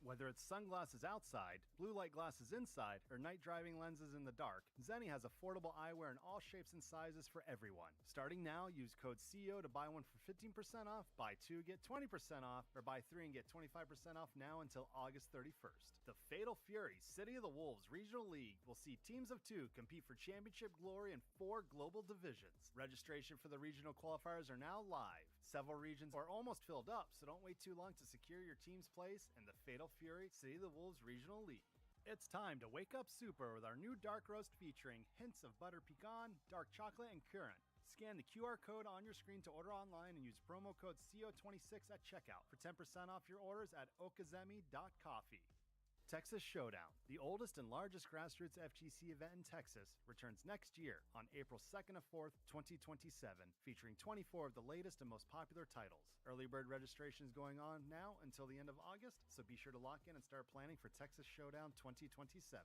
Whether it's sunglasses outside, blue light glasses inside, or night driving lenses in the dark, Zenni has affordable eyewear in all shapes and sizes for everyone. Starting now, use code CEO to buy one for 15% off, buy two, get 20% off, or buy three and get 25% off now until August 31st. The Fatal Fury City of the Wolves Regional League will see teams of two compete for championship glory in 4 global divisions. Registration for the regional qualifiers are now live. Several regions are almost filled up, so don't wait too long to secure your team's place in the Fatal Fury City of the Wolves Regional League. It's time to wake up super with our new dark roast featuring hints of butter pecan, dark chocolate, and currant. Scan the QR code on your screen to order online and use promo code CO26 at checkout for 10% off your orders at okazemi.coffee. Texas Showdown, the oldest and largest grassroots FGC event in Texas, returns next year on April 2nd and 4th, 2027, featuring 24 of the latest and most popular titles. Early bird registration is going on now until the end of August, so be sure to lock in and start planning for Texas Showdown 2027.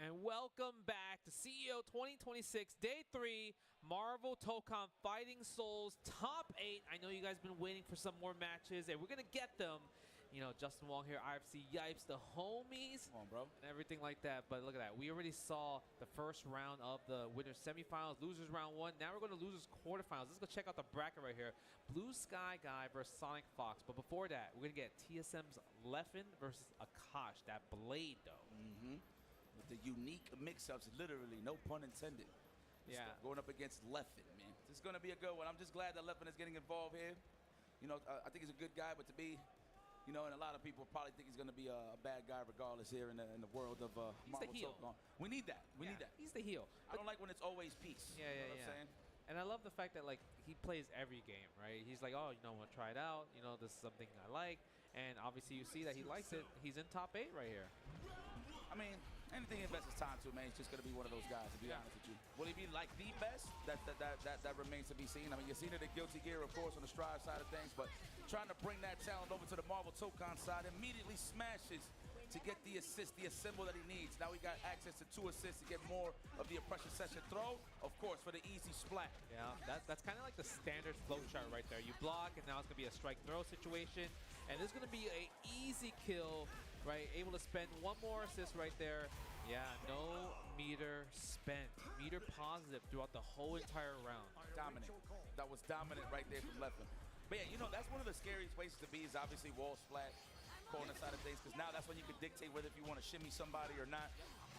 And welcome back to CEO 2026, Day 3, Marvel Tokon Fighting Souls Top 8. I know you guys have been waiting for some more matches, and we're going to get them. You know, Justin Wong here, IFC Yipes, the homies, Come on, bro. and everything like that. But look at that. We already saw the first round of the winners semifinals, losers round 1. Now we're going to losers quarterfinals. Let's go check out the bracket right here. Blue Sky Guy versus Sonic Fox. But before that, we're going to get TSM's Leffen versus Akash. That blade, though. Mm-hmm. With the unique mix-ups, literally, no pun intended. Yeah. Going up against Leffen, man. This is going to be a good one. I'm just glad that Leffen is getting involved here. You know, I think he's a good guy, but to be, you know, and a lot of people probably think he's going to be a bad guy regardless here in the world of he's the Marvel heel. Tokon. We need that. We need that. He's the heel. I don't like when it's always peace. Yeah, you know yeah, what yeah. I'm saying? And I love the fact that, like, he plays every game, right? He's like, oh, you know, I want to try it out. You know, this is something I like. And obviously you see that he likes it. He's in top 8 right here. I mean, anything he invests his time to, man, he's just going to be one of those guys, to be honest with you. Will he be, like, the best? That remains to be seen. I mean, you've seen it at Guilty Gear, of course, on the Strive side of things, but trying to bring that talent over to the Marvel Tokon side, immediately smashes to get the assist, the assemble that he needs. Now he got access to 2 assists to get more of the oppression session throw, of course, for the easy splat. Yeah, that's kind of like the standard flow chart right there. You block, and now it's going to be a strike throw situation. And this is going to be an easy kill, right? Able to spend 1 more assist right there. Yeah, no meter spent. Meter positive throughout the whole entire round. Dominant. That was dominant right there from Leffen. But yeah, you know, that's one of the scariest places to be is obviously wall splat, corner side of things, because now that's when you can dictate whether if you want to shimmy somebody or not.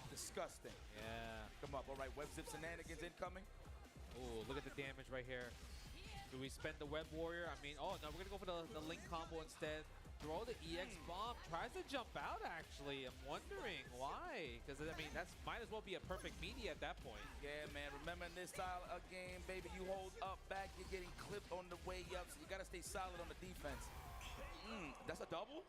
Disgusting. Yeah. Come up. All right, web zip shenanigans incoming. Oh, look at the damage right here. Do we spend the Web Warrior? I mean, oh, no, we're going to go for the Link combo instead. Throw the EX bomb. Tries to jump out, actually. I'm wondering why. Because, I mean, that's might as well be a perfect media at that point. Yeah, man. Remember in this style of game, baby, you hold up, back, you're getting clipped on the way up, so you got to stay solid on the defense. That's a double?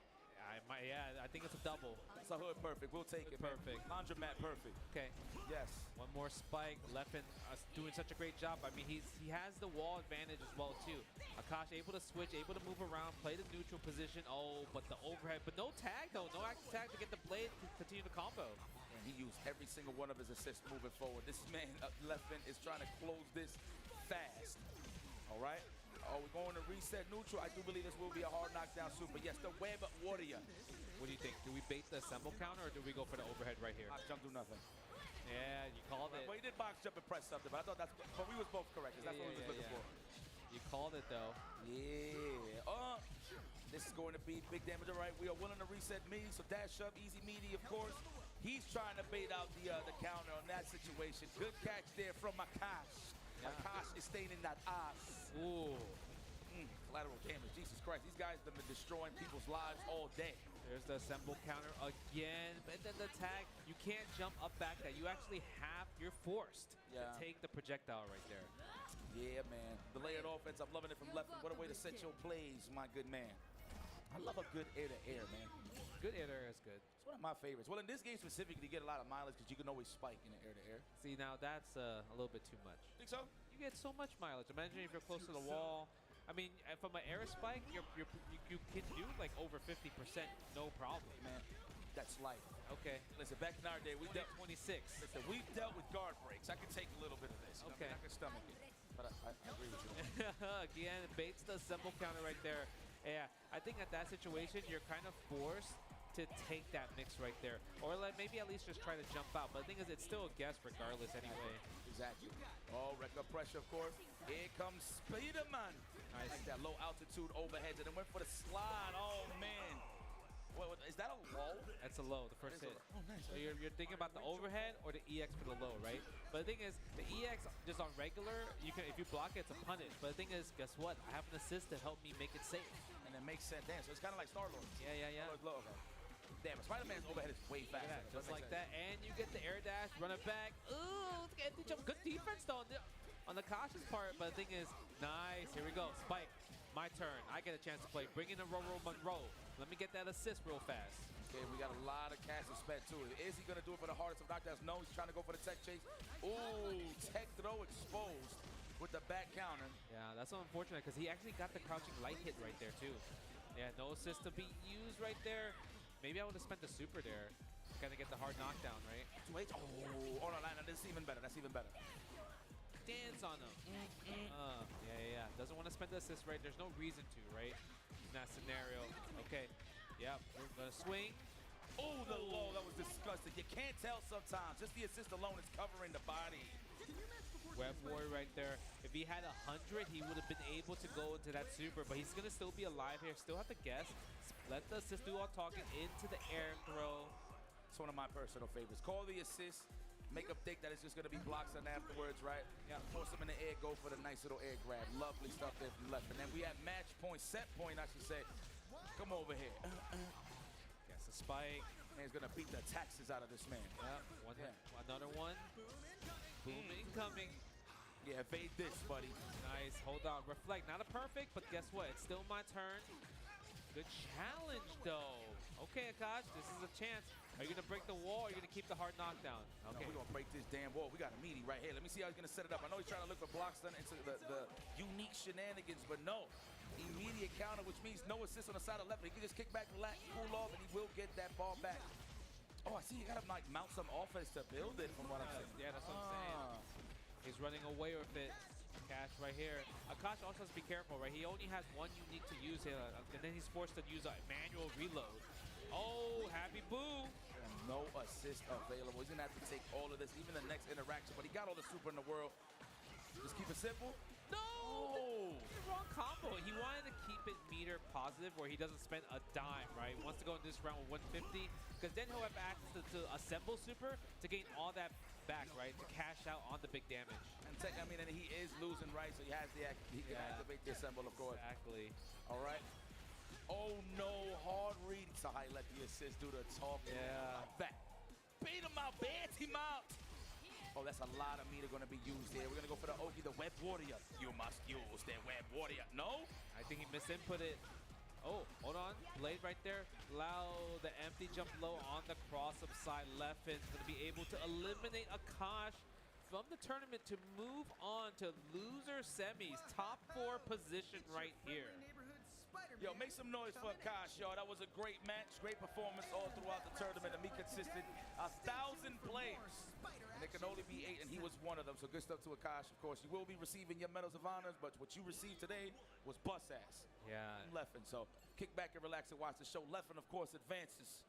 Yeah, I think it's a double. It's a hood perfect. We'll take it, man. Perfect. Laundromat perfect. Okay. Yes. One more spike. Leffen doing such a great job. I mean, he has the wall advantage as well, too. Akash able to switch, able to move around, play the neutral position. Oh, but the overhead. But no tag, though. No active tag to get the blade to continue the combo. And he used every single one of his assists moving forward. This man, Leffen, is trying to close this fast. All right? Oh, we're going to reset neutral. I do believe this will be a hard knockdown super. Yes, the Web Warrior. What do you think? Do we bait the assemble counter or do we go for the overhead right here? Box jump do nothing. Yeah, you called it. Well, he did box jump and press something, but I thought that's. But we was both correct. That's what we was looking for. You called it though. Yeah. This is going to be big damage. All right, we are willing to reset me. So dash up, easy meaty, of course. He's trying to bait out the counter on that situation. Good catch there from Akash. Akash is staying in that ass. Ooh. Collateral damage. Jesus Christ. These guys have been destroying people's lives all day. There's the assemble counter again. But then the tag, you can't jump up back that. You actually you're forced to take the projectile right there. Yeah, man. The layered offense, I'm loving it from Leffen. What a way to set your plays, my good man. I love a good air-to-air, man. Good air-to-air is good. It's one of my favorites. Well, in this game specifically, you get a lot of mileage because you can always spike in the air-to-air. See, now that's a little bit too much. Think so? You get so much mileage. Imagine if you're close to the wall. I mean, from an air spike, you can do like over 50%, no problem. Man, that's life. Okay. Listen, back in our day, we dealt 26. Listen, we've dealt with guard breaks. I can take a little bit of this. Okay. I can stomach it. But I agree with you. Again, baits the assemble counter right there. Yeah, I think at that situation, you're kind of forced to take that mix right there. Or like maybe at least just try to jump out. But the thing is, it's still a guess regardless anyway. Exactly. Oh, wreck up pressure, of course. Here comes Spider-Man. Nice. Like that low altitude overheads, and then went for the slide. Oh, man. What, is that a low? That's a low, the first hit. Oh, nice. So you're thinking about the overhead or the EX for the low, right? But the thing is, the EX just on regular, if you block it, it's a punish. But the thing is, guess what? I have an assist to help me make it safe. And it makes sense. Damn, so it's kind of like Star-Lord. Yeah. Star-Lord's low, okay. Damn, Spider-Man's overhead is way faster. Yeah, just like that. And you get the air dash, run it back. Ooh, good defense though on the cautious part. But the thing is, nice. Here we go. Spike. My turn. I get a chance to play. Bring in a Monroe. Let me get that assist real fast. Okay, we got a lot of cash to spend too. Is he going to do it for the hardest of knockdowns? No, he's trying to go for the tech chase. Ooh, tech throw exposed with the back counter. Yeah, that's so unfortunate because he actually got the crouching light hit right there too. Yeah, no assist to be used right there. Maybe I would have spent the super there. kind of get the hard knockdown, right? 2H. Oh, no, that's even better. That's even better. Dance on him. Yeah. Doesn't want to spend the assist, right? There's no reason to, right? In that scenario. Okay. Yep. We're gonna swing. Oh, the low. That was disgusting. You can't tell sometimes. Just the assist alone is covering the body. Web Warrior right there. If he had 100, he would have been able to go into that super, but he's going to still be alive here. Still have to guess. Let the assist do all talking into the air throw. It's one of my personal favorites. Call the assist. Make him think that it's just going to be blocks on afterwards, right? Yeah. Force him in the air, go for the nice little air grab. Lovely stuff there from left. And then we have match point, set point, I should say. Come over here. Gets a spike. Man's going to beat the taxes out of this man. Yep. Another one. Boom incoming. Yeah, evade this, buddy. Nice. Hold on. Reflect. Not a perfect, but guess what? It's still my turn. Good challenge, though. Okay, Akash, this is a chance. Are you going to break the wall or are you going to keep the hard knockdown? Okay. No, we're going to break this damn wall. We got a meaty right here. Let me see how he's going to set it up. I know he's trying to look for blocks done into the unique shenanigans, but no. Immediate counter, which means no assist on the side of left. He can just kick back, relax, cool off, and he will get that ball back. Oh, I see you got to like mount some offense to build it from what I'm saying. Yeah, that's what I'm saying. He's running away with it. Cash right here. Akash also has to be careful, right? He only has one unique to use here, and then he's forced to use a manual reload. Oh, happy boo. No assist available. He's going to have to take all of this, even the next interaction, but he got all the super in the world. Just keep it simple. No! Wrong combo. He wanted to keep it meter positive where he doesn't spend a dime, right? He wants to go in this round with 150 because then he'll have access to assemble super to gain all that back, right? To cash out on the big damage. And and he is losing, right? So he has he can activate the assemble, of course. Exactly. All right. Oh no, hard read. So I let the assist do the talking. Yeah. Back. Beat him out, bait him out. Oh, that's a lot of meter going to be used here. We're going to go for the Oki, the Web Warrior. You must use the Web Warrior. No? I think he misinputted. Oh, hold on. Blade right there. Allow the empty jump low on the cross-up side. Left is going to be able to eliminate Akash from the tournament to move on to loser semis. Top 4 position right here. Yo, make some noise for Akash, y'all. That was a great match, great performance all throughout the tournament. And me consistent 1,000 players. And there can only be 8, and he was one of them. So good stuff to Akash, of course. You will be receiving your medals of honors, but what you received today was bus ass. Yeah. Leffen. So kick back and relax and watch the show. Leffen, of course, advances.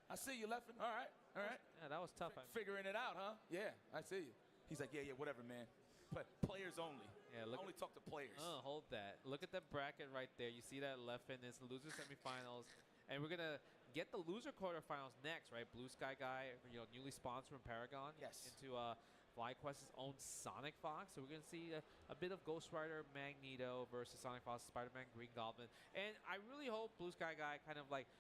I see you, Leffen. All right. Yeah, that was tough. Figuring it out, huh? Yeah, I see you. He's like, yeah, whatever, man. But players only. Yeah, I only talk to players. Hold that. Look at the bracket right there. You see that left in this loser semifinals. And we're going to get the loser quarterfinals next, right? Blue Sky Guy, newly sponsored from Paragon. Yes. Into FlyQuest's own Sonic Fox. So we're going to see a bit of Ghost Rider Magneto versus Sonic Fox, Spider-Man, Green Goblin. And I really hope Blue Sky Guy kind of like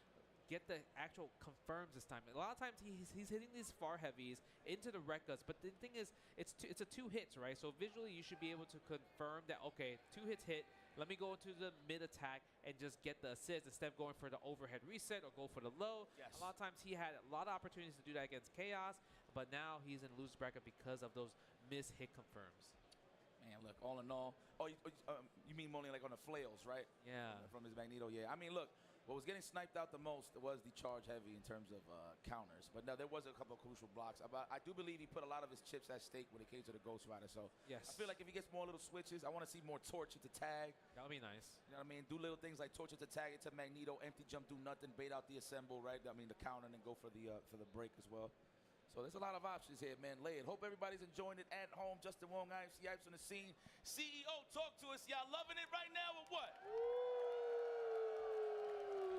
get the actual confirms this time. A lot of times he's hitting these far heavies into the Rekkas, but the thing is, it's a 2 hits, right? So visually, you should be able to confirm that, okay, 2 hits hit, let me go into the mid attack and just get the assist instead of going for the overhead reset or go for the low. Yes. A lot of times he had a lot of opportunities to do that against Chaos, but now he's in loser bracket because of those miss hit confirms. Man, look, all in all, you mean only like on the flails, right? Yeah. From his Magneto, yeah. I mean, look, what was getting sniped out the most was the charge heavy in terms of counters. But no, there was a couple of crucial blocks. I do believe he put a lot of his chips at stake when it came to the Ghost Rider. So yes. I feel like if he gets more little switches, I want to see more torture to tag. That would be nice. You know what I mean? Do little things like torture to tag it to Magneto, empty jump, do nothing, bait out the assemble, right? I mean, the counter and then go for the break as well. So there's a lot of options here, man. Lay it. Hope everybody's enjoying it at home. Justin Wong, IMC Ipes on the scene. CEO, talk to us. Y'all loving it right now or what?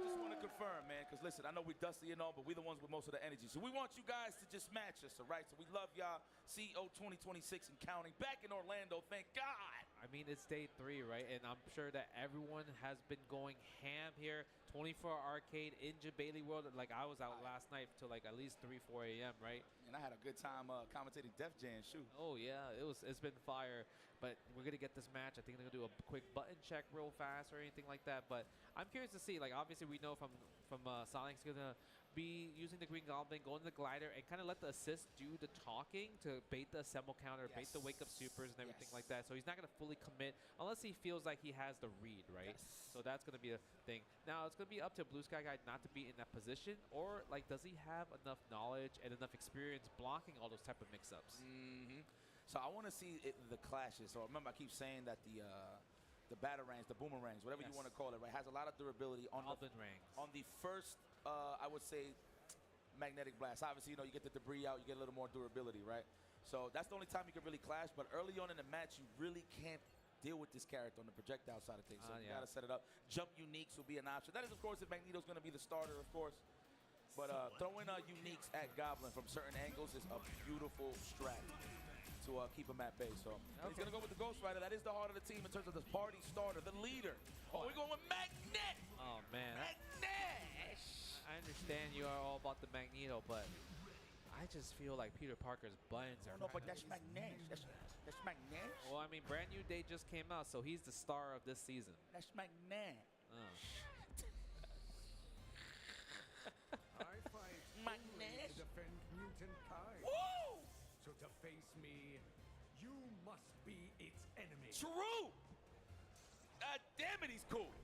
Just want to confirm, man, because listen, I know we dusty and all, but we the ones with most of the energy. So we want you guys to just match us, all right? So we love y'all. CEO 2026 and counting. Back in Orlando, thank God. I mean, it's day 3, right? And I'm sure that everyone has been going ham here. 24 arcade in Bailey World. Like, I was out last night till like at least 3, 4 a.m., right? And I had a good time commentating Def Jam, shoot. Oh, yeah. It's been fire. But we're going to get this match. I think they're going to do a quick button check real fast or anything like that. But I'm curious to see. Like, obviously, we know from Sonic's going to be using the Green Goblin, go into the glider, and kind of let the assist do the talking to bait the assemble counter, bait the wake up supers and everything like that. So he's not going to fully commit unless he feels like he has the read, right? So that's going to be a thing. Now it's going to be up to Blue Sky Guy not to be in that position, or like does he have enough knowledge and enough experience blocking all those type of mix-ups? So I want to see the clashes. So remember, I keep saying that the batarangs, the boomerangs, whatever you want to call it, right, has a lot of durability on the first, I would say, magnetic blast. Obviously, you get the debris out, you get a little more durability, right? So that's the only time you can really clash. But early on in the match, you really can't deal with this character on the projectile side of things. So you got to set it up. Jump uniques will be an option. That is, of course, if Magneto's going to be the starter, of course. But throwing uniques at Goblin from certain angles is a beautiful strat to keep him at bay. So he's going to go with the Ghost Rider. That is the heart of the team in terms of the party starter, the leader. Oh, we're going with Magnet! Oh, man. Magnet! I understand you are all about the Magneto, but I just feel like Peter Parker's buttons are... No, but that's Magnet. That's Magnet. Well, I mean, Brand New Day just came out, so he's the star of this season. That's Magnet. I fight Magnet to defend mutant kind. Woo! So to face me, you must be its enemy. True! Damn it, he's cool.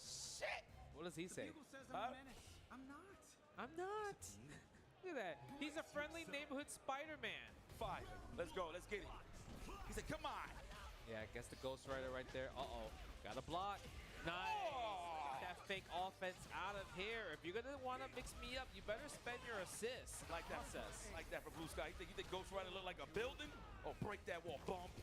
Shit! What does he say? Says I'm a menace. I'm not. I'm not. Look at that. He's a friendly neighborhood Spider-Man. Fine. Let's go. Let's get it. He said, come on. Yeah, I guess the Ghost Rider right there. Uh-oh. Got a block. Nice. Get that fake offense out of here. If you're going to want to mix me up, you better spend your assists. Like that. Like that for Blue Sky. You think Ghost Rider look like a building? Oh, break that wall. Bump.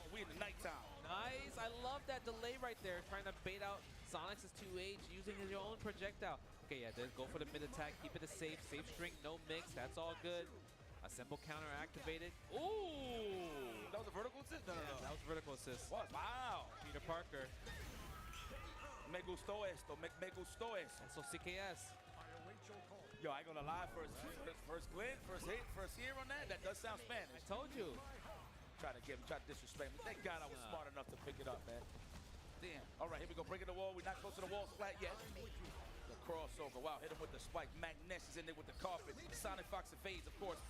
Oh, we in the nighttime. Nice. I love that delay right there. Trying to bait out Sonic's 2H using his own projectile. Okay, yeah, then go for the mid attack. Keep it a safe string, no mix. That's all good. Assemble counter activated. Ooh! That was a vertical assist? No. That was a vertical assist. What? Wow. Peter Parker. Me gustó esto. Me gustó esto. So CKS. Yo, I ain't gonna lie. First glint, first hit, first hear on that. That does sound Spanish. I told you. Try to disrespect me. Thank God I was smart enough to pick it up, man. Damn. All right, here we go. Breaking the wall. We're not close to the wall flat yet. The crossover. Wow, hit him with the spike. Magnet is in there with the carpet. Sonic Fox and Phase, of course.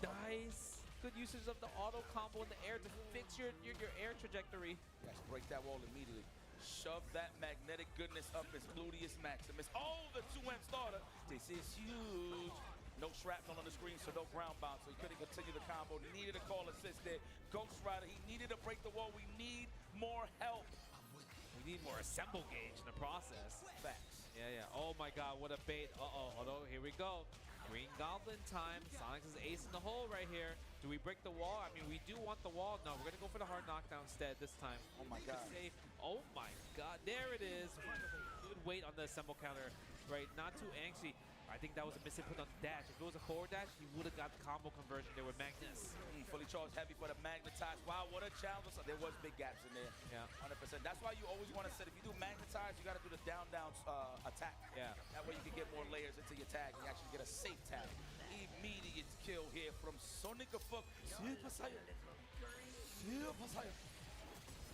Nice. Good usage of the auto combo in the air to fix your air trajectory. Yes, break that wall immediately. Shove that magnetic goodness up as Gluteus Maximus. Oh, the 2M starter. This is huge. No shrapnel on the screen, so no ground bounce, so he couldn't continue the combo. Needed a call assist there. Ghost Rider, he needed to break the wall. We need more help. We need more assemble gauge in the process. Facts. Yeah. Oh my God, what a bait. Although here we go. Green Goblin time. Sonic's is ace in the hole right here. Do we break the wall? I mean, we do want the wall. No, we're gonna go for the hard knockdown instead this time. Oh my God. Safe. Oh my God, there it is. Good weight on the assemble counter, right? Not too angsty. I think that was a misinput on the dash. If it was a forward dash, he would have got the combo conversion there with Magnus. Fully charged heavy for the magnetized. Wow, what a challenge. So there was big gaps in there. Yeah. 100%. That's why you always want to set, if you do magnetized, you got to do the down attack. Yeah. That way you can get more layers into your tag and you actually get a safe tag. Immediate kill here from Sonic Fuck. Super Saiyan.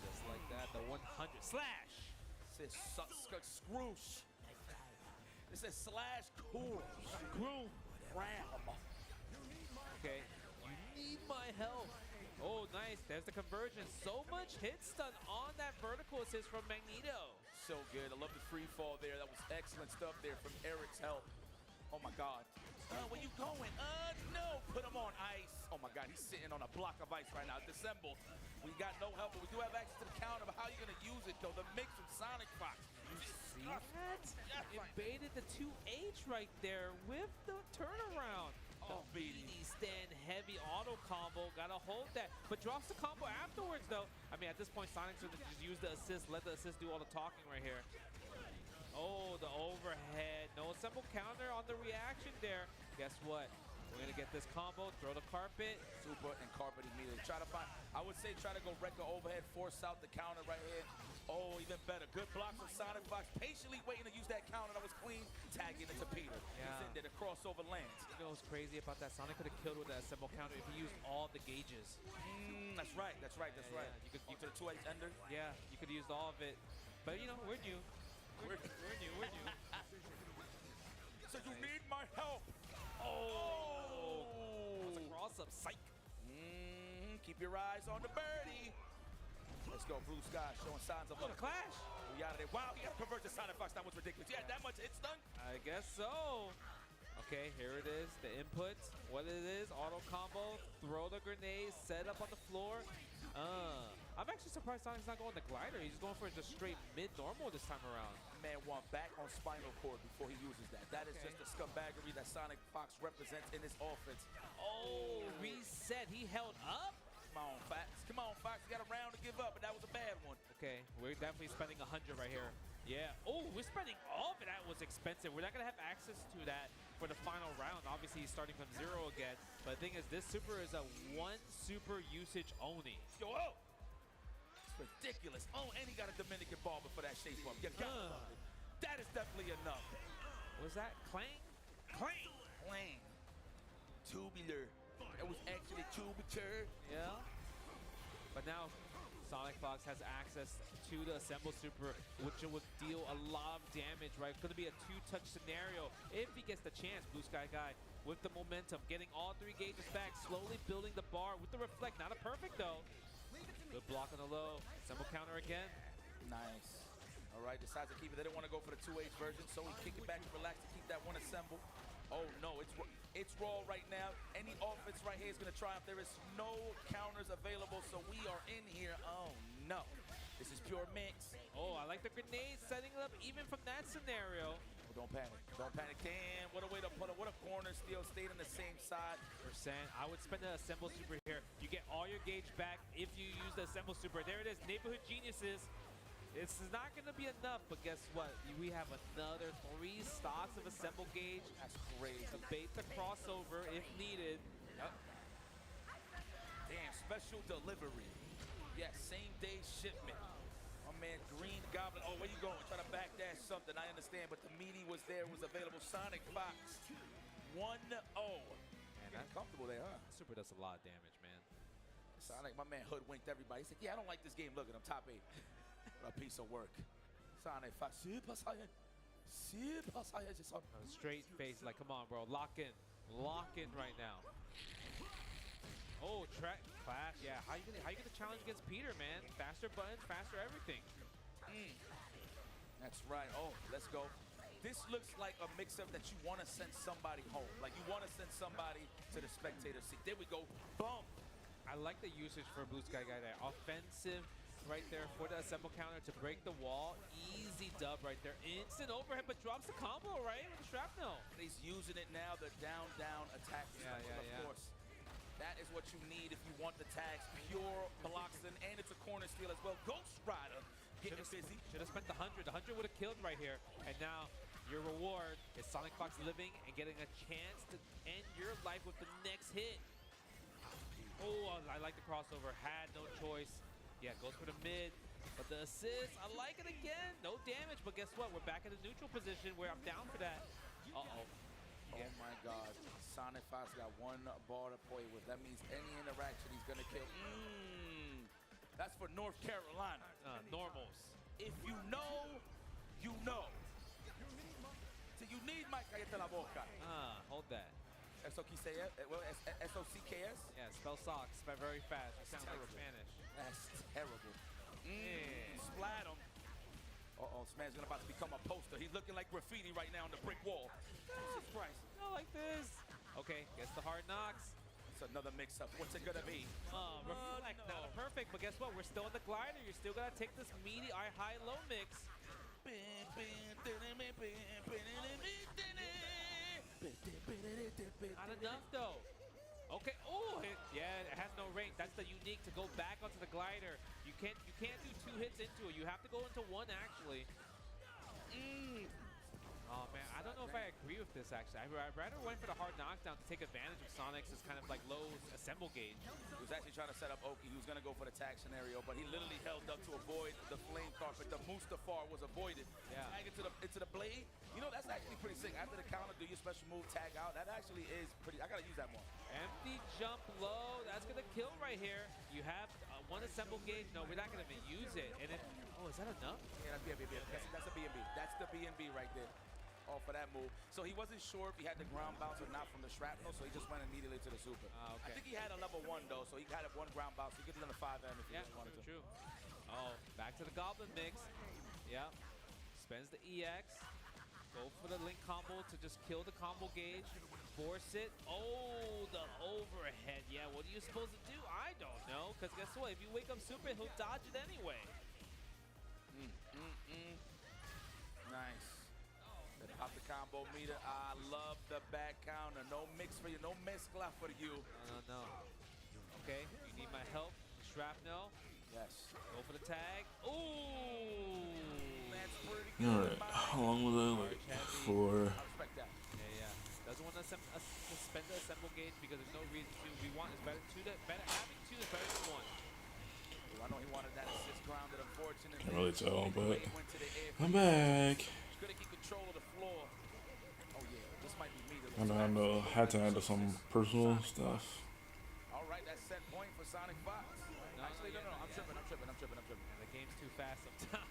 Just like that, the 100 slash. It says scroosh. It says slash cool. Screw. Ram. Okay. You need my help. Oh, nice. There's the conversion. So much hit stun on that vertical assist from Magneto. So good. I love the free fall there. That was excellent stuff there from Eric's help. Oh my God. Where you going? No. Put him on ice. Oh my God. He's sitting on a block of ice right now. Dissembled. We got no help, but we do have access to the counter. But how are you going to use it, though? The mix from Sonic Fox. You see that? It baited the 2H right there with the turnaround. Oh, beating. Stand heavy auto combo. Got to hold that. But drops the combo afterwards, though. I mean, at this point, Sonic's going to just use the assist. Let the assist do all the talking right here. Oh, the overhead. No assemble counter on the reaction there. Guess what? We're going to get this combo, throw the carpet. Super and carpet immediately. Try to find, I would say try to go wreck the overhead, force out the counter right here. Oh, even better. Good block from Sonic Fox. Patiently waiting to use that counter that was clean. Tagging into Peter. Yeah. He's in there. The crossover lands. You know what's crazy about that? Sonic could have killed with that assemble counter if he used all the gauges. That's right. That's right. That's right. You could to the 2H ender. Yeah, you could have used all of it. But, you know, we're new. We're new. So you need my help. Oh! That was a cross-up. Psych. Keep your eyes on the birdie. Let's go, Blue Sky, showing signs of a clash. We out of there. Wow, he got to convert the Sonic Fox. That was ridiculous. Yeah, that much hit stun. I guess so. Okay, here it is, the input. What it is, auto combo, throw the grenade, set up on the floor. I'm actually surprised Sonic's not going the glider. He's going for just straight mid-normal this time around. Man went back on spinal cord before he uses that. That is just the scumbaggery that Sonic Fox represents in his offense. Oh, reset. He held up? Come on, Fox. Come on, Fox. You got a round to give up, but that was a bad one. Okay, we're definitely spending 100 right here. Yeah. Oh, we're spending all of it. That was expensive. We're not going to have access to that for the final round. Obviously, he's starting from 0 again. But the thing is, this super is a 1 super usage only. Yo, oh! It's ridiculous. Oh, and he got a Dominican ball before that shape up. You got it. That is definitely enough. Was that Clang? Clang! Clang. Tubular. It was actually tubular. Yeah. But now Sonic Fox has access to the Assemble Super, which would deal a lot of damage, right? It's going to be a 2-touch scenario if he gets the chance. Blue Sky Guy with the momentum, getting all 3 gauges back, slowly building the bar with the reflect. Not a perfect, though. Good block on the low. Assemble counter again. Nice. All right, decides to keep it. They didn't want to go for the 2H version, so he kick it back and relax to keep that one assemble. Oh, no, it's raw right now. Any offense right here is going to triumph. There is no counters available, so we are in here. Oh, no. This is pure mix. Oh, I like the grenade, setting it up even from that scenario. Oh, don't panic. Don't panic. Damn, what a way to put it. What a corner steal. Stayed on the same side. Percent. I would spend the Assemble Super here. You get all your gauge back if you use the Assemble Super. There it is. Neighborhood Geniuses. This is not going to be enough, but guess what? We have another 3 stocks of Assemble Gauge. That's crazy. To bait the crossover if needed. Yep. Damn, special delivery. Yeah, same day shipment. My man Green Goblin. Oh, where you going? Try to backdash something. I understand, but the meaty was there, was available. Sonic Fox 1-0. Man, that's comfortable there, huh? Super does a lot of damage, man. Sonic, my man hoodwinked everybody. He said, yeah, I don't like this game. Look at him, top 8. What a piece of work. Sonic Fox. Straight face, like, come on, bro. Lock in. Lock in right now. Oh, track clash. Yeah, how you gonna challenge against Peter, man? Faster buttons, faster everything. That's right. Oh, let's go. This looks like a mix-up that you want to send somebody home. Like you want to send somebody to the spectator seat. There we go. Bump. I like the usage for Blue Sky Guy there. Offensive right there for the Assemble counter to break the wall. Easy dub right there. Instant overhead, but drops the combo, right? With the shrapnel. He's using it now, the down attack. Of course. That is what you need if you want the tags. Pure blocks in, and it's a corner steal as well. Ghost Rider getting busy. Should have spent the 100. The 100 would have killed right here. And now your reward is Sonic Fox living and getting a chance to end your life with the next hit. Oh, I like the crossover. Had no choice. Yeah, goes for the mid. But the assist, I like it again. No damage, but guess what? We're back in the neutral position where I'm down for that. Uh-oh. Oh my God. Sonic Fox got 1 ball to play with. That means any interaction he's going to kill. That's for North Carolina. Normals. If you know, you know. So you need Mike Cállate la boca. Hold that. S-O-C-K-S? Well, S-O-C-K-S? Yeah, spell socks. Spell very fast. It sounds like Spanish. That's terrible. Splat him. Uh-oh, this man's about to become a poster. He's looking like graffiti right now on the brick wall. Jesus Christ. Not like this. Okay, gets the hard knocks. It's another mix-up. What's it gonna be? Reflect. No. Not perfect, but guess what? We're still in the glider. You're still gonna take this meaty high-low mix. Not enough, though. Okay. Oh, yeah, it has no range. That's the unique to go back onto the glider. You can't do 2 hits into it. You have to go into 1 actually. Oh man, I don't know if I agree with this actually. I'd rather went for the hard knockdown to take advantage of Sonic's kind of like low assemble gauge. He was actually trying to set up Oki. He was going to go for the tag scenario, but he literally held up to avoid the flame carpet. The Mustafar was avoided. Yeah. Tag into the blade. You know, that's actually pretty sick. After the counter, do your special move, tag out. That actually is pretty. I got to use that more. Empty jump low. That's going to kill right here. You have 1 assemble gauge. No, we're not going to use it. And it. Oh, is that enough? Yeah, that's BNB. That's a BNB. That's the BNB right there. off of that move. So he wasn't sure if he had the ground bounce or not from the shrapnel, so he just went immediately to the super. Okay. I think he had a level 1 though, so he had a 1 ground bounce. He could have done a 5M if he wanted to. True. Oh, back to the Goblin mix. Yep. Spends the EX. Go for the link combo to just kill the combo gauge. Force it. Oh, the overhead. Yeah, what are you supposed to do? I don't know. Because guess what? If you wake up super, he'll dodge it anyway. Nice. They pop the combo meter. I love the back counter. No mix for you. No mezcla for you. No. Okay, you need my help. Shrapnel. Yes. Go for the tag. Ooh. That's pretty good. Alright, how long was I like for? I respect that. Yeah. Doesn't want to suspend the assemble gauge because there's no reason to. We want is better having 2 is better than 1. Ooh, I know he wanted that assist grounded, unfortunately. Can't really tell, but I'm back. Good to keep control of the floor. Oh yeah, this might be me. I know, had to handle some personal stuff. All right, that's set point for Sonic Fox. Actually, no, I'm tripping. Yeah, the game's too fast sometimes.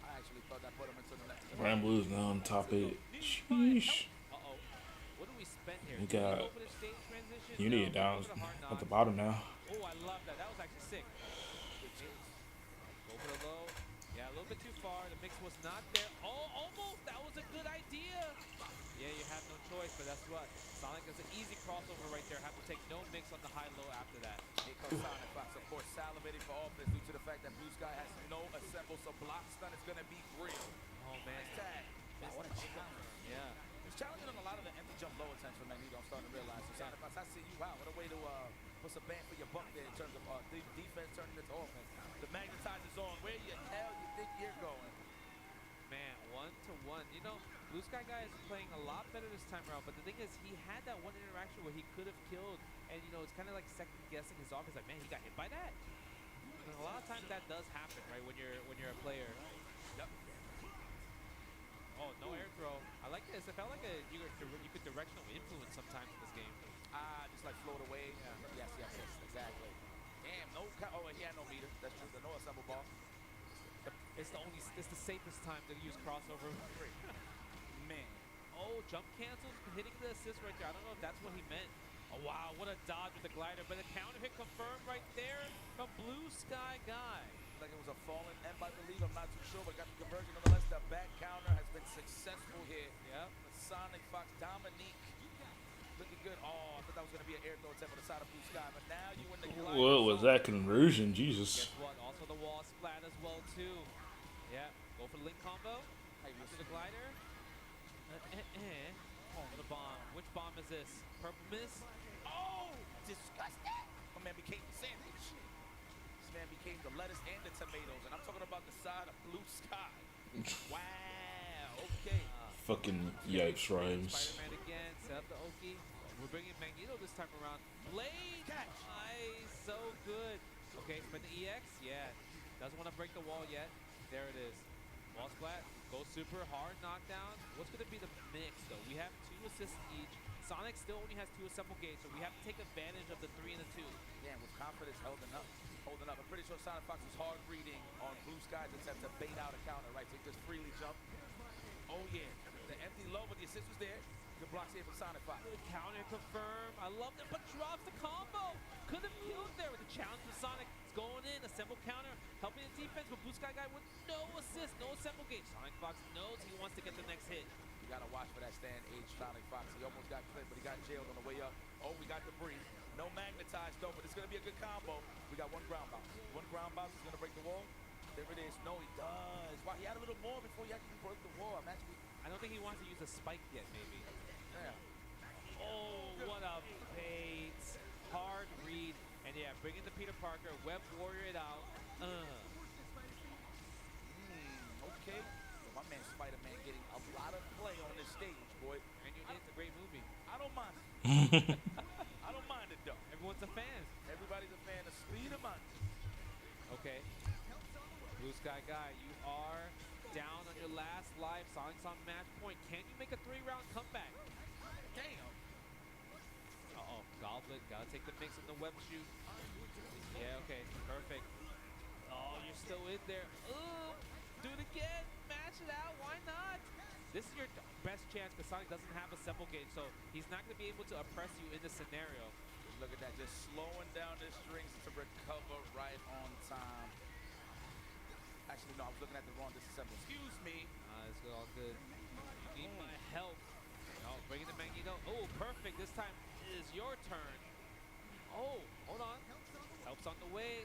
I actually thought that put him into the next. Ram Blue's now on top 8. Sheesh. Uh-oh. What do we spend here? We got Unity down at the bottom now. Oh, I love that. That was actually sick. Go for the low. Yeah, a little bit too far. The mix was not there. Oh, almost. That was a good idea. Yeah, you have no choice, but that's what. Sonic is an easy crossover right there. Have to take no mix on the high-low after that. Here comes Sonic Fox, of course, salivating for offense due to the fact that Blue Sky has no assemble, so block stun is going to be real. Oh, man. Nice tag. Wow, what a jump. Yeah. He's challenging on a lot of the empty jump low attempts from Magneto, I'm starting to realize. So Sonic Fox, I see you. Wow, what a way to put some bang for your buck there in terms of defense turning into offense. The magnetizer's on. Where the hell you think you're going? Man, 1-to-1. You know, Blue Sky Guy is playing a lot better this time around, but the thing is, he had that one interaction where he could have killed, and you know, it's kind of like second-guessing his offense. Like, man, he got hit by that. And a lot of times that does happen, right? When you're a player. Yep. Oh, no air throw. I like this. It felt like you could directional influence sometimes in this game. Just like float away. Yeah. Yes, exactly. Damn, no. Oh, he had no meter. That's true. The no assemble ball. It's the safest time to use crossover. Man. Oh, jump cancels, hitting the assist right there. I don't know if that's what he meant. Oh, wow, what a dodge with the glider. But the counter hit confirmed right there from Blue Sky Guy. Like it was a fallen M, I believe. I'm not too sure, but got the conversion nonetheless. The back counter has been successful here. Yep. Sonic Fox, Dominique. Looking good. Oh, I thought that was going to be an air throw attempt on the side of Blue Sky, but now you in the glider. What was that conversion? Jesus. Guess what? Also the wall splat as well, too. Yeah, go for the link combo. After the glider. Oh, the bomb. Which bomb is this? Purple Miss? Oh, disgusting. My man became the sandwich. This man became the lettuce and the tomatoes, and I'm talking about the side of Blue Sky. Wow, okay. Fucking yikes rhymes. Spider-Man again, set up the Oki. We're bringing Magneto this time around. Blade! Nice, so good. Okay, spin the EX, yeah. Doesn't want to break the wall yet. There it is. Wall splat, go super, hard knockdown. What's going to be the mix, though? We have 2 assists each. Sonic still only has 2 assemble gates, so we have to take advantage of the 3 and the 2. Yeah, with confidence holding up. I'm pretty sure Sonic Fox was hard reading on Blue Sky's attempt to bait out a counter, right? So he just freely jump. Oh, yeah. The empty low, but the assist was there. Good blocks here from Sonic Fox. Good counter confirm. I love that, but drops the combo. Could have killed there with the challenge from Sonic. It's going in, assemble counter, helping the defense, but Blue Sky Guy with no assist, no assemble gauge. Sonic Fox knows he wants to get the next hit. You gotta watch for that stand age Sonic Fox. He almost got clipped, but he got jailed on the way up. Oh, we got debris. No magnetized though, but it's gonna be a good combo. We got 1 ground bounce. 1 ground bounce is gonna break the wall. There it is. No, he does. Wow, he had a little more before he actually broke the wall. I don't think he wants to use a spike yet, maybe. Yeah. Oh, what a bait. Hard read. And yeah, bring in the Peter Parker, Web Warrior it out. Okay. So my man Spider-Man getting a lot of play on this stage, boy. And you did, it's a great movie. I don't mind it. I don't mind it, though. Everyone's a fan. Everybody's a fan of Spider-Man. Okay. Blue Sky Guy, you are down on your last life. Sonic's on match point. Can you make a 3-round comeback? Damn. Uh-oh. Goblet. Gotta take the mix in the web shoot. Yeah, okay. Perfect. Oh, you're still in there. Ooh. Do it again. Match it out. Why not? This is your best chance because Sonic doesn't have a simple gauge, so he's not going to be able to oppress you in this scenario. Look at that, just slowing down his strings to recover right on time. Actually, no, I was looking at the wrong disassemble. Excuse me. It's all good. You need my help. Oh, bringing the Magneto. Oh, perfect. This time is your turn. Oh, hold on. Helps on the way.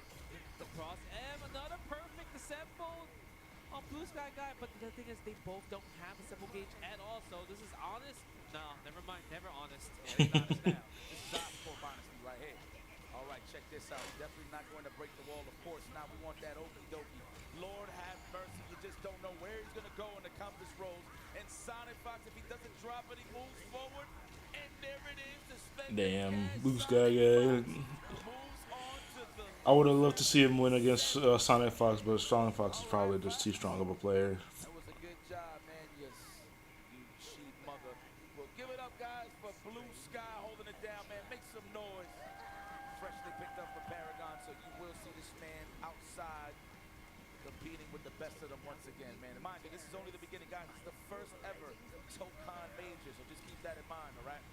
The cross M, another perfect assemble on Blue Sky Guy. But the thing is, they both don't have a simple gauge at all. So this is honest. No, never mind. Never honest. Yeah, it's honest now. This is our form of honesty right here. All right, check this out. Definitely not going to break the wall, of course. Now we want that okie dokie. Lord have mercy. You just don't know where he's going to go in the compass rolls. And Sonic Fox, if he doesn't drop it, he moves forward. And there it is. Damn, Blue Sky Guy. I would have loved to see him win against Sonic Fox, but Sonic Fox is probably just too strong of a player. That was a good job, man. Yes, you cheap mother. Well, give it up, guys, for Blue Sky holding it down, man. Make some noise. Freshly picked up for Paragon, so you will see this man outside competing with the best of them once again, man. And mind you, this is only the beginning, guys. It's the first ever Tokon Major, so just keep that in mind, all right?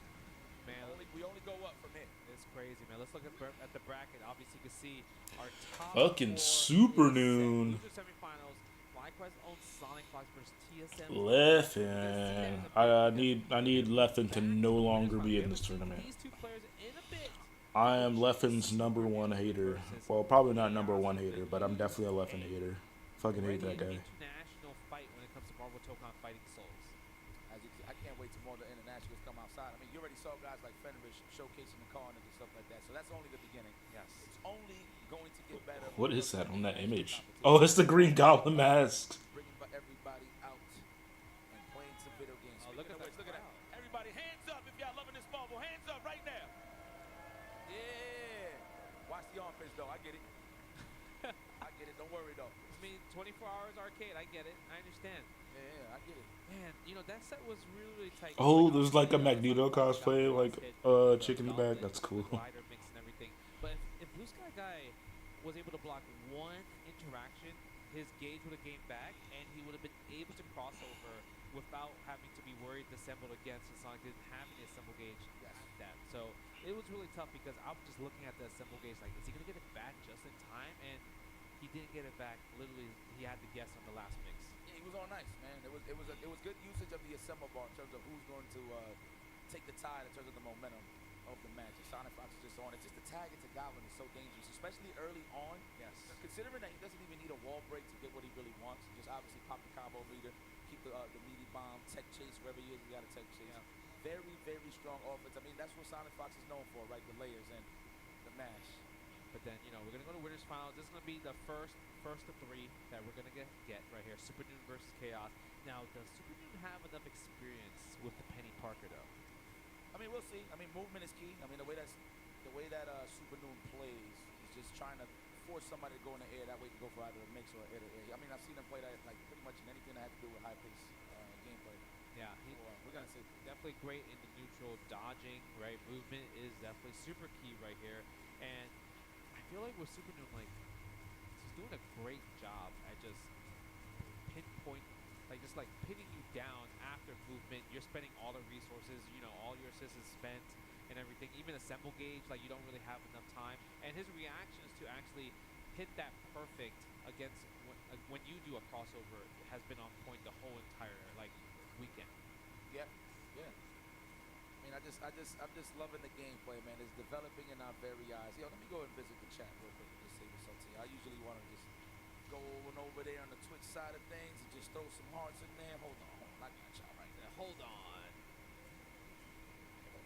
Man, we only go up from here. It's crazy, man. Let's look at the bracket. Obviously, you can see our top fucking Super Noon. Semifinals. Likewise, own Sonic Fox versus TSM. Leffen. I need Leffen to no longer be in this tournament. These two players in a bit. I am Leffen's #1 hater. Well, probably not #1 hater, but I'm definitely a Leffen hater. Fucking hate that guy. International fight when it comes to Marvel Tokon Fighting Souls. I can't wait till more of the internationals come outside. I mean, you already saw guys like Fenris showcasing the Carnage and stuff like that, so that's only the beginning. Yes. It's only going to get better. What is that on that image? Oh, it's the Green Goblin mask. Bringing everybody out and playing some video games. Oh, look at that. Look at that. Everybody, hands up if y'all loving this Marvel. Hands up right now. Yeah. Watch the armpits, though. I get it. I get it. Don't worry, though. I mean, 24 hours arcade. I get it. I understand. Yeah, I get it. Man, you know, that set was really, really tight. Oh, there's like a Magneto cosplay, like chick in the back. That's cool. Glider mix and everything. But if Blue Sky Guy was able to block one interaction, his gauge would have gained back, and he would have been able to cross over without having to be worried disassembled against, since Sonic didn't have any assemble gauge like that. So it was really tough because I'm just looking at the assemble gauge like, is he going to get it back just in time? And he didn't get it back. Literally, he had to guess on the last mix. Yeah, he was on nice, man. It was good usage of the assemble bar in terms of who's going to take the tide in terms of the momentum of the match. And Sonic Fox is just on it. Just the tag into Goblin is so dangerous, especially early on. Yes. Considering that he doesn't even need a wall break to get what he really wants. Just obviously pop the combo meter, keep the meaty bomb, tech chase wherever he is. He got a tech chase. Yeah. Very, very strong offense. I mean, that's what Sonic Fox is known for, right? The layers and the mash. But then, you know, we're going to go to winners finals. This is going to be the first of three that we're going to get right here. Super Noon versus Chaos. Now, does Super Noon have enough experience with the Penny Parker, though? I mean, we'll see. I mean, movement is key. I mean, the way that Super Noon plays is just trying to force somebody to go in the air. That way to go for either a mix or air to air. I mean, I've seen him play that like pretty much in anything that has to do with high-paced gameplay. Yeah, we're going to see. Definitely great in the neutral dodging, right? Movement is definitely super key right here. And I feel like with Super Noon, like, he's doing a great job at just pinpoint, like just like pinning you down after movement. You're spending all the resources, you know, all your assists is spent and everything. Even assemble gauge, like you don't really have enough time. And his reactions to actually hit that perfect against when you do a crossover has been on point the whole entire like weekend. Yeah, yeah. I mean, I'm just loving the gameplay, man. It's developing in our very eyes. Yo, let me go and visit the chat real quick and just say what's up to you. I usually want to just go over there on the Twitch side of things and just throw some hearts in there. Hold on. I got y'all right there. Hold on. I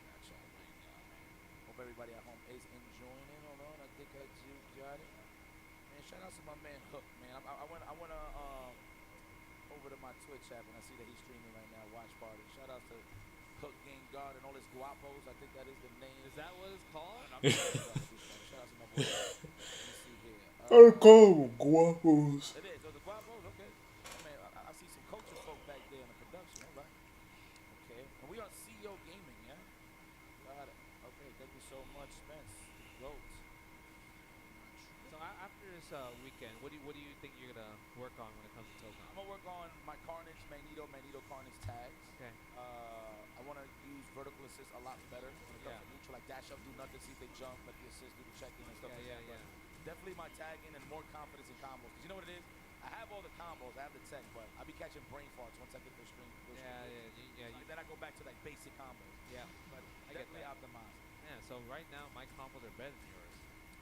got y'all right now, man. Hope everybody at home is enjoying it. Hold on. I think I just got it. Man, shout out to my man Hook, man. I went over to my Twitch app and I see that he's streaming right now. Watch party. Shout out to Hook Game Guard and all his guapos. I think that is the name. Is that what it's called? Shout out to my boy. Let me see here. Guapos. It is. Oh, the guapos? Okay. Man, I see some culture folk back there in the production. All right. Okay. And we on CEO Gaming, yeah? Got it. Okay. Thank you so much, Spence. Goats. So after this weekend? What do you think you're gonna work on when it comes to Token? I'm gonna work on my Carnage, Magneto, Carnage tags. Okay. I want to use vertical assist a lot better when it comes to neutral, like dash up, do nothing, see if they jump, let the assist do the checking and stuff like that. But definitely my tagging and more confidence in combos. Because you know what it is? I have all the combos, I have the tech, but I be catching brain farts once I get the screen. Then I go back to like basic combos. Yeah, but I get definitely that. optimized. Yeah, so right now my combos are better than yours.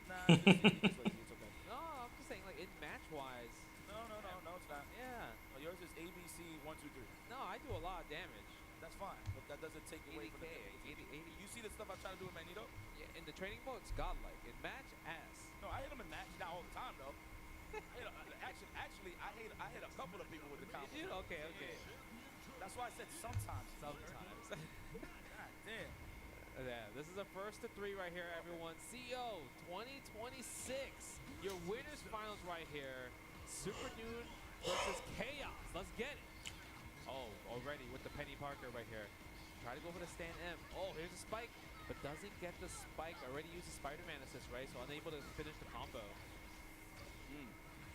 Nah, it's lazy, it's okay. No, I'm just saying like in match-wise. No, it's not. Yeah. No, yours is ABC 1, 2, 3. No, I do a lot of damage. That's fine, but that doesn't take away from the 80. You see the stuff I try to do with Magneto? Yeah, in the training mode, it's godlike. In match, ass. No, I hit him in match, not all the time though. Actually, I hit a couple of people with the combo. Did you? Okay. That's why I said sometimes. Sometimes. God damn. Yeah, this is a first to 3 right here, everyone. CO 2026. Your winners finals right here. Super Noon versus Chaos. Let's get it. Oh, already with the Penny Parker right here. Try to go for the stand M. Oh, here's a spike, but doesn't get the spike. Already used the Spider-Man assist, right? So unable to finish the combo.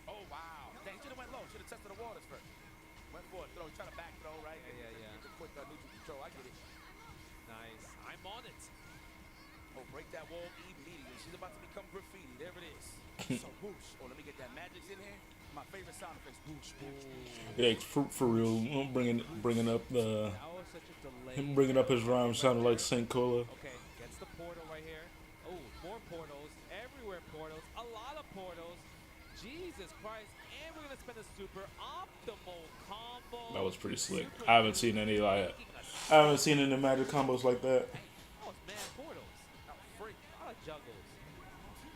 Oh, wow. Dang, should have went low. Should have tested the waters first. Went for a throw. Trying to back throw, right? Yeah. The quick neutral control. I get it. Nice. I'm on it. Oh, break that wall immediately. She's about to become graffiti. There it is. So whoosh. Oh, let me get that magic in here. My favorite sound effects. Whoosh, whoosh. Yeah, for real. Bringing up the. That was such a delay. Him bringing up his rhyme sounded like Saint Cola. Okay, gets the portal right here. Oh, more portals. Everywhere portals. A lot of portals. Jesus Christ. And we're going to spend a super optimal combo. That was pretty slick. I haven't seen any like. I haven't seen any magic combos like that. Oh, it's mad portals. Oh, freak. A lot of juggles.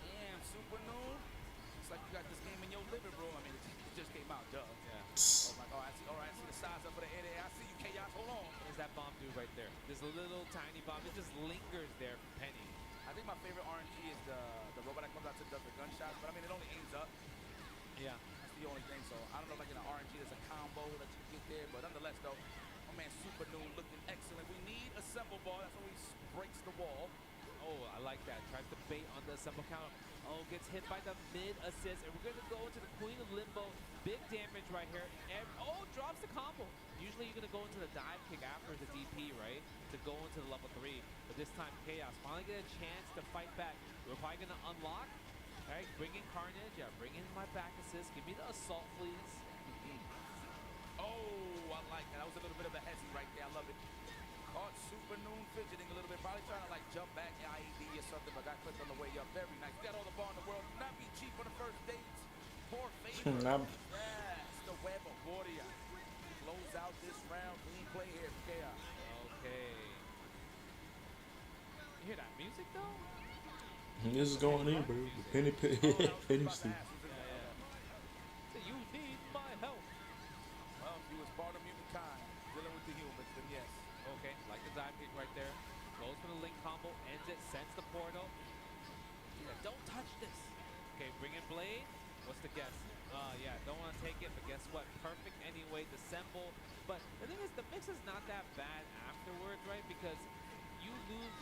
Damn, Super Noon. It's like you got this game in your living room. I mean, it just came out, duh. Yeah. Oh my God, I see the size up for the NA. I see you, Chaos. Hold on. There's that bomb dude right there. This little tiny bomb. It just lingers there for Penny. I think my favorite RNG is the robot that comes out to does the gunshots, but I mean, it only aims up. Yeah. That's the only thing. So I don't know, like in an RNG, there's a combo that you get there, but nonetheless, though, my man Super Noon looking excellent. We need a assemble ball. That's when he breaks the wall. Oh, I like that. Tries to bait on the assemble counter. Oh, gets hit by the mid assist, and we're going to go into the Queen of Limbo. Big damage right here. And, oh, drops the combo. Usually you're going to go into the dive kick after the DP, right? To go into the level 3. But this time, Chaos finally get a chance to fight back. We're probably going to unlock. All right, bring in Carnage. Yeah, bring in my back assist. Give me the assault, please. Oh, I like that. That was a little bit of a hezzy right there. I love it. Caught Super Noon fidgeting a little bit. Probably trying to like jump back IED or something, but got clipped on the way up. Very nice. Got all the ball in the world. Do not be cheap on the first dates. Poor favor. Yes, the web of Warrior. Close out this round. Clean play here for Chaos. Okay. You hear that music though? This is going in, bro. Penny Steep. You need my help. Well, if you was part of humankind, dealing with the humans, then yes. Okay, like the dive kick right there. Goes for the link combo, ends it, sends the portal. Yeah, don't touch this. Okay, bring in Blade. What's the guess? Yeah, don't want to take it, but guess what? Perfect anyway, dissemble. But the thing is, the mix is not that bad afterwards, right? Because you lose,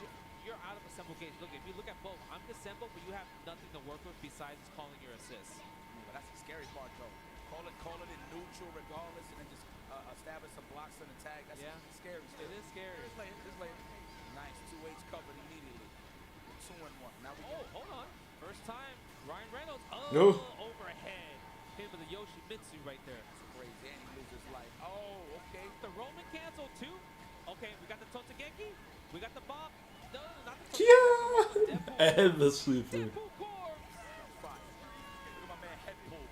you're out of assemble gauge. Look, if you look at both, I'm dissembled, but you have nothing to work with besides calling your assist. But that's the scary part, though. Call it in neutral regardless, and then just establish some blocks on the tag. That's scary still. It is scary. Just later. Nice 2H covered immediately. 2-1. Now we hold on. First time, Ryan Reynolds. No. Overhead. Hit with the Yoshimitsu right there. That's crazy. And he loses life. Oh, okay. The Roman cancel too. Okay, we got the Totageki. We got the Bob. No, not the Yeah. And the sweeper. Look at my man Headpool.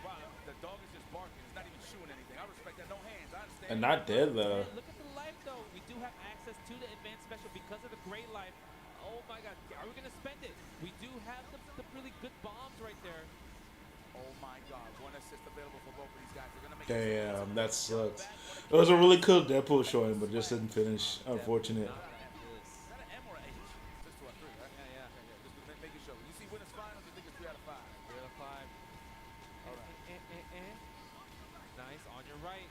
Wow, the dog is just barking. It's not even chewing anything. I respect that. No hands. I understand. And not dead though. Look at the life though. We do have access to the advanced special because of the great life. Oh my God, are we gonna spend it? We do have the really good bombs right there. Oh my God, one assist available for both of these guys. They're gonna make Damn, that sucks. It was a really cool Deadpool showing, but just didn't finish. Unfortunate. Nice, on your right.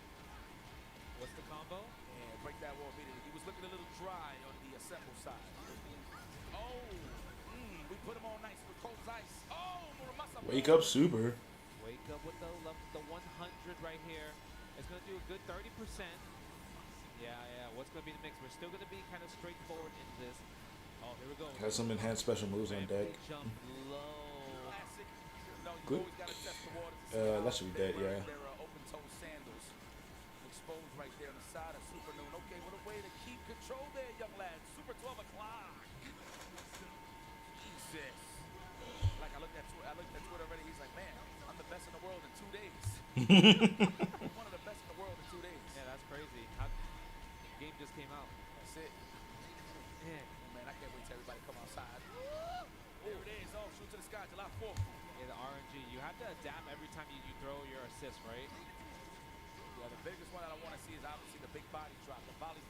What's the combo? And break that wall immediately. He was looking a little dry on the assemble side. Oh, we put him on nice with cold ice. Oh, Muramasa Wake up, super. Wake up with the 100 right here. It's going to do a good 30%. Yeah. What's going to be the mix? We're still going to be kind of straightforward in this. Oh, here we go. Has some enhanced special moves on deck. Jump low. Good. That should be dead, yeah. Open-toe sandals. Exposed right there on the side of Super Noon. Okay, what a way to keep control there, young lad. Super 12 o'clock. Jesus. Like I looked at Twitter already. He's like, man, I'm the best in the world in 2 days. One of the best in the world in 2 days. Yeah, that's crazy. The game just came out. That's it. Yeah. Oh, man, I can't wait till everybody come outside. There it is. Oh, shoot to the sky, July 4th. Yeah, the RNG. You have to adapt every time you throw your assist, right? Yeah, the biggest one that I want to see is obviously the big body drop, the belly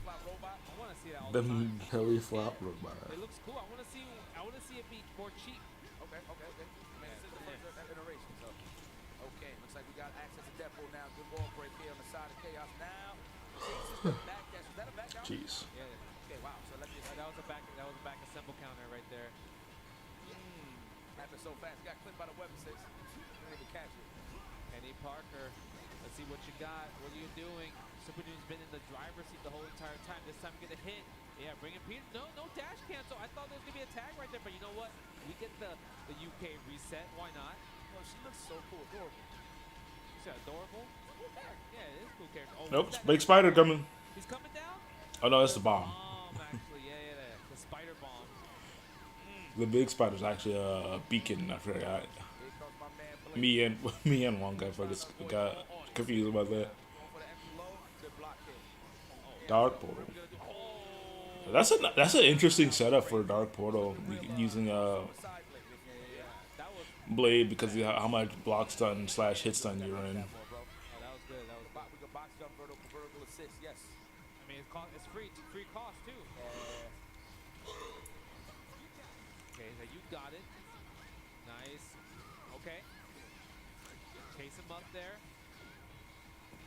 flop robot. I want to see that all The the time. belly flop robot. It looks cool. I want to see it be more cheap. Okay. Man, this is the first iteration, so. Okay, looks like we got access to depot now. Good ball break here on the side of Chaos now. Back dash. Was that a back down? Jeez. Yeah. Okay, wow. So let me see. That was a back assemble counter right there. Happened so fast. Got clipped by the web 6. Didn't even catch it. Kenny Parker, let's see what you got. What are you doing? Super Noon's been in the driver's seat the whole entire time. This time we get a hit. Yeah, bring it Peter. No dash cancel. I thought there was going to be a tag right there, but you know what? We get the UK reset. Why not? Well, she looks so cool. Adorable. You said adorable? Yeah, it is cool character. Oh, Nope, big spider coming. He's coming down? Oh no, that's the bomb. Actually, yeah. The spider bomb. The big spider's actually a beacon. I forgot. Me and one guy got confused about that. Dark portal. That's an interesting setup for Dark Portal using Blade because of how much block stun / hit stun you're in. That was good. We could box jump vertical assist. Yes. I mean, it's free cost too. Okay, so you got it. Nice. Okay. Chase him up there.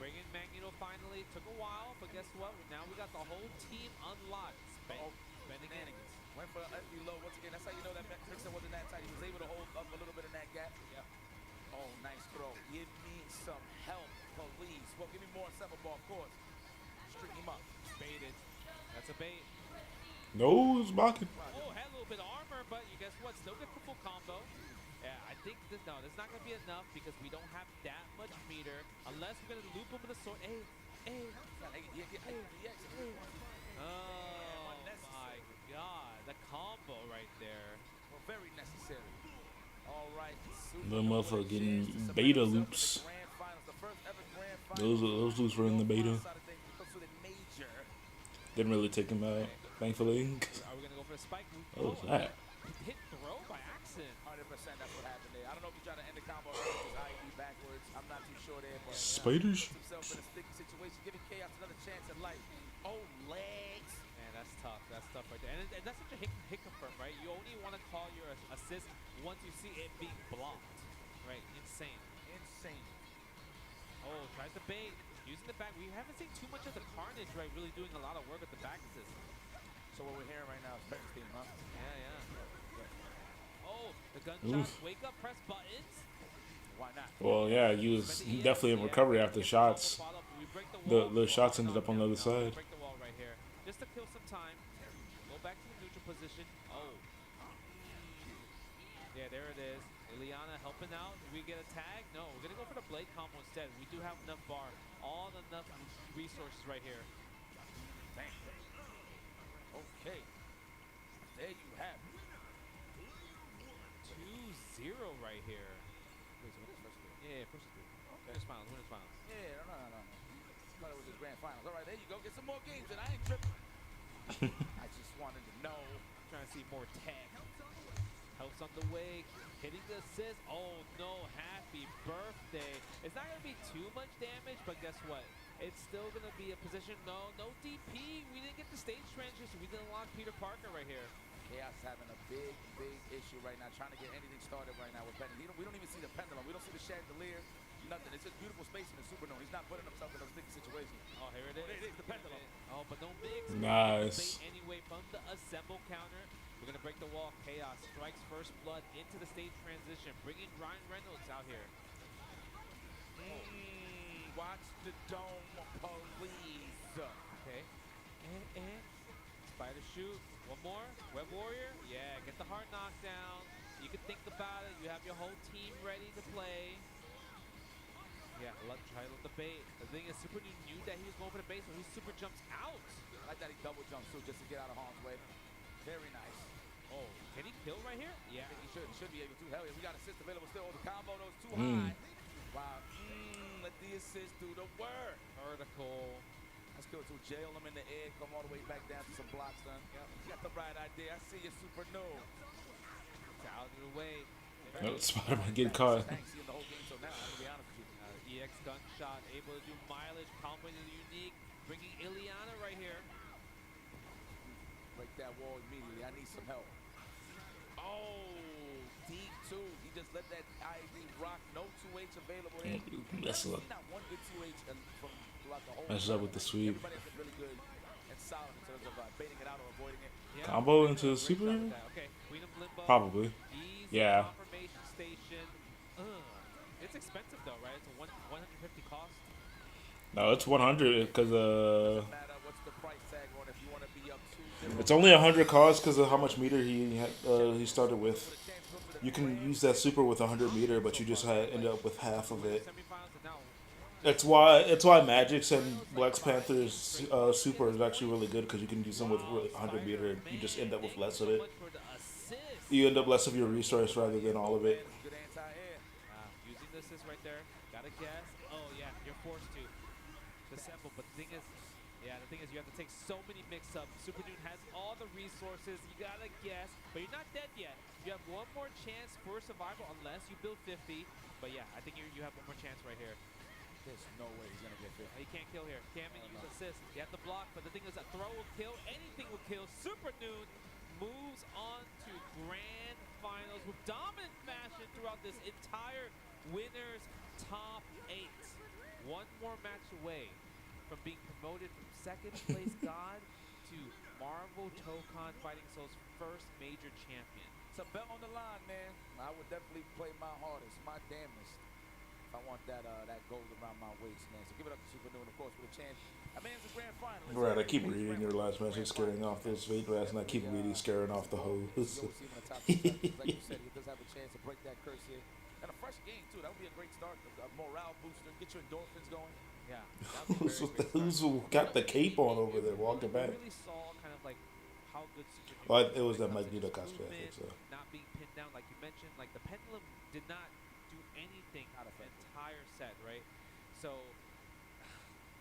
Bring in Magneto finally. Took a while, but guess what? Now we got the whole team unlocked. Spending innings. Went for an FB low once again. That's how you know that Mixon wasn't that tight. He was able to hold up a little bit in that gap. Yep. Oh, nice throw. Give me some help, please. Well, give me more seven ball, of course. String him up. Baited. That's a bait. No, it's blocking. Oh, had a little bit of armor, but you guess what? Still get the full combo. Yeah, I think this not going to be enough because we don't have that much meter. Unless we're going to loop him with a sword. Hey. Oh, my God. The combo right there. Well, very necessary. All right. The motherfucker getting beta loops. Those loops were in the beta. Didn't really take him out, thankfully. Are we going to go for a spike? What was that? Hit throw by accident. 100%, that's what happened there. I don't know if he's trying to end the combo or his IE backwards. I'm not too sure there. But Spiders? himself in a sticky situation, giving Chaos another chance at life. Oh, legs. Man, that's tough. That's tough right there. And that's such a hit confirm, right? You only want to call your assist once you see it being blocked. Right? Insane. Oh, tries to bait. Using the back. We haven't seen too much of the Carnage, right? Really doing a lot of work with the back assist. So what we're hearing right now is Ben's team, huh? Yeah. Oh, the gunshots. Wake up, press buttons. Why not? Well, yeah, he was definitely in recovery after shots. The shots ended up on the other side. Break the wall right here. Just to kill some time. Go back to the neutral position. Oh. Yeah, there it is. Ileana helping out. Do we get a tag? No, we're going to go for the blade combo instead. We do have enough bar. Enough resources right here. Dang. Okay. There you have it. 2-0 right here. Wait, so what is first two? Yeah, first two. Okay. Winners finals. Yeah, no. Thought it was just grand finals. All right, there you go. Get some more games, and I ain't tripping. I just wanted to know. Trying to see more tag. Helps on the way. Hitting the assist. Oh, no. Happy birthday. It's not going to be too much damage, but guess what? It's still going to be a position. No DP. We didn't get the stage transition. We didn't lock Peter Parker right here. Chaos having a big issue right now, trying to get anything started right now with Benny. We don't even see the pendulum. We don't see the chandelier. Nothing. It's just beautiful space in the Super Noon. He's not putting himself in those sticky situations. Oh, here it is. It is the pendulum. Oh, but no mix. Nice. Anyway, from the assemble counter. We're going to break the wall. Chaos strikes first blood into the stage transition, bringing Ryan Reynolds out here. Watch the dome, police. Okay. Spider shoot. One more. Web Warrior. Yeah, get the hard knockdown. You can think about it. You have your whole team ready to play. Yeah, try to let the bait. The thing is, Super knew that he was going for the bait, so he super jumps out. I like that he double jumps too, just to get out of harm's way. Very nice. Oh, can he kill right here? Yeah. I think he should be able to. Hell yeah, we got assist available still. The combo, those too high. Wow. Let the assist do the work. Vertical. Let's go to jail him in the air, come all the way back down to some blocks done. Yep. You got the right idea. I see you, Super new. It's out of the way. No, Spider-Man getting caught. Thanks, seeing the whole game till now, I'm gonna be honest with you. EX gunshot, able to do mileage, combo into the unique, bringing Ileana right here. Break that wall immediately. I need some help. Oh, deep too. He just let that IV rock. No 2H available here. Messes up. Not one good 2H from throughout the whole. Messes up with the sweep. Everybody has been really good and solid in terms of baiting it out or avoiding it. Yeah. Combo into super? Okay, Queen of Limbo. Probably. Easy Yeah. confirmation station. It's expensive though, right? It's a 150 cost. No, it's 100 because What's the price tag on if you want to be up 2-0? it's only 100 cost because of how much meter he started with. You can use that super with 100 meter, but you just end up with half of it. It's why Magic's and Black Panther's super is actually really good because you can use them with 100 meter. You just end up with less of it. You end up less of your resource rather than all of it. Using this is right there. Gotta guess. Oh yeah, you're forced to disassemble. But the thing is you have to take so many mix-ups. Super Dune has all the resources. You gotta guess, but you're not dead yet. You have one more chance for survival unless you build 50. But yeah, I think you have one more chance right here. There's no way he's gonna get 50. He can't kill here. Can't use assist. You have to block, but the thing is that throw will kill. Anything will kill. Super Noon moves on to grand finals with dominant fashion throughout this entire winners top 8. One more match away from being promoted from second place god to Marvel Tokon Fighting Soul's first major champion. It's a bet on the line, man. I would definitely play my hardest, my damnedest. I want that gold around my waist, man. So give it up to Super Noon, of course, with a chance. I mean, it's a grand final. Right, I keep reading your last message scaring off those fake rats, and I keep reading scaring off the hoes. Like you said, he does have a chance to break that curse here. And a fresh game, too. That would be a great start. A morale booster. Get your endorphins going. Yeah. Who's got the cape on over there walking back? We really saw kind of like how good Super Noon Well, it was that Magneto cosplay, I think so. Not being pinned down, like you mentioned, like the pendulum did not do anything out of the entire set, right? So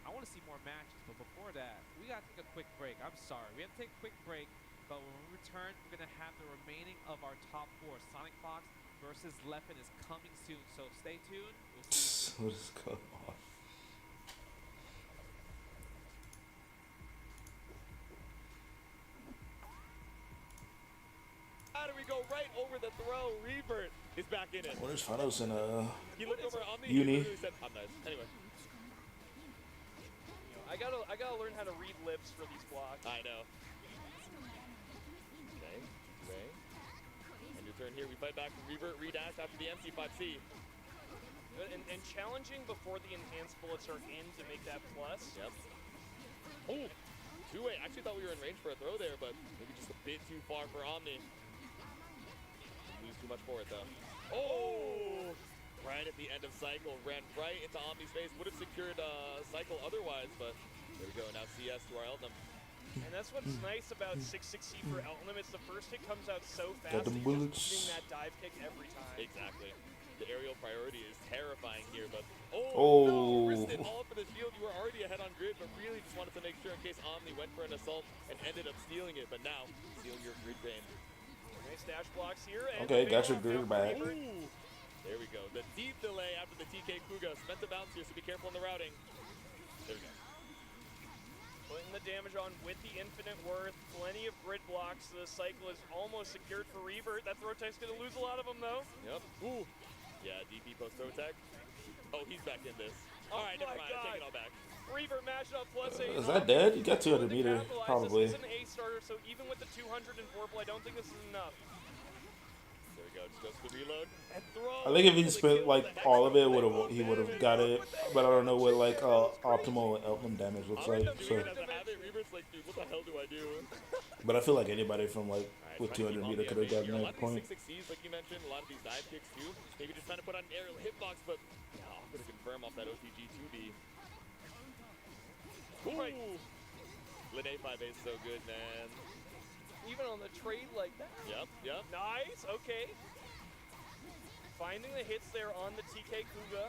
I want to see more matches, but before that, we got to take a quick break. I'm sorry, we have to take a quick break, but when we return, we're gonna have the remaining of our top 4. Sonic Fox versus Leffen is coming soon, so stay tuned. We'll see you soon. What is going on? How do we go right over the throw? Revert is back in it. Well, there's finals in He looked over on the Uni. He said, I'm nice. Anyway. I gotta learn how to read lips for these blocks. I know. Okay. Ray. And your turn here. We fight back from Revert, redash after the MC5C. And challenging before the enhanced bullets are in to make that plus. Yep. Oh, two-way. Actually thought we were in range for a throw there, but maybe just a bit too far for Omni. Lose too much for it though. Oh! Right at the end of cycle, ran right into Omni's face. Would have secured cycle otherwise, but there we go. Now CS to our Elnum. And that's what's nice about 660 for Elnum. It's the first hit comes out so fast. Got them bullets. Getting that dive kick every time. Exactly. The aerial priority is terrifying here, but no, risked it all for the shield. You were already ahead on grid, but really just wanted to make sure in case Omni went for an assault and ended up stealing it. But now, stealing your grid game. Nice dash blocks here. And Okay, got your grid back. There we go. The deep delay after the TK Kuga. Spent the bounce here, so be careful in the routing. There we go. Putting the damage on with the infinite worth. Plenty of grid blocks. The cycle is almost secured for Revert. That throw tech's going to lose a lot of them, though. Yep. Ooh. Yeah, DP post throw tech. Oh, he's back in this. All right, never mind. I take it all back. Reaver mash up plus Is that dead? You got 200 meter, probably. This is an A starter, so even with the 200 and Vorpal, I don't think this is enough. There we go, just goes to the reload and throw. I think if he spent like all of it, he would have got it. But I don't know what like optimal Elton damage looks like. So. Reaver's like, dude, what the hell do I do? But I feel like anybody from like with 200 meter could have gotten that point. 6-6-Cs, like you mentioned, a lot of these dive kicks too. Maybe just trying to put on an aerial hitbox, but I'm gonna confirm off that OTG 2B. Ooh! Lene 5A is so good, man. Even on the trade like that. Yep. Nice, okay. Finding the hits there on the TK Kuga.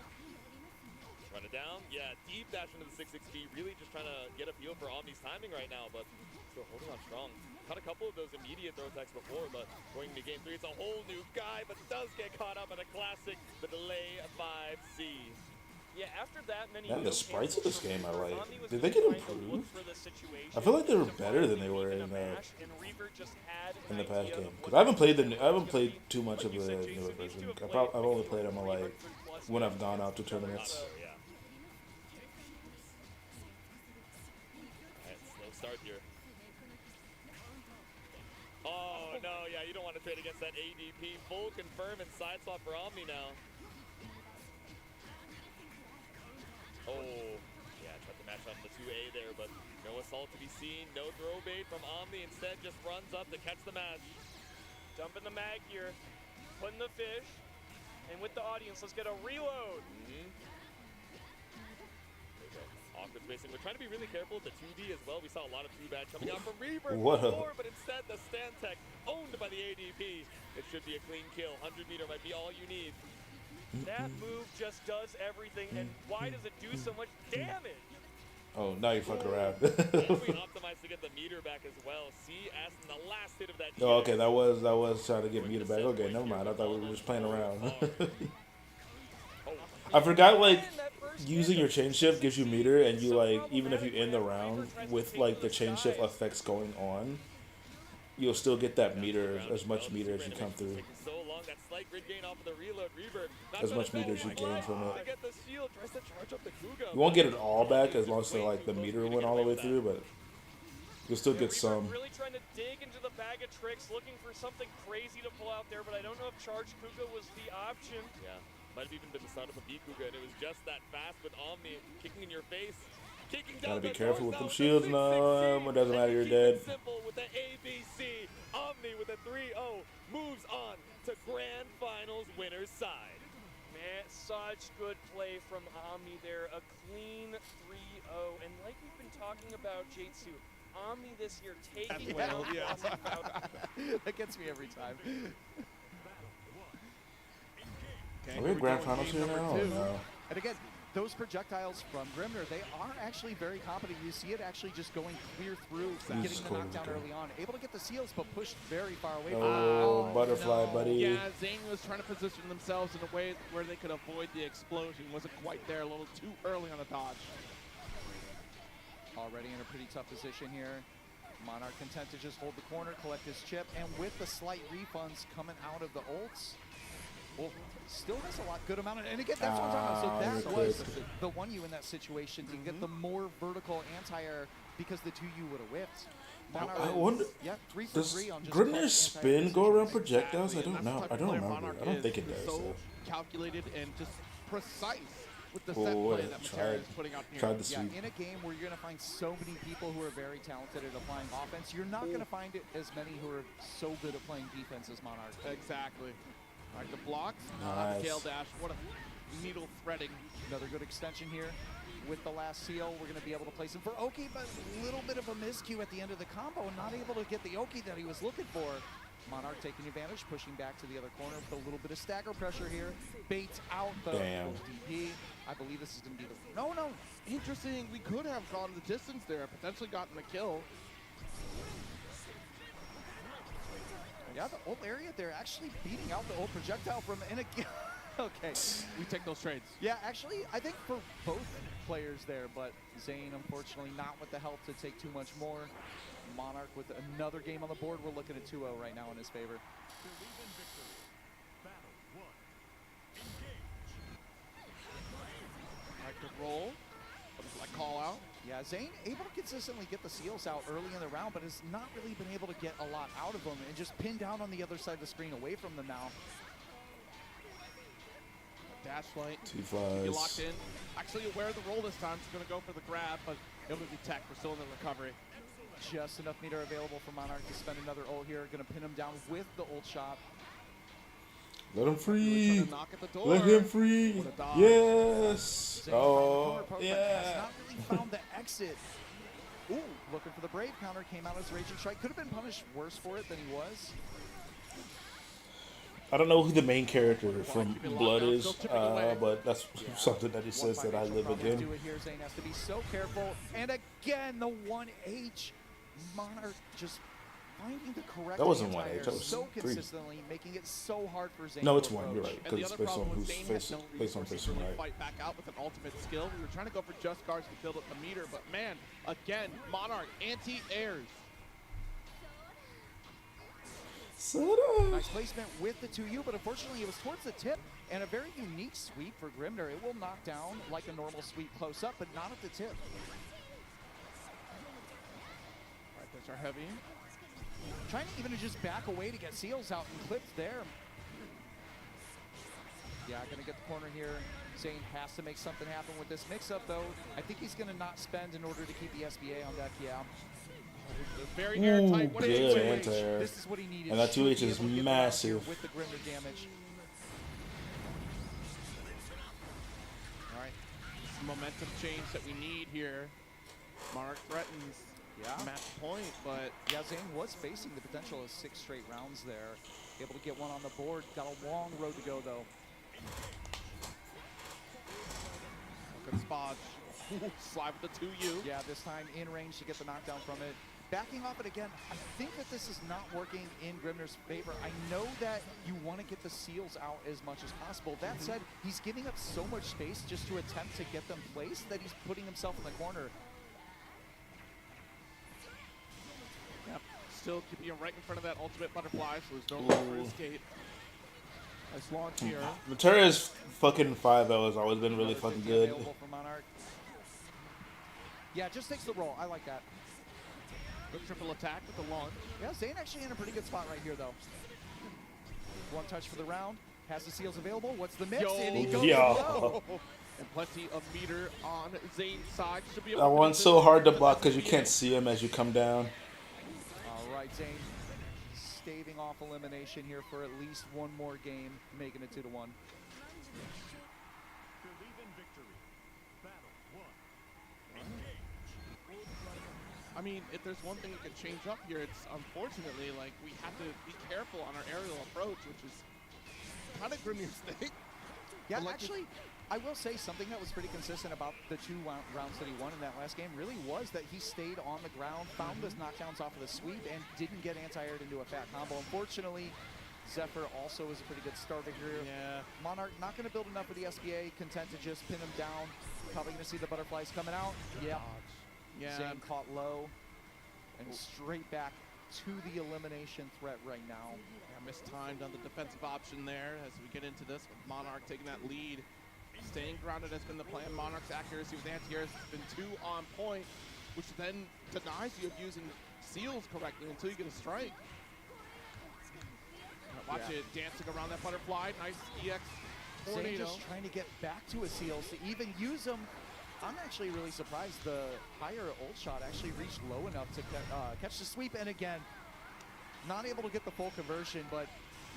Run it down. Yeah, deep dash into the 6-6B. Really just trying to get a feel for Omni's timing right now, but still holding on strong. Caught a couple of those immediate throw attacks before, but going into game 3, it's a whole new guy, but does get caught up in a classic, the delay 5C. Yeah, after that many Man, the sprites of this game I like. Did they get improved? I feel like they were better than they were in the past game. Cause I haven't played too much of the newer version. I've only played them like when I've gone out to tournaments. Alright, slow start here. Oh no, yeah, you don't want to trade against that ADP. Full confirm and side swap for Omni now. Oh, yeah, tried to match on the 2A there, but no assault to be seen. No throw bait from Omni. Instead, just runs up to catch the match. Dumping the mag here, putting the fish, and with the audience, let's get a reload. There you go. Awkward spacing. We're trying to be really careful with the 2D as well. We saw a lot of 2-bad coming out from Reaver before, but instead the stand tech owned by the ADP. It should be a clean kill. 100 meter might be all you need. That move just does everything, and why does it do so much damage? Oh, now you're fucking around. We optimized to get the meter back as well. CS in the last hit of that. Oh, okay, that was trying to get meter back. Okay, never mind. I thought we were just playing around. I forgot like using your chain shift gives you meter, and you like even if you end the round with like the chain shift effects going on, you'll still get that meter, as much meter as you come through. As much meter as you gain from it. You won't get it all back as long as the meter went all the way through, but you'll still get some. Really trying to dig into the bag of tricks, looking for something crazy to pull out there, but I don't know if Charge Kuga was the option. Yeah, might have even been the startup of B-Kuga, and it was just that fast with Omni kicking in your face. Gotta be careful with them shields now. It doesn't matter, you're dead. Simple with the ABC. Omni with a 3-0 moves on to Grand Finals winner's side. Man, such good play from Omni there. A clean 3-0. And like we've been talking about, J2, Omni this year taking down Boston Falcons. That gets me every time. Okay, are we in Grand Finals here now? No. And again, those projectiles from Grimner, they are actually very competent. You see it actually just going clear through, getting the knockdown early on. Able to get the seals, but pushed very far away from Oh, butterfly, buddy. Yeah, Zane was trying to position themselves in a way where they could avoid the explosion. Wasn't quite there, a little too early on the dodge. Already in a pretty tough position here. Monarch content to just hold the corner, collect his chip, and with the slight refunds coming out of the ults, well, still has a good amount of, and again, that's what I'm talking about. So that was the 1U in that situation to get the more vertical anti-air because the 2U would have whipped. I wonder, does Grimner's spin go around projectiles? I don't know. I don't remember. I don't think it does. So calculated and just precise with the set play that Matera is putting out here. Yeah, in a game where you're going to find so many people who are very talented at applying offense, you're not going to find as many who are so good at playing defense as Monarch. Exactly. All right, the blocks, nice. Tail dash, what a needle threading. Another good extension here. With the last seal, we're going to be able to place him for Oki, but a little bit of a miscue at the end of the combo, and not able to get the Oki that he was looking for. Monarch taking advantage, pushing back to the other corner with a little bit of stagger pressure here. Baits out the DP. I believe this is going to be the... No. Interesting. We could have gone the distance there, potentially gotten the kill. Yeah, the ult area there actually beating out the ult projectile from Inaga. Okay. We take those trades. Yeah, actually, I think for both players there, but Zane, unfortunately, not with the help to take too much more. Monarch with another game on the board. We're looking at 2-0 right now in his favor. All right, good roll. like call out. Yeah, Zane able to consistently get the seals out early in the round, but has not really been able to get a lot out of them and just pin down on the other side of the screen away from them now. Dash flight. T-flies. He locked in. Actually aware of the roll this time. He's going to go for the grab, but able to detect. We're still in the recovery. Just enough meter available for Monarch to spend another ult here. Going to pin him down with the ult shot. Let him free. Really knock at the door. Let him free. Yes. Oh, Has yeah. not really found the exit. Ooh, looking for the Brave counter. Came out as Raging Strike. Could have been punished worse for it than he was. I don't know who the main character from Blood is, but that's something that he says that I live again. Do it here. Zane has to be so careful. And again, the 1H. Monarch just finding the correct That wasn't anti-air 1H, that was so 3. consistently, making it so hard for Zane. No, to it's 1, you're approach. right, because it's based on who's based on facing really right. fight back out with an ultimate skill. We were trying to go for just guards to build up the meter, but man, again, Monarch anti-airs. Nice placement with the 2U, but unfortunately it was towards the tip, and a very unique sweep for Grimner. It will knock down like a normal sweep close up, but not at the tip. All right, there's our heavy. Trying to even just back away to get seals out and clipped there. Yeah, gonna get the corner here. Zane has to make something happen with this mix-up, though. I think he's gonna not spend in order to keep the SBA on deck, yeah. Very Ooh, airtight. good anti-air. This is what he needed. And that 2H is massive. With the Grimner damage. All right, this is momentum change that we need here. Monarch threatens match point, but yeah, Zane was facing the potential of 6 straight rounds there. Able to get one on the board. Got a long road to go, though. Good spot. Slide with the 2U. Yeah, this time in range to get the knockdown from it. Backing off it again, I think that this is not working in Grimner's favor. I know that you want to get the seals out as much as possible. That said, he's giving up so much space just to attempt to get them placed that he's putting himself in the corner. Yep. Still keeping him right in front of that ultimate butterfly, so there's no room for escape. Nice launch here. Materia's fucking 5 though has always been really fucking good. For Monarch. Yeah, just takes the roll. I like that. Good triple attack with the launch. Yeah, Zane actually in a pretty good spot right here, though. One touch for the round. Has the seals available. What's the mix? And he goes low. And plenty of meter on Zane's side. Should be able That to one's so hard to block because you can't see him as you come down. All right, Zane staving off elimination here for at least one more game, making it 2-1. I mean, if there's one thing we can change up here, it's unfortunately, like, we have to be careful on our aerial approach, which is kind of Grimner's thing. Yeah, like actually, I will say something that was pretty consistent about the 2 rounds that he won in that last game really was that he stayed on the ground, found those knockdowns off of the sweep, and didn't get anti-aired into a fat combo. Unfortunately, Zephyr also is a pretty good starter here. Yeah. Monarch not going to build enough for the SBA, content to just pin him down. Probably going to see the butterflies coming out. Yeah. Yeah. Zane caught low and straight back to the elimination threat right now. Yeah, mistimed on the defensive option there as we get into this with Monarch taking that lead. Staying grounded has been the plan. Monarch's accuracy with anti-airs has been 2 on point, which then denies you of using seals correctly until you get a strike. Watch it dancing around that butterfly. Nice EX tornado. Zane just trying to get back to his seals to even use them. I'm actually really surprised the higher ult shot actually reached low enough to catch the sweep. And again, not able to get the full conversion, but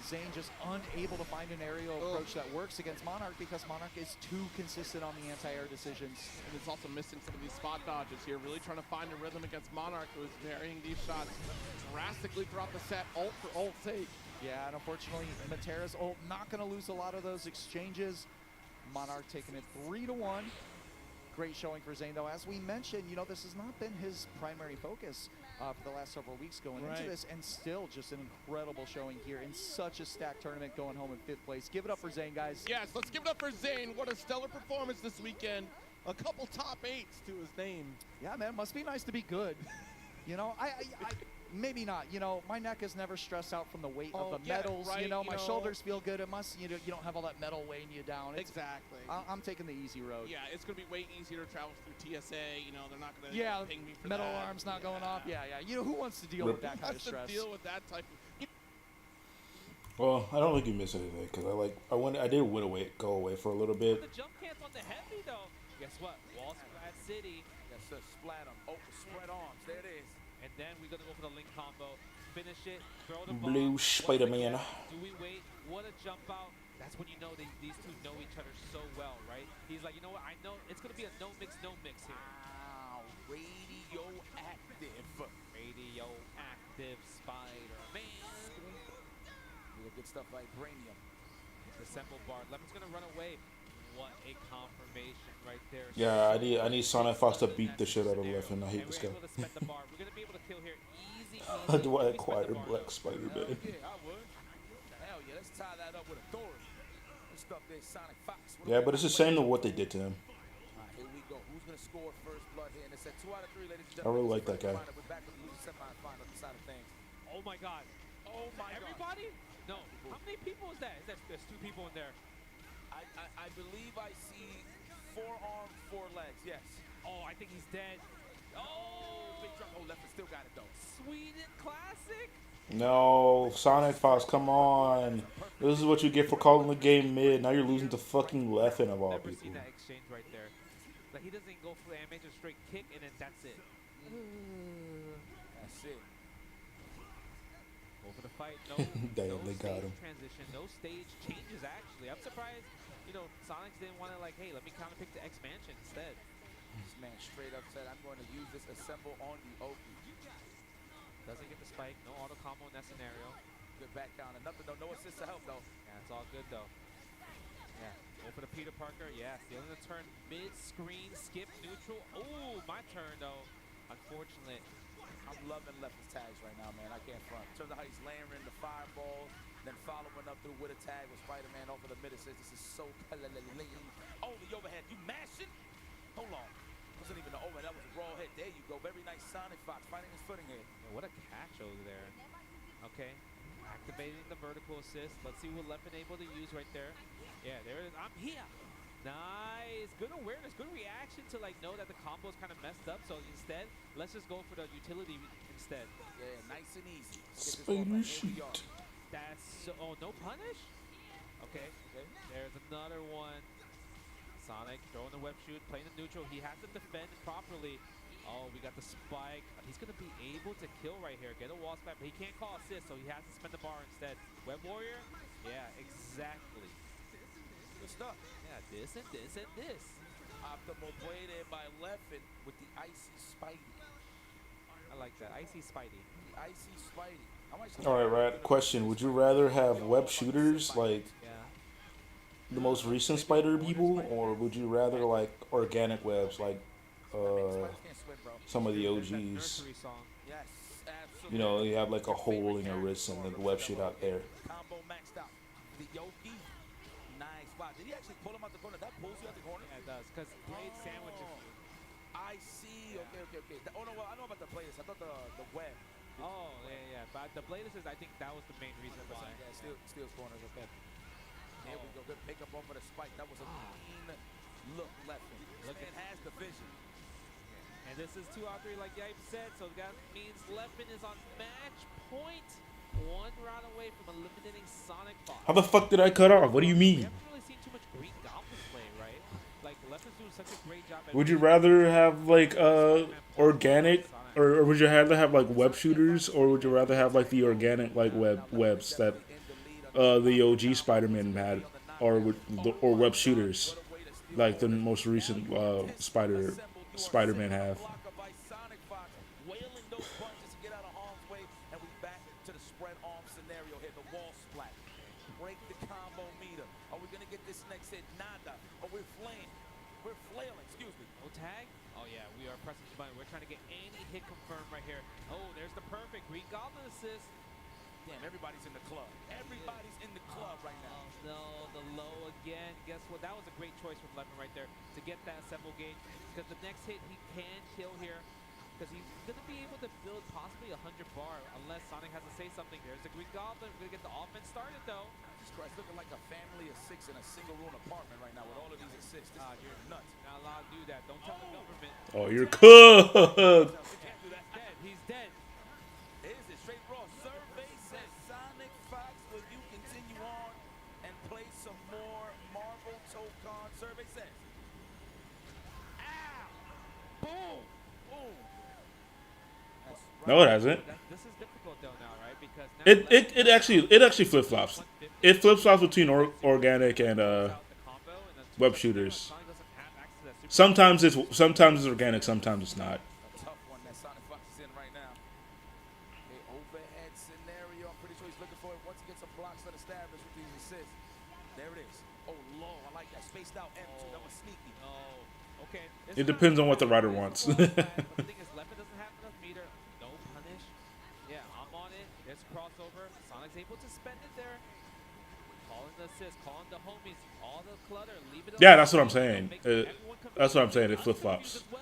Zane just unable to find an aerial approach that works against Monarch because Monarch is too consistent on the anti-air decisions. And it's also missing some of these spot dodges here, really trying to find a rhythm against Monarch, who is varying these shots drastically throughout the set, ult for ult's sake. Yeah, and unfortunately, Matera's ult not going to lose a lot of those exchanges. Monarch taking it 3-1. Great showing for Zane, though. As we mentioned, you know, this has not been his primary focus for the last several weeks going into this, and still just an incredible showing here in such a stacked tournament, going home in 5th place. Give it up for Zane, guys. Yes, let's give it up for Zane. What a stellar performance this weekend. A couple top 8s to his name. Yeah, man, must be nice to be good. You know, maybe not. You know, my neck is never stressed out from the weight of the metals. Right, you know, my shoulders feel good. It must, you don't have all that metal weighing you down. Exactly. I'm taking the easy road. Yeah, it's going to be way easier to travel through TSA. You know, they're not going to ping me for metal that. alarms not going off. Yeah. You know, who wants to deal with that kind of stress? Who wants to deal with that type of... Well, I don't think you missed anything because I did go away for a little bit. The jump cancel on the heavy though. Guess what? Wall Splat City. Yes, sir. Splat them. Oh, spread arms. There it is. And then we're gonna go for the link combo. Finish it. Throw the ball. Blue Spider-Man. Do we wait? What a jump out. That's when you know these two know each other so well, right? He's like, you know what? I know it's gonna be a no mix here. Wow. Radioactive. Radioactive Spider-Man. Good stuff like Brainium. Dissemble bar. Lemon's gonna run away. What a confirmation right there. Yeah, I need Sonic Fox to beat the shit out of Leffen. I hate this guy. We're gonna be able to kill here easy. How do I acquire Black Spider-Man? Yeah, I would. Hell yeah, let's tie that up with authority. Let's stuff this Sonic Fox. Yeah, but it's the same to what they did to him. Alright, here we go. Who's gonna score first blood here? And it's at 2 out of 3, ladies and I gentlemen. really like that guy. We're back with the loser semifinal side of things. Oh my god. Oh my god. Everybody? No. How many people is that? There's 2 people in there. I believe I see 4 arms, 4 legs. Yes. Oh, I think he's dead. Oh, big drop. Oh, Leffen still got it though. Sweden Classic. No, Sonic Fox, come on. This is what you get for calling the game mid. Now you're losing to fucking Leffen of all Never people. seen that exchange right there. Like he doesn't go for the animation straight kick and then that's it. That's it. Over the fight, no, Damn, no they got stage him. transition, no stage changes actually. I'm surprised, Sonic didn't want to like, hey, let me counter pick the X-Mansion instead. This man straight up said, I'm going to use this assemble on the Oki. Doesn't get the spike, no auto combo in that scenario. Good back down, and nothing though, no assist to help though. Yeah, it's all good though. Yeah, open to Peter Parker, yeah, stealing the turn mid-screen, skip neutral. Oh, my turn though, unfortunate. I'm loving Leffen's tags right now, man. I can't front. In terms of how he's layering the fireballs, then following up through with a tag with Spider-Man off of the mid assist. This is so clean. Oh, the overhead. You mashing? Hold on. Wasn't even the overhead. That was a raw hit. There you go. Very nice Sonic Fox finding his footing here. Yeah, what a catch over there. Okay. Activating the vertical assist. Let's see what Leffen able to use right there. Yeah, there it is. I'm here. Nice. Good awareness. Good reaction to know that the combo is kind of messed up. So instead, let's just go for the utility instead. Yeah, nice and easy. Spider shoot. That's oh, no punish? Okay. There's another one. Sonic throwing the web shoot, playing the neutral. He has to defend properly. Oh, we got the spike. He's going to be able to kill right here. Get a wall spike, but he can't call assist, so he has to spend the bar instead. Web Warrior? Yeah, exactly. Good stuff. Yeah, this and this and this. Optimal play there by Leffen with the icy Spidey. I like that. Icy Spidey. The icy Spidey. All right, Rad. Question: would you rather have web shooters like the most recent Spider people, or would you rather like organic webs like some of the OGs? You know, you have like a hole in your wrist and the web shoot out there. Combo maxed out. The Yoki. Nice. Wow, did he actually pull him out the corner? That pulls you out the corner? Yeah, it does, because blade sandwiches. I see. Okay. Oh, no, well, I know about the blades. I thought the web. Oh, yeah. But the blade assist, I think that was the main reason why. Yeah, steals corners, okay. There we go. Good pick up over the spike. That was a clean look left. Look, it has the vision. And this is 2 out 3, like Yipe said, so that means Leffen is on match point. 1 round away from eliminating Sonic Fox. How the fuck did I cut off? What do you mean? We haven't really seen too much Green Goblin play, right? Like, Leffen's doing such a great job. Would you rather have like organic, or would you rather have like web shooters, or would you rather have like the organic like webs that the OG Spider-Man had, or web shooters like the most recent Spider-Man have? Wailing those punches to get out of harm's way, and we back to the spread arm scenario here. The wall splat. Break the combo meter. Are we gonna get this next hit? Nada. Oh, we're flailing. We're flailing. Excuse me. No tag? Oh yeah, we are pressing the button. We're trying to get any hit confirmed right here. Oh, there's the perfect Green Goblin assist. Damn, everybody's in the club. Everybody's in the club right now. Oh no, the low again. Guess what? That was a great choice from Leffen right there to get that assemble gauge. Because the next hit he can kill here. because he's going to be able to build possibly 100 bar unless Sonic has to say something. There's the Green Goblin. We're going to get the offense started, though. Jesus Christ, looking like a family of 6 in a single-room apartment right now with all of these assists. This is You're nuts. not allowed to do that. Don't tell the government. Oh, you're cooked. He's dead. He's dead. Is it straight raw? Survey says Sonic Fox, will you continue on and play some more Marvel Tokon? Survey says. Ow! Boom! Boom! No, it hasn't. This is difficult though now, right? Because now It actually flip flops. It flip flops between organic and web shooters. Sometimes it's organic, sometimes it's not. Tough one that Sonic Fox is in right now. A overhead scenario. I'm pretty sure he's looking for it once he gets some blocks established with these assists. There it is. Oh, low. I like that. Spaced out M2. That was sneaky. Oh, okay. It depends on what the writer wants. But the thing is, Leopard doesn't have enough meter. No punish. Yeah, I'm on it. There's crossover. Sonic's able to spend it there. Calling the assist, calling the homies, all the clutter, leave it. Yeah, that's what I'm saying. That's what I'm saying. It flip flops. Oh,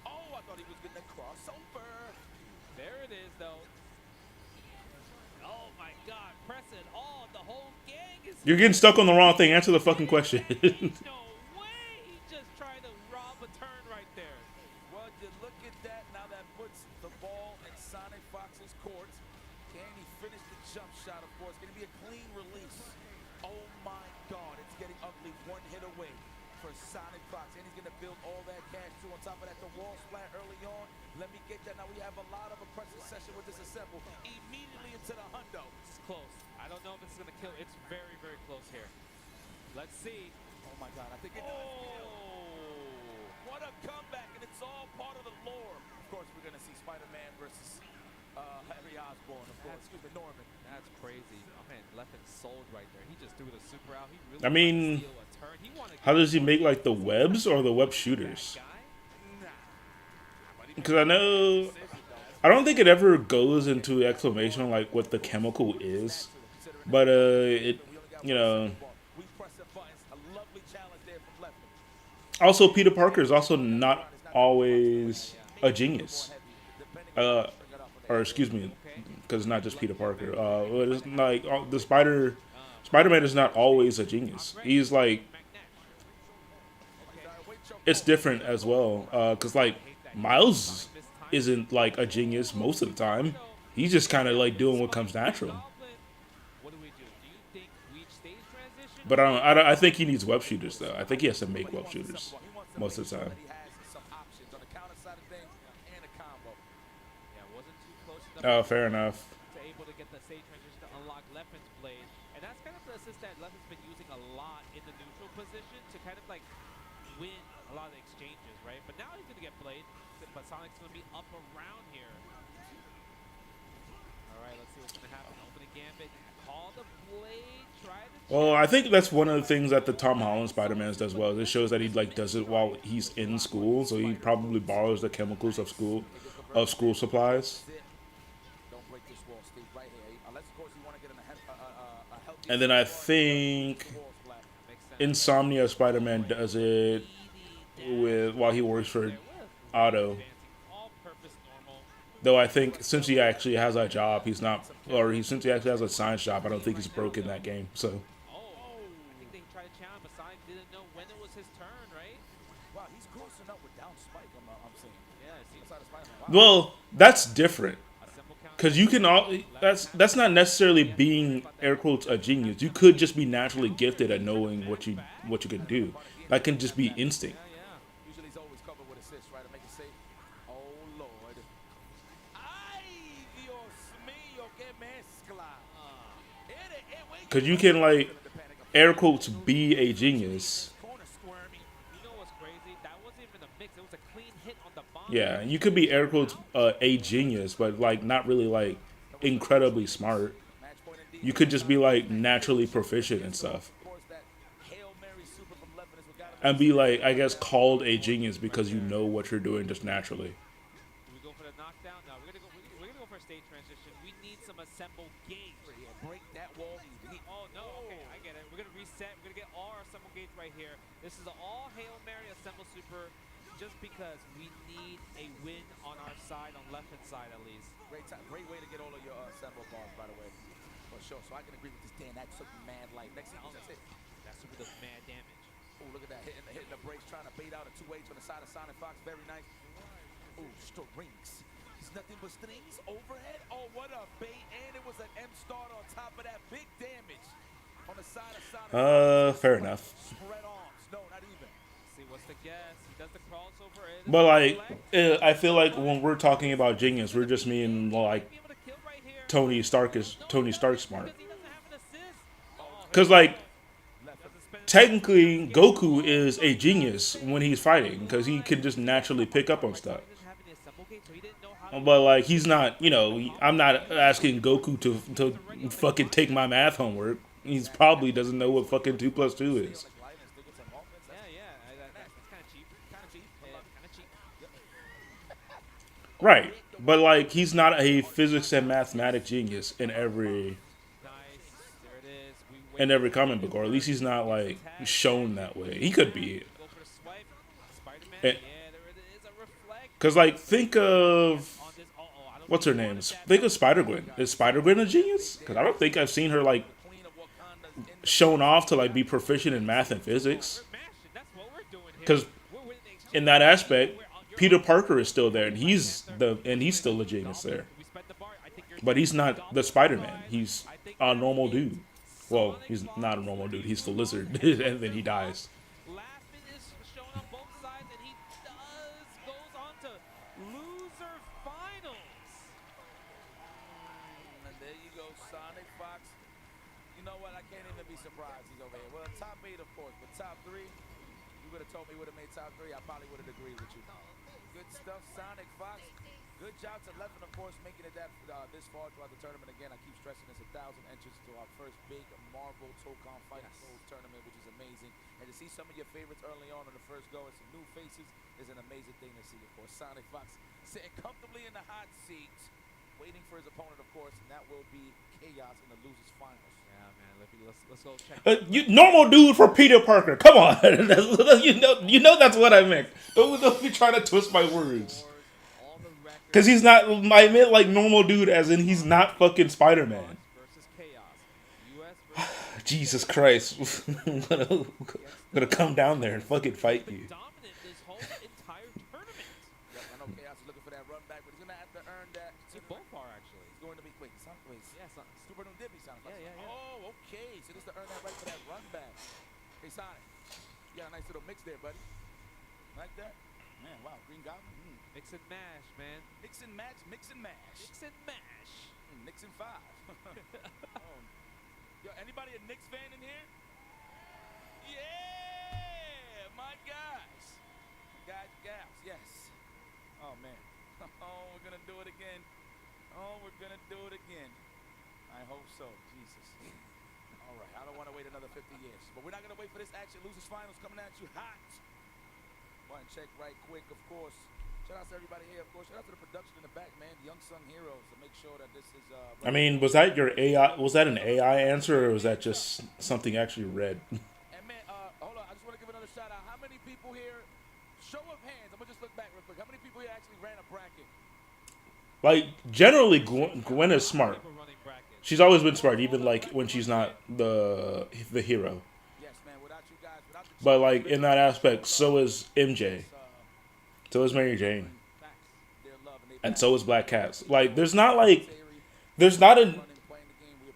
I thought he was getting a crossover. There it is, though. Oh my God, press it all. The whole gang is. You're getting stuck on the wrong thing. Answer the fucking question. No way! He just tried to rob a turn right there. Well, you look at that. Now that puts the ball in Sonic Fox's court. Can he finish the jump shot, of course? Going to be a clean release. Oh my God, it's getting ugly. One hit away for Sonic Fox. And he's going to build all that cash too. On top of that, the wall splat early on. Let me get that. Now we have a lot of aggressive session with this assemble. Immediately into the hundo. It's close. I don't know if it's going to kill. It's very, very close here. Let's see. Oh my God, I think it does. What a comeback, and it's all part of the lore. Of course, we're going to see Spider-Man versus Harry Osborn, of course. Excuse me, Norman. That's crazy. Oh man, Leffen sold right there. He just threw the super out. He really I mean, steal a turn. He wanted how does he make like the webs or the web shooters? Because I don't think it ever goes into explanation like what the chemical is, but it, you know. Also, Peter Parker is also not always a genius. Or excuse me, because it's not just Peter Parker. It's like the Spider-Man is not always a genius. He's like, it's different as well. Because like Miles isn't like a genius most of the time. He's just kind of like doing what comes natural. But I think he needs web shooters though. I think he has to make web shooters most of the time. Oh, fair enough. Able to get the stage transition to unlock Leffen's blade, and that's kind of the assist that Leffen's been using a lot in the neutral position to kind of like win a lot of the exchanges, right? But now he's gonna get played, but Sonic's gonna be up around here. All right, let's see what's gonna happen. Opening gambit, call the blade, try to. Well, I think that's one of the things that the Tom Holland Spider-Man does well. It shows that he like does it while he's in school, so he probably borrows the chemicals of school supplies. And then I think Insomnia Spider-Man does it while he works for Otto. Though I think since he actually has a job, since he actually has a science job, I don't think he's broken that game. So. I think they tried to challenge, but Sonic didn't know when it was his turn, right? Wow, he's crossing up with down spike. I'm seeing. Yeah, it seems. Well, that's different. Because you can that's not necessarily being air quotes a genius. You could just be naturally gifted at knowing what you can do. That can just be instinct. Usually he's always covered with assists, right? To make it safe. Oh Lord. Ay, Dios mío, qué mezcla. Because you can like air quotes be a genius. Yeah, you could be air quotes a genius, but like not really like incredibly smart. You could just be like naturally proficient and stuff, and be like, I guess, called a genius because you know what you're doing just naturally. We go for the knockdown. No, we're gonna go for a stage transition. We need some assemble gauge. Break that wall. Oh no, okay, I get it. We're gonna reset. We're gonna get all our assemble gauge right here. This is an all Hail Mary assemble super. just because we need a win on our side, on left-hand side at least. Great way to get all of your Sembo balls, by the way. For sure. So I can agree with this Dan. That took mad life. Next thing, that's it. That super does mad damage. Oh, look at that. Hitting the brakes, trying to bait out a 2H on the side of Sonic Fox. Very nice. Oh, strings. It's nothing but strings overhead. Oh, what a bait. And it was an M start on top of that. Big damage on the side of Sonic. Fair enough. Spread arms. No, not even. See, what's the guess? He does the crossover. But like, I feel like when we're talking about genius, we're just meaning like Tony Stark smart. Because like, technically, Goku is a genius when he's fighting because he can just naturally pick up on stuff. But like, he's not. You know, I'm not asking Goku to fucking take my math homework. He's probably doesn't know what fucking 2 + 2 is. Right, but like he's not a physics and mathematics genius in every comic book, or at least he's not like shown that way. He could be, because like think of what's her name? Think of Spider-Gwen. Is Spider-Gwen a genius? Because I don't think I've seen her like shown off to like be proficient in math and physics. Because in that aspect, Peter Parker is still there, and he's still a genius there. But he's not the Spider-Man. He's a normal dude. Well, he's not a normal dude. He's the Lizard, and then he dies. And there you go, Sonic Fox. You know what? I can't even be surprised he's over here. Well, top 8, of course, but top 3. You would have told me would have made top 3. I probably would have agreed with you. Good stuff, Sonic Fox. Good job to Levin, of course, making it that this far throughout the tournament. Again, I keep stressing this 1,000 entrants to our first big Marvel Tokon Fighting Souls tournament, which is amazing. And to see some of your favorites early on in the first go and some new faces is an amazing thing to see, of course. Sonic Fox sitting comfortably in the hot seat, waiting for his opponent, of course, and that will be Chaos in the losers finals. Yeah, man. Let's go check. Normal dude for Peter Parker. Come on, you know that's what I meant. Don't be trying to twist my words. Because he's not. I meant like normal dude, as in he's not fucking Spider-Man. Jesus Christ, I'm gonna come down there and fucking fight you. Oh, okay. So this is to earn that right for that run back. Hey, Sonic, you got a nice little mix there, buddy. Like that? Man, wow, Green Goblin. Mix and mash, man. Mix and match, mix and mash. Mix and mash. Mix and 5. Yo, anybody a Knicks fan in here? Yeah, my guys. Guys, gals, yes. Oh, man. Oh, we're going to do it again. Oh, we're going to do it again. I hope so. Jesus. All right. I don't want to wait another 50 years. But we're not going to wait for this action. Losers finals coming at you hot. Button check right quick, of course. Shout out to everybody here, of course. Shout out to the production in the back, man. The Young Sung Heroes to make sure that this is... I mean, was that your AI? Was that an AI answer, or was that just something actually read? And man, hold on. I just want to give another shout out. How many people here... Show of hands. I'm going to just look back real quick. How many people here actually ran a bracket? Like, generally, Gwen is smart. She's always been smart, even like when she's not the hero. Yes, man. Without you guys, but like in that aspect, so is MJ, so is Mary Jane, and so is Black Cat. Like, there's not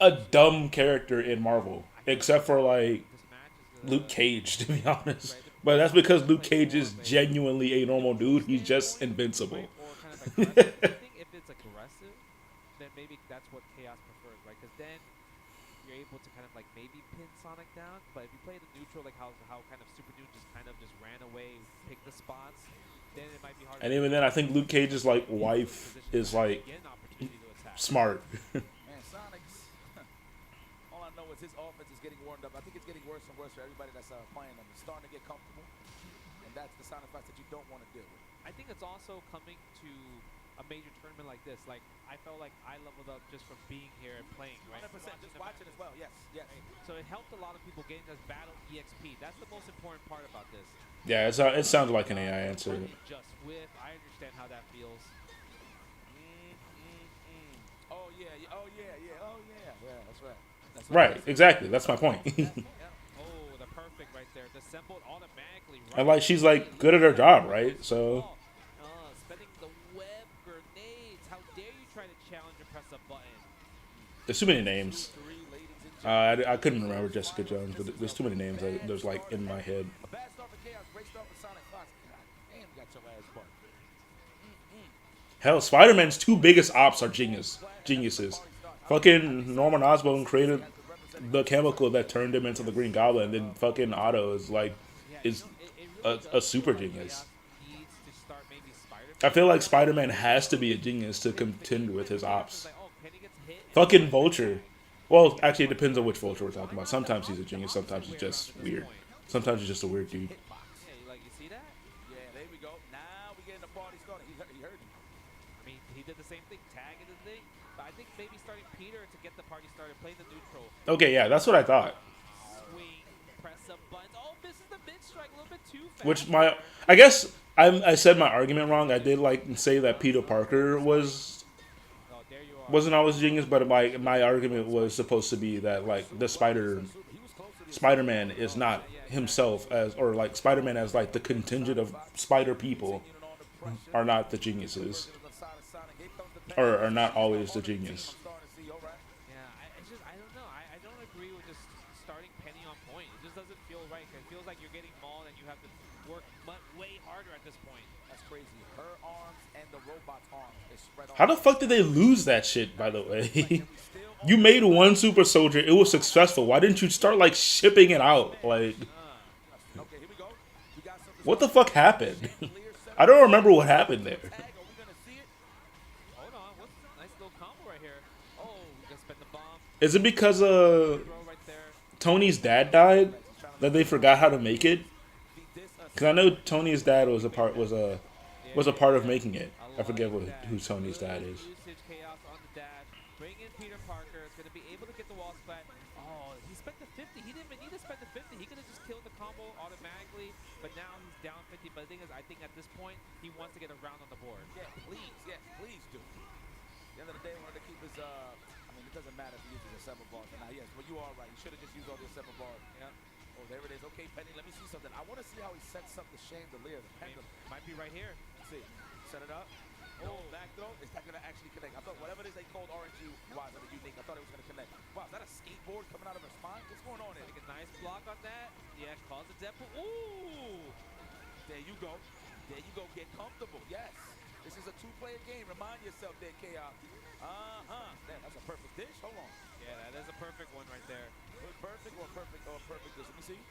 a dumb character in Marvel except for like Luke Cage, to be honest. But that's because Luke Cage is genuinely a normal dude. He's just invincible. I think if it's aggressive, then maybe that's what Chaos prefers, right? Because then you're able to kind of like maybe pin Sonic down. But if you play the neutral, like how kind of Super Dude just ran away, picked the spots, then it might be hard. And even then, I think Luke Cage's like wife is like smart. Man, Sonic's. All I know is his offense is getting warmed up. I think it's getting worse and worse for everybody that's playing them. It's starting to get comfortable, and that's the Sonic Fox that you don't want to deal with. I think it's also coming to a a major tournament like this. Like, I felt like I leveled up just from being here and playing, right? 100%. Just watching as well. Yes. Yes. Right? So it helped a lot of people getting this battle EXP. That's the most important part about this. Yeah, it sounded like an AI answer. Just whiff. I understand how that feels. Oh yeah. Oh yeah. Oh yeah. Yeah. That's right. That's Right. Exactly. That's my point. Oh, the perfect right there. Dissembled automatically. And like she's like good at her job, right? So. Spending the web grenades. How dare you try to challenge and press a button? There's too many names. I couldn't remember Jessica Jones, but there's too many names that there's like in my head. A bad start for Chaos. Great start for Sonic Fox. God damn, got your ass bucked. Hell, Spider-Man's two biggest ops are geniuses. Fucking Norman Osborn created the chemical that turned him into the Green Goblin, and then fucking Otto is like a super genius. I feel like Spider-Man has to be a genius to contend with his ops. Fucking Vulture. Well, actually, it depends on which Vulture we're talking about. Sometimes he's a genius, sometimes he's just weird. Sometimes he's just a weird dude. Like, you see that? Yeah, there we go. Now we getting the party started. He heard me. I mean, he did the same thing, tagging the thing. But I think maybe starting Peter to get the party started, play the neutral. Okay, yeah, that's what I thought. Swing, press a button. Oh, misses the mid strike a little bit too fast. Which I guess I said my argument wrong. I did like say that Peter Parker wasn't always genius, but my argument was supposed to be that like the Spider-Man is not himself or like Spider-Man as like the contingent of Spider people are not the geniuses, or are not always the genius. I don't know. I don't agree with just starting Penny on point. It just doesn't feel right. It feels like you're getting mauled and you have to work way harder at this point. That's crazy. Her arms and the robot's arms is spread on. How the fuck did they lose that shit, by the way? You made one super soldier, it was successful. Why didn't you start like shipping it out? Like, what the fuck happened? I don't remember what happened there. Hold on. What's a nice little combo right here? Oh, we just spent the bomb. Is it because Tony's dad died that they forgot how to make it? Because I know Tony's dad was a part of making it. I forget who Tony's dad is. Chaos on the dash. Bring in Peter Parker. Is going to be able to get the wall splat. Oh, he spent the 50. He didn't even need to spend the 50. He could have just killed the combo automatically. But now he's down 50. But the thing is, I think at this point, he wants to get a round on the board. Yeah, please. Yes, please do. At the end of the day, we wanted to keep his, I mean, it doesn't matter if he uses a 7 bars. Now, yes, but you are right. You should have just used all your 7 bars. Yeah. Oh, there it is. Okay, Penny, let me see something. I want to see how he sets up the chandelier, the pendulum. Might be right here. Let's see. Set it up. No, back throw. Is that going to actually connect? I thought whatever it is they called RNG-wise on the unique, I thought it was going to connect. Wow, is that a skateboard coming out of her spine? What's going on there? Like a nice block on that. Yeah, cause a depth. Ooh! There you go. There you go. Get comfortable. Yes. This is a 2-player game. Remind yourself there, Chaos. Man, that's a perfect dish. Hold on. Yeah, that is a perfect one right there. Perfect or perfect or perfect dish. Let me see.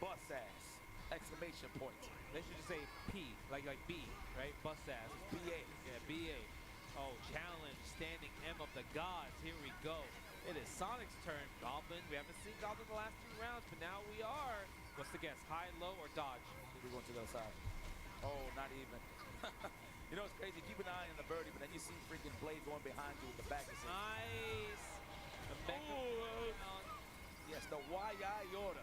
Bus ass. Exclamation point. They should just say P, like B, right? Bus ass. BA. Yeah, BA. Oh, challenge, standing M of the gods. Here we go. It is Sonic's turn. Goblin. We haven't seen Goblin the last 3 rounds, but now we are. What's the guess? High, low, or dodge? We're going to the other side. Oh, not even. You know, it's crazy. Keep an eye on the birdie, but then you see freaking Blade going behind you with the back. Nice. Yes, the YI order.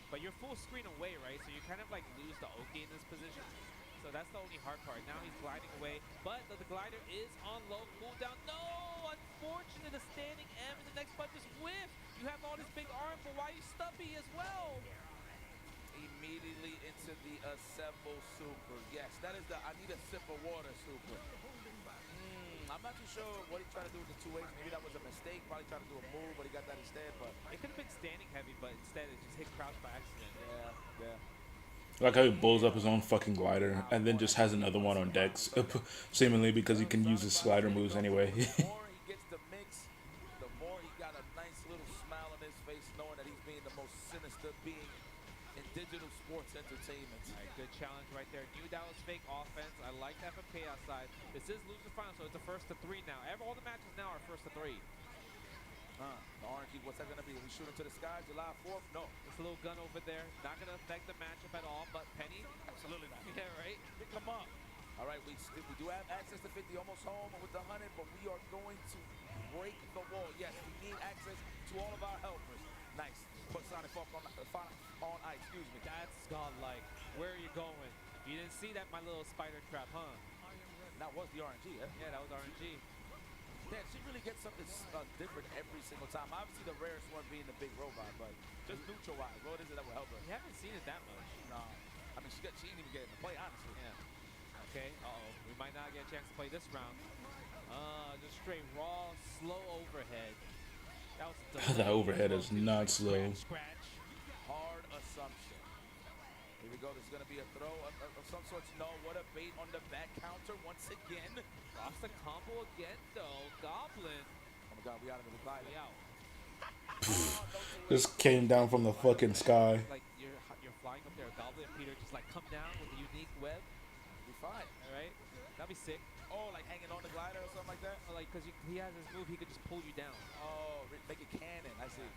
But you're full screen away, right? So you kind of like lose the Oki in this position. So that's the only hard part. Now he's gliding away, but the glider is on low cooldown. No! Unfortunate, a standing M in the next button just whiff. You have all this big arm, but why are you stubby as well? Immediately into the assemble super. Yes, that is the I need a sip of water super. I'm not too sure what he tried to do with the 2H. Maybe that was a mistake. Probably tried to do a move, but he got that instead. But it could have been standing heavy, but instead it just hit crouch by accident. Yeah. Like how he blows up his own fucking glider and then just has another one on decks, seemingly because he can use his glider moves anyway. The more he gets the mix, the more he got a nice little smile on his face, knowing that he's being the most sinister being in digital sports entertainment. All right, good challenge right there. Knew that was fake offense. I like that from Chaos side. This is loser final, so it's a 1st to 3 now. All the matches now are 1st to 3. The RNG, what's that going to be? We shoot into the sky July 4th? No. It's a little gun over there. Not going to affect the matchup at all, but Penny. Absolutely not. Yeah, right? Pick them up. All right, we do have access to 50, almost home with the 100, but we are going to break the wall. Yes, we need access to all of our helpers. Nice. Put Sonic Funk on ice, excuse me. That's godlike. Where are you going? You didn't see that, my little spider trap, huh? That was the RNG, eh? Yeah, that was RNG. Man, she really gets something different every single time. Obviously, the rarest one being the big robot, but just neutral-wise, what is it that will help her? You haven't seen it that much. No. I mean, she didn't even get in the play, honestly. Yeah. Okay, uh-oh. We might not get a chance to play this round. Just straight raw, slow overhead. That was that overhead is not slow. Scratch. Hard assumption. Here we go. There's going to be a throw of some sorts. No, what a bait on the back counter once again. Lost the combo again, though. Goblin. Oh, my God. We out of the reply. We out. Just came down from the fucking sky. Like, you're flying up there. Goblin and Peter just, like, come down with a unique web. Be fine. All right? That'd be sick. Oh, like hanging on the glider or something like that? Oh, like, because he has his move, he could just pull you down. Oh, make it cannon. I see.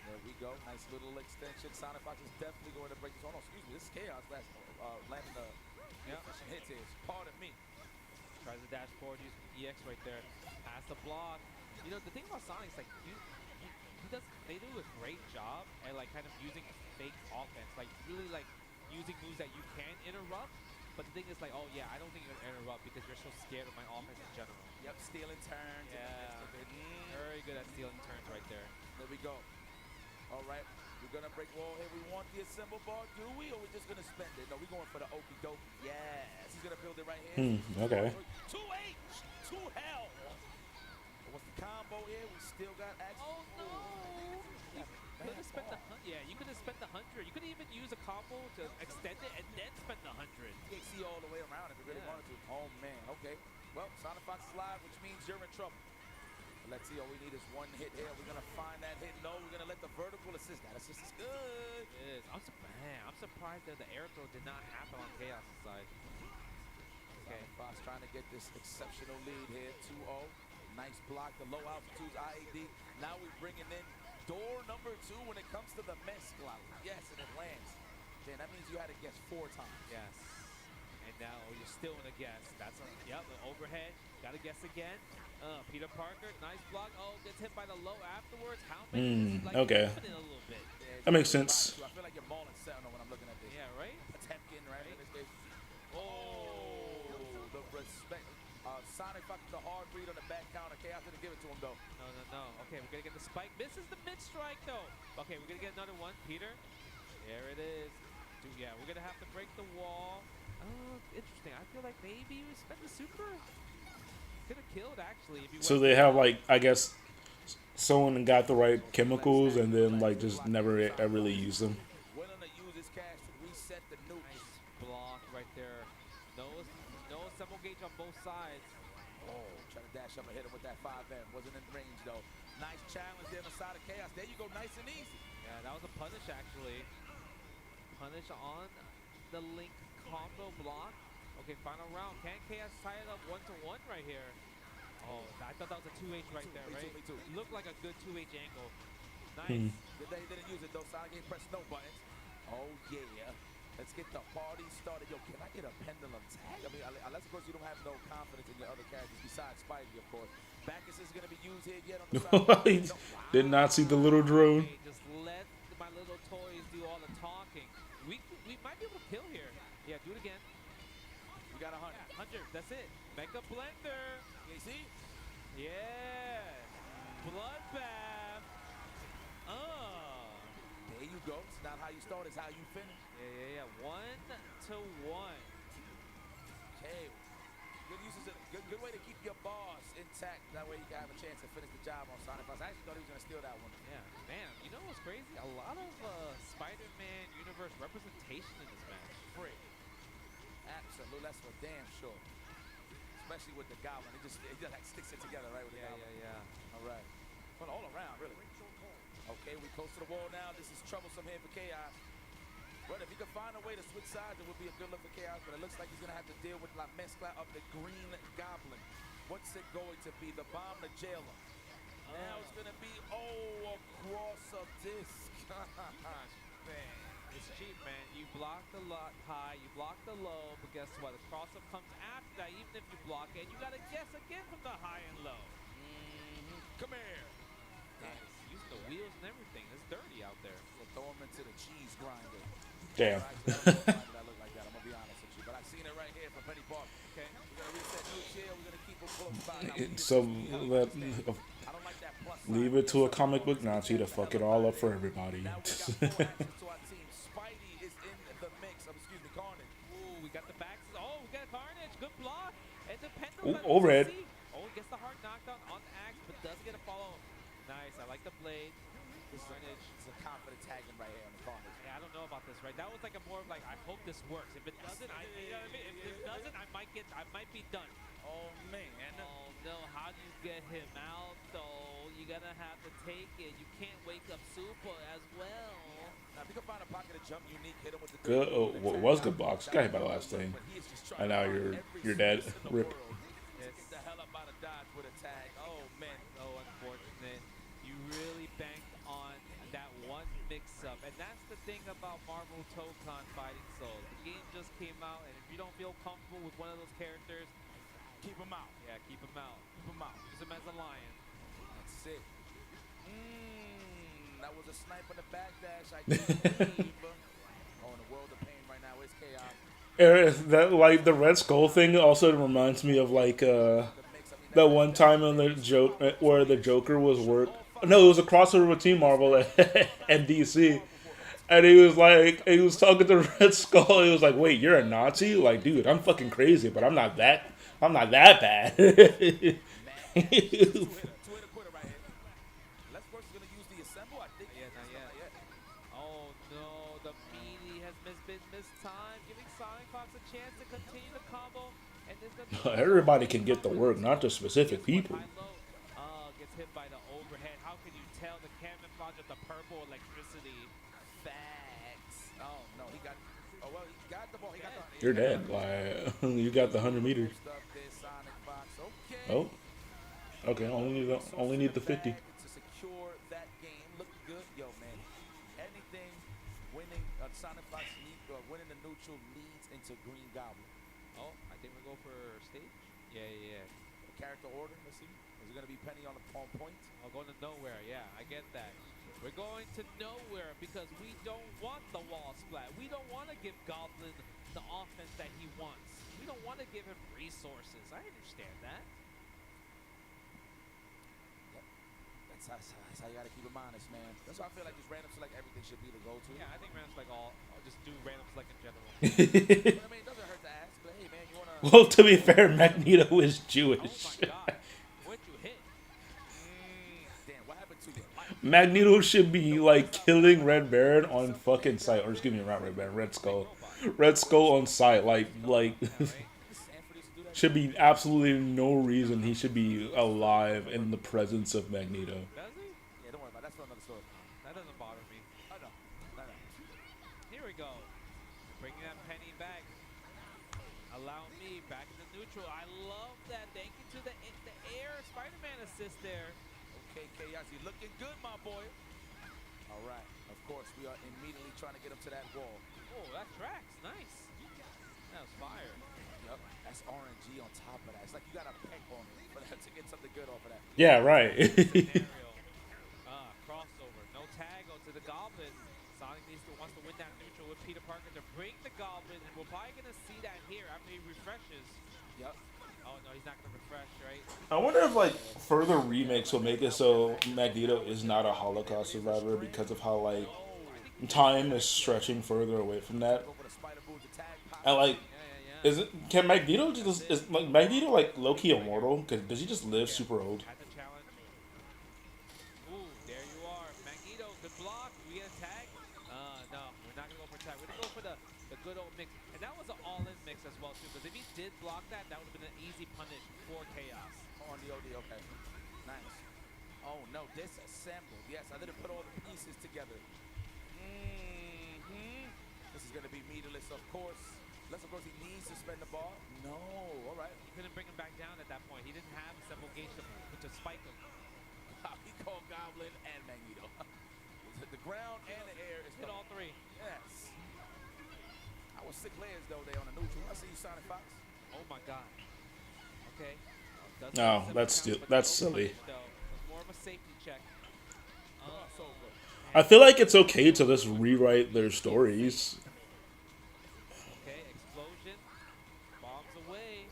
There we go. Nice little extension. Sonic Fox is definitely going to break this. Oh, no, excuse me. This is Chaos landing the efficient hits here. Pardon me. Tries to dash forward, use EX right there. Has the block. You know, the thing about Sonic is, like, they do a great job at, like, kind of using fake offense. Like, really, like, using moves that you can interrupt. But the thing is, like, oh, yeah, I don't think you're going to interrupt because you're so scared of my offense in general. Yep, stealing turns. Yeah. Very good at stealing turns right there. There we go. All right, we're going to break wall here. We want the assemble bar, do we? Or we're just going to spend it? No, we're going for the okie dokie. Yes, he's going to build it right here. Okay. 2H to hell. What's the combo here? We still got access. Oh, no. You could have spent the 100. Yeah, you could have spent the 100. You could even use a combo to extend it and then spend the 100. THC all the way around if you really wanted to. Oh, man. Okay. Well, Sonic Fox is live, which means you're in trouble. Let's see, all we need is one hit here. We're going to find that hit. No, we're going to let the vertical assist. That assist is good. It is. I'm surprised that the air throw did not happen on Chaos' side. Okay. Fox trying to get this exceptional lead here. 2-0. Nice block. The low altitude's IAD. Now we're bringing in door number 2 when it comes to the Mesclout. Yes, and it lands. Dan, that means you had to guess 4 times. Yes. And now you're still in a guess. That's the overhead. Got to guess again. Peter Parker, nice block. Oh, gets hit by the low afterwards. How many? Okay. In a little bit. That makes sense. I feel like you're balling Sentinel when I'm looking at this. Yeah, right? Potemkin, right? In this case. Oh, the respect. Sonic Fox the hard read on the back counter. Chaos didn't give it to him, though. No. Okay, we're going to get the spike. Misses the mid-strike, though. Okay, we're going to get another one. Peter. There it is. Dude, yeah, we're going to have to break the wall. Oh, interesting. I feel like maybe we spent the super. Could have killed, actually. If you So they have, like, I guess, someone got the right chemicals and then, like, just never really used them. Willing to use his cash to reset the nuke. Nice block right there. No assemble gauge on both sides. Oh, trying to dash up and hit him with that 5M. Wasn't in range, though. Nice challenge there on the side of Chaos. There you go, nice and easy. Yeah, that was a punish, actually. Punish on the Link combo block. Okay, final round. Can Chaos tie it up 1-to-1 right here? Oh, I thought that was a 2H right there, right? Me too. Looked like a good 2H angle. Nice. Good that he didn't use it, though. Sonic ain't pressed no buttons. Oh, yeah. Let's get the party started. Yo, can I get a pendulum tag? I mean, unless, of course, you don't have no confidence in your other characters besides Spidey, of course. Bacchus is going to be used here yet on the side. Did not see the little drone. Okay, just let my little toys do all the talking. We might be able to kill here. Yeah, do it again. We got 100. Yeah, 100. That's it. Make a blender. You see? Yeah. Bloodbath. There you go. It's not how you start, it's how you finish. Yeah. 1-to-1. Okay. Good uses of good way to keep your boss intact. That way you can have a chance to finish the job on Sonic Fox. I actually thought he was going to steal that one. Yeah, man. You know what's crazy? A lot of Spider-Man universe representation in this match. Free. Absolutely. That's for damn sure. Especially with the Goblin. It just like sticks it together, right? With the Goblin. Yeah. All right. Well, all around, really. Okay, we close to the wall now. This is troublesome here for Chaos. But if he could find a way to switch sides, it would be a good look for Chaos. But it looks like he's going to have to deal with La Mezcla of the Green Goblin. What's it going to be? The bomb, the jailer. Now it's going to be, across a disc. Man, it's cheap, man. You block the high, you block the low, but guess what? The cross-up comes after that, even if you block it. You got to guess again from the high and low. Come here. Nice. Using the wheels and everything. It's dirty out there. We'll throw him into the cheese grinder. Damn. That look like that. I'm going to be honest with you. But I've seen it right here from Penny Park. Okay. We're going to reset new chair. We're going to keep him close by. Leave it to a comic book Nazi to fuck it all up for everybody. Spidey is in the mix. Excuse me, Carnage. Ooh, we got the backs. Oh, we got Carnage. Good block. And the pendulum. Overhead. Oh, gets the hard knockdown on the axe, but doesn't get a follow. Nice. I like the blade. Carnage. It's a confident tagging right here on the Carnage. Yeah, I don't know about this, right? That was like a more of like, I hope this works. If it doesn't, you know what I mean? If it doesn't, I might be done. Oh, man. Oh, no. How do you get him out, though? You're going to have to take it. You can't wake up Super as well. Now, if you can find a pocket of jump unique, hit him with the Good. Oh, what was good blocks? Got hit by the last thing. And now you're dead. Rip. Get the hell up out of dodge with a tag. Oh, man. So unfortunate. You really banked on that one mix-up. And that's the thing about Marvel Tokon Fighting Souls. The game just came out, and if you don't feel comfortable with one of those characters, keep him out. Yeah, keep him out. Keep him out. Use him as a lion. That's it. That was a snipe on the backdash. I can't believe. Oh, in a world of pain right now. It's chaos. That, like, the Red Skull thing also reminds me of, like, that one time on the joke where the Joker was No, it was a crossover with Team Marvel and DC. And he was talking to Red Skull. He was like, "Wait, you're a Nazi? Like, dude, I'm fucking crazy, but I'm not that bad." Oh no, the meaty has been mistimed, giving Sonic Fox a chance to continue the combo. And this Everybody can get the work, not just specific people. Gets hit by the overhead. How can you tell the camouflage of the purple electricity? Facts. Oh no, he got. Oh well, he got the ball. He got the. You're dead. Like, you got the 100 meters. Oh. Okay, only need the 50. To secure that game, look good, yo man. Anything winning Sonic Fox winning the neutral leads into Green Goblin. Oh, I think we go for stage. Yeah. The character order. Let's see. Is it gonna be Penny on point? I'll go to nowhere. Yeah, I get that. We're going to nowhere because we don't want the wall splat. We don't want to give Goblin the offense that he wants. We don't want to give him resources. I understand that. That's how you gotta keep him honest, man. That's why I feel like just random select everything should be the go-to. Yeah, I think random select I'll just do random select in general. But I mean, it doesn't hurt to ask. But hey, man, you wanna? Well, to be fair, Magneto is Jewish. Oh my God, what'd you hit? Damn, what happened to you? Magneto should be like killing Red Baron on fucking sight, or excuse me, not Red Baron, Red Skull. Red Skull on sight, like. Should be absolutely no reason he should be alive in the presence of Magneto. Does he? Yeah, don't worry about it. That's for another story. That doesn't bother me. Oh, no. Here we go. Bringing that Penny back. Allow me back in the neutral. I love that. Thank you to the air Spider-Man assist there. Okay, Chaos, you're looking good, my boy. All right. Of course, we are immediately trying to get him to that wall. Oh, that tracks. Nice. That was fire. Yep. That's RNG on top of that. It's like you got to peck on it for that to get something good off of that. Yeah, right. Crossover. No tag to the Goblin. Sonic wants to win that neutral with Peter Parker to bring the Goblin, and we're probably going to see that here after he refreshes. Yep. Oh, no, he's not going to refresh, right? I wonder if, like, further remakes will make it so Magneto is not a Holocaust survivor because of how, like, time is stretching further away from that. And, like, can Magneto just, is like, Magneto, like, low-key immortal? Because does he just live super old? Ooh, there you are. Magneto, good block. We get a tag? No, we're not going to go for a tag. We're going to go for the good old mix. And that was an all-in mix as well, too. Because if he did block that, that would have been an easy punish for Chaos. On the OD, okay. Nice. Oh, no, disassembled. Yes, I didn't put all the pieces together. This is going to be meterless, of course. Unless, of course, he needs to spend the ball. No, all right. He couldn't bring him back down at that point. He didn't have a simple gauge to spike him. He called Goblin and Magneto. The ground and the air is hit all three. Yes. I was 6 layers though there on the neutral. I see you, Sonic Fox. Oh my God. Okay. No, that's silly. More of a safety check. So good. I feel like it's okay to just rewrite their stories. Okay, explosion. Bombs away.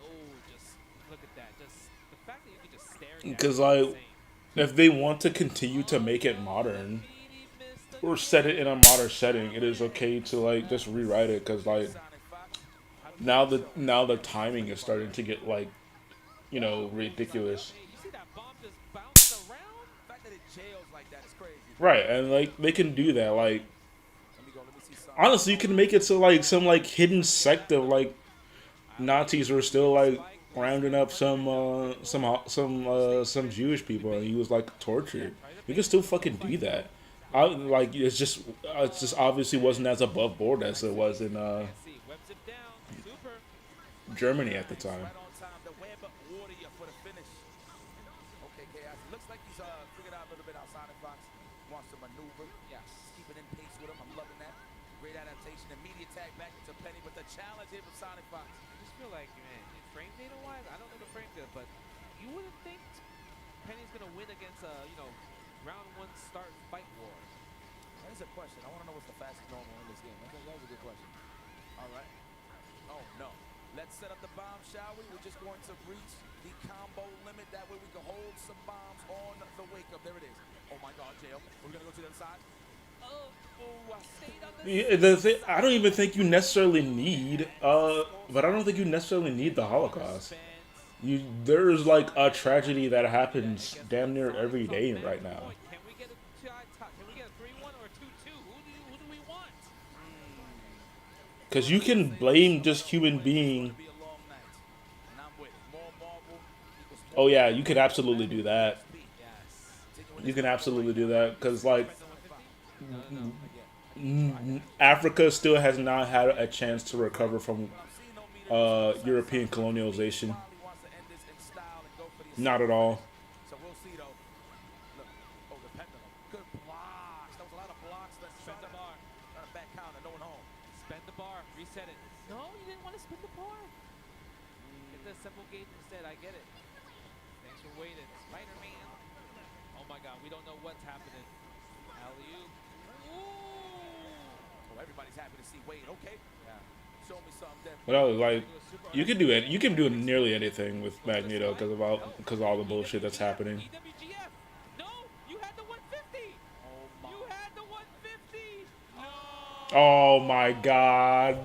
Oh, just look at that. Just the fact that you can just stare at it. Because, like, if they want to continue to make it modern or set it in a modern setting, it is okay to, like, just rewrite it. Because, like, now the timing is starting to get, like, you know, ridiculous. You see that bomb just bouncing around? The fact that it jails like that is crazy. Right, and, like, they can do that. Like, honestly, you can make it so, like, some, like, hidden sect of, like, Nazis were still, like, rounding up some Jewish people, and he was, like, tortured. You can still fucking do that. Like, it's just obviously wasn't as above board as it was in Germany at the time. Okay, Chaos. It looks like he's figured out a little bit how Sonic Fox wants to maneuver. Yes. Keeping in pace with him. I'm loving that. Great adaptation. Immediate tag back into Penny, but the challenge here from Sonic Fox. I just feel like, man, frame data wise, I don't know the frame data, but you wouldn't think Penny's gonna win against round 1 start fight war. That is a question. I want to know what's the fastest normal in this game. That was a good question. All right. Oh, no. Let's set up the bomb, shall we? We're just going to reach the combo limit. That way we can hold some bombs on the wake up. There it is. Oh, my God, Jail. We're going to go to the other side. I stayed on this. I don't even think you necessarily need, but I don't think you necessarily need the Holocaust. There's like a tragedy that happens damn near every day right now. Can we get a 3-1 or a 2-2? Who do we want? Because you can blame just human being. Oh yeah, you could absolutely do that. You can absolutely do that because like Africa still has not had a chance to recover from European colonialization. Not at all. So we'll see though. Look, oh, the pendulum. Good blocks. That was a lot of blocks. Let's spend the bar. Got a back counter. No one home. Spend the bar. Reset it. No, you didn't want to spin the bar. Get the simple gauge instead. I get it. Thanks for waiting. Spider-Man. Oh my God, we don't know what's happening. Alley-oop. Oh, everybody's happy to see Wade. Okay. Yeah. Show me something. Well, like you can do it. You can do nearly anything with Magneto because of all the bullshit that's happening. No, you had the 150. You had the 150. No. Oh my God.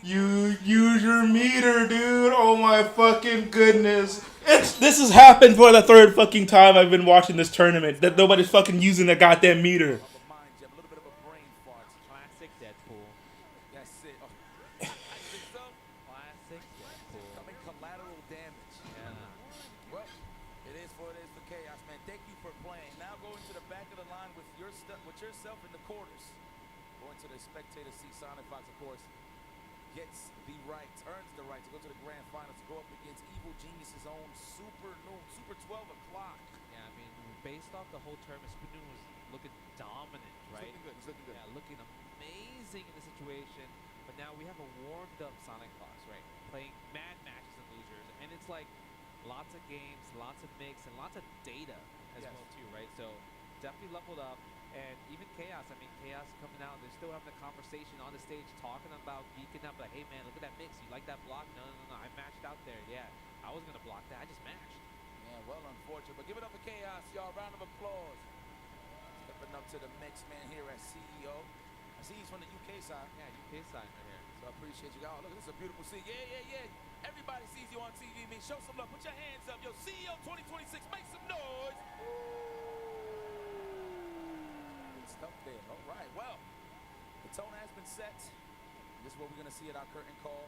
You use your meter, dude. Oh my fucking goodness. This has happened for the 3rd fucking time I've been watching this tournament. That nobody's fucking using the goddamn meter. Classic Deadpool. That's it. Classic Deadpool. Coming collateral damage. Yeah. Well, it is for Chaos, man. Thank you for playing. Now going to the back of the line with yourself in the quarters. Going to the spectator seat. Sonic Fox, of course, earns the right to go to the grand finals to go up against Evil Genius's own Super 12 o'clock. Yeah, I mean, based off the whole tournament, Super Noon was looking dominant, right? It's looking good. Yeah, looking amazing in the situation. But now we have a warmed up Sonic Fox, right? Playing mad matches and losers. And it's like lots of games, lots of mix, and lots of data as well too, right? So definitely leveled up. And even Chaos, I mean, Chaos coming out, they're still having a conversation on the stage, talking about geeking up, like, hey man, look at that mix, you like that block? No, I matched out there, yeah. I wasn't gonna block that, I just matched. Yeah, well, unfortunate, but give it up for Chaos, y'all, round of applause. Stepping up to the mix man here as CEO. I see he's from the UK side. Yeah, UK side right here. So I appreciate you guys. Oh, look, this is a beautiful scene. Yeah. Everybody sees you on TV, man. Show some love, put your hands up. Yo, CEO 2026, make some noise. Stuff there. All right. Well, the tone has been set. This is what we're going to see at our curtain call.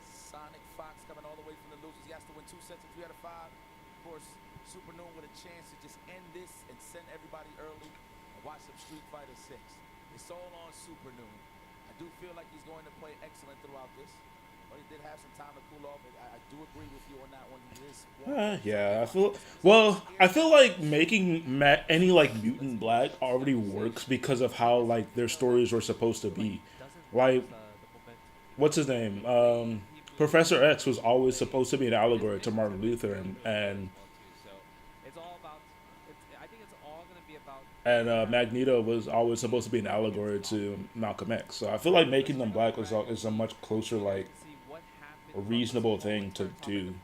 Sonic Fox coming all the way from the losers. He has to win 2 sets of 3 out of 5. Of course, Super Noon with a chance to just end this and send everybody early and watch some Street Fighter 6. It's all on Super Noon. I do feel like he's going to play excellent throughout this. But He did have some time to cool off. I do agree with you on that one. Yeah, I feel like making any like mutant black already works because of how like their stories were supposed to be. Like, what's his name? Professor X was always supposed to be an allegory to Martin Luther, and Magneto was always supposed to be an allegory to Malcolm X. So I feel like making them black is a much closer, like, a reasonable thing to do.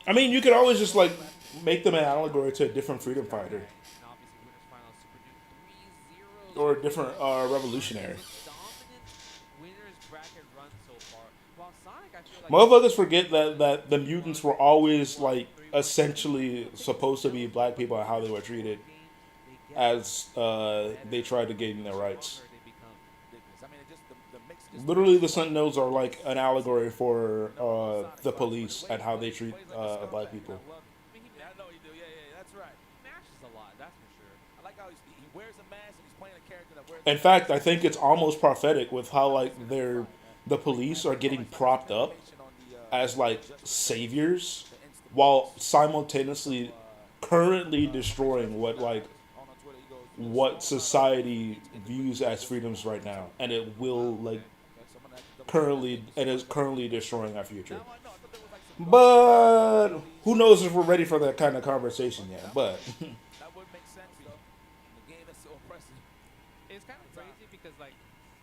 I mean, you could always just like make them an allegory to a different freedom fighter or a different revolutionary. Motherfuckers forget that the mutants were always like essentially supposed to be black people and how they were treated as they tried to gain their rights. Literally, the Sentinels are like an allegory for the police and how they treat black people. Yeah, I know you do. Yeah, that's right. Mashes a lot, that's for sure. I like how he wears a mask and he's playing a character that wears. In fact, I think it's almost prophetic with how like the police are getting propped up as like saviors while simultaneously currently destroying what society views as freedoms right now, and it will like is currently destroying our future. But who knows if we're ready for that kind of conversation yet? But That would make sense though. The game is so oppressive. It's kind of crazy because, like,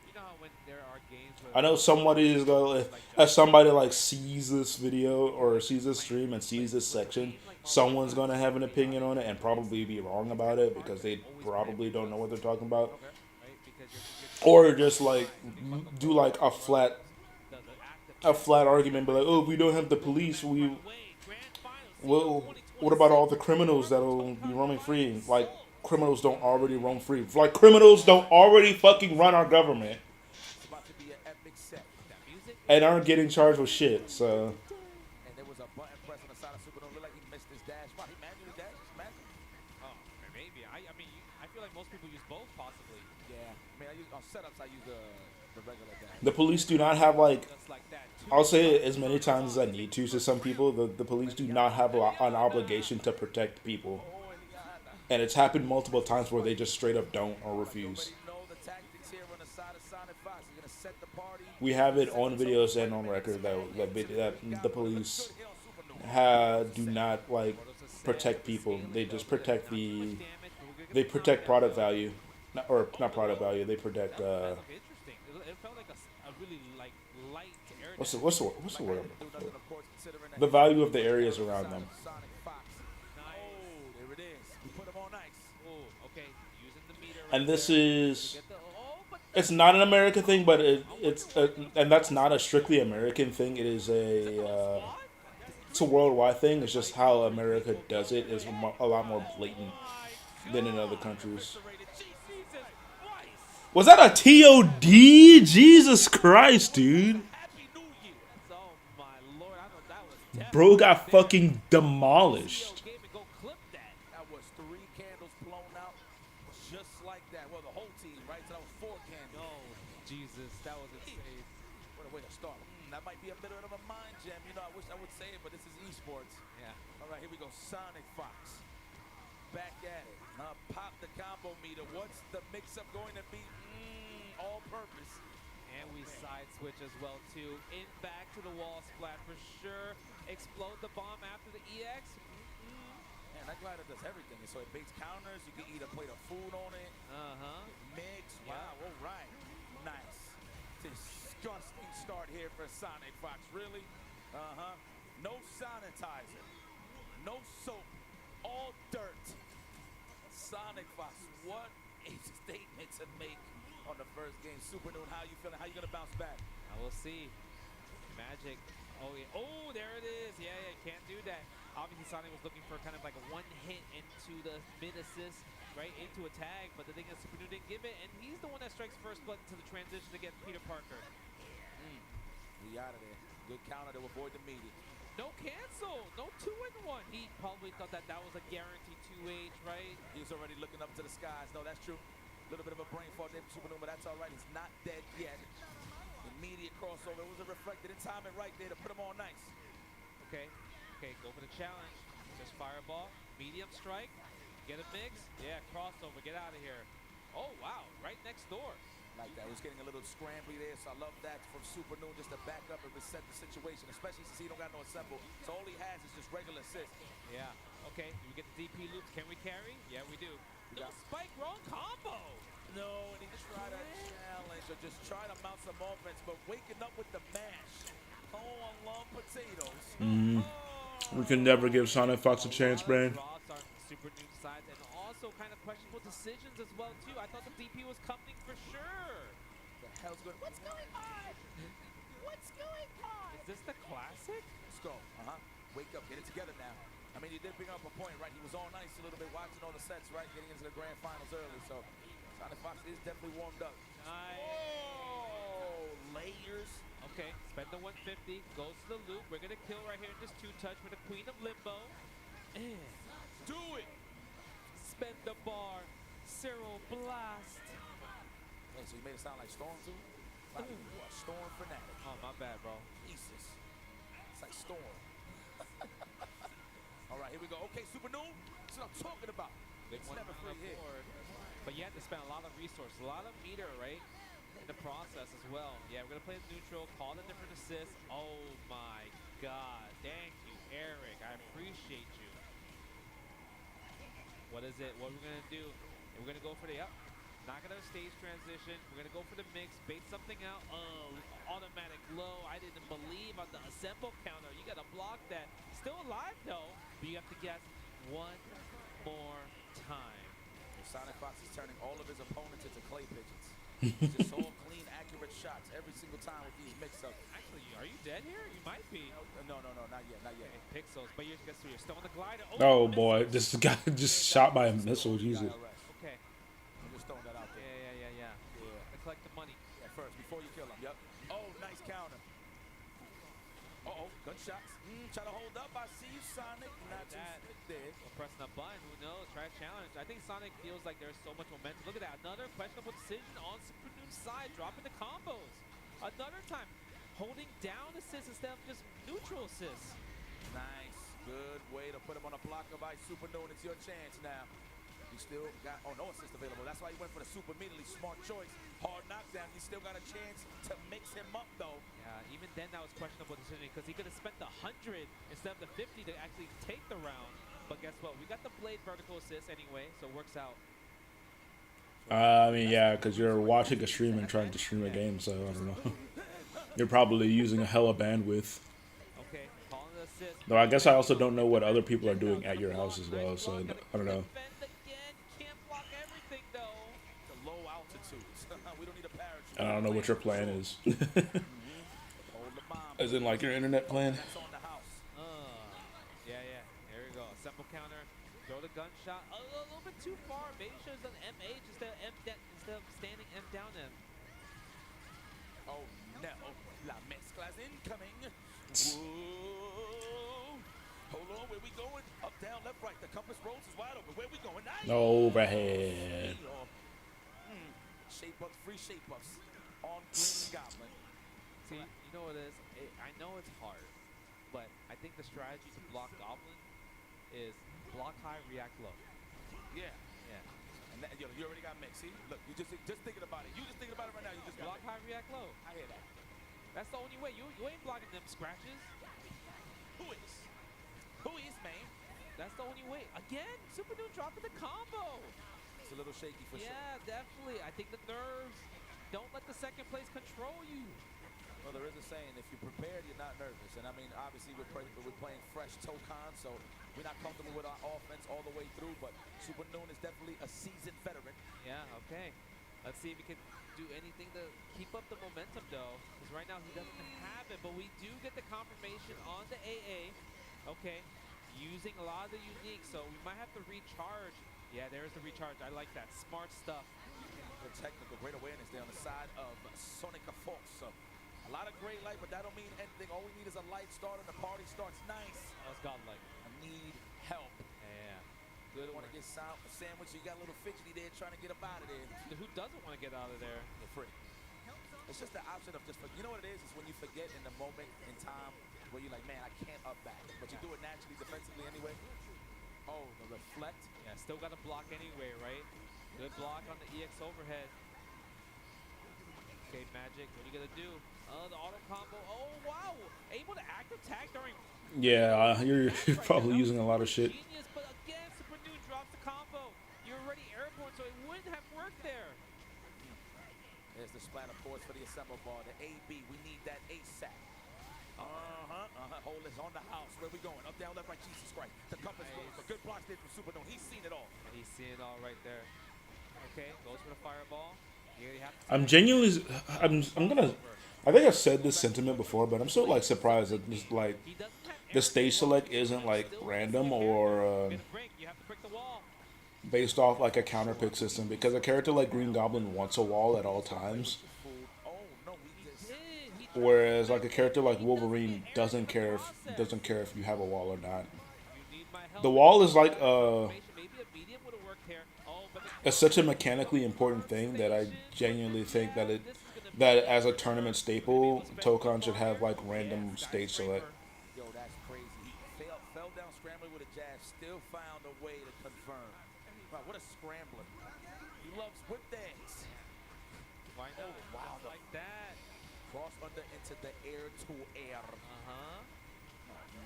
you know how when there are games where I know somebody is gonna, if somebody like sees this video or sees this stream and sees this section, someone's gonna have an opinion on it and probably be wrong about it because they probably don't know what they're talking about, or just like do like a flat argument, be like, oh, we don't have the police, well, what about all the criminals that'll be roaming free? Like, criminals don't already roam free. Like, criminals don't already fucking run our government and aren't getting charged with shit, so. And there was a button press on the side of Supernova. Looked like he missed his dash. Why he manually dash? Magic? Oh, maybe. I mean, I feel like most people use both, possibly. Yeah. I mean, on setups, I use the regular dash. The police do not have, like, I'll say it as many times as I need to some people, the police do not have an obligation to protect people. And it's happened multiple times where they just straight up don't or refuse. We have it on videos and on record that the police do not like protect people. They just protect they protect product value, not product value. They protect what's the word? The value of the areas around them. And this is, it's not an American thing, but and that's not a strictly American thing. It is it's a worldwide thing. It's just how America does it is a lot more blatant than in other countries. Was that a TOD? Jesus Christ, dude. Bro got fucking demolished. That was 3 candles blown out, just like that. Well, the whole team, right? So that was 4 candles. Oh, Jesus, that was insane. What a way to start. That might be a bit of a mind jam. You know, I wish I would say it, but this is esports. Yeah. All right, here we go. Sonic Fox. Back at it. Pop the combo meter. What's the mix-up going to be? All purpose. And we side switch as well, too. In back to the wall splat for sure. Explode the bomb after the EX. Man, that glider does everything. So it baits counters. You can eat a plate of food on it. Mix. Wow, all right. Nice. Disgusting start here for Sonic Fox. Really? No sanitizer. No soap. All dirt. Sonic Fox, what a statement to make on the first game. Super Noon, how you feeling? How you going to bounce back? I will see. Magic. Oh, yeah. Oh, there it is. Yeah, can't do that. Obviously, Sonic was looking for kind of like a one hit into the mid assist, right into a tag, but the thing is, Super Noon didn't give it, and he's the one that strikes first blood into the transition to get Peter Parker. He out of there. Good counter to avoid the meeting. No cancel. No 2-in-1. He probably thought that was a guaranteed 2H, right? He's already looking up to the skies. No, that's true. little bit of a brain fart there for Super Noon, but that's all right. He's not dead yet. Immediate crossover. It was reflected in timing right there to put him on nice. Okay, go for the challenge. Just fireball, medium strike, get a mix. Yeah, crossover, get out of here. Oh, wow, right next door. Like that. It was getting a little scrambly there, so I love that from Super Noon just to back up and reset the situation, especially since he don't got no assemble. So all he has is just regular assist. Yeah, okay, do we get the DP loop? Can we carry? Yeah, we do. No spike, wrong combo. No, and he try to challenge or just try to mount some offense, but waking up with the mash. Oh, I love potatoes. We can never give Sonic Fox a chance, Brain. Super Noon sides, and also kind of questionable decisions as well too. I thought the DP was coming for sure. The hell's going? What's going on? What's going on? Is this the classic? Let's go. Wake up, get it together now. I mean, he did bring up a point, right? He was all nice a little bit, watching all the sets, right? Getting into the grand finals early, so Sonic Fox is definitely warmed up. Nice. Oh, layers. Okay, spend the 150, goes to the loop. We're gonna kill right here in this 2-touch with the Queen of Limbo. And do it. Spend the bar, Cyril Blast. Hey, so you made it sound like Storm too? Like you are a Storm fanatic. Oh, my bad, bro. Jesus. It's like Storm. All right, here we go. Okay, Super Noon. That's what I'm talking about. Big It's one never on free the hit. board. But you have to spend a lot of resources, a lot of meter, right? In the process as well. Yeah, we're gonna play the neutral, call the different assists. Oh my God. Thank you, Eric. I appreciate you. What is it? What we're gonna do? We're gonna go for the not gonna stage transition. We're gonna go for the mix, bait something out. Oh, automatic low. I didn't believe on the assemble counter. You gotta block that. Still alive though, but you have to guess one more time. Sonic Fox is turning all of his opponents into clay pigeons. Just all clean, accurate shots every single time with these mix-ups. Actually, are you dead here? You might be. No, not yet, not yet. Okay, pixels, but you're still on the glider. Oh boy, this guy just shot by a missile. Jesus. Okay. I'm just throwing that out there. Yeah. Collect the money. Yeah, first, before you kill him. Yep. Oh, nice counter. Uh-oh, gunshots. Try to hold up. I see you, Sonic. Not too slick there. Pressing a button. Who knows? Try a challenge. I think Sonic feels like there's so much momentum. Look at that. Another questionable decision on Super Noon's side. Dropping the combos. Another time. Holding down assists instead of just neutral assists. Nice. Good way to put him on a block of ice. Super Noon, it's your chance now. You still got, no assist available. That's why he went for the super immediately. Smart choice. Hard knockdown. You still got a chance to mix him up, though. Yeah, even then that was questionable decision because he could have spent the 100 instead of the 50 to actually take the round. But guess what? We got the blade vertical assist anyway, so it works out. I mean, yeah, because you're watching a stream and trying to stream a game, so I don't know. You're probably using a hella bandwidth. Okay, calling the assist. Though I guess I also don't know what other people are doing at your house as well, so I don't know. I don't know what your plan is. As in, like, your internet plan? Yeah. Here we go. Assemble counter. Throw the gunshot. A little bit too far. Maybe should have done MH instead of standing M down M. Oh, no. La mezcla's incoming. Whoa. Hold on. Where we going? Up, down, left, right. The compass rolls is wide open. Where we going? Nice. Overhead. Shape ups, free shape ups on Green Goblin. See, you know what it is? I know it's hard, but I think the strategy to block Goblin is block high, react low. Yeah. And that, you already got mixed. See, look, you just thinking about it. You just thinking about it right now. You just block high, react low. I hear that. That's the only way. You ain't blocking them scratches. Who is, man? That's the only way. Again, Super Noon dropping the combo. It's a little shaky for sure. Yeah, definitely. I think the nerves. Don't let the second place control you. Well, there is a saying, if you're prepared, you're not nervous. And I mean, obviously, we're playing fresh Tokon, so we're not comfortable with our offense all the way through. But Super Noon is definitely a seasoned veteran. Yeah, okay. Let's see if we can do anything to keep up the momentum, though. Because right now, he doesn't have it. But we do get the confirmation on the AA. Okay. Using a lot of the unique, so we might have to recharge. Yeah, there's the recharge. I like that. Smart stuff. Good technical, great awareness there on the side of Sonica Fox. So a lot of great light, but that don't mean anything. All we need is a light start and the party starts nice. That's godlike. I need help. Yeah. Good want to get sandwich. You got a little fidgety there trying to get up out of there. Who doesn't want to get out of there? You're free. It's just the option of just, you know what it is? It's when you forget in the moment in time where you're like, man, I can't up back. But you do it naturally defensively anyway. Oh, the reflect. Yeah, still got to block anyway, right? Good block on the EX overhead. Okay, Magic, what are you going to do? The auto combo. Oh, wow. Able to active tag during... Yeah, you're probably using a lot of shit. Genius, but again, Super Noon drops the combo. You're already airborne, so it wouldn't have worked there. There's the splatter force for the assemble ball. The AB, we need that ASAP. Hold is on the house. Where we going? Up, down, left, right, Jesus Christ. The compass moves. A good block there from Super Noon. He's seen it all. And he's seen it all right there. Okay, goes for the fireball. I'm genuinely, I'm gonna, I think I've said this sentiment before, but I'm still like surprised that just like the stage select isn't like random or based off like a counter pick system, because a character like Green Goblin wants a wall at all times, whereas like a character like Wolverine doesn't care if you have a wall or not. The wall is like it's such a mechanically important thing that I genuinely think that that as a tournament staple, Tokon should have like random stage select. Yo, that's crazy. He fell down scrambling with a jab, still found a way to confirm. Wow, what a scrambler. He loves whip dance. Why not? Oh, wow. Like that. Cross under into the air to air. Oh,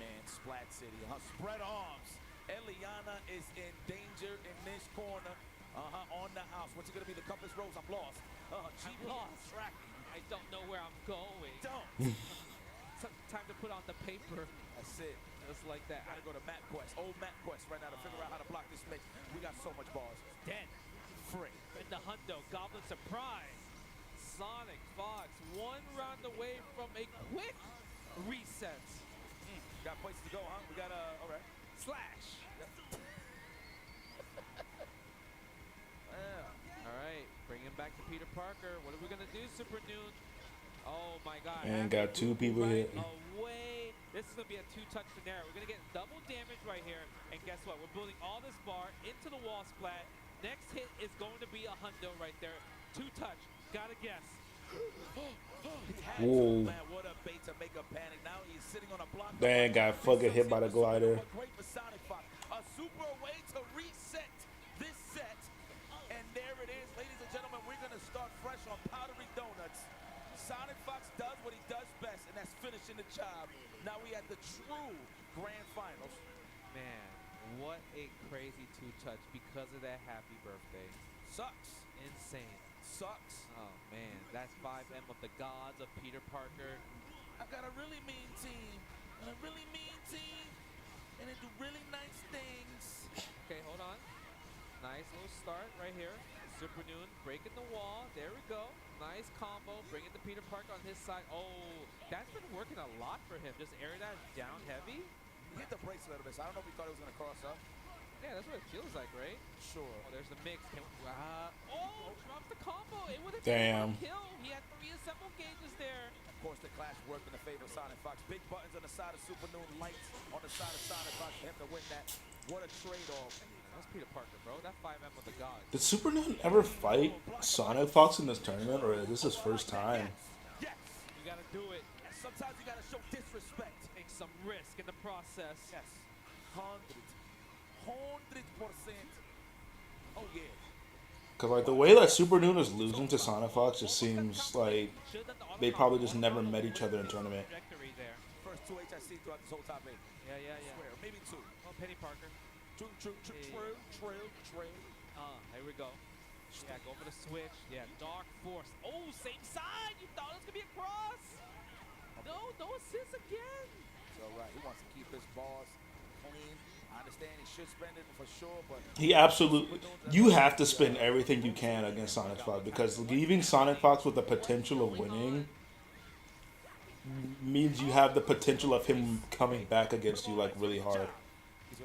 man, Splat City. Spread arms. Eliana is in danger in this corner. On the house. What's it going to be? The compass rose. I'm lost. I'm lost. I don't know where I'm going. Don't. Time to put on the paper. That's it. Just like that. I gotta go to Map Quest. Old Map Quest right now to figure out how to block this mix. We got so much bars. Dead. Free. In the hundo. Goblin surprise. Sonic Fox 1 round away from a quick reset. Got places to go, huh? We got all right. Slash. Yep. All right, bring him back to Peter Parker. What are we gonna do, Super Noon? Oh my God! And got two people hit. Away. This is gonna be a two-touch scenario. We're gonna get double damage right here, and guess what? We're building all this bar into the wall splat. Next hit is going to be a hundo right there. Two-touch. Gotta guess. Whoa. Man, what a bait to make a panic. Now he's sitting on a block. Dang, got fucking hit by the glider. A super way to reset this set. And there it is, ladies and gentlemen. We're going to start fresh on powdery donuts. Sonic Fox does what he does best, and that's finishing the job. Now we at the true grand finals. Man, what a crazy two-touch because of that happy birthday. Sucks. Insane. Sucks. Oh, man. That's 5M of the gods of Peter Parker. I've got a really mean team. And a really mean team. And they do really nice things. Okay, hold on. Nice little start right here. Super Noon breaking the wall. There we go. Nice combo. Bringing the Peter Parker on his side. Oh, that's been working a lot for him. Just air that down heavy. He hit the brakes a little bit, so I don't know if he thought it was going to cross up. Yeah, that's what it feels like, right? Sure. Oh, there's the mix. Drops the combo. It would have been a kill. He had 3 assemble gauges there. Of course, the clash worked in the favor of Sonic Fox. Big buttons on the side of Super Noon, lights on the side of Sonic Fox for him to win that. What a trade-off. That's Peter Parker, bro. That 5M with the gods. Did Super Noon ever fight Sonic Fox in this tournament, or is this his first time? Yes. You gotta do it. Sometimes you gotta show disrespect. Take some risk in the process. Yes. 100%. Oh, yeah. Because like the way that Super Noon is losing to Sonic Fox just seems like they probably just never met each other in tournament. First 2 HIC throughout this whole top 8. Yeah. Swear, maybe 2. Oh, Penny Parker. True. Here we go. Yeah, go for the switch. Yeah, Dark Force. Oh, same side. You thought it was gonna be a cross. No assist again. It's all right. He wants to keep his balls clean. I understand he should spend it for sure, but He absolutely. You have to spend everything you can against Sonic Fox, because leaving Sonic Fox with the potential of winning means you have the potential of him coming back against you like really hard,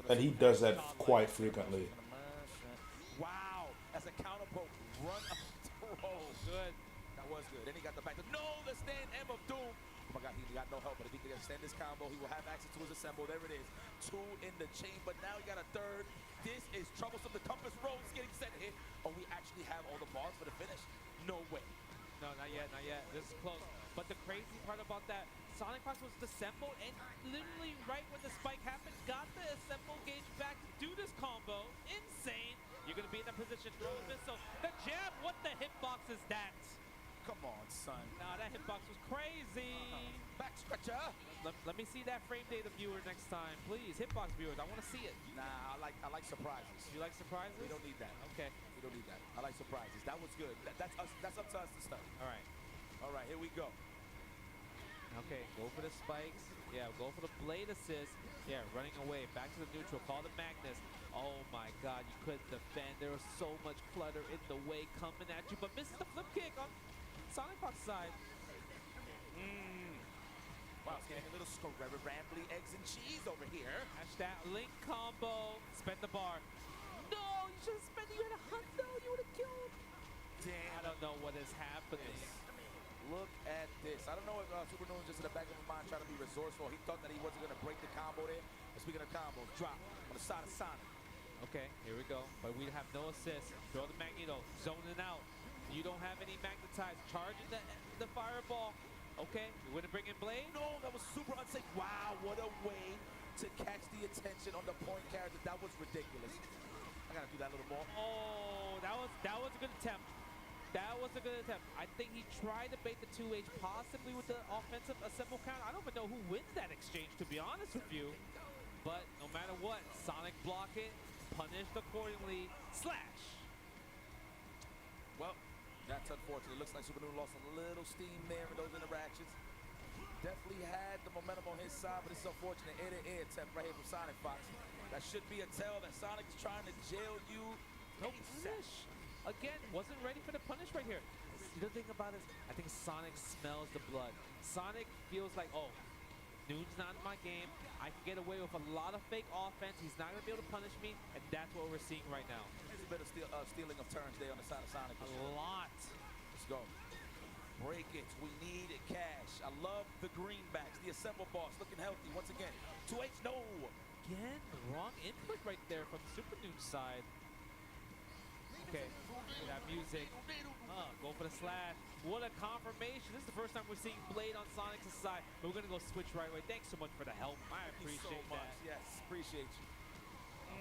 and he does that quite frequently. wow, that's a counter poke. Run up the roll. Good. That was good. Then he got the back. No, the stand M of Doom. Oh my God, he got no help, but if he can extend this combo, he will have access to his assemble. There it is. 2 in the chain, but now he got a third. This is troublesome. The compass rose getting set here. Oh, we actually have all the balls for the finish. No way. No, not yet, not yet. This is close. But the crazy part about that, Sonic Fox was disassembled, and literally right when the spike happened, got the assemble gauge back to do this combo. Insane. You're going to be in that position. Throw the missile. The jab. What the hitbox is that? Come on, son. Nah, that hitbox was crazy. Back stretcher. Let me see that frame data viewer next time, please. Hitbox viewers, I want to see it. Nah, I like surprises. You like surprises? We don't need that. Okay. We don't need that. I like surprises. That was good. That's us. That's up to us to start. All right. All right, here we go. Okay, go for the spikes. Yeah, go for the blade assist. Yeah, running away. Back to the neutral. Call the Magnus. Oh my God, you couldn't defend. There was so much clutter in the way coming at you, but misses the flip kick on Sonic Fox side. Wow, it's getting a little rambly eggs and cheese over here. Catch that link combo. Spend the bar. No, you should have spent it. You had a hundo. You would have killed. Damn. I don't know what is happening. Look at this. I don't know if Super Noon just in the back of his mind trying to be resourceful. He thought that he wasn't going to break the combo there. But speaking of combos, drop on the side of Sonic. Okay, here we go. But we have no assist. Throw the Magneto. Zoning out. You don't have any magnetize. Charging the fireball. Okay, you want to bring in Blade? No, that was super unsafe. Wow, what a way to catch the attention on the point character. That was ridiculous. I got to do that a little more. Oh, that was a good attempt. That was a good attempt. I think he tried to bait the 2H possibly with the offensive assemble count. I don't even know who wins that exchange, to be honest with you. But no matter what, Sonic block it, punished accordingly, slash. Well, that's unfortunate. Looks like Super Noon lost a little steam there in those interactions. Definitely had the momentum on his side, but it's unfortunate. Air attempt right here from Sonic Fox. That should be a tell that Sonic is trying to jail you. No punish. Again, wasn't ready for the punish right here. The thing about it is, I think Sonic smells the blood. Sonic feels like, oh, Noon's not in my game. I can get away with a lot of fake offense. He's not going to be able to punish me, and that's what we're seeing right now. There's a bit of stealing of turns there on the side of Sonic. A lot. Let's go. Break it. We need cash. I love the greenbacks. The assemble boss looking healthy once again. 2H, no. Again, wrong input right there from Super Noon's side. Okay, that music. Go for the slash. What a confirmation. This is the first time we're seeing Blade on Sonic's side. But we're going to go switch right away. Thanks so much for the help. I appreciate so much. that. Yes, appreciate you.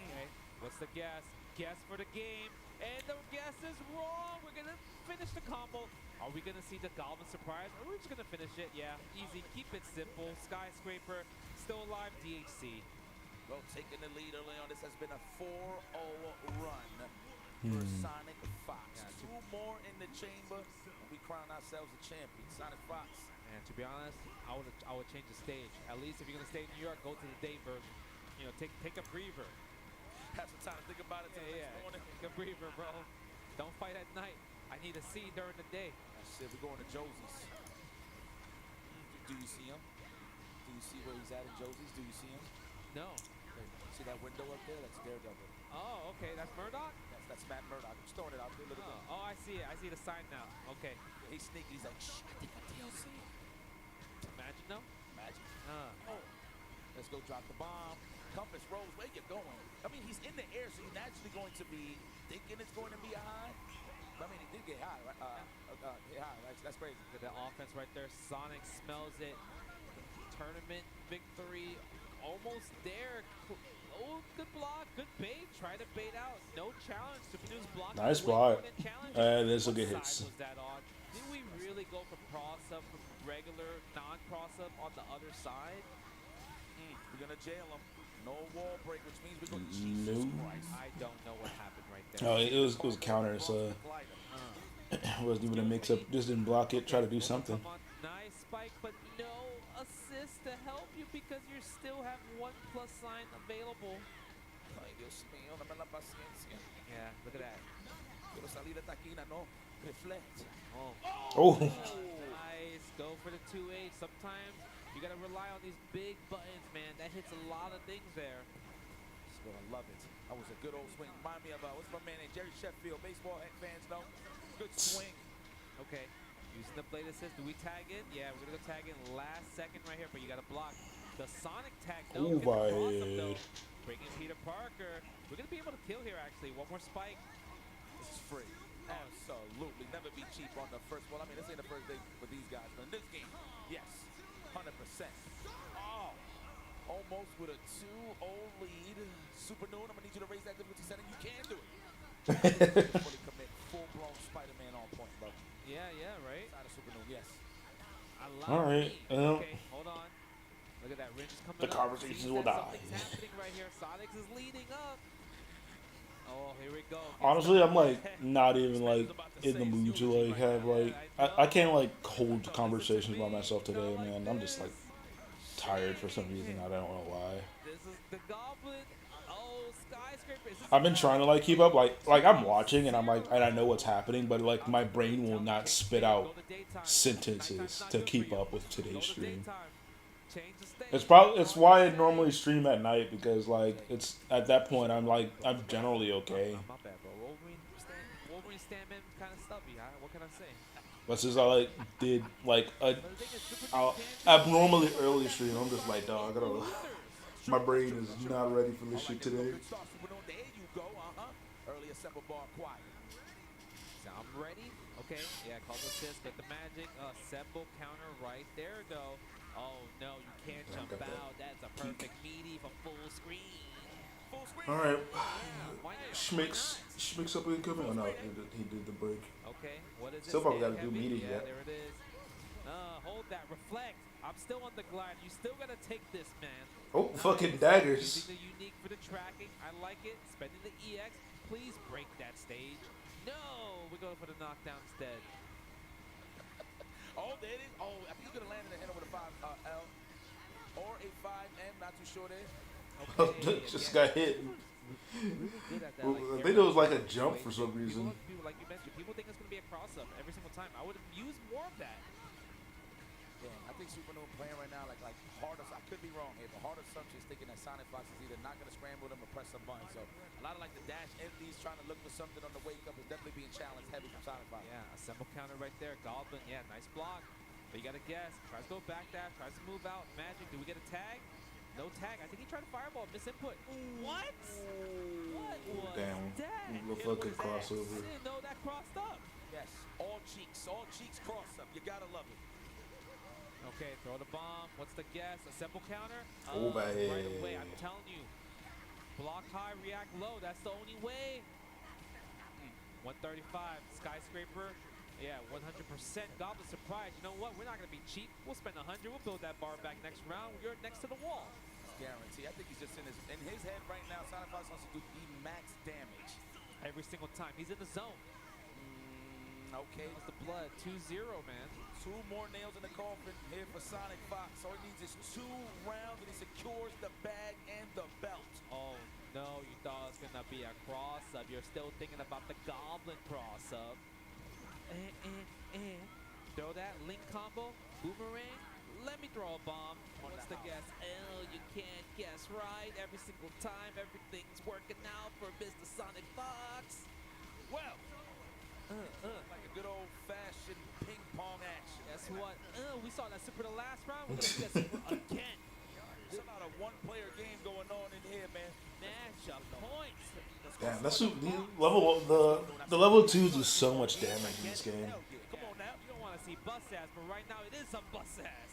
Okay, what's the guess? Guess for the game. And the guess is wrong. We're going to finish the combo. Are we going to see the Goblin surprise? Or are we just going to finish it? Yeah, easy. Keep it simple. Skyscraper, still alive, DHC. Well, taking the lead early on. This has been a 4-0 run for Sonic Fox. Yeah, 2 more in the chamber, and we crown ourselves a champion. Sonic Fox. And to be honest, I would change the stage. At least if you're gonna stay in New York, go to the day version. You know, take a breather. Have some time to think about it till the next morning. Take a breather, bro. Don't fight at night. I need to see during the day. That's it. We're going to Josie's. Do you see him? Do you see where he's at in Josie's? Do you see him? No. Okay. See that window up there? That's Daredevil. Oh, okay. That's Murdoch? That's Matt Murdock. I'm just throwing it out there a little bit. Oh, I see it. I see the sign now. Okay. Yeah, he's sneaky. He's like, shh, I think I'm DLC. Imagine, no? Imagine. Oh. Let's go drop the bomb. Compass Rose, where you going? I mean, he's in the air, so he's naturally going to be thinking it's going to be a high. I mean, he did get high, right? Get high, right? That's crazy. Look at the offense right there. Sonic smells it. Tournament victory. Almost there. Oh, good block, good bait. Try to bait out. No challenge. Supernoon's block. Nice block. This will get hits. Was that on? Did we really go for cross up from regular non-cross up on the other side? We're gonna jail him. No wall break, which means we're going to Jesus Christ. I don't know what happened right there. Oh, it was a counter, so it wasn't even a mix-up. Just didn't block it. Try to do something. Nice spike, but no assist to help you because you still have 1+ sign available. Ay, Dios mío, dame la paciencia. Yeah, look at that. Quiero salir de taquina, no. Reflect. Oh. Nice. Go for the 2H. Sometimes you got to rely on these big buttons, man. That hits a lot of things there. Just gonna love it. That was a good old swing. Remind me of what's my man named Jerry Sheffield. Baseball fans know. Good swing. Okay. Using the blade assist. Do we tag in? Yeah, we're going to go tag in last second right here, but you got to block. The Sonic tag, no. Ooh, Get the cross up, bad. though. Bring in Peter Parker. We're going to be able to kill here, actually. One more spike. This is free. Absolutely. Never be cheap on the first ball. I mean, this ain't the first day for these guys, but in this game, yes, 100%. Oh, almost with a 2-0 lead. Super Noon, I'm going to need you to raise that difficulty setting. You can do it. Fully commit, full-blown Spider-Man on point, bro. Yeah, right? Side of Super Noon, yes. All right. Okay, hold on. Look at that. Ringe is coming The up. conversations Sees will that die. something's happening right here. Sonics is leading up. Oh, here we go. Honestly, I'm like not even like in the mood to like have like I can't like hold conversations by myself today, man. I'm just like tired for some reason. I don't know why. This is the Goblin. Oh, Skyscraper. I've been trying to like keep up, like I'm watching and I'm like, and I know what's happening, but like my brain will not spit out sentences to keep up with today's stream. It's why I normally stream at night, because like it's at that point I'm generally okay. My bad, bro. Wolverine Standman kind of stubby. What can I say? But since I like did like a abnormally early stream, I'm just like, dog, I don't know. My brain is not ready for this shit today. There you go, Early assemble bar quiet. So I'm ready. Okay, yeah, call assist, get the magic. Assemble counter right there, though. Oh, no, you can't jump out. That's a perfect meaty for full screen. Full screen. All right. Schmicks up and coming. Oh, no, he did the break. Okay, what is it? Still probably got to do meeting Yeah, yet. there it is. Hold that. Reflect. I'm still on the glide. You still got to take this, man. Oh, fucking daggers. Using the unique for the tracking. I like it. Spending the EX. Please break that stage. No, we're going for the knockdown instead. Oh, there it is. Oh, I think he's going to land in the head over the 5L. Or a 5M, not too sure there. Okay, just got hit. Really good at that. I think it was like a jump for some reason. People, like you mentioned, people think it's going to be a cross-up every single time. I would have used more of that. Yeah, I think Super Noon playing right now like hard. I could be wrong here, but hard assumption is thinking that Sonic Fox is either not going to scramble them or press some buttons. So a lot of like the dash MDs trying to look for something on the wake up is definitely being challenged heavy from Sonic Fox. Yeah, assemble counter right there. Goblin, yeah, nice block. But you got to guess. Tries to go back dash, tries to move out. Magic, do we get a tag? No tag. I think he tried to fireball, misinput. What? What was Damn. that? The fucking crossover. I didn't know that crossed up. Yes, all cheeks cross up. You gotta love it. Okay, throw the bomb. What's the guess? Assemble counter? Oh, bad. Right away, I'm telling you. Block high, react low. That's the only way. 135, Skyscraper. Yeah, 100%. Goblin surprise. You know what? We're not going to be cheap. We'll spend 100. We'll build that bar back next round. You're next to the wall. Guarantee. I think he's just in his head right now. Sonic Fox wants to do the max damage. Every single time. He's in the zone. Okay. That's the blood. 2-0, man. 2 more nails in the coffin here for Sonic Fox. All he needs is 2 rounds and he secures the bag and the belt. Oh, no. You thought it was going to be a cross-up. You're still thinking about the Goblin cross-up. Throw that link combo, boomerang. Let me throw a bomb. What's the guess? Oh, you can't guess right. Every single time, everything's working out for Mr. Sonic Fox. Well, like a good old-fashioned ping pong action. Guess what? We saw that super the last round. We're gonna see that super again. There's a lot of one-player game going on in here, man. Matchup points. Damn, that's the level 2s do so much damage in this game. Come on now. You don't want to see bus ass, but right now it is some bus ass.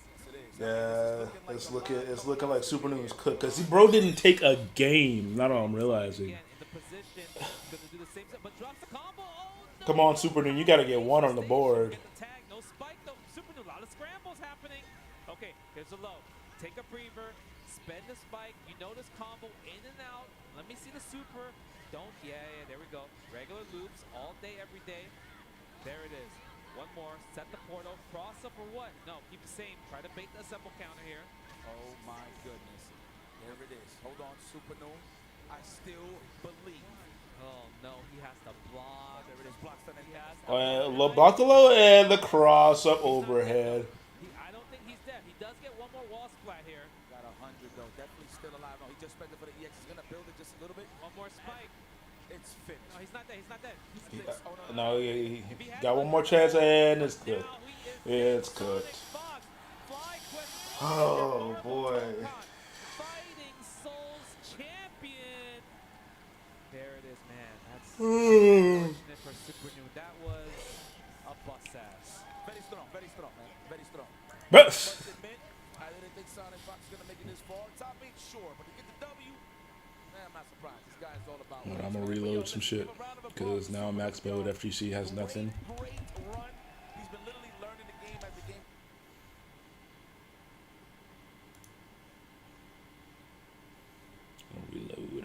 Yeah, it's looking like Super Noon's cooked, because bro didn't take a game. Not all I'm realizing. Come on, Super Noon, you got to get 1 on the board. No spike though. Super Noon, a lot of scrambles happening. Okay, here's a low. Take a breather. Spend the spike. You notice combo in and out. Let me see the super. Don't. Yeah, there we go. Regular loops all day, every day. There it is. 1 more. Set the portal. Cross up or what? No, keep the same. Try to bait the assemble counter here. Oh my goodness. There it is. Hold on, Super Noon. I still believe. Oh no, he has to block. There it is. Blocks on it. He has Labacalo and the cross up overhead. I don't think he's dead. He does get 1 more wall splat here. Got 100 though. Definitely still alive. No, he just spent it for the EX. He's gonna build it just a little bit. 1 more spike. It's finished. No, he's not dead. He's not dead. No, he got one more chance, and it's good. It's cooked. Oh boy. Fighting Souls champion. There it is, man. That's unfortunate for Super New. That was a bust ass. Very strong, man. Very strong. Best. Must admit, I didn't think Sonic Fox was gonna make it this far. Top 8, sure, but to get the W, man, I'm not surprised. This guy's all about. I'm gonna reload some shit because now max mode FGC has nothing. Great run. He's been literally learning the game as the game. Reload.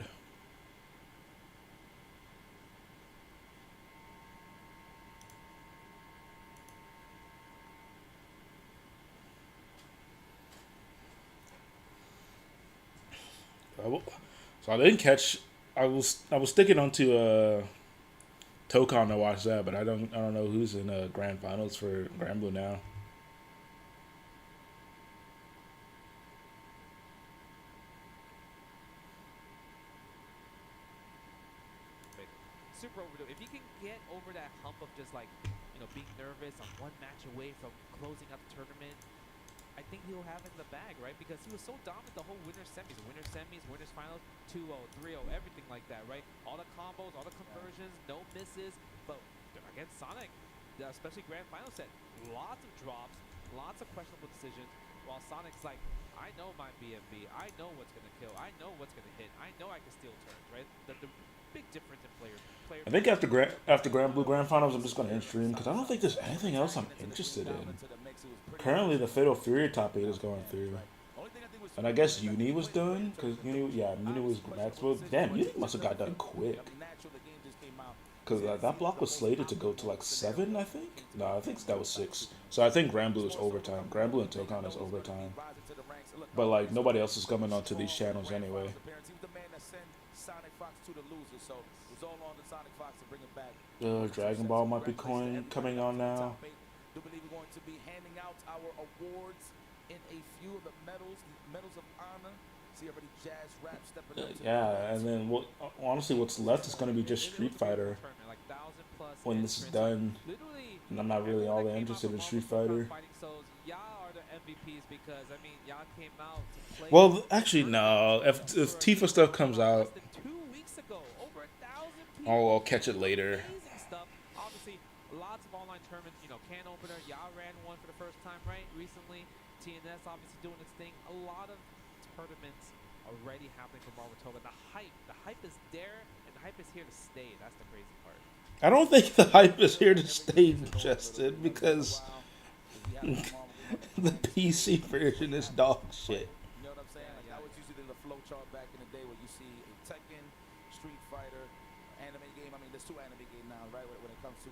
So I didn't catch. I was sticking onto Tokon to watch that, but I don't know who's in grand finals for Grand Blue now. Super overdue. If he can get over that hump of just like, being nervous on one match away from closing out the tournament, I think he'll have it in the bag, right? Because he was so dominant the whole winter semis, winners finals, 2-0, 3-0, everything like that, right? All the combos, all the conversions, no misses. But against Sonic, especially grand final set, lots of drops, lots of questionable decisions. While Sonic's like, I know my BMB, I know what's gonna kill, I know what's gonna hit, I know I can steal turns, right? The big difference in player. I think after Grand Blue Grand Finals, I'm just gonna end stream because I don't think there's anything else I'm interested in. Currently, the Fatal Fury top 8 is going through, and I guess Uni was done because Uni was max mode. Damn, Uni must have got done quick because that block was slated to go to like 7, I think. No, I think that was 6. So I think Grand Blue is overtime. Grand Blue and Tokon is overtime, but like nobody else is coming onto these channels anyway. Sonic Fox to the loser, so it was all on the Sonic Fox to bring it back. Dragon Ball might be coming on now. Do believe we're going to be handing out our awards in a few of the medals of honor. See already Jazz Rap stepping up. Yeah, and then honestly, what's left is going to be just Street Fighter when this is done. And I'm not really all that interested in Street Fighter. Because I mean, y'all came out to play. Well, actually, no. If Tifa stuff comes out, 2 weeks ago, over 1,000 people. I'll catch it later. Amazing stuff. Obviously, lots of online tournaments. Can opener. Y'all ran one for the first time, right? Recently, TNS obviously doing its thing. A lot of tournaments already happening for Marvel Toga. The hype is there, and the hype is here to stay. That's the crazy part. I don't think the hype is here to stay, Justin, because the PC version is dog shit. You know what I'm saying? Like, that was usually the flow chart back in the day where you see a Tekken, Street Fighter, anime game. I mean, there's 2 anime games now, right? When it comes to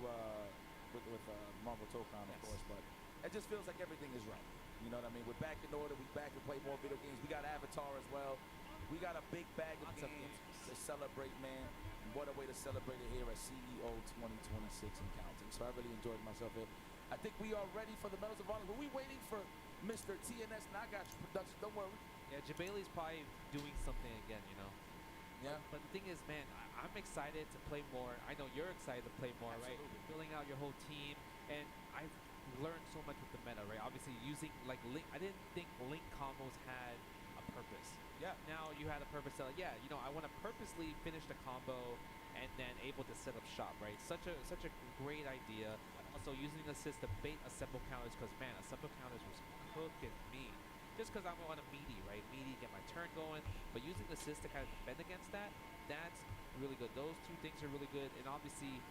with Marvel Tokon, of course. But it just feels like everything is right. You know what I mean? We're back in order. We're back to play more video games. We got Avatar as well. We got a big bag of games to celebrate, man. And what a way to celebrate it here at CEO 2026 and counting. So I really enjoyed myself here. I think we are ready for the Medals of Honor. But we waiting for Mr. TNS Nagash Production. Don't worry. Yeah, Jabali's probably doing something again, Yeah. But the thing is, man, I'm excited to play more. I know you're excited to play more, Absolutely. right? Filling out your whole team. And I've learned so much with the meta, right? Obviously, using, like, Link. I didn't think Link combos had a purpose. Yeah. Now you had a purpose to, I want to purposely finish the combo and then able to set up shop, right? Such a great idea. Also using assist to bait assemble counters because, man, assemble counters was cooking me. Just because I'm on a meaty, right? Meaty, get my turn going. But using assist to kind of defend against that, that's really good. Those 2 things are really good. And obviously,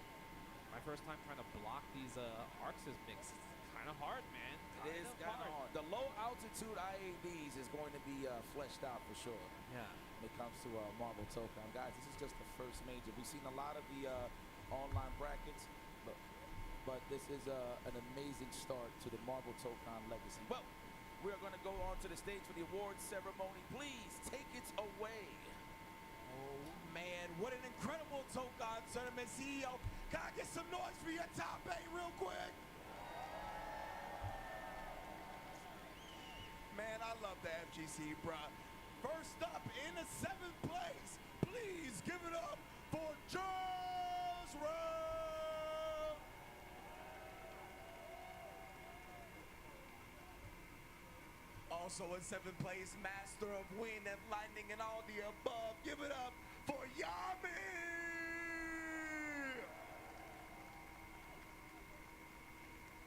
my first time trying to block these Arx's mix, it's kind of hard, man. It is kind of hard. The low altitude IADs is going to be fleshed out for sure. Yeah. When it comes to Marvel Tokon. Guys, this is just the first major. We've seen a lot of the online brackets, but this is an amazing start to the Marvel Tokon legacy. Well, we are going to go on to the stage for the awards ceremony. Please take it away. Oh, man, what an incredible Tokon tournament. CEO, can I get some noise for your top 8 real quick? Man, I love the FGC, bruh. First up in the 7th place, please give it up for for Charles Rowe. Also in 7th place, Master of Wind and Lightning and all the above. Give it up for Yami.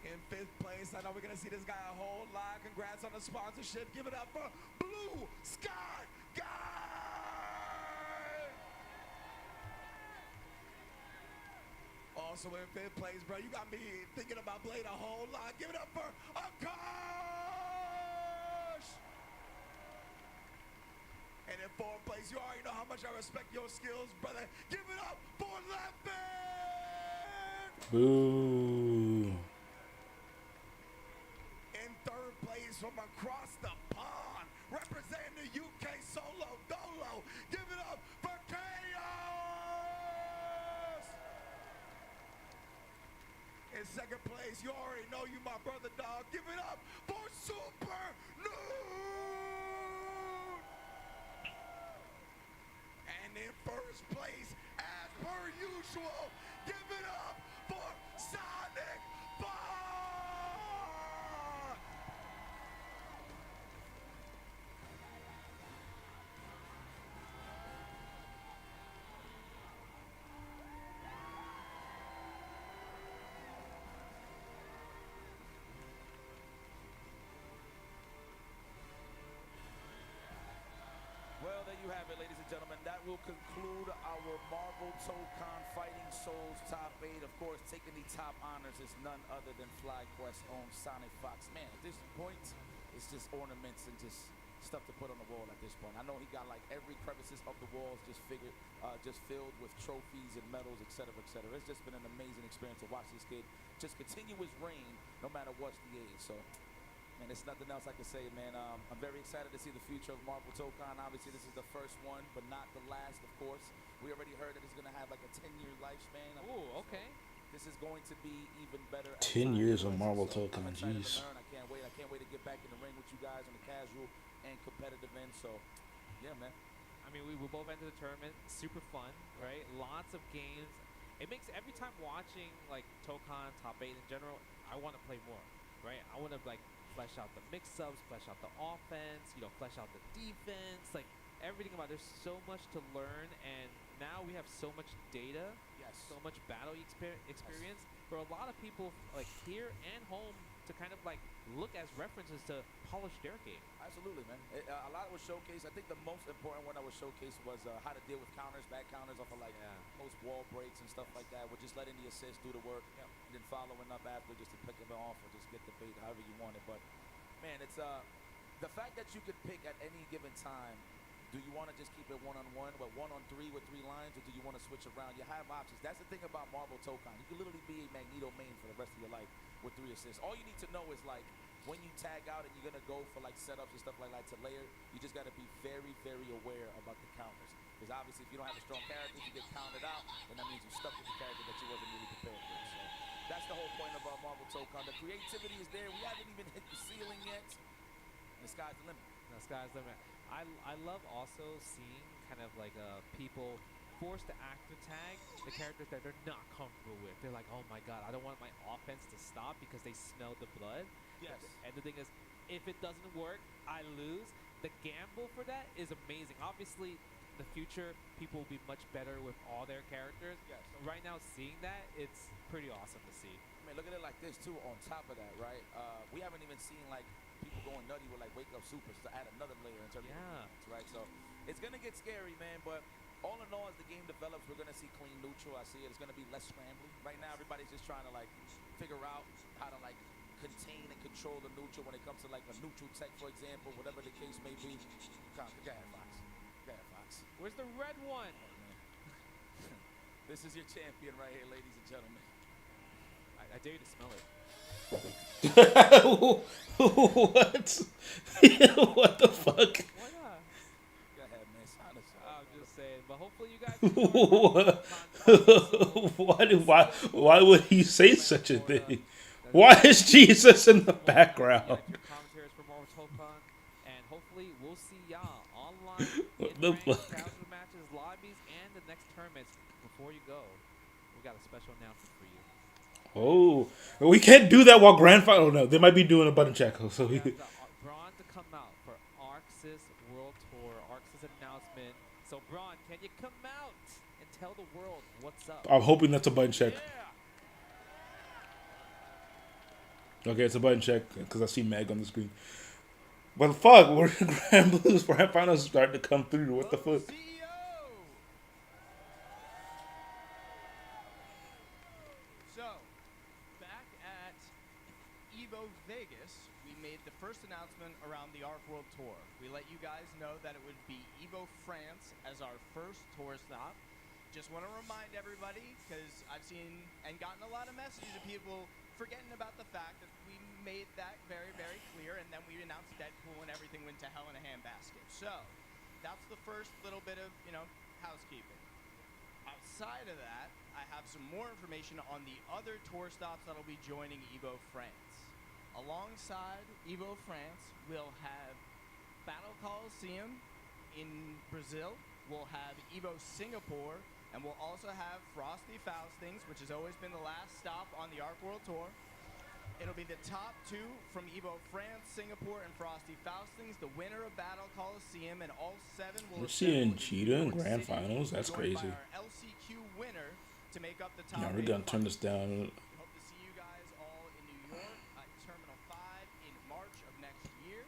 In 5th place, I know we're going to see this guy a whole lot. Congrats on the sponsorship. Give it up for Blue Sky Guy. Also in 5th place, bro, you got me thinking about Blade a whole lot. Give it up for Akash. And in 4th place, you already know how much I respect your skills, brother. Give it up for Leopard. Boo. In 3rd place from across the pond, representing the UK Solo Dolo. Give it up for Chaos. In 2nd place, you already know you my brother, dog. Give it up for Super Nude. And in 1st place, as per usual, give it up for Sonic Bond. Well, there you have it, ladies and gentlemen. That will conclude our Marvel Tokon Fighting Souls top 8. Of course, taking the top honors is none other than FlyQuest's own Sonic Fox. Man, at this point, it's just ornaments and just stuff to put on the wall at this point. I know he got like every crevices of the walls just filled with trophies and medals, etc., etc. It's just been an amazing experience to watch this kid just continue his reign no matter what's the age. So, and there's nothing else I can say, man. I'm very excited to see the future of Marvel Tokon. Obviously, this is the first one, but not the last, of course. We already heard that it's going to have like a 10-year lifespan. Ooh, okay. This is going to be even better. 10 years of Marvel Tokon, jeez. I can't wait. I can't wait to get back in the ring with you guys on the casual and competitive end. So, yeah, man. I mean, we both entered the tournament. Super fun, right? Lots of games. It makes every time watching like Tokon, Top 8 in general, I want to play more, right? I want to like flesh out the mix-ups, flesh out the offense, you know, flesh out the defense, like everything about it. There's so much to learn, and now we have so much data, so much battle experience for a lot of people, like here and home, to kind of like look as references to polish their game. Absolutely, man. A lot was showcased. I think the most important one that was showcased was how to deal with counters, back counters off of like post wall breaks and stuff like that. We're just letting the assist do the work, and then following up after just to pick them off or just get the bait however you want it. But man, it's the fact that you could pick at any given time. Do you want to just keep it one-on-one, but 1-on-3 with 3 lines, or do you want to switch around? You have options. That's the thing about Marvel Tokon. You can literally be a Magneto main for the rest of your life with 3 assists. All you need to know is like when you tag out and you're gonna go for like setups and stuff like that to layer, you just got to be very, very aware about the counters. Because obviously, if you don't have a strong character, you get counted out, and that means you're stuck with the character that you wasn't really prepared for. So that's the whole point of Marvel Tokon. The creativity is there. We haven't even hit the ceiling yet. The sky's the limit. The sky's the limit. I love also seeing kind of like people forced to active tag the characters that they're not comfortable with. They're like, oh my god, I don't want my offense to stop because they smell the blood. Yes. And the thing is, if it doesn't work, I lose. The gamble for that is amazing. Obviously, in the future, people will be much better with all their characters. Yes. Right now, seeing that, it's pretty awesome to see. I mean, look at it like this too. On top of that, right? We haven't even seen like people going nutty with like wake up supers to add another layer in terms of defense, right? So it's gonna get scary, man. But all in all, as the game develops, we're gonna see clean neutral. I see it. It's gonna be less scrambling. Right now, everybody's just trying to like figure out how to like contain and control the neutral when it comes to like a neutral tech, for example, whatever the case may be. Go ahead, Fox. Go ahead, Fox. Where's the red one? This is your champion right here, ladies and gentlemen. I dare you to smell it. What? What the fuck? Why not? Go ahead, man. I'm just saying, but hopefully you guys. Why would he say such a thing? Why is Jesus in the background? Commentaries for Marvel Tokon, and hopefully we'll see y'all online What in the ranked, fuck? casual matches, lobbies, and the next tournaments before you go, we got a special announcement for you. Oh, we can't do that while grand final. Oh, no, they might be doing a button check. So We have the Braun to come out for Arxis World Tour, Arxis announcement. So Braun, can you come out and tell the world what's up? I'm hoping that's a button check. Okay, it's a button check because I see Meg on the screen. But fuck, we're Grand Blues Grand Finals starting to come through. What the fuck? So, back at Evo Vegas, we made the first announcement around the ARC World Tour. We let you guys know that it would be Evo France as our first tour stop. Just want to remind everybody, because I've seen and gotten a lot of messages of people forgetting about the fact that we made that very, very clear, and then we announced Deadpool and everything went to hell in a handbasket. So, that's the first little bit of, housekeeping. Outside of that, I have some more information on the other tour stops that'll be joining Evo France. Alongside Evo France, we'll have Battle Coliseum in Brazil. We'll have Evo Singapore, and we'll also have Frosty Faustings, which has always been the last stop on the ARC World Tour. It'll be the top two from Evo France, Singapore, and Frosty Faustings. The winner of Battle Coliseum, and all 7 will. We're seeing Cheetah in grand finals. That's crazy. Our LCQ winner to make up the top. Yeah, we're gonna turn this down. Hope to see you guys all in New York at Terminal 5 in March of next year.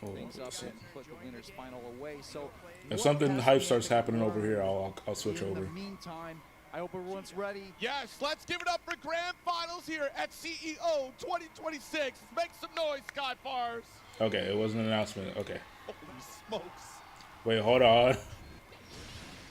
Things up and put the winner's final away. So If something hype starts happening over here, I'll switch over. In the meantime, I hope everyone's ready. Yes, let's give it up for grand finals here at CEO 2026. Make some noise, Skyfars. Okay, it wasn't an announcement. Okay. Holy smokes. Wait, hold on.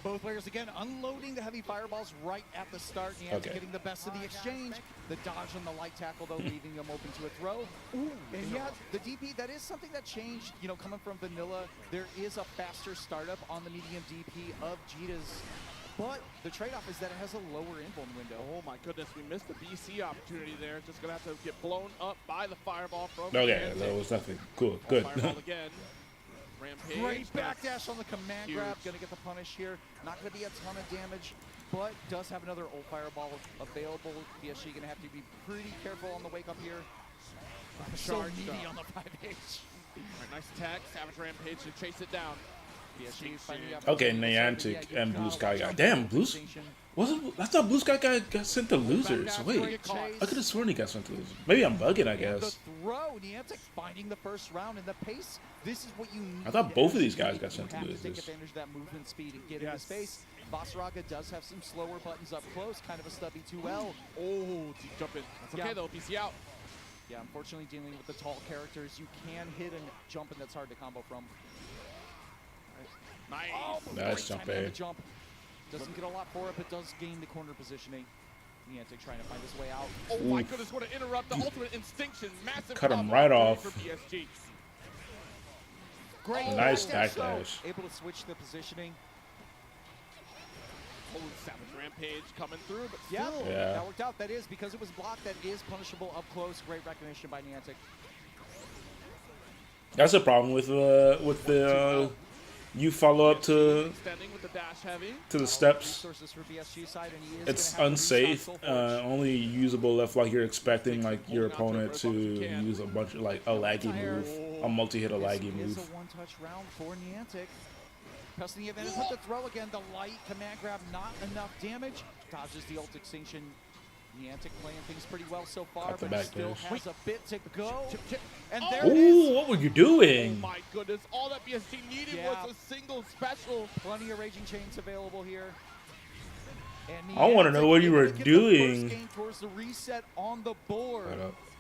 Both players again unloading the heavy fireballs right at the start. Niantic Okay. getting the best of the exchange. The dodge on the light tackle, though, leaving them open to a throw. And yeah, the DP, that is something that changed, coming from vanilla. There is a faster startup on the medium DP of Jita's. But the trade-off is that it has a lower invuln window. Oh my goodness, we missed the BC opportunity there. Just gonna have to get blown up by the fireball from Okay, that was nothing. Cool, good. Fireball again. Rampage. Great backdash on the command grab. Gonna get the punish here. Not gonna be a ton of damage, but does have another ult fireball available. BSG gonna have to be pretty careful on the wake up here. So Charged needy up. on the 5H. All right, nice attack. Savage Rampage to chase it down. BSG finding the Okay, opportunity. Niantic and Blue Sky Guy. Damn, I thought Blue Sky Guy got sent to losers. Wait, I could have sworn he got sent to losers. Maybe I'm bugging, I And guess. the throw, Niantic finding the first round in the pace. This is what you need. I thought both of these guys got You sent to have losers. take advantage of that movement speed and get into space. Basaraga does have some slower buttons up close, kind of a stubby 2L. Oh, deep jump in. That's okay though, BC out. Yeah, unfortunately dealing with the tall characters, you can hit and jump and that's hard to combo from. Nice. Oh, Nice great jump, timing on the eh? jump. Doesn't get a lot for it, but does gain the corner positioning. Niantic trying to find his way out. Oh my goodness, what an interrupt. The ultimate instinction. Massive Cut him combo right opportunity off. for PSG. Great Nice backdash, backdash. though. Able to switch the positioning. Holy Savage Rampage coming through, but Yeah, still. Yeah. that worked out. That is because it was blocked. That is punishable up close. Great recognition by Niantic. That's a problem with the you follow up to Extending with the dash heavy. the steps. Resources for BSG side, and he is It's gonna have to unsafe. restock Soulforge. Only usable if like you're expecting like your opponent to use a bunch of like a laggy move, a multi-hit a laggy This move. is a one-touch round for Niantic. Pressing the advantage with the throw again. The light command grab, not enough damage. Dodges the ult extinction. Niantic playing things pretty well so far, Got the but he still backdash. has a bit to go. And Oh. there it is. Ooh, what were you Oh doing? my goodness, all that BSG needed Yeah. was a single special. Plenty of raging chains available here. And I wanna know what you Niantic were able to get the doing. first game towards the reset on the board.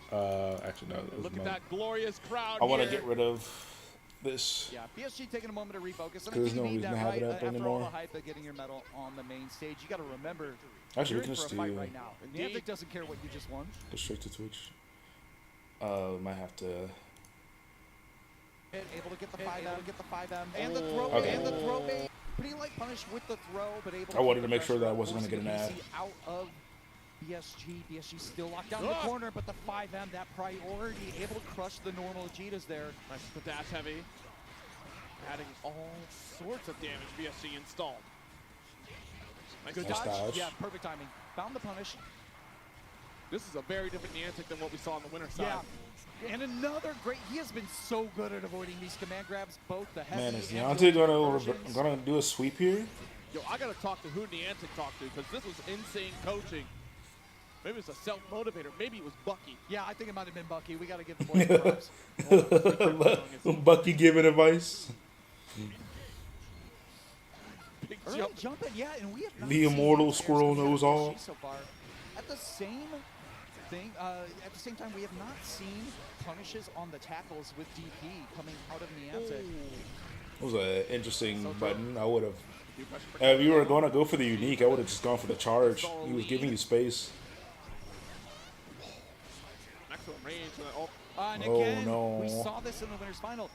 Hold up. Actually, no. It was Look at not. that glorious crowd I want to here. get rid of this. Yeah, PSG taking a moment to refocus. And I There's think you no need reason that to have right it up after all anymore. the hype of getting your medal on the main stage. You got to remember, Actually, you're we can in for a just fight do- right now. Niantic doesn't care what you just won. Go straight to Twitch. Might have to. Able to get the 5M, and the throw, Okay. and the throw bait. Pretty light punish with the throw, but able to I wanted keep to the make sure that I pressure wasn't up, gonna get an forcing ad. BC out of BSG. BSG still locked down in the corner, but the 5M, that priority, able to crush the normal Agitas there. Nice with the dash heavy. Adding all sorts of damage BSG installed. Good Nice dodge. dodge. Yeah, perfect timing. Found the punish. This is a very different Niantic than what we saw on the winner side. Yeah. And another great. He has been so good at avoiding these command grabs, both the heavy Man, is and Niantic gonna do a sweep here? Yo, I gotta talk to who Niantic talked to because this was insane coaching. Maybe it's a self-motivator. Maybe it was Bucky. Yeah, I think it might have been Bucky. We gotta give the boys props. Bucky giving advice. Big Early jump in, yeah, and we have not The seen immortal players squirrel come out knows of all. PSG so far. At the same thing, at the same time, we have not seen punishes on the tackles with DP coming out of Niantic. It was an interesting button. I would have. If you were going to go for the unique, I would have just gone for the charge. He was giving you space. Maximum range. And Oh, again, no. we saw this in the winner's final.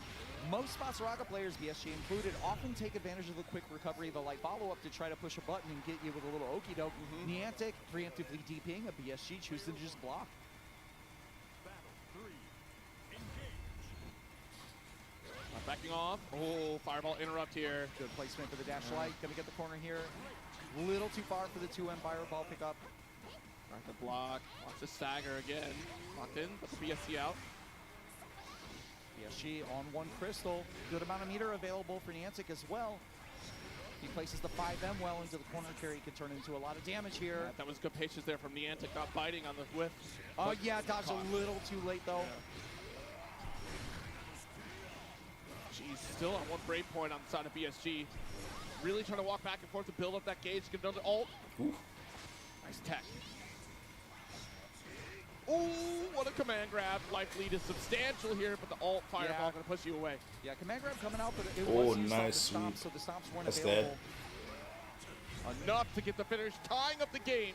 Most Monstergirl players, BSG included, often take advantage of the quick recovery, the light follow-up to try to push a button and get you with a little okie doke. Niantic preemptively DPing, a BSG choosing to just block. Backing off. Oh, fireball interrupt here. Good placement for the dash light. Gonna get the corner here. Little too far for the 2M fireball pickup. Trying to block. Watch the stagger again. Locked in. Put the BSC out. BSG on one crystal. Good amount of meter available for Niantic as well. He places the 5M well into the corner carry. Could turn into a lot of damage here. Yeah, that was good patience there from Niantic, not biting on the whiff. Oh, yeah, dodged a little too late, though. Jeez, still on one brave point on the side of BSG. Really trying to walk back and forth to build up that gauge, give another ult. Ooh. Nice tech. Ooh, what a command grab. Life lead is substantial here, but the ult fireball going to push you away. Yeah, command grab coming out, but it was used on the stomp, so the stomps weren't That's available. Enough to get the finish, tying up the games.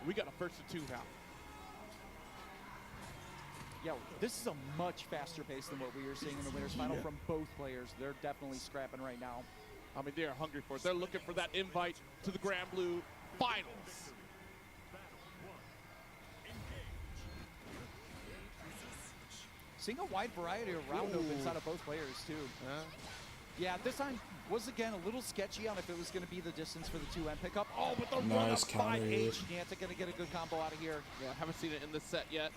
We got a 1st and 2 now. Yeah, this is a much faster pace than what we were seeing in the winner's final from both players. They're definitely scrapping right now. I mean, they are hungry for it. They're looking for that invite to the Grand Blue Finals. Seeing a wide variety of round opens out of both players, too. Yeah, this time was, again, a little sketchy on if it was going to be the distance for the 2M pickup. Oh, but the run up 5H. Niantic going to get a good combo out of here. Yeah, haven't seen it in this set yet.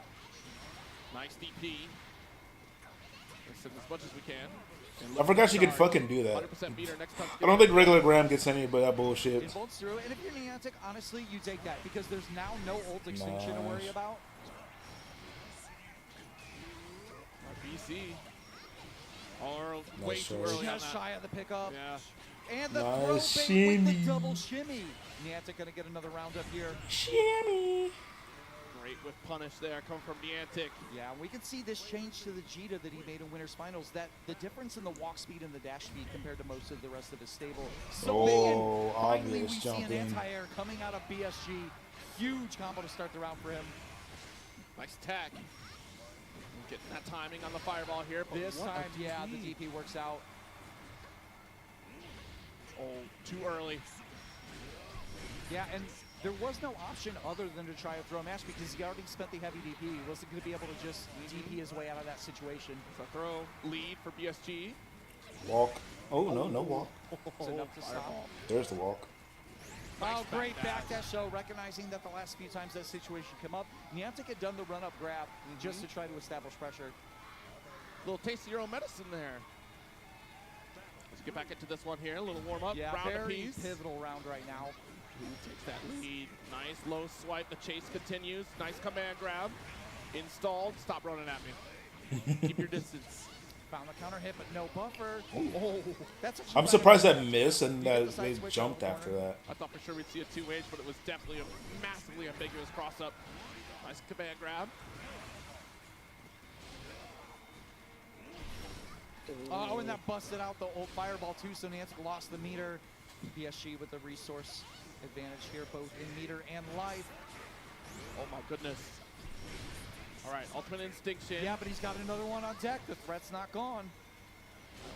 Nice DP. Let's send as much as we can. I forgot you could fucking do that. 100% meter. Next time I don't think regular Graham gets any but that bullshit. It bolts through, and if you're Niantic, honestly, you take that because there's now no ult extinction to worry about. BC. Or way Nice too try. early on Just that. shy of the pickup. Yeah. And the Nice throw bait with shimmy. the double shimmy. Niantic going to get another round up here. Shimmy. Great with punish there, coming from Niantic. Yeah, we can see this change to the Jita that he made in Winner's Finals, that the difference in the walk speed and the dash speed compared to most of the rest of his stable. So big, and finally we obvious see an jumping. anti-air coming out of BSG. Huge combo to start the round for him. Nice tag. Getting that timing on the fireball here. But This time, yeah, the DP works out. Oh, too early. Yeah, and there was no option other than to try to throw a mash because he already spent the heavy DP. He wasn't going to be able to just DP his way out of that situation. So throw lead for BSG. Walk. Oh, no, no walk. It's enough to stop. There's the walk. Oh, great backdash show, recognizing that the last few times that situation came up, Niantic had done the run-up grab just to try to establish pressure. Little taste of your own medicine there. Let's get back into this one here. A little warm-up. Yeah, round very apiece. pivotal round right now. Who takes that lead? Nice low swipe. The chase continues. Nice command grab. Installed. Stop running at me. Keep your distance. Found the counter hit, but no buffer. Oh, that's I'm surprised that missed and that they jumped after that. I thought for sure we'd see a 2H, but it was definitely a massively ambiguous cross-up. Nice command grab. Oh, and that busted out the old fireball too, so Niantic lost the meter. PSG with the resource advantage here, both in meter and life. Oh my goodness. All right, ultimate instinction. Yeah, but he's got another one on deck. The threat's not gone.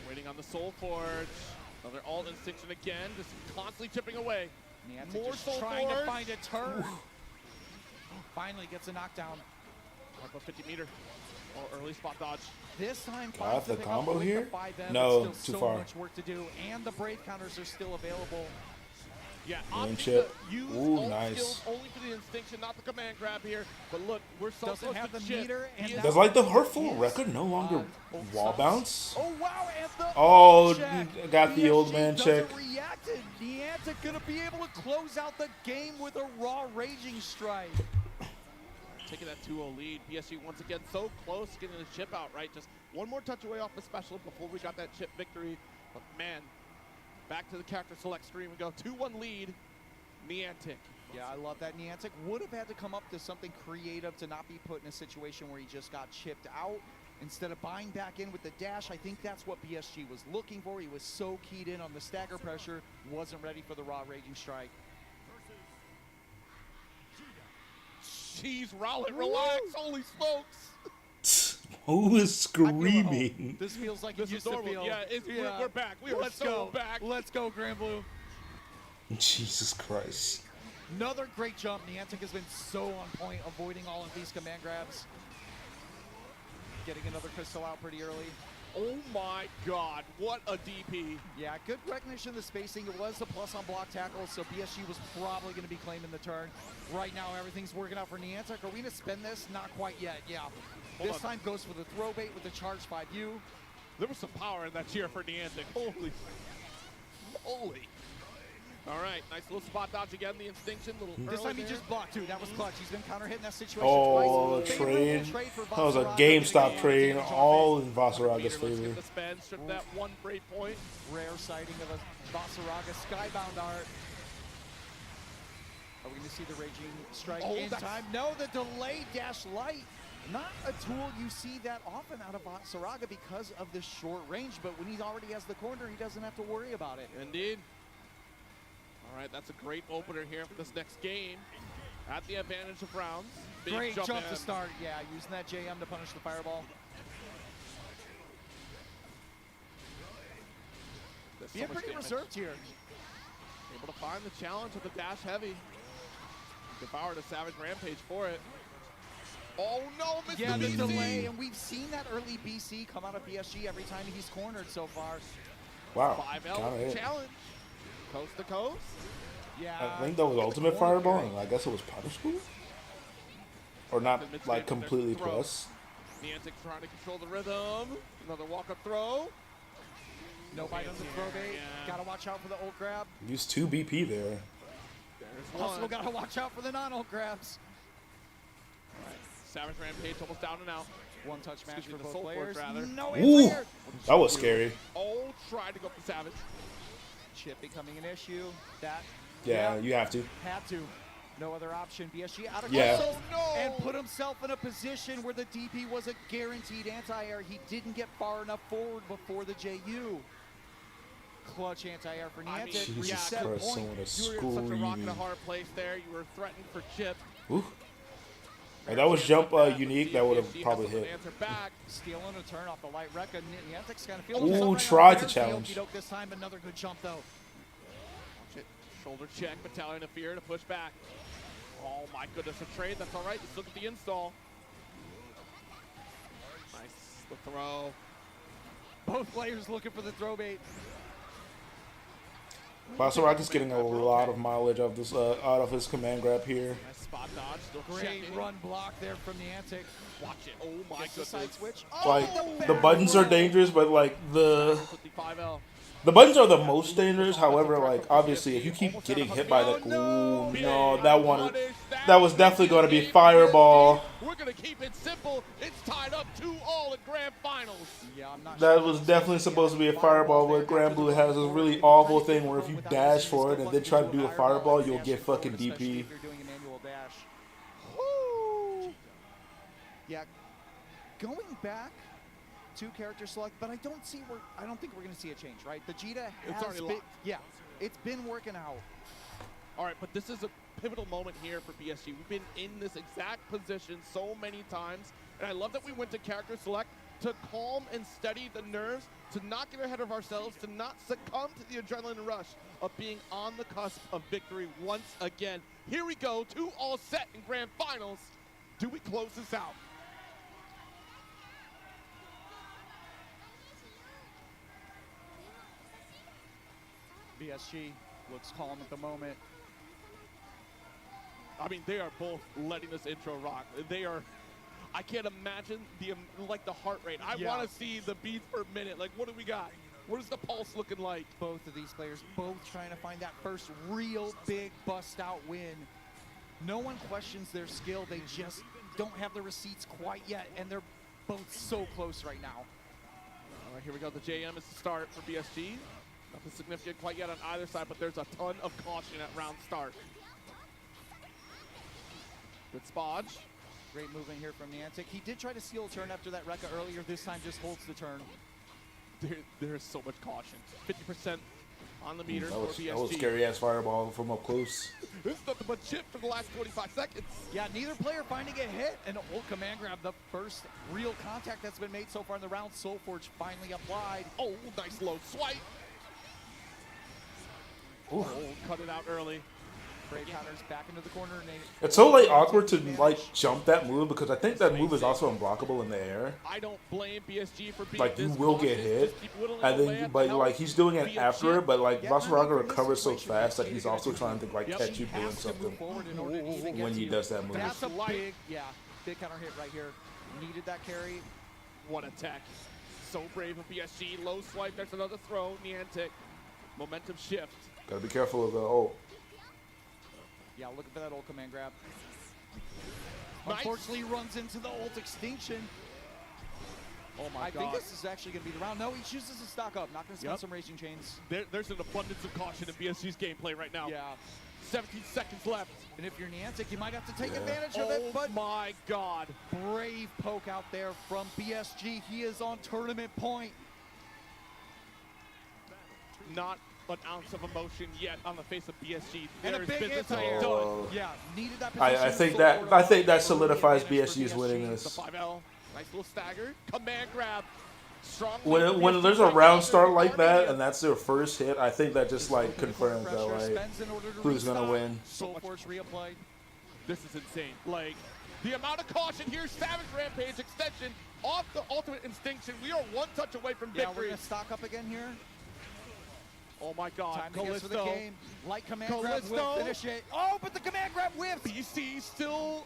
Waiting on the Soul Forge. Another alt instinction again, just constantly chipping away. Niantic More just Soul trying Forge. to find a turn. Finally gets a knockdown. Mark about 50 meter. Oh, early spot dodge. This time, Got the pick combo up with here? the 5M, No, but still too so far. much work to do, and the Brave counters are still available. Yeah, Main opting chip. to use Ooh, ult nice. skills only for the instinction, not the command grab here. But look, we're so Doesn't close have to the chip. meter, and Does like the her full is, record no longer wall bounce? Oh wow, and the Oh, check. got the old PSG man check. doesn't react, and Niantic gonna be able to close out the game with a raw raging strike. Taking that 2-0 lead. PSG once again so close getting the chip out, right? Just one more touch away off the special before we got that chip victory. But man, back to the character select screen we go. 2-1 lead, Niantic. Yeah, I love that. Niantic would have had to come up to something creative to not be put in a situation where he just got chipped out. Instead of buying back in with the dash, I think that's what PSG was looking for. He was so keyed in on the stagger pressure, wasn't ready for the raw raging strike. Jeez, Rowlet, relax, holy smokes. Who is screaming? This feels like This it is used to normal. feel. Yeah, we're back. We are Let's so go. back. Let's go, Grand Blue. Jesus Christ. Another great jump. Niantic has been so on point, avoiding all of these command grabs. Getting another crystal out pretty early. Oh my god, what a DP. Yeah, good recognition of the spacing. It was a plus on block tackle, so PSG was probably going to be claiming the turn. Right now, everything's working out for Niantic. Are we going to spend this? Not quite yet, yeah. This time goes for the throw bait with the charge 5U. There was some power in that cheer for Niantic. Holy moly. All right, nice little spot dodge again. The instinction, little This early time he there. just blocked, too. That was clutch. He's been counter hitting that situation Oh, twice. trade. For That was a Vasaraga. GameStop trade, all in Vasaraga's Let's get favor. the spend, strip that one break point. Rare sighting of a Vasaraga skybound art. Are we going to see the raging strike in time? No, the delay dash light. Not a tool you see that often out of Vasaraga because of the short range, but when he already has the corner, he doesn't have to worry about it. Indeed. All right, that's a great opener here for this next game. At the advantage of rounds. Big Great jump in. to start. Yeah, using that JM to punish the fireball. Being pretty reserved here. Able to find the challenge with the dash heavy. Devoured a Savage Rampage for it. Oh no, Mr. Yeah, the BC. delay, and we've seen that early BC come out of PSG every time he's cornered so far. Wow. 5L Kinda hit. challenge. Coast to coast. Yeah. I think that was ultimate fireball, and I guess it was punishable? Or not, like, completely plus? Niantic trying to control the rhythm. Another walk-up throw. No bite on the throw bait. Gotta watch out for the ult grab. Used 2 BP there. There's Also one. gotta watch out for the non-ult grabs. Savage Rampage almost down and out. One touch match Excuse for me, the both Soul Force, players. rather. No Ooh, answer. that was scary. Oh, tried to go for Savage. Chip becoming an issue. That. Yeah, you have to. Had to. No other option. BSG out of Yeah. console and put himself in a position where the DP was a guaranteed anti-air. He didn't get far enough forward before the JU. Clutch anti-air for Niantic. Jesus Reset Christ, point. someone is You were in such a rock and a screaming. hard place there. You were threatened for chip. Ooh. If that was jump unique, that would have probably hit. Answer back. Stealing a turn off the light wreck. Niantic's kind of feeling Ooh, himself right tried now. to challenge. Okey-doke this time. Another good jump, though. Watch it. Shoulder check. Battalion of Fear to push back. Oh my goodness, a trade. That's all right. Just look at the install. Nice. The throw. Both players looking for the throw bait. Vasaraga's getting a lot of mileage of this out of his command grab here. Nice spot dodge. Still Great checking. run block there from Niantic. Watch it. Oh my Gets the goodness. side switch. Like Oh, the buttons are dangerous, but like the 55L. buttons are the most dangerous. However, like obviously, if you keep getting hit by the ooh no, that was definitely going to be fireball. We're going to keep it simple. It's tied up 2-all in grand finals. Yeah, I'm not That was definitely supposed to be a fireball, but Grand Blue has this really awful thing where if you dash for it and then try to do a fireball, you'll get fucking DP. If you're doing a manual dash. Woo! Yeah, going back to character select, but I don't think we're going to see a change, right? The Vegeta It's has already been, locked. yeah, it's been working out. All right, but this is a pivotal moment here for PSG. We've been in this exact position so many times, and I love that we went to character select to calm and steady the nerves, to not get ahead of ourselves, to not succumb to the adrenaline rush of being on the cusp of victory once again. Here we go, 2-all set in grand finals. Do we close this out? BSG looks calm at the moment. I mean, they are both letting this intro rock. They are, I can't imagine the heart rate. I want to see the beats per minute. Like, what do we got? What is the pulse looking like? Both of these players, both trying to find that first real big bust-out win. No one questions their skill. They just don't have the receipts quite yet, and they're both so close right now. All right, here we go. The JM is the start for BSG. Nothing significant quite yet on either side, but there's a ton of caution at round start. Good spodge. Great movement here from Niantic. He did try to steal a turn after that Rekka earlier. This time just holds the turn. There is so much caution. 50% on the meter That for was, BSG. that was scary-ass fireball from up close. This is nothing but chip for the last 45 seconds. Yeah, neither player finding a hit. And ult command grab, the first real contact that's been made so far in the round. Soulforge finally applied. Oh, nice low swipe. Ooh. Oh, cut it out early. Brave counters back into the corner. And It's so like awkward to like jump that move because I think that move is also unblockable in the air. I don't blame BSG for being Like you this will cautious. get hit, Just keep whittling and away then at but the like he's doing it be a after chip. it. But like Yeah, Monstergirl from this recovers so situation, fast that he's also trying to like catch you doing has to something move forward in order to even get when to he you. does that move. That's a big, big counter hit right here. Needed that carry. What attack. So brave of BSG. Low swipe. There's another throw. Niantic. Momentum shift. Gotta be careful of the ult. Yeah, looking for that ult command grab. Nice. Unfortunately, runs into the ult extinction. Oh my I god. think this is actually going to be the round. No, he chooses to stock up. Not going to spend some racing chains. There's an abundance of caution in BSG's gameplay right now. Yeah. 17 seconds left. And if you're Niantic, you might have to take advantage of it. But my god. Brave poke out there from BSG. He is on tournament point. Not an ounce of emotion yet on the face of BSG. And a There is big business hit. done. Yeah, needed that position. I think that solidifies BSG's winning The this. 5L. Nice little stagger. Command grab. Strong When there's a round start like that and that's their first hit, I think that just like confirms that like who's gonna win. Soulforge reapplied. This is insane. Like the amount of caution here. Savage Rampage extension off the ultimate extinction. We are one touch away from Yeah, we're victory. going to stock up again here. Oh my god. Time to guess for the Callisto. game. Light command grab will finish it. Oh, but the command grab whips. BC still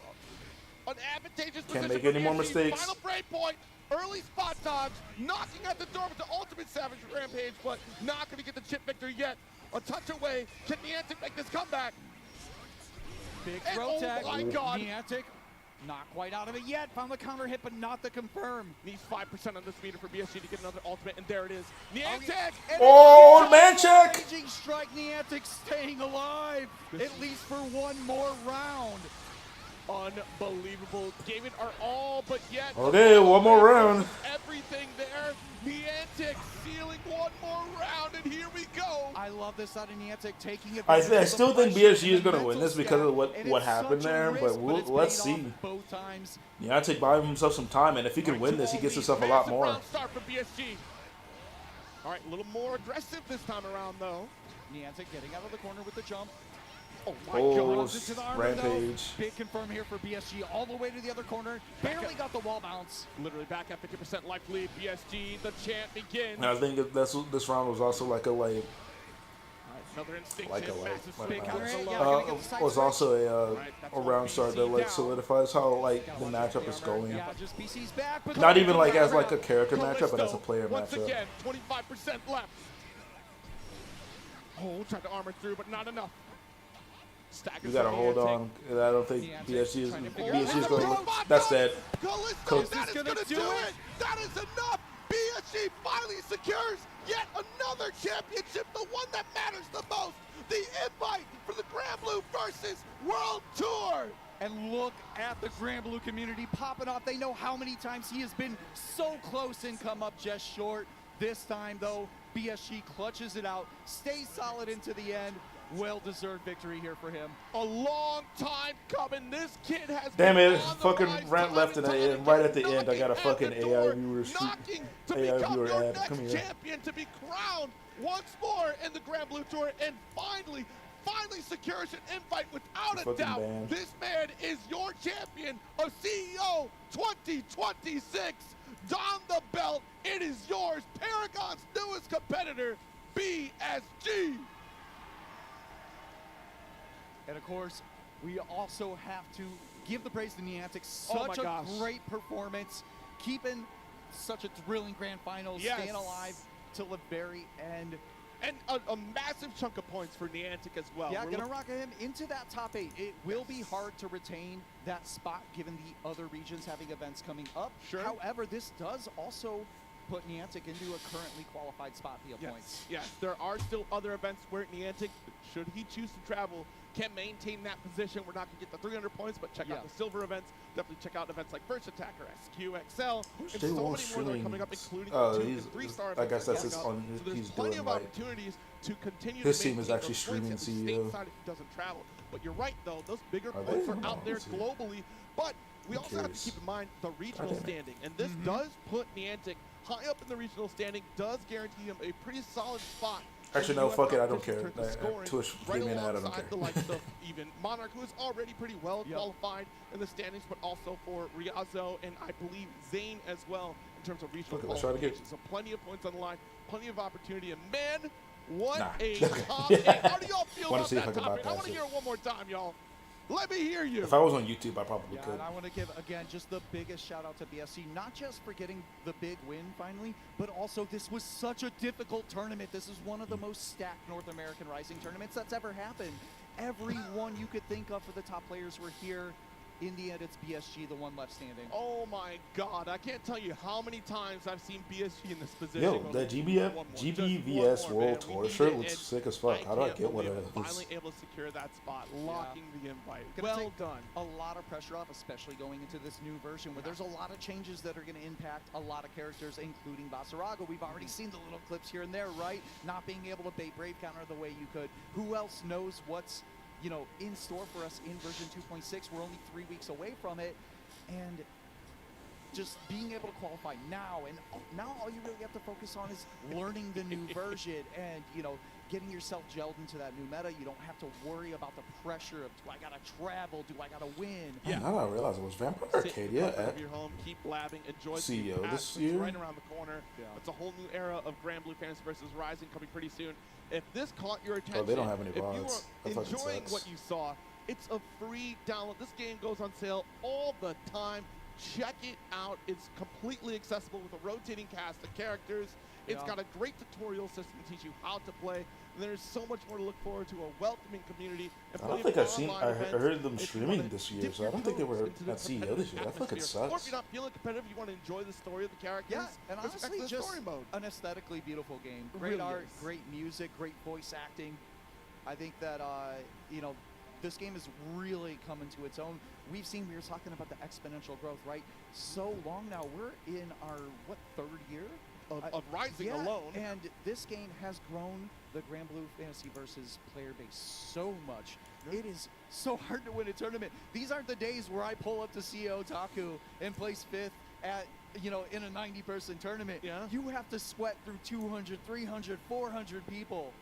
an advantageous Can't position make for any more BSG. mistakes. Final break point. Early spot dodge. Knocking at the door with the ultimate Savage Rampage, but not going to get the chip victory yet. A touch away. Can Niantic make this comeback? Big And throw tag. oh my god. Niantic not quite out of it yet. Found the counter hit, but not the confirm. Needs 5% on this meter for BSG to get another ultimate, and there it is. Niantic! Oh, man check! Raging strike. Niantic staying alive at least for one more round. Unbelievable. Gave it our all, but yet. Okay, one more round. Everything there. Niantic sealing one more round, and here we go. I love this out of Niantic taking it. I still think BSG is gonna win this because of what happened there, but let's see. Both times. Niantic buying himself some time, and if he can win this, he gets himself a lot more. Round start for BSG. All right, a little more aggressive this time around, though. Niantic getting out of the corner with the jump. Oh my Oh, god. Runs into the armor, Rampage. though. Big confirm here for BSG all the way to the other corner. Barely got the wall bounce. Literally back at 50% life lead. BSG, the chant begins. And I think that this round was also like a Another instinct. was also a round start that like solidifies how like the matchup is going. Yeah, just BC's back. But Not even like as like a character matchup, but as a player Once matchup. again, 25% left. Oh, tried to armor through, but not enough. You gotta hold on. I don't think BSG is going to. That's dead. Callisto, that is gonna do it. That is enough. BSG finally secures yet another championship, the one that matters the most. The invite for the Grand Blue versus World Tour. And look at the Grand Blue community popping off. They know how many times he has been so close and come up just short. This time, though, BSG clutches it out, stays solid into the end. Well-deserved victory here for him. A long time coming. This kid has Damn been it! on the Fucking rise rant time left and and time right at the again, end, I got a knocking fucking at the AI door, viewer knocking to AI become viewer your ad. next Come here. champion, to be crowned once more in the Grand Blue Tour, and finally secures an invite without a Fucking doubt. banned. This man is your champion of CEO 2026. Don the belt. It is yours. Paragon's newest competitor, BSG. And of course, we also have to give the praise to Niantic. Oh Such a great performance, keeping such a thrilling grand final, staying alive till the very end. And a massive chunk of points for Niantic as well. Yeah, gonna rocket him into that top 8. It will be hard to retain that spot given the other regions having events coming up. Sure. However, this does also put Niantic into a currently qualified spot via points. Yes, there are still other events where Niantic, should he choose to travel, can maintain that position. We're not going to get the 300 points, but check out the silver events. Definitely check out events like First Attacker, SQXL, and so many more that are coming up, including the 2- and 3-star events. I guess that's his So there's he's plenty doing of like opportunities to continue his to team make is actually those streaming points at the CEO. stateside if he doesn't travel. But you're right, though. Those bigger Are points they? are out there globally. But we also have to keep in mind the regional standing. And this does put Niantic high up in the regional standing, does guarantee him a pretty solid spot. Actually, no, fuck it, I don't care. Twitch gave me an ad, I don't care. The likes of even Monarch, who is already pretty well qualified in the standings, but also for Riazo and I believe Zane as well in terms of regional qualifications. So plenty of points on the line, plenty of opportunity, and man, what a top 8. How do y'all feel about that top 8? I want to hear it one more time, y'all. Let me hear you. If I was on YouTube, I probably could. And I want to give, again, just the biggest shout out to BSC, not just for getting the big win finally, but also this was such a difficult tournament. This is one of the most stacked North American Rising tournaments that's ever happened. Everyone you could think of for the top players were here. In the end, it's BSG, the one left standing. Oh my God, I can't tell you how many times I've seen BSG in this position. Yo, that GBVS World Tour shirt looks sick as fuck. How do I get one of those? Finally able to secure that spot, locking the invite. Well done. A lot of pressure off, especially going into this new version where there's a lot of changes that are going to impact a lot of characters, including Basarago. We've already seen the little clips here and there, right? Not being able to bait Brave Counter the way you could. Who else knows what's in store for us in version 2.6. We're only 3 weeks away from it, and just being able to qualify now, and now all you really have to focus on is learning the new version and, getting yourself gelled into that new meta. You don't have to worry about the pressure of, do I gotta travel, do I gotta win? Yeah. Now I realize it was Vampire Arcadia at your home, keep blabbing, enjoy CEO this year. year. Right around the corner. It's a whole new era of Grand Blue Fantasy versus Rising coming pretty soon. If this caught your attention, they don't have any if you VODs. are That enjoying sucks. what you saw, it's a free download. This game goes on sale all the time. Check it out. It's completely accessible with a rotating cast of characters. It's got a great tutorial system to teach you how to play. And there's so much more to look forward to, a welcoming community. And I don't think I've seen. I heard them streaming this year, so I don't think they were at CEO this year. I feel like it Or if sucks. you're not feeling competitive, you want to enjoy the story of the characters. Yeah, and there's honestly, excellent just story mode. an aesthetically beautiful game. It Great really art, is. great music, great voice acting. I think that, this game is really coming to its own. We were talking about the exponential growth, right? So long now. We're in our, third year? Of Rising alone. And this game has grown the Grand Blue Fantasy versus player base so much. It is so hard to win a tournament. These aren't the days where I pull up to CEO Taku and place 5th at, in a 90-person tournament. Yeah. You have to sweat through 200, 300, 400 people.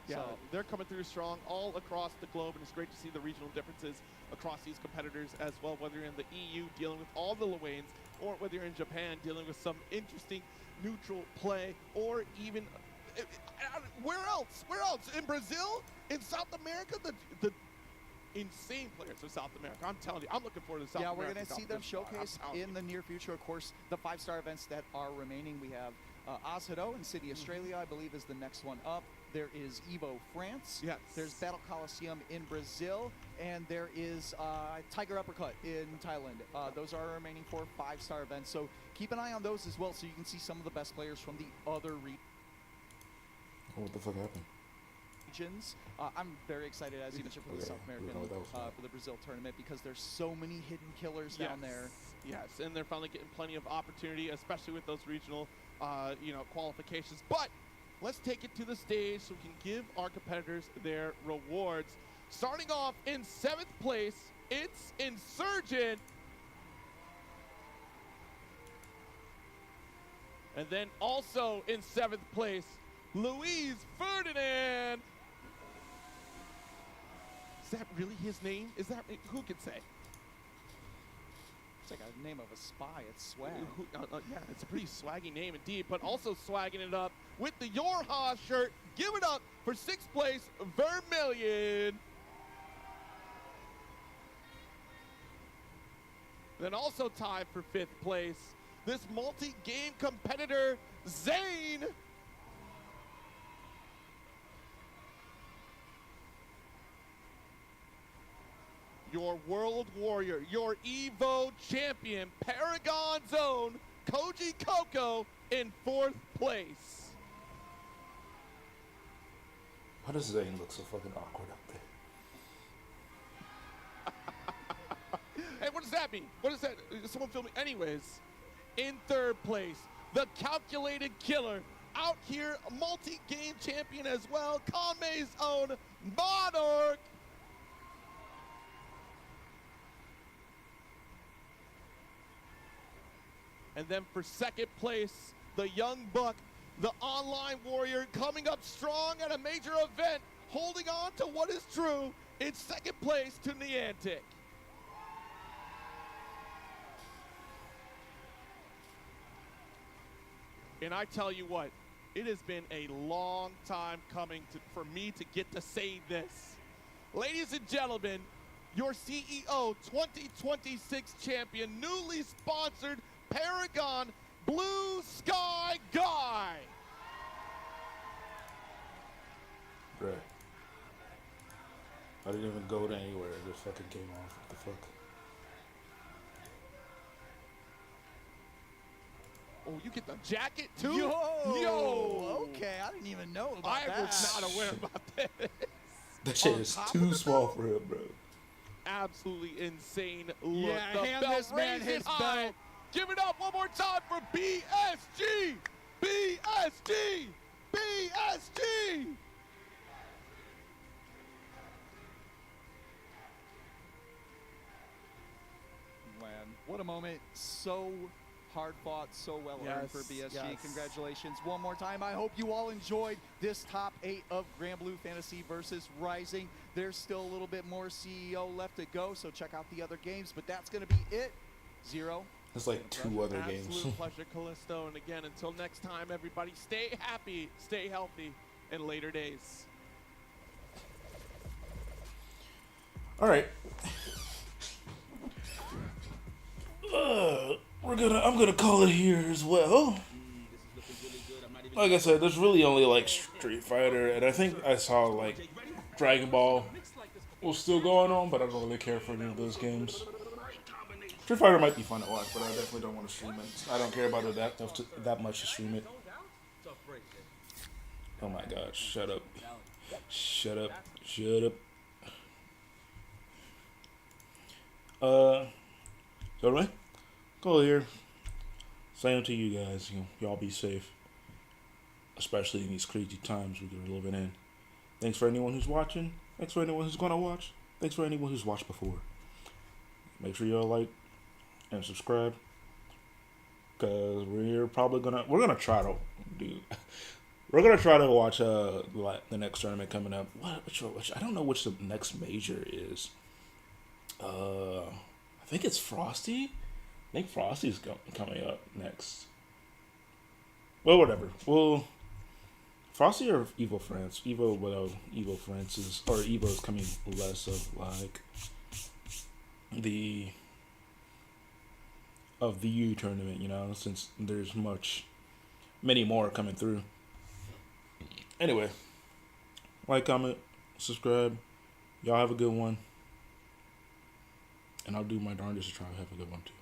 Yeah, So, they're coming through strong all across the globe, and it's great to see the regional differences across these competitors as well, whether you're in the EU dealing with all the Luanes, or whether you're in Japan dealing with some interesting neutral play, or even where else? Where else? In Brazil? In South America? The insane players of South America. I'm telling you, I'm looking forward to South America. we're going to see them showcase in the near future. Of course, the 5-star events that are remaining, we have Ozhado and City Australia, I believe, is the next one up. There is Evo France. Yes. There's Battle Coliseum in Brazil. And there is Tiger Uppercut in Thailand. Those are our remaining 4 5-star events. So keep an eye on those as well so you can see some of the best players from the other What the fuck happened? regions. I'm very excited, as you mentioned, for the South American, for the Brazil tournament, because there's so many hidden killers down there. Yes, and they're finally getting plenty of opportunity, especially with those regional, qualifications. But let's take it to the stage so we can give our competitors their rewards. Starting off in 7th place, it's Insurgent. And then also in 7th place, Luis Ferdinand. Is that really his name? Is that, who can say? It's like a name of a spy. It's swag. Yeah, it's a pretty swaggy name indeed, but also swagging it up with the Yorha shirt. Give it up for 6th place, Vermilion. Then also tied for 5th place, this multi-game competitor, Zane. Your World Warrior, your EVO champion, Paragon Zone, Koji Coco in 4th place. Why does Zane look so fucking awkward up there? Hey, what does that mean? What is that? Is someone filming? Anyways, in 3rd place, the calculated killer, out here, multi-game champion as well, Kanmei's own Monarch. And then for 2nd place, the young buck, the online warrior, coming up strong at a major event, holding on to what is true. It's 2nd place to Niantic. And I tell you what, it has been a long time coming for me to get to say this. Ladies and gentlemen, your CEO 2026 champion, newly sponsored Paragon Blue Sky Guy. Bruh. I didn't even go to anywhere. It just fucking came off. What the fuck? Oh, you get the jacket too? Yo! Okay, I didn't even know about that. I was not aware about this. That shit is too small for him, bro. Absolutely insane look. Yeah, the hand belt this man raising his high. belt. Give it up one more time for BSG! BSG! BSG! Man, what a moment. So hard fought, so well earned for Yes, BSG. yes. Congratulations one more time. I hope you all enjoyed this top 8 of Grand Blue Fantasy versus Rising. There's still a little bit more CEO left to go, so check out the other games, but that's going to be it. Zero. There's like 2 other games. Absolute pleasure, Callisto. And again, until next time, everybody, stay happy, stay healthy, and later days. All right. I'm gonna call it here as well. Like I said, there's really only like Street Fighter, and I think I saw like Dragon Ball was still going on, but I don't really care for any of those games. Street Fighter might be fun to watch, but I definitely don't want to stream it. I don't care about it that much to stream it. Oh my god, shut up. Shut up. Shut up. So anyway, go here. Same to you guys. Y'all be safe. Especially in these crazy times we're living in. Thanks for anyone who's watching. Thanks for anyone who's gonna watch. Thanks for anyone who's watched before. Make sure y'all like and subscribe, cause we're gonna try to watch the next tournament coming up. Which I don't know which the next major is. I think it's Frosty. I think Frosty's coming up next. Well, whatever. Well, Frosty or Evo France? Evo France is, or Evo is coming less of like the VU tournament, since there's many more coming through. Anyway, like, comment, subscribe. Y'all have a good one. And I'll do my darndest to try to have a good one too.